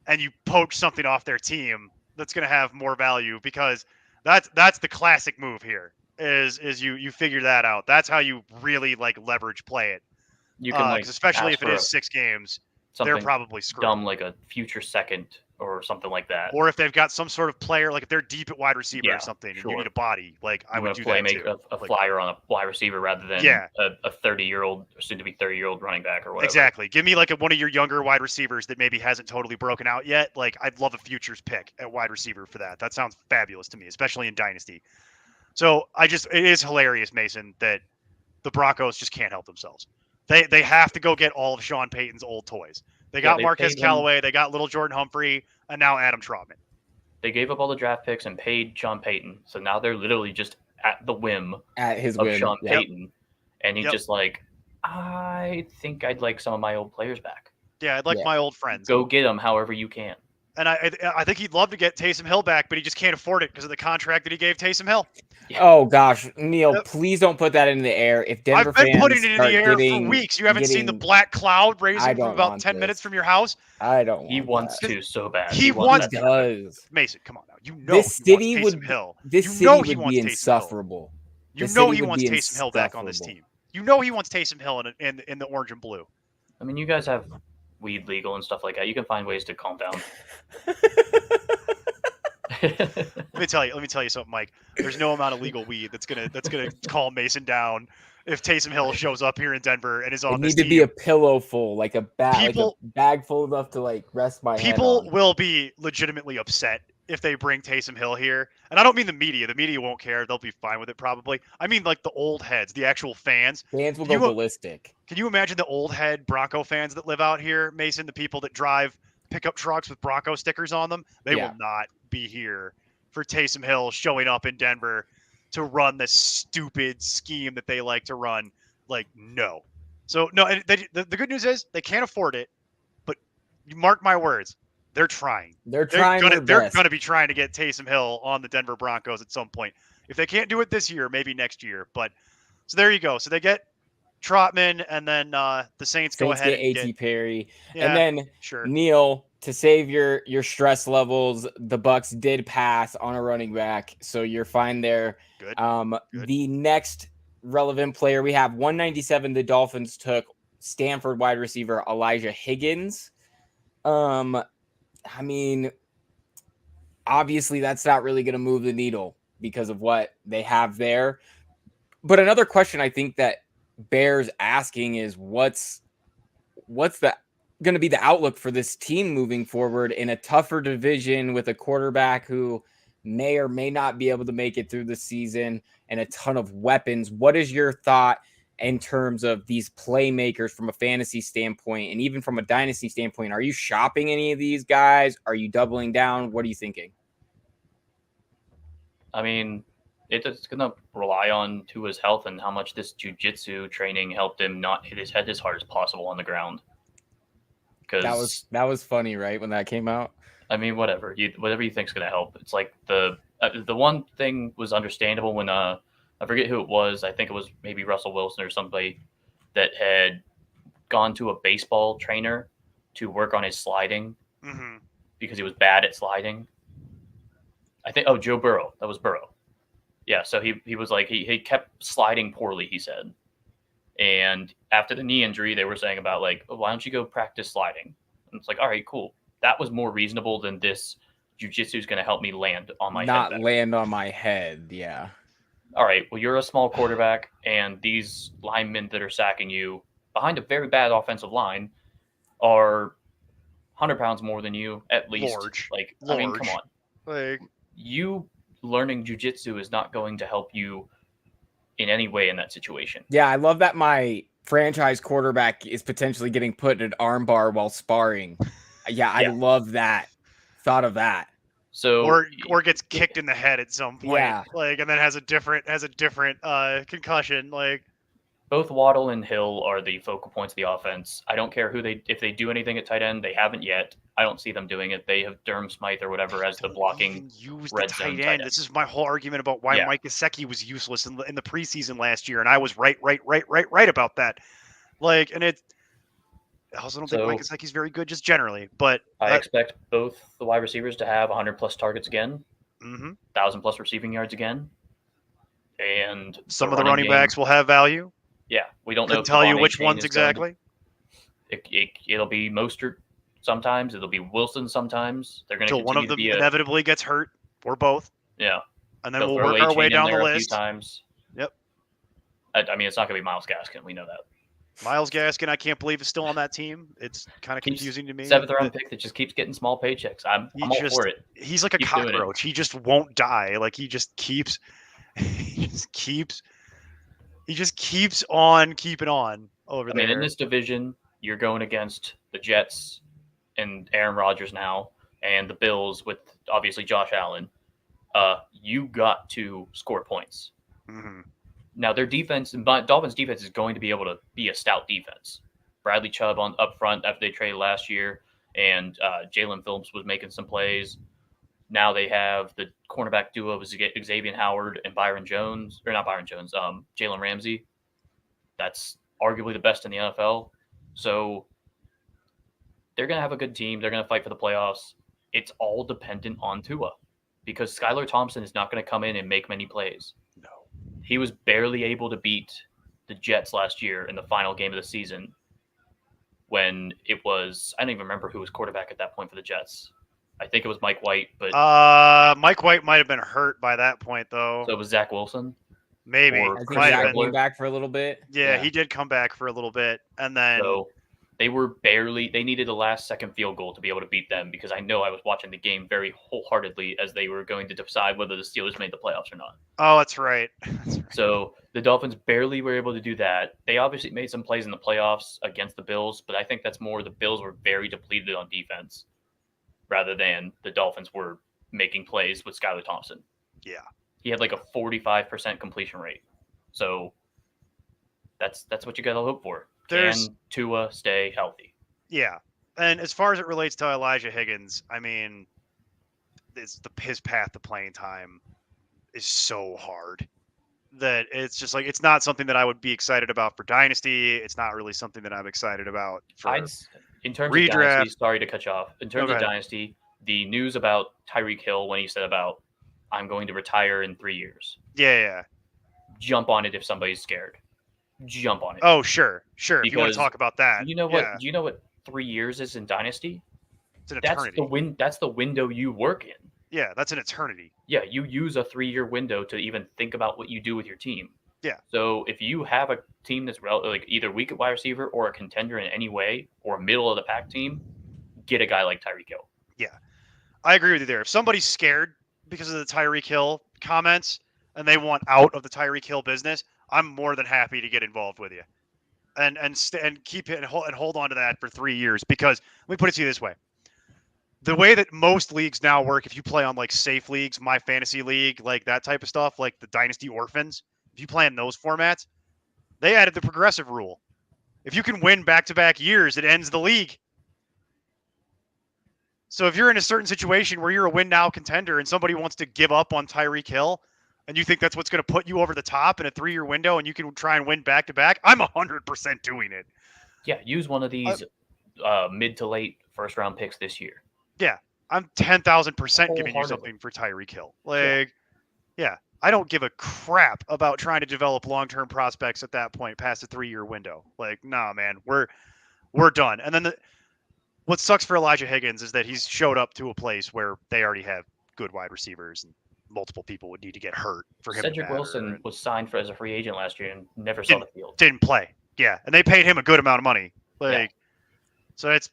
and you poach something off their team that's going to have more value, because that's the classic move here. Is you figure that out. That's how you really leverage play it. You can especially if it is 6 games, they're probably screwed. Dumb like a future second or something like that. Or if they've got some sort of player, if they're deep at wide receiver or something, and you need a body, I would do that too. A flyer on a wide receiver rather than a 30-year-old, soon to be 30-year-old running back or whatever. Exactly. Give me one of your younger wide receivers that maybe hasn't totally broken out yet. I'd love a futures pick at wide receiver for that. That sounds fabulous to me, especially in Dynasty. So it is hilarious, Mason, that the Broncos just can't help themselves. They have to go get all of Sean Payton's old toys. They got Marquez Callaway, they got little Jordan Humphrey, and now Adam Trautman. They gave up all the draft picks and paid Sean Payton, so now they're literally just at the whim of Sean Payton, and he's just like, I think I'd like some of my old players back. Yeah, I'd like my old friends. Go get them however you can. And I think he'd love to get Taysom Hill back, but he just can't afford it because of the contract that he gave Taysom Hill. Yeah. Oh gosh, Neil, please don't put that in the air. If Denver I've been fans putting it in the air getting, for weeks. You haven't seen the black cloud raising from about 10 this. minutes from your house. I don't. He wants to so bad. He does. Mason, come on now. You know this city would. Hill. This city would be insufferable. You know he wants Taysom Hill back on this team. You know he wants Taysom Hill in the orange and blue. I mean, you guys have weed legal and stuff like that. You can find ways to calm down. Let me tell you something, Mike. There's no amount of legal weed that's gonna calm Mason down if Taysom Hill shows up here in Denver and is on this team. It need to be a pillow full, like a bag, like a bag full enough to like rest my head on. People will be legitimately upset if they bring Taysom Hill here. And I don't mean the media. The media won't care. They'll be fine with it probably. I mean like the old heads, the actual fans. Fans will go ballistic. Can you imagine the old head Bronco fans that live out here, Mason, the people that drive pickup trucks with Bronco stickers on them? They will not be here for Taysom Hill showing up in Denver to run this stupid scheme that they like to run. Like, no. So, no, the good news is they can't afford it, but you mark my words. They're trying. They're going to be trying to get Taysom Hill on the Denver Broncos at some point. If they can't do it this year, maybe next year. But so there you go. So they get Trautman, and then the Saints go ahead and get A.T. Perry. Yeah, and then Neil, to save your stress levels, the Bucks did pass on a running back, so you're fine there. Good. The next relevant player we have 197. The Dolphins took Stanford wide receiver Elijah Higgins. I mean, obviously that's not really going to move the needle because of what they have there. But another question I think that bears asking is what's the going to be the outlook for this team moving forward in a tougher division with a quarterback who may or may not be able to make it through the season and a ton of weapons. What is your thought in terms of these playmakers from a fantasy standpoint and even from a dynasty standpoint? Are you shopping any of these guys? Are you doubling down? What are you thinking? I mean, it's going to rely on Tua's health and how much this jiu-jitsu training helped him not hit his head as hard as possible on the ground. Because that was funny, right? When that came out. I mean, whatever you think's going to help. It's like the one thing was understandable when I forget who it was. I think it was maybe Russell Wilson or somebody that had gone to a baseball trainer to work on his sliding because he was bad at sliding. I think Joe Burrow. That was Burrow. Yeah, so he was like he kept sliding poorly, he said. And after the knee injury, they were saying about like, why don't you go practice sliding? And it's like, all right, cool. That was more reasonable than this jiu-jitsu is going to help me land on my head. Not land on my head, yeah. All right, well, you're a small quarterback, and these linemen that are sacking you behind a very bad offensive line are 100 pounds more than you, at least. I mean, come on. You learning jiu-jitsu is not going to help you in any way in that situation. Yeah, I love that my franchise quarterback is potentially getting put in an arm bar while sparring. Yeah, I love that. Thought of that. So or gets kicked in the head at some point. Yeah. And then has a different concussion. Both Waddle and Hill are the focal points of the offense. I don't care if they do anything at tight end. They haven't yet. I don't see them doing it. They have Durham Smythe or whatever as the blocking red zone tight end. This is my whole argument about why Mike Gesicki was useless in the preseason last year, and I was right about that. And it. I also don't think Mike Gesicki's very good just generally, but I expect both the wide receivers to have 100+ targets again, 1,000+ receiving yards again, and some of the running backs will have value. Yeah, we don't know. Couldn't tell you which ones exactly. It'll be Mostert sometimes. It'll be Wilson sometimes. They're going to one of them inevitably gets hurt, or both. Yeah, and then we'll work our way down the list. A few times. Yep. I mean, it's not going to be Myles Gaskin. We know that. Myles Gaskin, I can't believe is still on that team. It's kind of confusing to me. 7th round pick that just keeps getting small paychecks. I'm all for it. He's like a cockroach. He just won't die. He just keeps on keeping on. over I there. mean, in this division, you're going against the Jets and Aaron Rodgers now, and the Bills with obviously Josh Allen. You got to score points. Mm-hmm. Now their defense, Dolphins' defense, is going to be able to be a stout defense. Bradley Chubb on up front after they traded last year, and Jalen Phillips was making some plays. Now they have the cornerback duo of Xavier Howard and Jalen Ramsey. That's arguably the best in the NFL. So they're going to have a good team. They're going to fight for the playoffs. It's all dependent on Tua because Skylar Thompson is not going to come in and make many plays. No. He was barely able to beat the Jets last year in the final game of the season when it was – I don't even remember who was quarterback at that point for the Jets. I think it was Mike White, but Mike White might have been hurt by that point, though. So it was Zach Wilson. Maybe. Or I think Might have Zach been. came back for a little bit. Yeah, he did come back for a little bit, and then So they were barely. They needed the last second field goal to be able to beat them because I know I was watching the game very wholeheartedly as they were going to decide whether the Steelers made the playoffs or not. oh, that's right. That's right. So the Dolphins barely were able to do that. They obviously made some plays in the playoffs against the Bills, but I think that's more the Bills were very depleted on defense rather than the Dolphins were making plays with Skylar Thompson. Yeah. He had like a 45% completion rate. So that's what you got to hope for. There's- Can Tua stay healthy? Yeah. And as far as it relates to Elijah Higgins, I mean, his path to playing time is so hard that it's just like it's not something that I would be excited about for Dynasty. It's not really something that I'm excited about for In terms redraft. of Dynasty, sorry to cut you off. In terms Go of ahead. Dynasty, the news about Tyreek Hill when he said about I'm going to retire in 3 years. Yeah. Jump on it if somebody's scared. Jump on it. Oh, sure. If you want Because to talk about that. You know what? Yeah, Do you know what 3 years is in Dynasty? it's an That's eternity. That's the window you work in. Yeah, that's an eternity. Yeah, you use a 3-year window to even think about what you do with your team. Yeah. So if you have a team that's like either weak at wide receiver or a contender in any way, or a middle of the pack team, get a guy like Tyreek Hill. I agree with you there. If somebody's scared because of the Tyreek Hill comments and they want out of the Tyreek Hill business, I'm more than happy to get involved with you, and keep it and hold on to that for 3 years. Because let me put it to you this way: the way that most leagues now work, if you play on like safe leagues, My Fantasy League, like that type of stuff, like the Dynasty Orphans, if you play in those formats, they added the progressive rule. If you can win back-to-back years, it ends the league. So if you're in a certain situation where you're a win now contender and somebody wants to give up on Tyreek Hill and you think that's what's going to put you over the top in a 3-year window and you can try and win back to back, I'm 100% doing it. Yeah, use one of these mid to late first round picks this year. I'm 10,000% giving you Wholeheartedly. something for Tyreek Hill. Yeah, I don't give a crap about trying to develop long-term prospects at that point past a 3-year window. Like, nah, man, we're done. And then what sucks for Elijah Higgins is that he's showed up to a place where they already have good wide receivers and multiple people would need to get hurt for him. Cedric to matter. Wilson And was signed as a free agent last year and never saw the field. didn't play. Yeah, and they paid him a good amount of money. So it's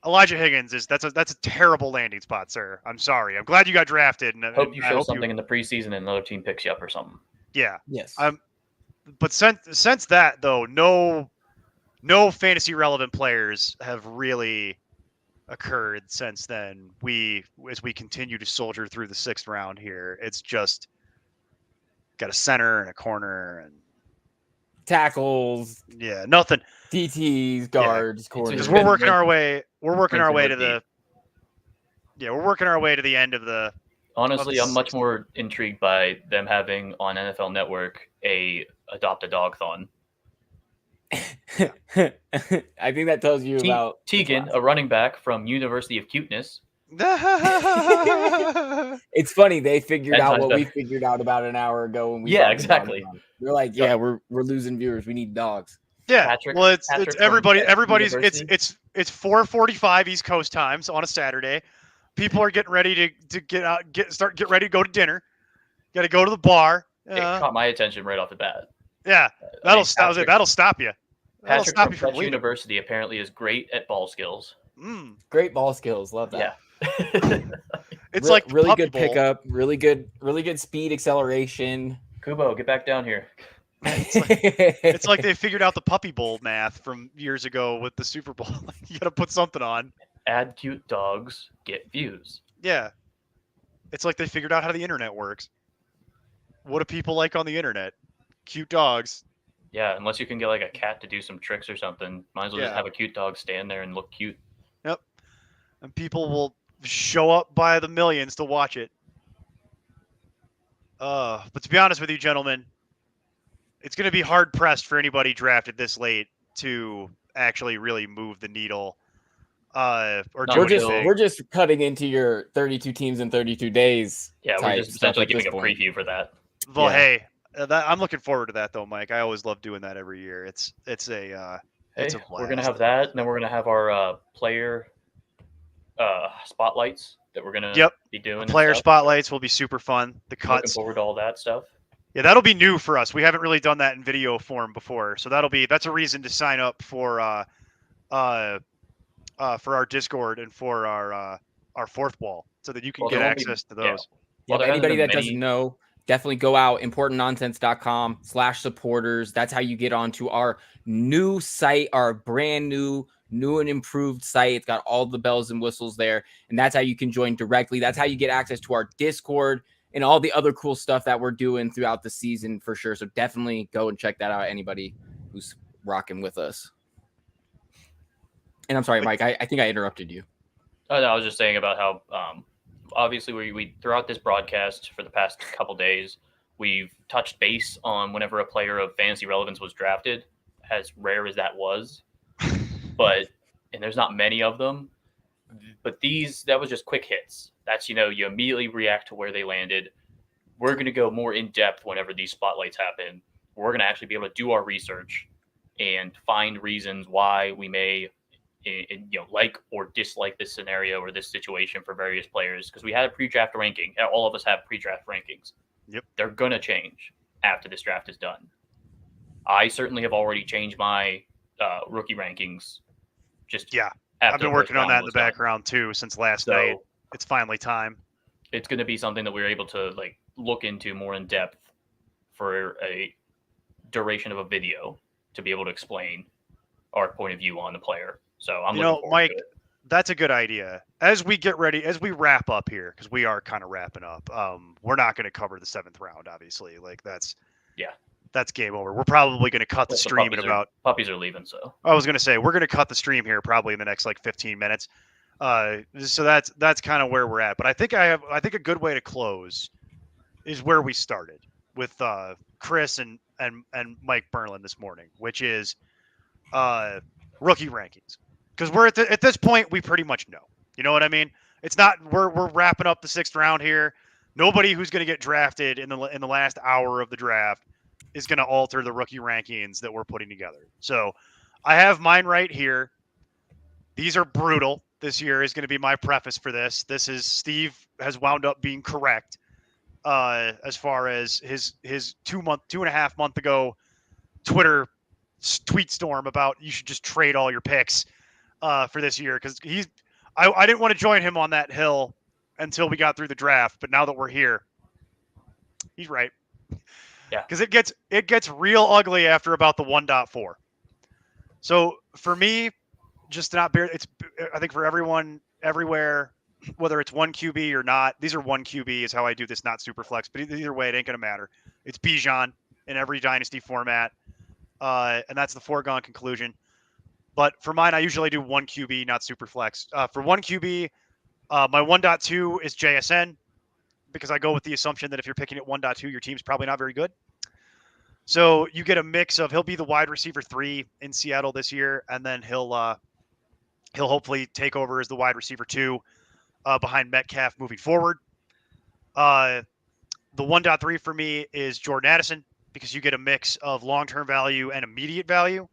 Elijah Higgins that's a terrible landing spot, sir. I'm sorry. I'm glad you got drafted. And Hope you I show something in the preseason and another team picks you up or something. Yeah. Yes. But since that though, no fantasy relevant players have really occurred since then. As we continue to soldier through the 6th round here, it's just got a center and a corner and Tackles, nothing. DTs, guards, corners. Because It's we're been working our way to deep. we're working our way to the end of the. Honestly, Of I'm much more intrigued by them having on NFL Network a adopt a dog-thon. I think that tells you about Tegan, a running back from University of Cuteness. It's funny they figured Ten out times what we better. figured out about an hour ago when we Yeah, talked about exactly. it. They're like, yeah, we're losing viewers. We need dogs. Yeah, Patrick- well, it's Patrick from everybody's University. it's 4:45 East Coast times on a Saturday. People are getting ready to get ready to go to dinner. Got to go to the bar. It caught my attention right off the bat. Yeah, I mean, that'll stop you. That'll Patrick stop from you from Fletcher leaving. University apparently is great at ball skills. Great ball skills. Love that. Yeah. It's Re- like really Puppy good Bowl. pickup, really good speed, acceleration. Kubo, get back down here. It's like they figured out the Puppy Bowl math from years ago with the Super Bowl. You got to put something on. Add cute dogs, get views. Yeah. It's like they figured out how the internet works. What do people like on the internet? Cute dogs. Yeah, unless you can get like a cat to do some tricks or something, might as well just Yeah. have a cute dog stand there and look cute. Yep. And people will show up by the millions to watch it. But to be honest with you, gentlemen, it's going to be hard pressed for anybody drafted this late to actually really move the needle. Or No, do we're just cutting into your 32 teams in 32 days. Yeah, we're just essentially giving a preview for that. Well, Yeah. hey, I'm looking forward to that though, Mike. I always love doing that every year. It's a Hey, a we're gonna blast. have that, and then we're gonna have our player spotlights that we're gonna be doing. Player and stuff. spotlights will be super fun. The Looking cuts. forward to all that stuff. Yeah, that'll be new for us. We haven't really done that in video form before, so that's a reason to sign up for our Discord and for our fourth wall, so that you can Well, get there won't be- access to yeah. those. Yeah, Well, there hasn't anybody been that doesn't many- know, definitely go out, importantnonsense.com/supporters. That's how you get onto our new site, our brand new and improved site. It's got all the bells and whistles there, and that's how you can join directly. That's how you get access to our Discord and all the other cool stuff that we're doing throughout the season for sure. So definitely go and check that out, anybody who's rocking with us. And I'm sorry, Mike, I think I interrupted you. Oh, no, I was just saying about how obviously we throughout this broadcast for the past couple days, we've touched base on whenever a player of fantasy relevance was drafted, as rare as that was. And there's not many of them. But that was just quick hits. That's, you immediately react to where they landed. We're going to go more in depth whenever these spotlights happen. We're going to actually be able to do our research and find reasons why we may like or dislike this scenario or this situation for various players, because we had a pre-draft ranking. All of us have pre-draft rankings. Yep. They're going to change after this draft is done. I certainly have already changed my rookie rankings. I've been working on that in the background too since last night. It's finally time. It's going to be something that we're able to look into more in depth for a duration of a video to be able to explain our point of view on the player. So I'm looking forward Mike, to it. That's a good idea. As we get ready, as we wrap up here, because we are kind of wrapping up. We're not going to cover the 7th round, obviously. That's game over. We're probably going to cut the stream in about. Puppies are leaving, so I was going to say we're going to cut the stream here probably in the next 15 minutes. So that's kind of where we're at. But I think a good way to close is where we started with Chris and Mike Berlin this morning, which is rookie rankings. Because we're at this point, we pretty much know. You know what I mean? It's not we're wrapping up the 6th round here. Nobody who's going to get drafted in the last hour of the draft is going to alter the rookie rankings that we're putting together. So I have mine right here. These are brutal. This year is going to be my preface for this. This is Steve has wound up being correct as far as his 2.5 month ago Twitter tweet storm about you should just trade all your picks for this year, because I didn't want to join him on that hill until we got through the draft, but now that we're here, he's right. Yeah, because it gets real ugly after about the 1.4. So for me, just not bear. I think for everyone everywhere, whether it's 1 QB or not, these are 1 QB is how I do this, not super flex. But either way, it ain't gonna matter. It's Bijan in every dynasty format, and that's the foregone conclusion. But for mine, I usually do 1 QB, not super flex. For 1 QB, my 1.2 is JSN, because I go with the assumption that if you're picking at 1.2, your team's probably not very good. So you get a mix of he'll be the wide receiver 3 in Seattle this year, and then he'll hopefully take over as the wide receiver 2 behind Metcalf moving forward. The 1.3 for me is Jordan Addison, because you get a mix of long-term value and immediate value.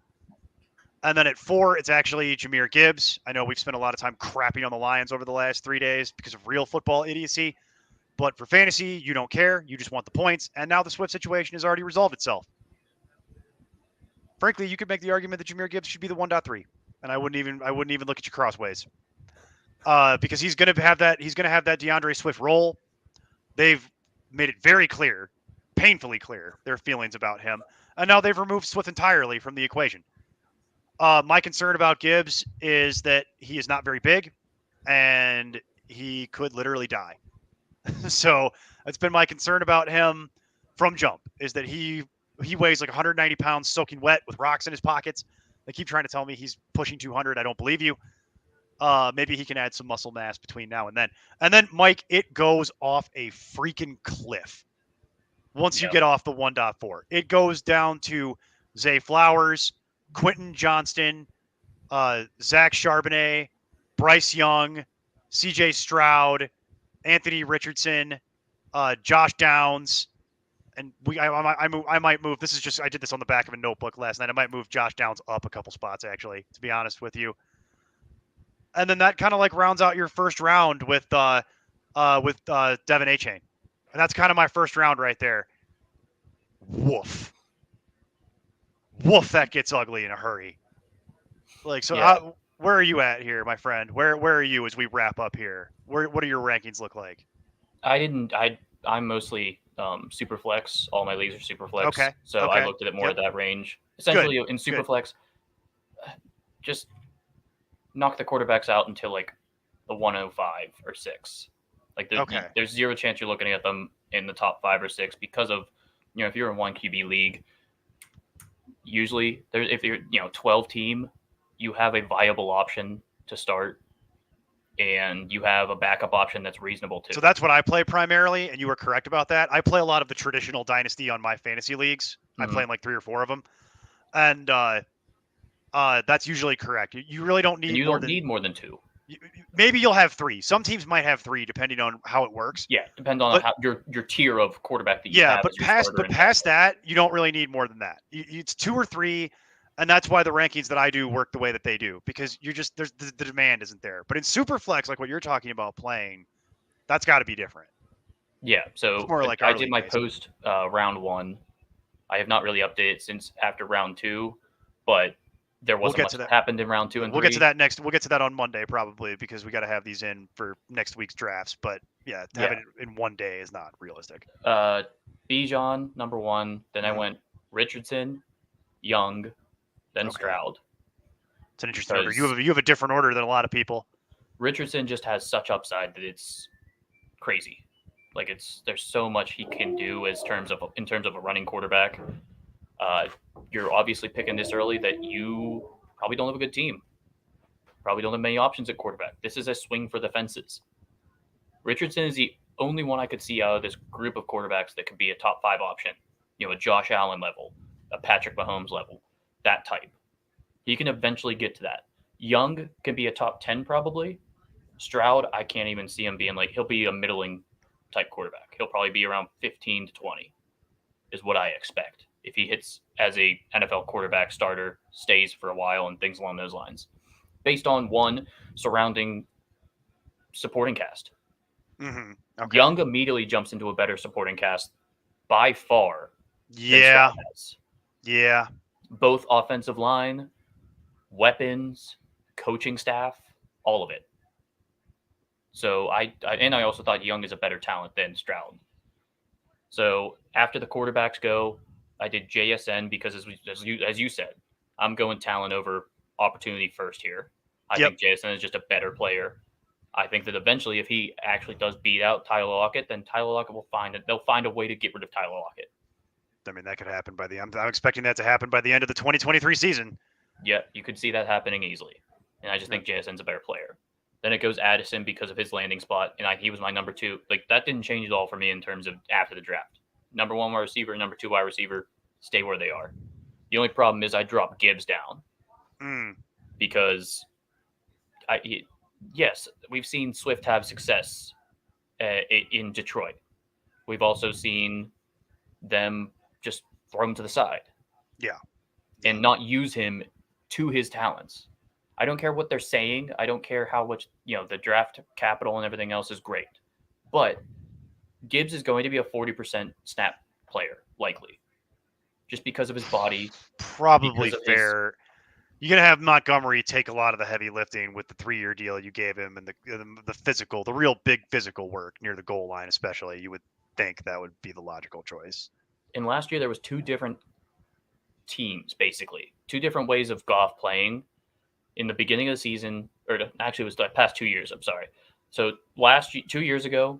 And then at 4, it's actually Jahmyr Gibbs. I know we've spent a lot of time crapping on the Lions over the last 3 days because of real football idiocy. But for fantasy, you don't care. You just want the points. And now the Swift situation has already resolved itself. Frankly, you could make the argument that Jahmyr Gibbs should be the 1.3. And I wouldn't even look at you crossways. Because he's going to have that DeAndre Swift role. They've made it very clear, painfully clear, their feelings about him. And now they've removed Swift entirely from the equation. My concern about Gibbs is that he is not very big, and he could literally die. So that's been my concern about him from jump, is that he weighs like 190 pounds soaking wet with rocks in his pockets. They keep trying to tell me he's pushing 200. I don't believe you. Maybe he can add some muscle mass between now and then. And then, Mike, it goes off a freaking cliff once you get off the 1.4. It goes down to Zay Flowers, Quentin Johnston, Zach Charbonnet, Bryce Young, CJ Stroud, Anthony Richardson, Josh Downs, and I might move. This is just, I did this on the back of a notebook last night. I might move Josh Downs up a couple spots, actually, to be honest with you. And then that kind of like rounds out your first round with Devin Achane. And that's kind of my first round right there. Woof. Woof, that gets ugly in a hurry. Like, so where are you at here, my friend? Where are you as we wrap up here? What do your rankings look like? I'm mostly Superflex. All my leagues are Superflex. Okay. So I looked at it more at that range. Essentially, in Superflex, just knock the quarterbacks out until like the 105 or 6. Like there's zero chance you're looking at them in the top 5 or 6 because of, if you're in one QB league, usually if you're 12 team, you have a viable option to start, and you have a backup option that's reasonable too. So that's what I play primarily, and you were correct about that. I play a lot of the traditional Dynasty on my fantasy leagues. I play in like 3 or 4 of them, and that's usually correct. You really don't need. And you don't need more than 2. Maybe you'll have 3. Some teams might have 3, depending on how it works. Yeah, depends on how your tier of quarterback that you have. Yeah, but past that, you don't really need more than that. It's 2 or 3. And that's why the rankings that I do work the way that they do, because there's the demand isn't there. But in Superflex, like what you're talking about playing, that's got to be different. Yeah. So more like I did my post round 1. I have not really updated since after round 2, but there wasn't much that happened in round 2 and 3. We'll get to that next. We'll get to that on Monday probably, because we got to have these in for next week's drafts. But yeah, to have it in one day is not realistic. Bijan number 1. Then I went Richardson, Young. Then Stroud. It's an interesting order. You have a different order than a lot of people. Richardson just has such upside that it's crazy. Like there's so much he can do in terms of a running quarterback. You're obviously picking this early that you probably don't have a good team. Probably don't have many options at quarterback. This is a swing for the fences. Richardson is the only one I could see out of this group of quarterbacks that could be a top 5 option. A Josh Allen level, a Patrick Mahomes level. That type. He can eventually get to that. Young can be a top 10 probably. Stroud, I can't even see him being he'll be a middling type quarterback. He'll probably be around 15 to 20 is what I expect. If he hits as a NFL quarterback starter, stays for a while and things along those lines. Based on surrounding supporting cast. Mm-hmm. Okay. Young immediately jumps into a better supporting cast by far. Yeah. Yeah. Both offensive line, weapons, coaching staff, all of it. So I also thought Young is a better talent than Stroud. So after the quarterbacks go, I did JSN because as you said, I'm going talent over opportunity first here. I think JSN is just a better player. I think that eventually, if he actually does beat out Tyler Lockett, then Tyler Lockett will they'll find a way to get rid of Tyler Lockett. I mean, that could happen I'm expecting that to happen by the end of the 2023 season. Yeah, you could see that happening easily. And I just think JSN's a better player. Then it goes Addison because of his landing spot, and he was my number 2. That didn't change at all for me in terms of after the draft. Number 1 wide receiver, number 2 wide receiver, stay where they are. The only problem is I dropped Gibbs down because yes, we've seen Swift have success in Detroit. We've also seen them just throw him to the side. Yeah. And not use him to his talents. I don't care what they're saying. I don't care how much, the draft capital and everything else is great. But Gibbs is going to be a 40% snap player, likely. Just because of his body. Probably fair. You're going to have Montgomery take a lot of the heavy lifting with the 3-year deal you gave him and the physical, the real big physical work near the goal line especially. You would think that would be the logical choice. And last year there was 2 different teams, basically. 2 different ways of Goff playing in the beginning of the season, or actually it was the past 2 years, I'm sorry. So 2 years ago,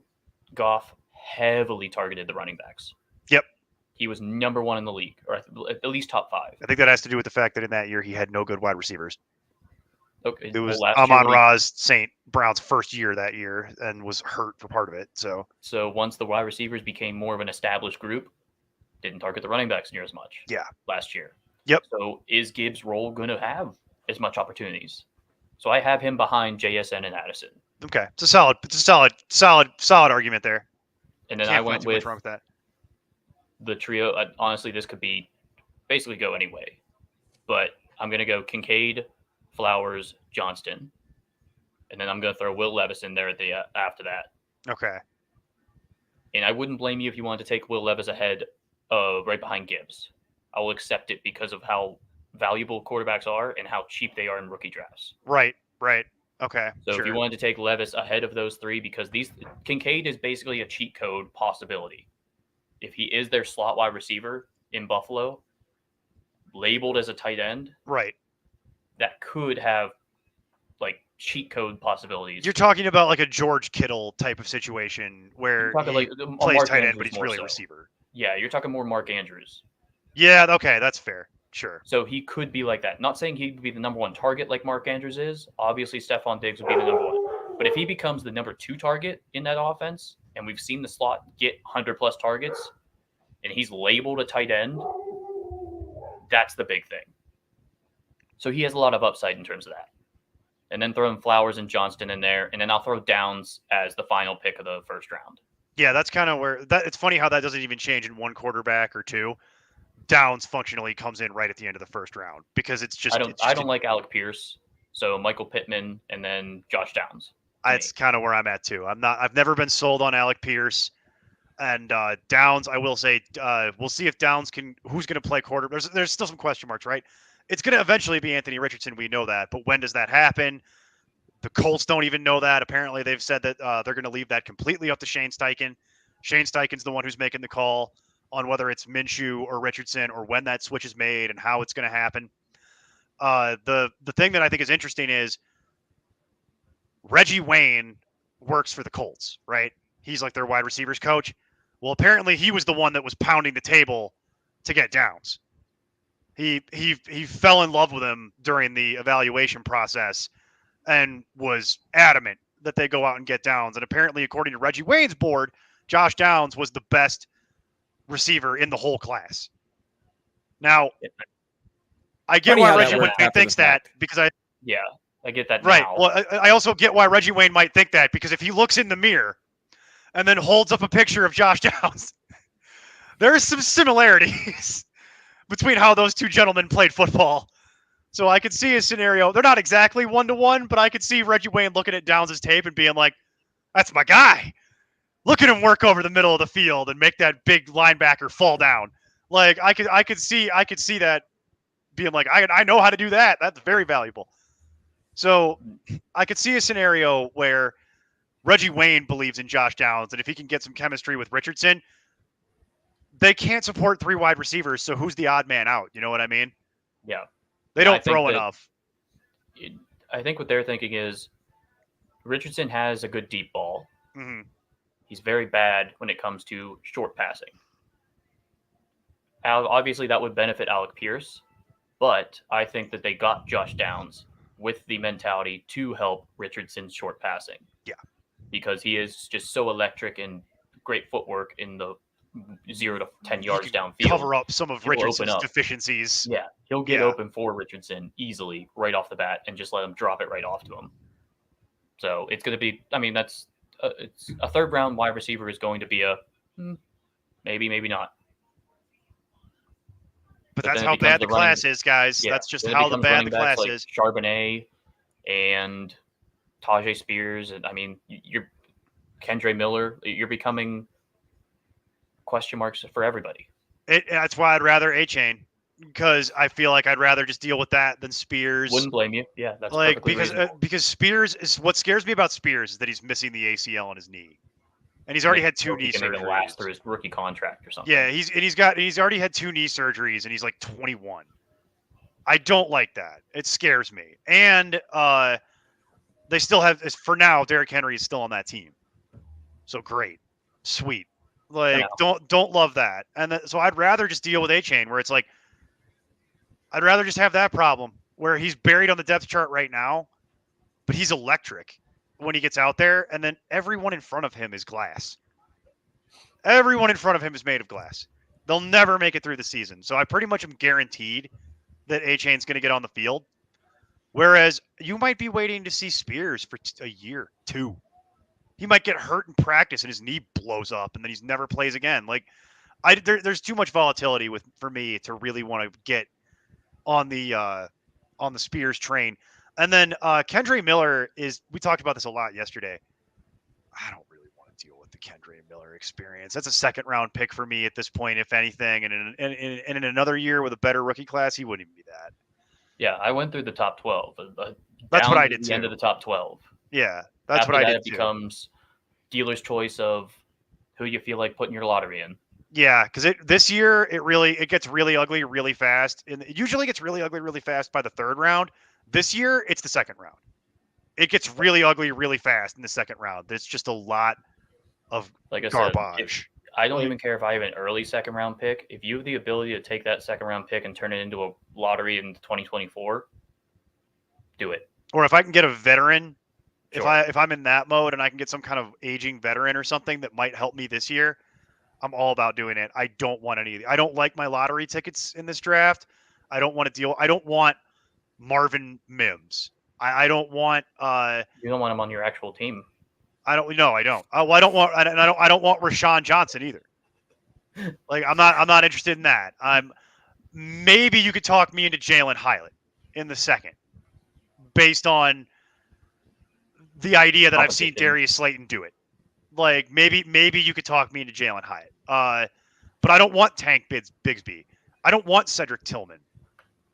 Goff heavily targeted the running backs. Yep. He was number 1 in the league, or at least top 5. I think that has to do with the fact that in that year he had no good wide receivers. Okay. It was Amon-Ra St. Brown's first year that year and was hurt for part of it. So once the wide receivers became more of an established group, didn't target the running backs near as much. Yeah. Last year. Yep. So is Gibbs' role going to have as much opportunities? So I have him behind JSN and Addison. Okay, it's a solid argument there. And then I went with wrong with that. The trio. Honestly, this could be basically go any way, but I'm going to go Kincaid, Flowers, Johnston, and then I'm going to throw Will Levis in there at the after that. Okay. And I wouldn't blame you if you wanted to take Will Levis ahead right behind Gibbs. I will accept it because of how valuable quarterbacks are and how cheap they are in rookie drafts. Right. Okay. So sure. if you wanted to take Levis ahead of those 3, because Kincaid is basically a cheat code possibility. If he is their slot wide receiver in Buffalo, labeled as a tight end, right, that could have like cheat code possibilities. You're talking about like a George Kittle type of situation where he plays tight end, but he's really a receiver. Yeah, you're talking more Mark Andrews. Yeah, okay, that's fair. Sure. So he could be like that. Not saying he'd be the number 1 target like Mark Andrews is. Obviously, Stephon Diggs would be the number 1. But if he becomes the number 2 target in that offense, and we've seen the slot get 100-plus targets, and he's labeled a tight end, that's the big thing. So he has a lot of upside in terms of that. And then throwing Flowers and Johnston in there, and then I'll throw Downs as the final pick of the first round. Yeah, that's kind of where it's funny how that doesn't even change in 1 quarterback or 2. Downs functionally comes in right at the end of the first round because it's just I don't like Alec Pierce, so Michael Pittman and then Josh Downs. That's kind of where I'm at too. I've never been sold on Alec Pierce and Downs. I will say we'll see if Downs who's going to play quarter. There's still some question marks, right? It's going to eventually be Anthony Richardson. We know that, but when does that happen? The Colts don't even know that. Apparently, they've said that they're going to leave that completely up to Shane Steichen. Shane Steichen's the one who's making the call on whether it's Minshew or Richardson or when that switch is made and how it's going to happen. The thing that I think is interesting is Reggie Wayne works for the Colts, right? He's like their wide receivers coach. Well, apparently he was the one that was pounding the table to get Downs. He fell in love with him during the evaluation process and was adamant that they go out and get Downs. And apparently, according to Reggie Wayne's board, Josh Downs was the best receiver in the whole class. Now, I get why Reggie Wayne thinks that because I get that. Right. Now. Well, I also get why Reggie Wayne might think that because if he looks in the mirror and then holds up a picture of Josh Downs, there is some similarities between how those 2 gentlemen played football. So I could see a scenario. They're not exactly 1-to-1, but I could see Reggie Wayne looking at Downs' tape and being like, "That's my guy. Look at him work over the middle of the field and make that big linebacker fall down." Like I could see that being like, I know how to do that. That's very valuable. So I could see a scenario where Reggie Wayne believes in Josh Downs, and if he can get some chemistry with Richardson, they can't support 3 wide receivers. So who's the odd man out? You know what I mean? Yeah. They don't throw enough. I think what they're thinking is Richardson has a good deep ball. Mm-hmm. He's very bad when it comes to short passing. Obviously, that would benefit Alec Pierce, but I think that they got Josh Downs with the mentality to help Richardson's short passing. Yeah. Because he is just so electric and great footwork in the 0 to 10 yards downfield. Cover up some of Richardson's deficiencies. Yeah, he'll get open for Richardson easily right off the bat and just let him drop it right off to him. So it's going to be, that's it's a 3rd round wide receiver is going to be a maybe not. But that's how bad the class is, guys. Yeah, that's just how bad the class is. Charbonnet and Tajay Spears, and you're Kendre Miller. You're becoming question marks for everybody. That's why I'd rather A-Chain, because I feel like I'd rather just deal with that than Spears. Wouldn't blame you. Yeah, that's because Spears is what scares me about Spears is that he's missing the ACL on his knee. and he's already had 2 knee surgeries. Can even last through his rookie contract or something. Yeah, he's already had 2 knee surgeries, and he's like 21. I don't like that. It scares me. And they still have, for now, Derrick Henry is still on that team. So great, sweet. Like don't love that. And so I'd rather just deal with A-Chain, where it's like I'd rather just have that problem where he's buried on the depth chart right now, but he's electric when he gets out there, and then everyone in front of him is glass. Everyone in front of him is made of glass. They'll never make it through the season. So I pretty much am guaranteed that A-Chain's going to get on the field. Whereas you might be waiting to see Spears for a year, 2. He might get hurt in practice and his knee blows up and then he never plays again. Like, there's too much volatility for me to really want to get on the Spears train. And then Kendre Miller we talked about this a lot yesterday. I don't really want to deal with the Kendre Miller experience. That's a 2nd-round pick for me at this point, if anything. And in another year with a better rookie class, he wouldn't even be that. Yeah, I went through the top 12. That's what I did too. End of the top 12. Yeah, that's After what I did it becomes dealer's choice of who you feel like putting your lottery in. Yeah, because this year it gets really ugly really fast, and it usually gets really ugly really fast by the 3rd round. This year it's the 2nd round. It gets really ugly really fast in the 2nd round. There's just a lot of garbage. I don't even care if I have an early 2nd-round pick. If you have the ability to take that 2nd-round pick and turn it into a lottery in 2024, do it. Or if I can get a veteran, Sure. if I'm in that mode and I can get some kind of aging veteran or something that might help me this year, I'm all about doing it. I don't want I don't like my lottery tickets in this draft. I don't want to I don't want Marvin Mims. I don't want you don't want him on your actual team. I don't. I don't want Rashawn Johnson either. Like I'm not interested in that. Maybe you could talk me into Jalen Hylett in the 2nd, based on the idea that I've seen Darius Slayton do it. Like maybe you could talk me into Jalen Hyatt. But I don't want Tank Bigsby. I don't want Cedric Tillman.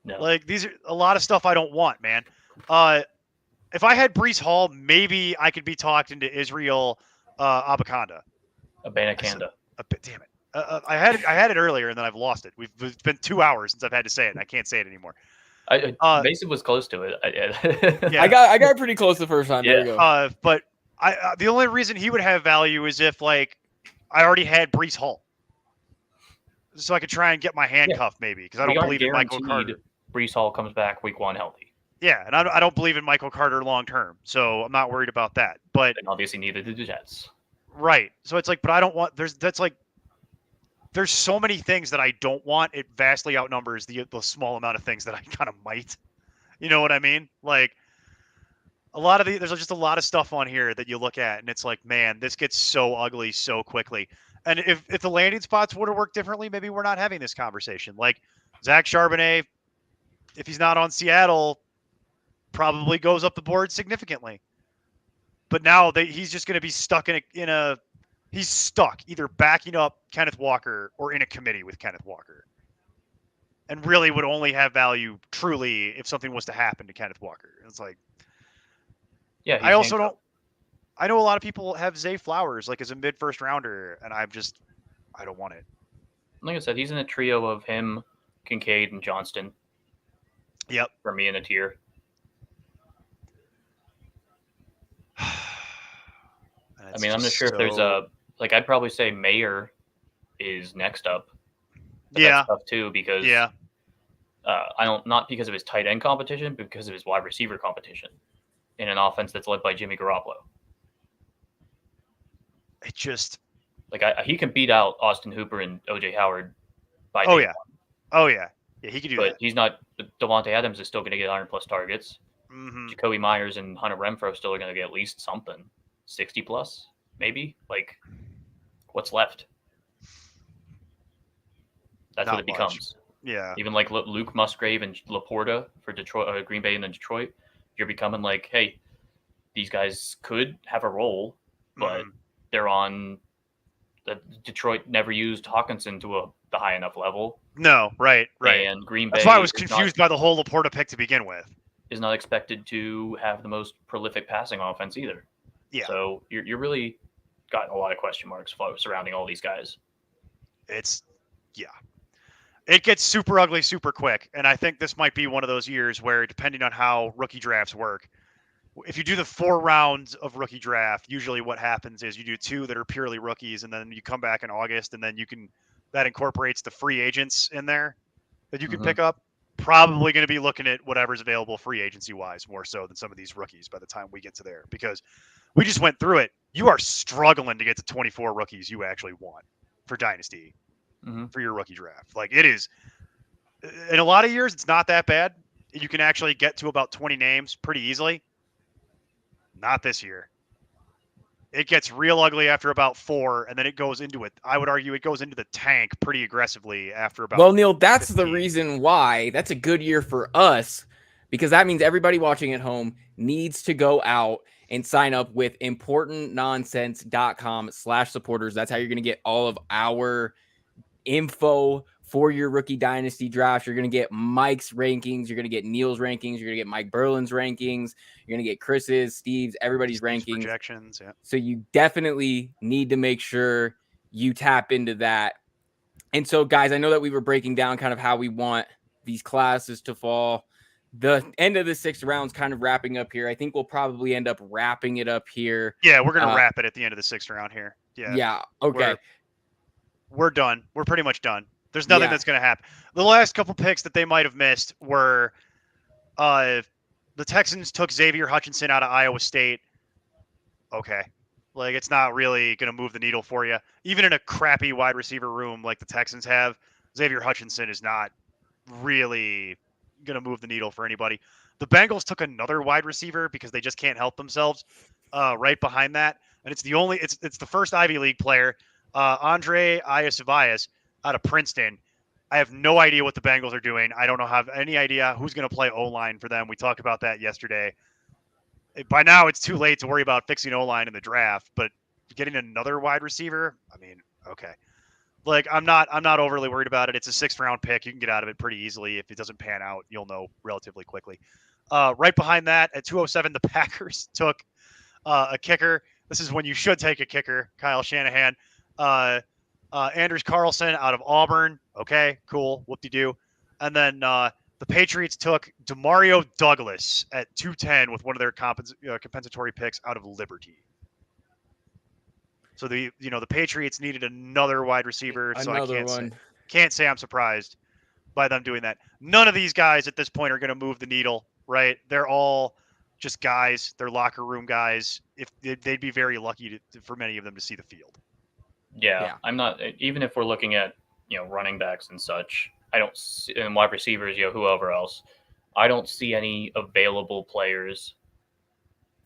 No. Like these are a lot of stuff I don't want, man. If I had Breece Hall, maybe I could be talked into Israel Abanikanda. Abanikanda. Damn it. I had it earlier and then I've lost it. It's been 2 hours since I've had to say it and I can't say it anymore. Mason was close to it. Yeah. I got pretty close the first time. Yeah. There you go. But the only reason he would have value is if like I already had Breece Hall, so I could try and get my handcuff maybe because I don't believe in Michael Carter. Breece Hall comes back week 1 healthy. Yeah, and I don't believe in Michael Carter long term, so I'm not worried about that. But and obviously neither did the Jets. Right. So it's like, but I don't want. There's so many things that I don't want. It vastly outnumbers the small amount of things that I kind of might. You know what I mean? Like there's just a lot of stuff on here that you look at and it's like, man, this gets so ugly so quickly. And if the landing spots would have worked differently, maybe we're not having this conversation. Like Zach Charbonnet, if he's not on Seattle, probably goes up the board significantly. But now he's just going to be stuck he's stuck either backing up Kenneth Walker or in a committee with Kenneth Walker. And really would only have value truly if something was to happen to Kenneth Walker. It's like, yeah. I also don't. I know a lot of people have Zay Flowers like as a mid-first rounder, and I don't want it. Like I said, he's in a trio of him, Kincaid, and Johnston. Yep. For me in a tier. I mean, I'm not sure if there's I'd probably say Mayer is next up. But that's tough too because not because of his tight end competition, but because of his wide receiver competition in an offense that's led by Jimmy Garoppolo. It just he can beat out Austin Hooper and OJ Howard by day one. Yeah, he can do that. But he's not. Devontae Adams is still going to get 100+ targets. Mm-hmm. Jacoby Myers and Hunter Renfrow still are going to get at least something, 60+, maybe. Like, what's left? That's Not what it much. becomes. Yeah. Even like Luke Musgrave and Laporta for Detroit, Green Bay, and then Detroit, you're becoming like, hey, these guys could have a role, but they're on. Detroit never used Hawkinson to the high enough level. No, right. And Green Bay. That's why I was confused by the whole Laporta pick to begin with. Is not expected to have the most prolific passing offense either. Yeah. So you're really got a lot of question marks surrounding all these guys. It gets super ugly super quick, and I think this might be one of those years where, depending on how rookie drafts work, if you do the 4 rounds of rookie draft, usually what happens is you do 2 that are purely rookies, and then you come back in August, and then that incorporates the free agents in there that you can pick up. Probably going to be looking at whatever's available free agency wise more so than some of these rookies by the time we get to there, because we just went through it. You are struggling to get to 24 rookies you actually want for Dynasty. For your rookie draft. Like, it is, in a lot of years, it's not that bad. You can actually get to about 20 names pretty easily. Not this year. It gets real ugly after about 4, and then it goes into it. I would argue it goes into the tank pretty aggressively after about. Well, Neil, that's 15. the reason why that's a good year for us, because that means everybody watching at home needs to go out and sign up with importantnonsense.com/supporters. That's how you're going to get all of our info for your rookie dynasty drafts. You're going to get Mike's rankings. You're going to get Neil's rankings. You're going to get Mike Berlin's rankings. You're going to get Chris's, Steve's, everybody's rankings. Projections, yeah. So you definitely need to make sure you tap into that. And so, guys, I know that we were breaking down kind of how we want these classes to fall. The end of the 6th round's kind of wrapping up here. I think we'll probably end up wrapping it up here. Yeah, we're going to wrap it at the end of the 6th round here. Yeah. Yeah. Okay. We're done. We're pretty much done. There's nothing that's going to happen. The last couple picks that they might have missed were the Texans took Xavier Hutchinson out of Iowa State. Okay. Like, it's not really going to move the needle for you. Even in a crappy wide receiver room like the Texans have, Xavier Hutchinson is not really going to move the needle for anybody. The Bengals took another wide receiver because they just can't help themselves right behind that. And it's the first Ivy League player, Andre Iosivas out of Princeton. I have no idea what the Bengals are doing. I don't have any idea who's going to play O-line for them. We talked about that yesterday. By now, it's too late to worry about fixing O-line in the draft, but getting another wide receiver, I mean, okay. Like, I'm not overly worried about it. It's a 6th round pick. You can get out of it pretty easily. If it doesn't pan out, you'll know relatively quickly. Right behind that, at 207, the Packers took a kicker. This is when you should take a kicker, Kyle Shanahan. Anders Carlson out of Auburn. Okay, cool. Whoop-de-doo. And then the Patriots took Demario Douglas at 210 with one of their compensatory picks out of Liberty. So the Patriots needed another wide receiver, so I can't say I'm surprised by them doing that. None of these guys at this point are going to move the needle, right? They're all just guys. They're locker room guys. If they'd be very lucky for many of them to see the field. Yeah, I'm not. Even if we're looking at running backs and such, I don't see, and wide receivers, whoever else, I don't see any available players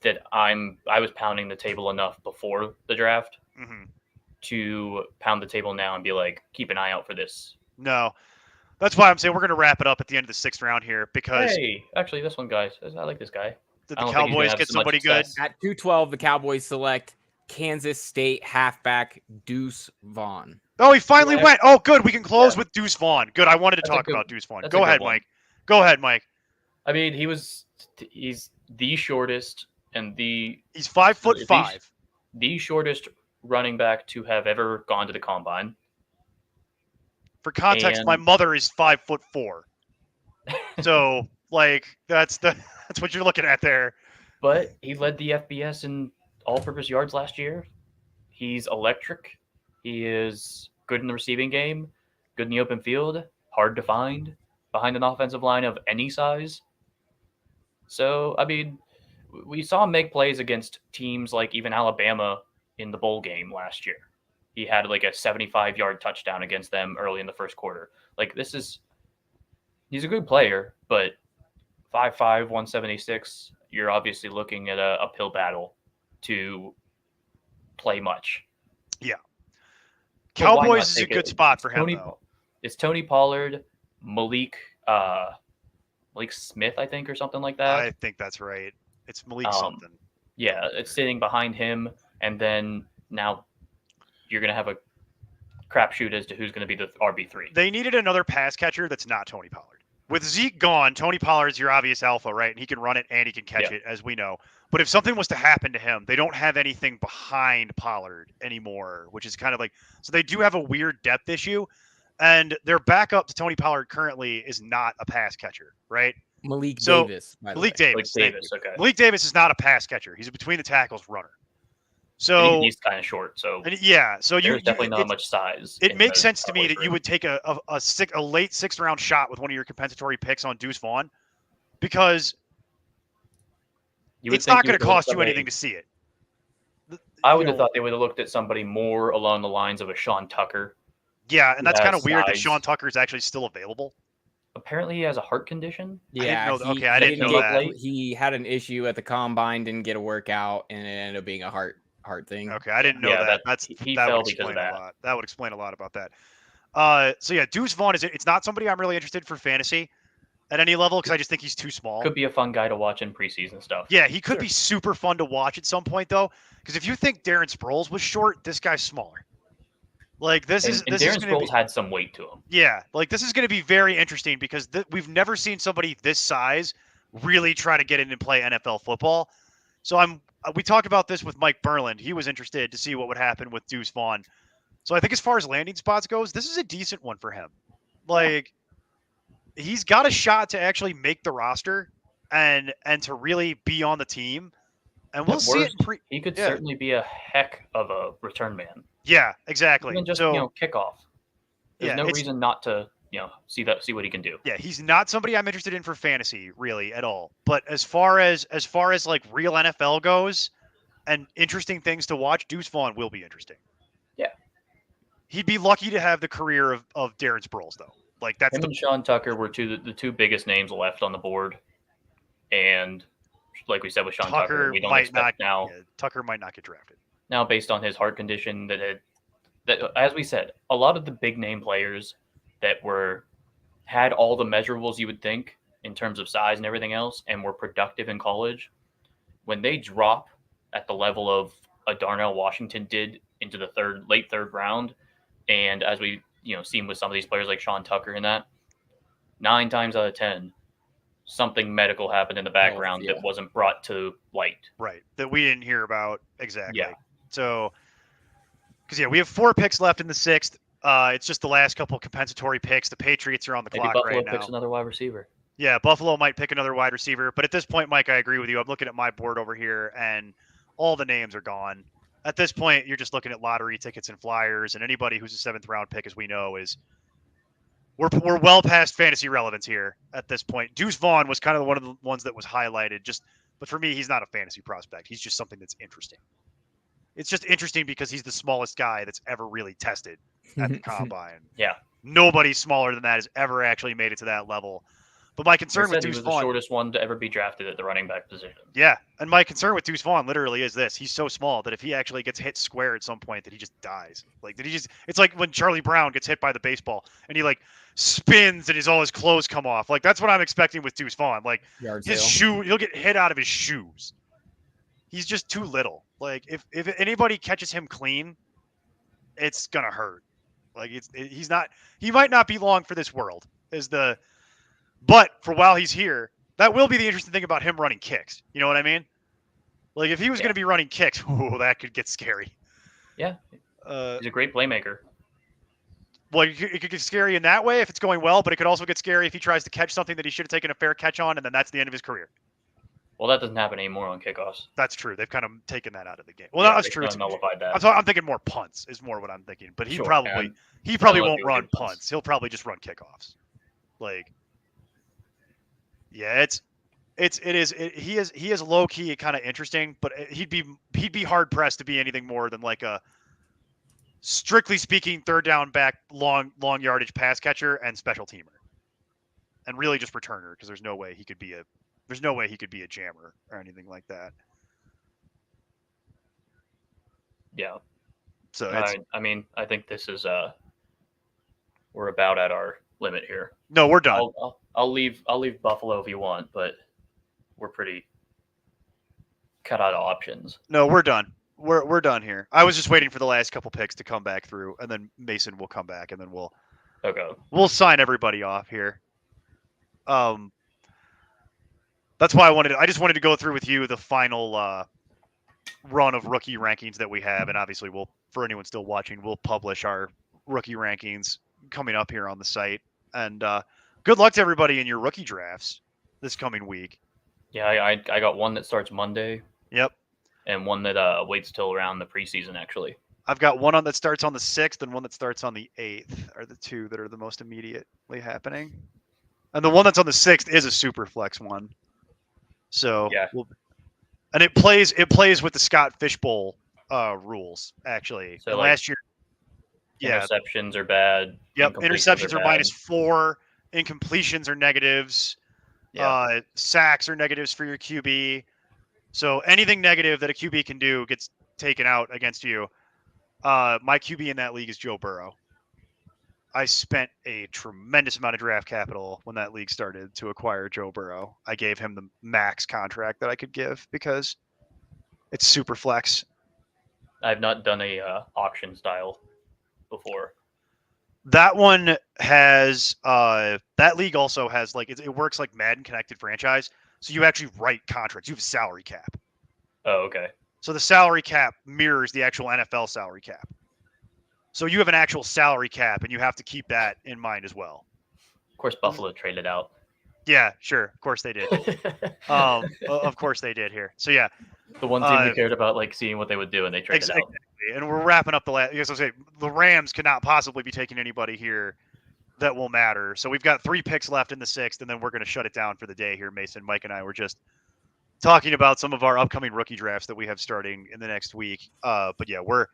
that I was pounding the table enough before the draft to pound the table now and be like, keep an eye out for this. No, that's why I'm saying we're going to wrap it up at the end of the 6th round here because. Hey, actually, this one, guys, I like this guy. Did the Cowboys get somebody good? At 212, the Cowboys select Kansas State halfback Deuce Vaughn. Oh, he finally went. Oh, good. We can close with Deuce Vaughn. Good. I wanted to talk about Deuce Vaughn. Go ahead, Mike. Go ahead, Mike. I mean, he's the shortest and he's 5'5". The shortest running back to have ever gone to the combine. For context, my mother is 5'4". So, like, that's what you're looking at there. But he led the FBS in all-purpose yards last year. He's electric. He is good in the receiving game, good in the open field, hard to find behind an offensive line of any size. So, I mean, we saw him make plays against teams like even Alabama in the bowl game last year. He had like a 75-yard touchdown against them early in the first quarter. Like, he's a good player, but 5'5", 176, you're obviously looking at an uphill battle to play much. Yeah. Cowboys is a good spot for him, though. It's Tony Pollard, Malik Smith, I think, or something like that. I think that's right. It's Malik something. Yeah, it's sitting behind him, and then now you're going to have a crapshoot as to who's going to be the RB3. They needed another pass catcher that's not Tony Pollard. with Zeke gone, Tony Pollard's your obvious alpha, right? And he can run it and he can catch it, as we know. But if something was to happen to him, they don't have anything behind Pollard anymore, which is kind of like so they do have a weird depth issue. And their backup to Tony Pollard currently is not a pass catcher, right? Malik Davis. Malik Davis. Okay. Malik Davis is not a pass catcher. He's a between the tackles runner. So he's kind of short. So so there's definitely not much size. It makes sense to me that you would take a late 6th round shot with one of your compensatory picks on Deuce Vaughn, because it's not going to cost you anything to see it. I would have thought they would have looked at somebody more along the lines of a Sean Tucker. Yeah, and that's kind of weird that Sean Tucker is actually still available. Apparently, he has a heart condition. Yeah, I didn't know that. He had an issue at the combine, didn't get a workout, and it ended up being a heart thing. Okay, I didn't know that. He that fell would explain because of a lot. That would explain a lot about that. So yeah, Deuce Vaughn it's not somebody I'm really interested for fantasy at any level because I just think he's too small. Could be a fun guy to watch in preseason stuff. Yeah, he could be super fun to watch at some point though, because if you think Darren Sproles was short, this guy's smaller. Like this is Darren Sproles had some weight to him. Yeah, like this is going to be very interesting because we've never seen somebody this size really try to get in and play NFL football. So we talked about this with Mike Berland. He was interested to see what would happen with Deuce Vaughn. So I think as far as landing spots goes, this is a decent one for him. Like he's got a shot to actually make the roster and to really be on the team. And we'll see it. He could certainly be a heck of a return man. Yeah, exactly. Even just kickoff. There's no reason not to see what he can do. Yeah, he's not somebody I'm interested in for fantasy really at all. But as far as like real NFL goes and interesting things to watch, Deuce Vaughn will be interesting. Yeah. He'd be lucky to have the career of Darren Sproles though. Like that's and Sean Tucker were the two biggest names left on the board. And like we said with Sean Tucker, we don't expect now. Yeah, Tucker might not get drafted. Now, based on his heart condition, that as we said, a lot of the big name players that had all the measurables you would think in terms of size and everything else, and were productive in college, when they drop at the level of a Darnell Washington did into the late third round, and as we seen with some of these players like Sean Tucker in that, 9 times out of 10. Something medical happened in the background that wasn't brought to light. Right. That we didn't hear about. Exactly. Yeah. So, because we have 4 picks left in the 6th. It's just the last couple compensatory picks. The Patriots are on the clock Buffalo right now. picks another wide receiver. Yeah, Buffalo might pick another wide receiver. But at this point, Mike, I agree with you. I'm looking at my board over here, and all the names are gone. At this point, you're just looking at lottery tickets and flyers, and anybody who's a 7th round pick, as we know, is we're well past fantasy relevance here at this point. Deuce Vaughn was kind of one of the ones that was highlighted. But for me, he's not a fantasy prospect. He's just something that's interesting. It's just interesting because he's the smallest guy that's ever really tested at the combine. Yeah. Nobody smaller than that has ever actually made it to that level. But my concern with Deuce Vaughn, he was the shortest one to ever be drafted at the running back position. Yeah, and my concern with Deuce Vaughn literally is this: he's so small that if he actually gets hit square at some point, that he just dies. It's like when Charlie Brown gets hit by the baseball and he spins and all his clothes come off. Like that's what I'm expecting with Deuce Vaughn. Like he'll get hit out of his shoes. He's just too little. Like if anybody catches him clean, it's gonna hurt. Like he might not be long for this world. But for while he's here, that will be the interesting thing about him running kicks. You know what I mean? Like if he was going to be running kicks, that could get scary. Yeah, he's a great playmaker. Well, it could get scary in that way if it's going well, but it could also get scary if he tries to catch something that he should have taken a fair catch on, and then that's the end of his career. Well, that doesn't happen anymore on kickoffs. That's true. They've kind of taken that out of the game. Well, that's true. Nullified that. I'm thinking more punts is more what I'm thinking. But he probably won't run punts. He'll probably just run kickoffs. Yeah, he is low key kind of interesting, but he'd be hard pressed to be anything more than like a strictly speaking third down back long yardage pass catcher and special teamer, and really just returner because there's no way he could be a jammer or anything like that. Yeah. So I think this is we're about at our limit here. No, we're done. I'll leave Buffalo if you want, but we're pretty cut out of options. No, we're done. We're done here. I was just waiting for the last couple picks to come back through, and then Mason will come back, and then we'll sign everybody off here. That's why I just wanted to go through with you the final run of rookie rankings that we have, and obviously for anyone still watching, we'll publish our rookie rankings coming up here on the site. And good luck to everybody in your rookie drafts this coming week. Yeah, I got one that starts Monday. Yep. And one that waits till around the preseason, actually. I've got one that starts on the 6th and one that starts on the 8th are the two that are the most immediately happening. And the one that's on the 6th is a super flex one. So yeah. And it plays with the Scott Fishbowl rules, actually. So and like, last year, interceptions are bad. Yep, interceptions are -4, incompletions are negatives, sacks are negatives for your QB. So anything negative that a QB can do gets taken out against you. My QB in that league is Joe Burrow. I spent a tremendous amount of draft capital when that league started to acquire Joe Burrow. I gave him the max contract that I could give because it's super flex. I've not done a auction style before. That one has that league also has like it works like Madden Connected Franchise. So you actually write contracts. You have a salary cap. Oh, okay. So the salary cap mirrors the actual NFL salary cap. So you have an actual salary cap, and you have to keep that in mind as well. Of course, Buffalo traded out. Yeah, sure. Of course they did. Of course they did here. So yeah, the one team we cared about, like seeing what they would do, and they traded out. And we're wrapping up the last. Yes, I'll say the Rams cannot possibly be taking anybody here that will matter. So we've got 3 picks left in the 6th, and then we're going to shut it down for the day here. Mason, Mike, and I were just talking about some of our upcoming rookie drafts that we have starting in the next week. But yeah, we're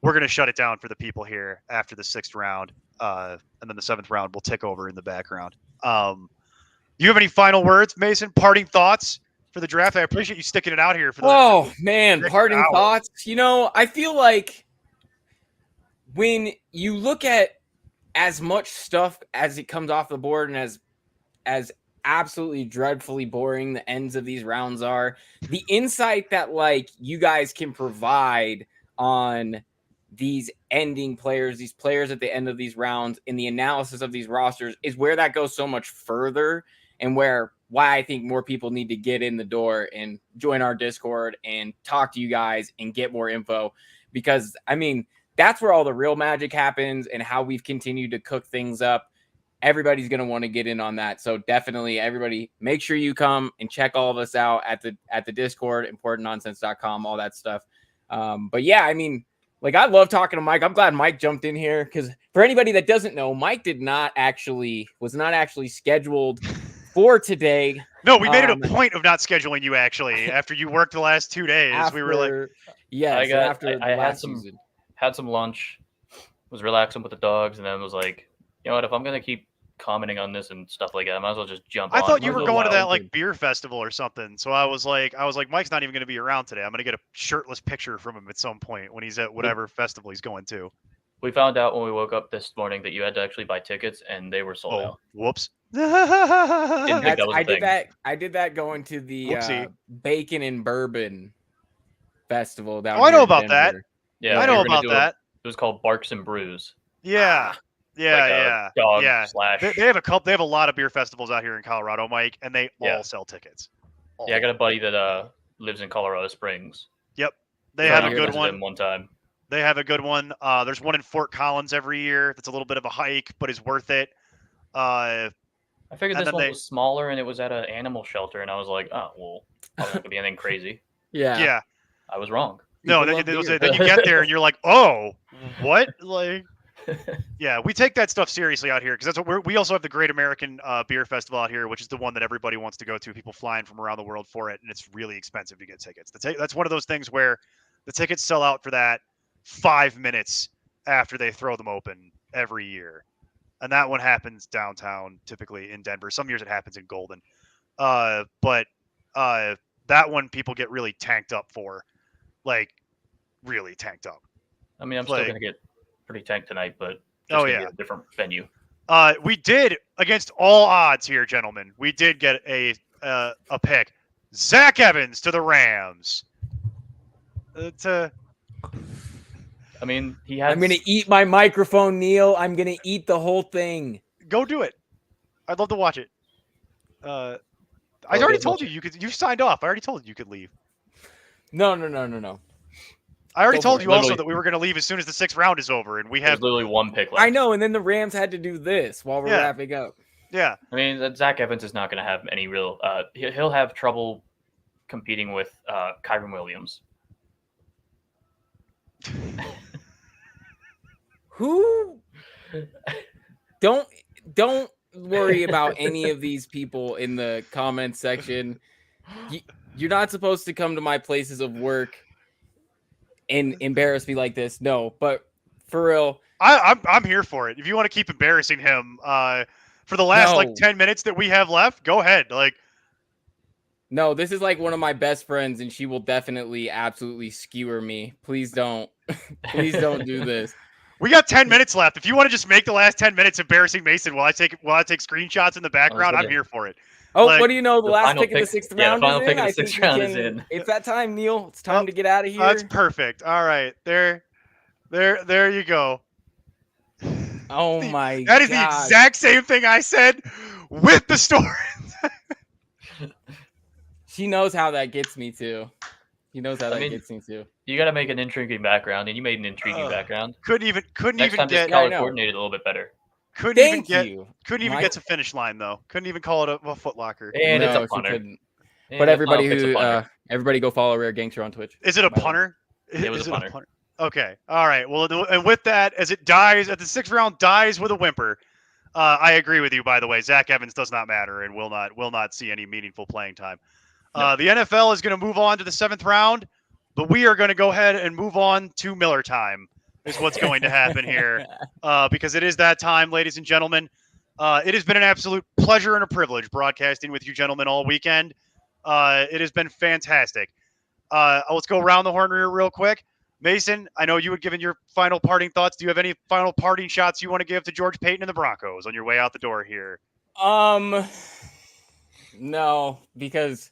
going to shut it down for the people here after the 6th round, and then the 7th round will tick over in the background. You have any final words, Mason? Parting thoughts for the draft? I appreciate you sticking it out here for the. Oh man, parting thoughts. You know, I feel like when you look at as much stuff as it comes off the board and as absolutely dreadfully boring the ends of these rounds are, the insight that like you guys can provide on these ending players, these players at the end of these rounds, in the analysis of these rosters is where that goes so much further, and why I think more people need to get in the door and join our Discord and talk to you guys and get more info, because I mean, that's where all the real magic happens and how we've continued to cook things up. Everybody's going to want to get in on that. So definitely everybody make sure you come and check all of us out at the Discord, importantnonsense.com, all that stuff. But yeah, I mean, like, I love talking to Mike. I'm glad Mike jumped in here, because for anybody that doesn't know, Mike was not actually scheduled for today. No, we made it a point of not scheduling you actually after you worked the last 2 days. We were like, yeah, I had some lunch, was relaxing with the dogs, and then was like, you know what, if I'm going to keep commenting on this and stuff like that, I might as well just jump on. I thought you were going to that like beer festival or something. So I was like, Mike's not even going to be around today. I'm going to get a shirtless picture from him at some point when he's at whatever festival he's going to. We found out when we woke up this morning that you had to actually buy tickets, and they were sold out. Whoops. I did that going to the Bacon and Bourbon Festival down. I know about that. Yeah, I know about that. It was called Barks and Brews. Yeah. Yeah, dog yeah. Slash. They have a couple. They have a lot of beer festivals out here in Colorado, Mike, and they all sell tickets. Yeah, I got a buddy that lives in Colorado Springs. Yep, they have a good one. One time. They have a good one. There's one in Fort Collins every year. That's a little bit of a hike, but is worth it. I figured this one was smaller, and it was at an animal shelter, and I was like, oh well, I'm not gonna be anything crazy. Yeah. I was wrong. No, then you get there and you're like, oh, what? Like, yeah, we take that stuff seriously out here, because that's what we also have the Great American Beer Festival out here, which is the one that everybody wants to go to. People flying from around the world for it, and it's really expensive to get tickets. That's one of those things where the tickets sell out for that 5 minutes after they throw them open every year, and that one happens downtown, typically in Denver. Some years it happens in Golden, but that one people get really tanked up for. Like, really tanked up. I mean, I'm still going to get pretty tanked tonight, but a different venue. We did, against all odds here, gentlemen, we did get a pick. Zach Evans to the Rams. I mean, he has... I'm going to eat my microphone, Neil. I'm going to eat the whole thing. Go do it. I'd love to watch it. I already told you could. You signed off. I already told you could leave. No. I already Go told for you it. also Literally. that we were going to leave as soon as the 6th round is over, and we There's have. literally one pick left. I know, and then the Rams had to do this while we're Yeah. wrapping up. Yeah. I mean, Zach Evans is not going to have any real. He'll have trouble competing with Kyron Williams. Who? Don't worry about any of these people in the comment section. You're not supposed to come to my places of work and embarrass me like this. No, but for real, I'm here for it. If you want to keep embarrassing him for the last like 10 minutes that we have left, go ahead. Like, no, this is like one of my best friends, and she will definitely absolutely skewer me. Please don't. Please don't do this. we got 10 minutes left. If you want to just make the last 10 minutes embarrassing Mason while I take screenshots in the background, I'm here for it. Oh, Like, what do you know? The last final pick of the pick- 6th yeah, the round final is pick in. of the I think sixth we round is can- in. It's that time, Neil. It's time to get out of here. That's perfect. All right. There you go. Oh my god. That is the exact same thing I said with the story. She knows how that gets me too. He knows how that gets me too. You got to make an intriguing background, and you made an intriguing background. Couldn't even Next time, get just color coordinate it a little bit better. couldn't even Thank you. get to finish line though. Couldn't even call it a Foot Locker. And it's No, a she punter. couldn't. And But the everybody final pick's a who punter. everybody go follow Rare Gangster on Twitch. Is it a By the way. punter? It was Is a punter. Okay. All right. Well, and with that, as it dies at the 6th round, dies with a whimper. I agree with you. By the way, Zach Evans does not matter and will not see any meaningful playing time. No. The NFL is going to move on to the 7th round, but we are going to go ahead and move on to Miller time. Is what's going to happen here, because it is that time, ladies and gentlemen. It has been an absolute pleasure and a privilege broadcasting with you gentlemen all weekend. It has been fantastic. Let's go around the horn real quick. Mason, I know you had given your final parting thoughts. Do you have any final parting shots you want to give to George Payton and the Broncos on your way out the door here? No, because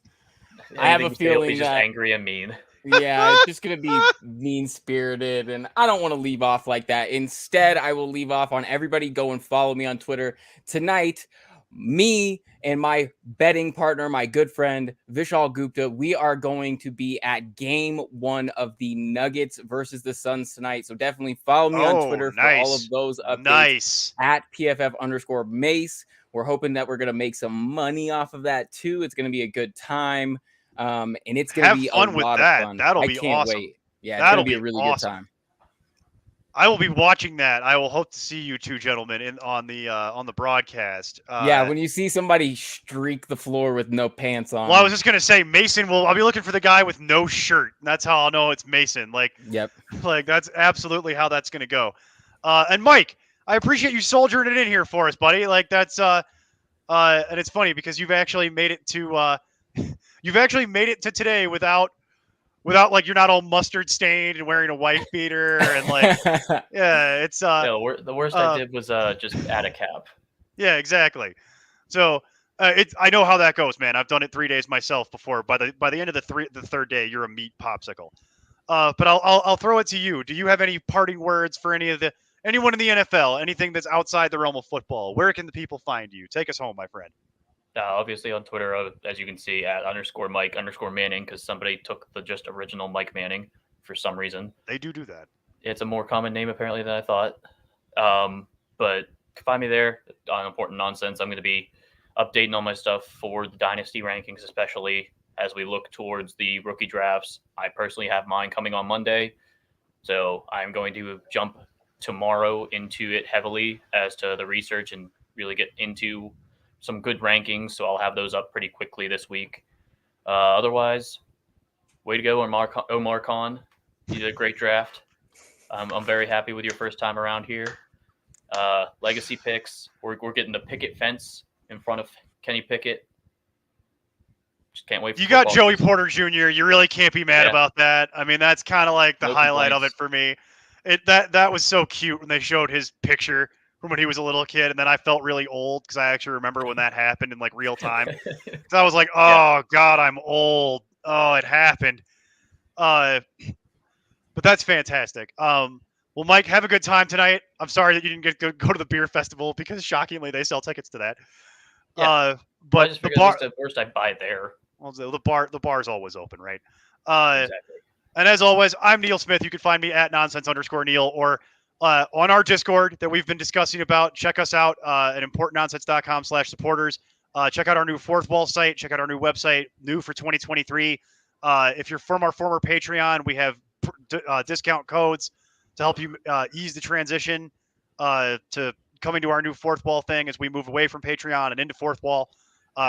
I have a Anything to feeling be just that angry and mean. yeah, it's just gonna be mean spirited, and I don't want to leave off like that. Instead, I will leave off on everybody go and follow me on Twitter tonight. Me and my betting partner, my good friend Vishal Gupta, we are going to be at game 1 of the Nuggets versus the Suns tonight. So definitely follow me on Twitter for all of those updates. Nice. At PFF_Mace. We're hoping that we're going to make some money off of that too. It's going to be a good time. And it's going to be fun a with lot that. of fun. That'll I be can't awesome. wait. Yeah, it's That'll going to be a be really awesome. good time. I will be watching that. I will hope to see you two gentlemen on the broadcast. Yeah, when you see somebody streak the floor with no pants on. Well, I was just gonna say Mason will. I'll be looking for the guy with no shirt. That's how I'll know it's Mason. Like, yep. Like that's absolutely how that's gonna go. And Mike, I appreciate you soldiering it in here for us, buddy. Like that's and it's funny because you've actually made it to today without like you're not all mustard stained and wearing a wife beater and like yeah, it's No, the worst I did was just add a cap. Yeah, exactly. So I know how that goes, man. I've done it 3 days myself before. By the end of the third day, you're a meat popsicle. But I'll throw it to you. Do you have any parting words for anyone in the NFL? Anything that's outside the realm of football? Where can the people find you? Take us home, my friend. Obviously on Twitter, as you can see, at _Mike_Manning, because somebody took the just original Mike Manning for some reason. They do that. It's a more common name apparently than I thought. But find me there on Important Nonsense. I'm going to be updating all my stuff for the Dynasty rankings, especially as we look towards the rookie drafts. I personally have mine coming on Monday, so I'm going to jump tomorrow into it heavily as to the research and really get into some good rankings, so I'll have those up pretty quickly this week. Otherwise, way to go, Omar Khan. You did a great draft. I'm very happy with your first time around here. Legacy picks. We're getting the picket fence in front of Kenny Pickett. Just can't wait for You got Joey season. Porter Jr. You really can't be mad about that. I mean, that's kind of like the highlight of it for me. That was so cute when they showed his picture from when he was a little kid, and then I felt really old because I actually remember when that happened in like real time. Because I was like, oh God, I'm old. Oh, it happened. But that's fantastic. Well, Mike, have a good time tonight. I'm sorry that you didn't get to go to the beer festival because shockingly they sell tickets to that. Yeah. But the bar, at first I buy there. Well, the bar's always open, right? Exactly. And as always, I'm Neil Smith. You can find me at nonsense_Neil or on our Discord that we've been discussing about. Check us out at importantnonsense.com/supporters. Check out our new Fourth Wall site. Check out our new website, new for 2023. If you're from our former Patreon, we have discount codes to help you ease the transition to coming to our new Fourth Wall thing as we move away from Patreon and into Fourth Wall.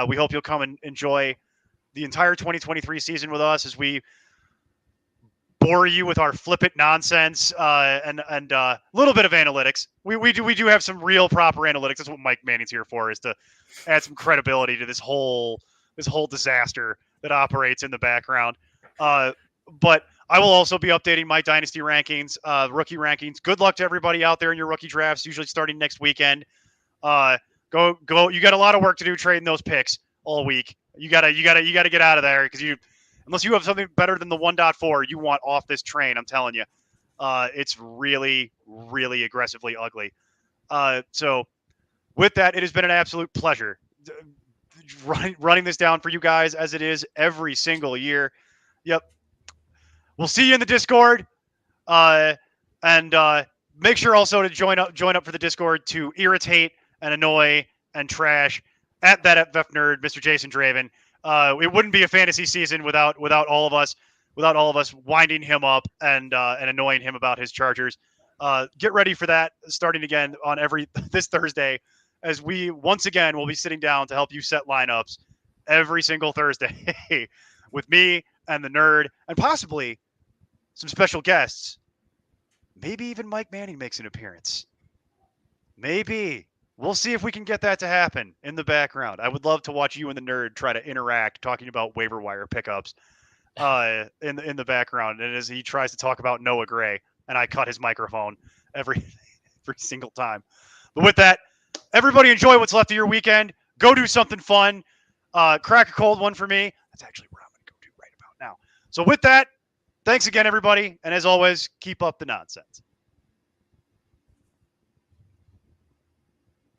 We hope you'll come and enjoy the entire 2023 season with us as we bore you with our flip it nonsense and a little bit of analytics. We do have some real proper analytics. That's what Mike Manning's here for, is to add some credibility to this whole disaster that operates in the background. But I will also be updating my dynasty rankings, rookie rankings. Good luck to everybody out there in your rookie drafts, usually starting next weekend. Go. You got a lot of work to do trading those picks all week. You gotta get out of there because unless you have something better than the 1.4, you want off this train. I'm telling you, it's really, really aggressively ugly. So with that, it has been an absolute pleasure running this down for you guys as it is every single year. Yep. We'll see you in the Discord. And make sure also to join up for the Discord to irritate and annoy and trash at that FF Nerd, Mr. Jason Draven. It wouldn't be a fantasy season without all of us winding him up and annoying him about his Chargers. Get ready for that starting again on this Thursday, as we once again will be sitting down to help you set lineups every single Thursday with me and the Nerd and possibly some special guests. Maybe even Mike Manning makes an appearance. Maybe. We'll see if we can get that to happen in the background. I would love to watch you and the Nerd try to interact, talking about waiver wire pickups in the background. And as he tries to talk about Noah Gray, and I cut his microphone every single time. But with that, everybody enjoy what's left of your weekend. Go do something fun. Crack a cold one for me. That's actually what I'm going to go do right about now. So with that, thanks again, everybody. And as always, keep up the nonsense.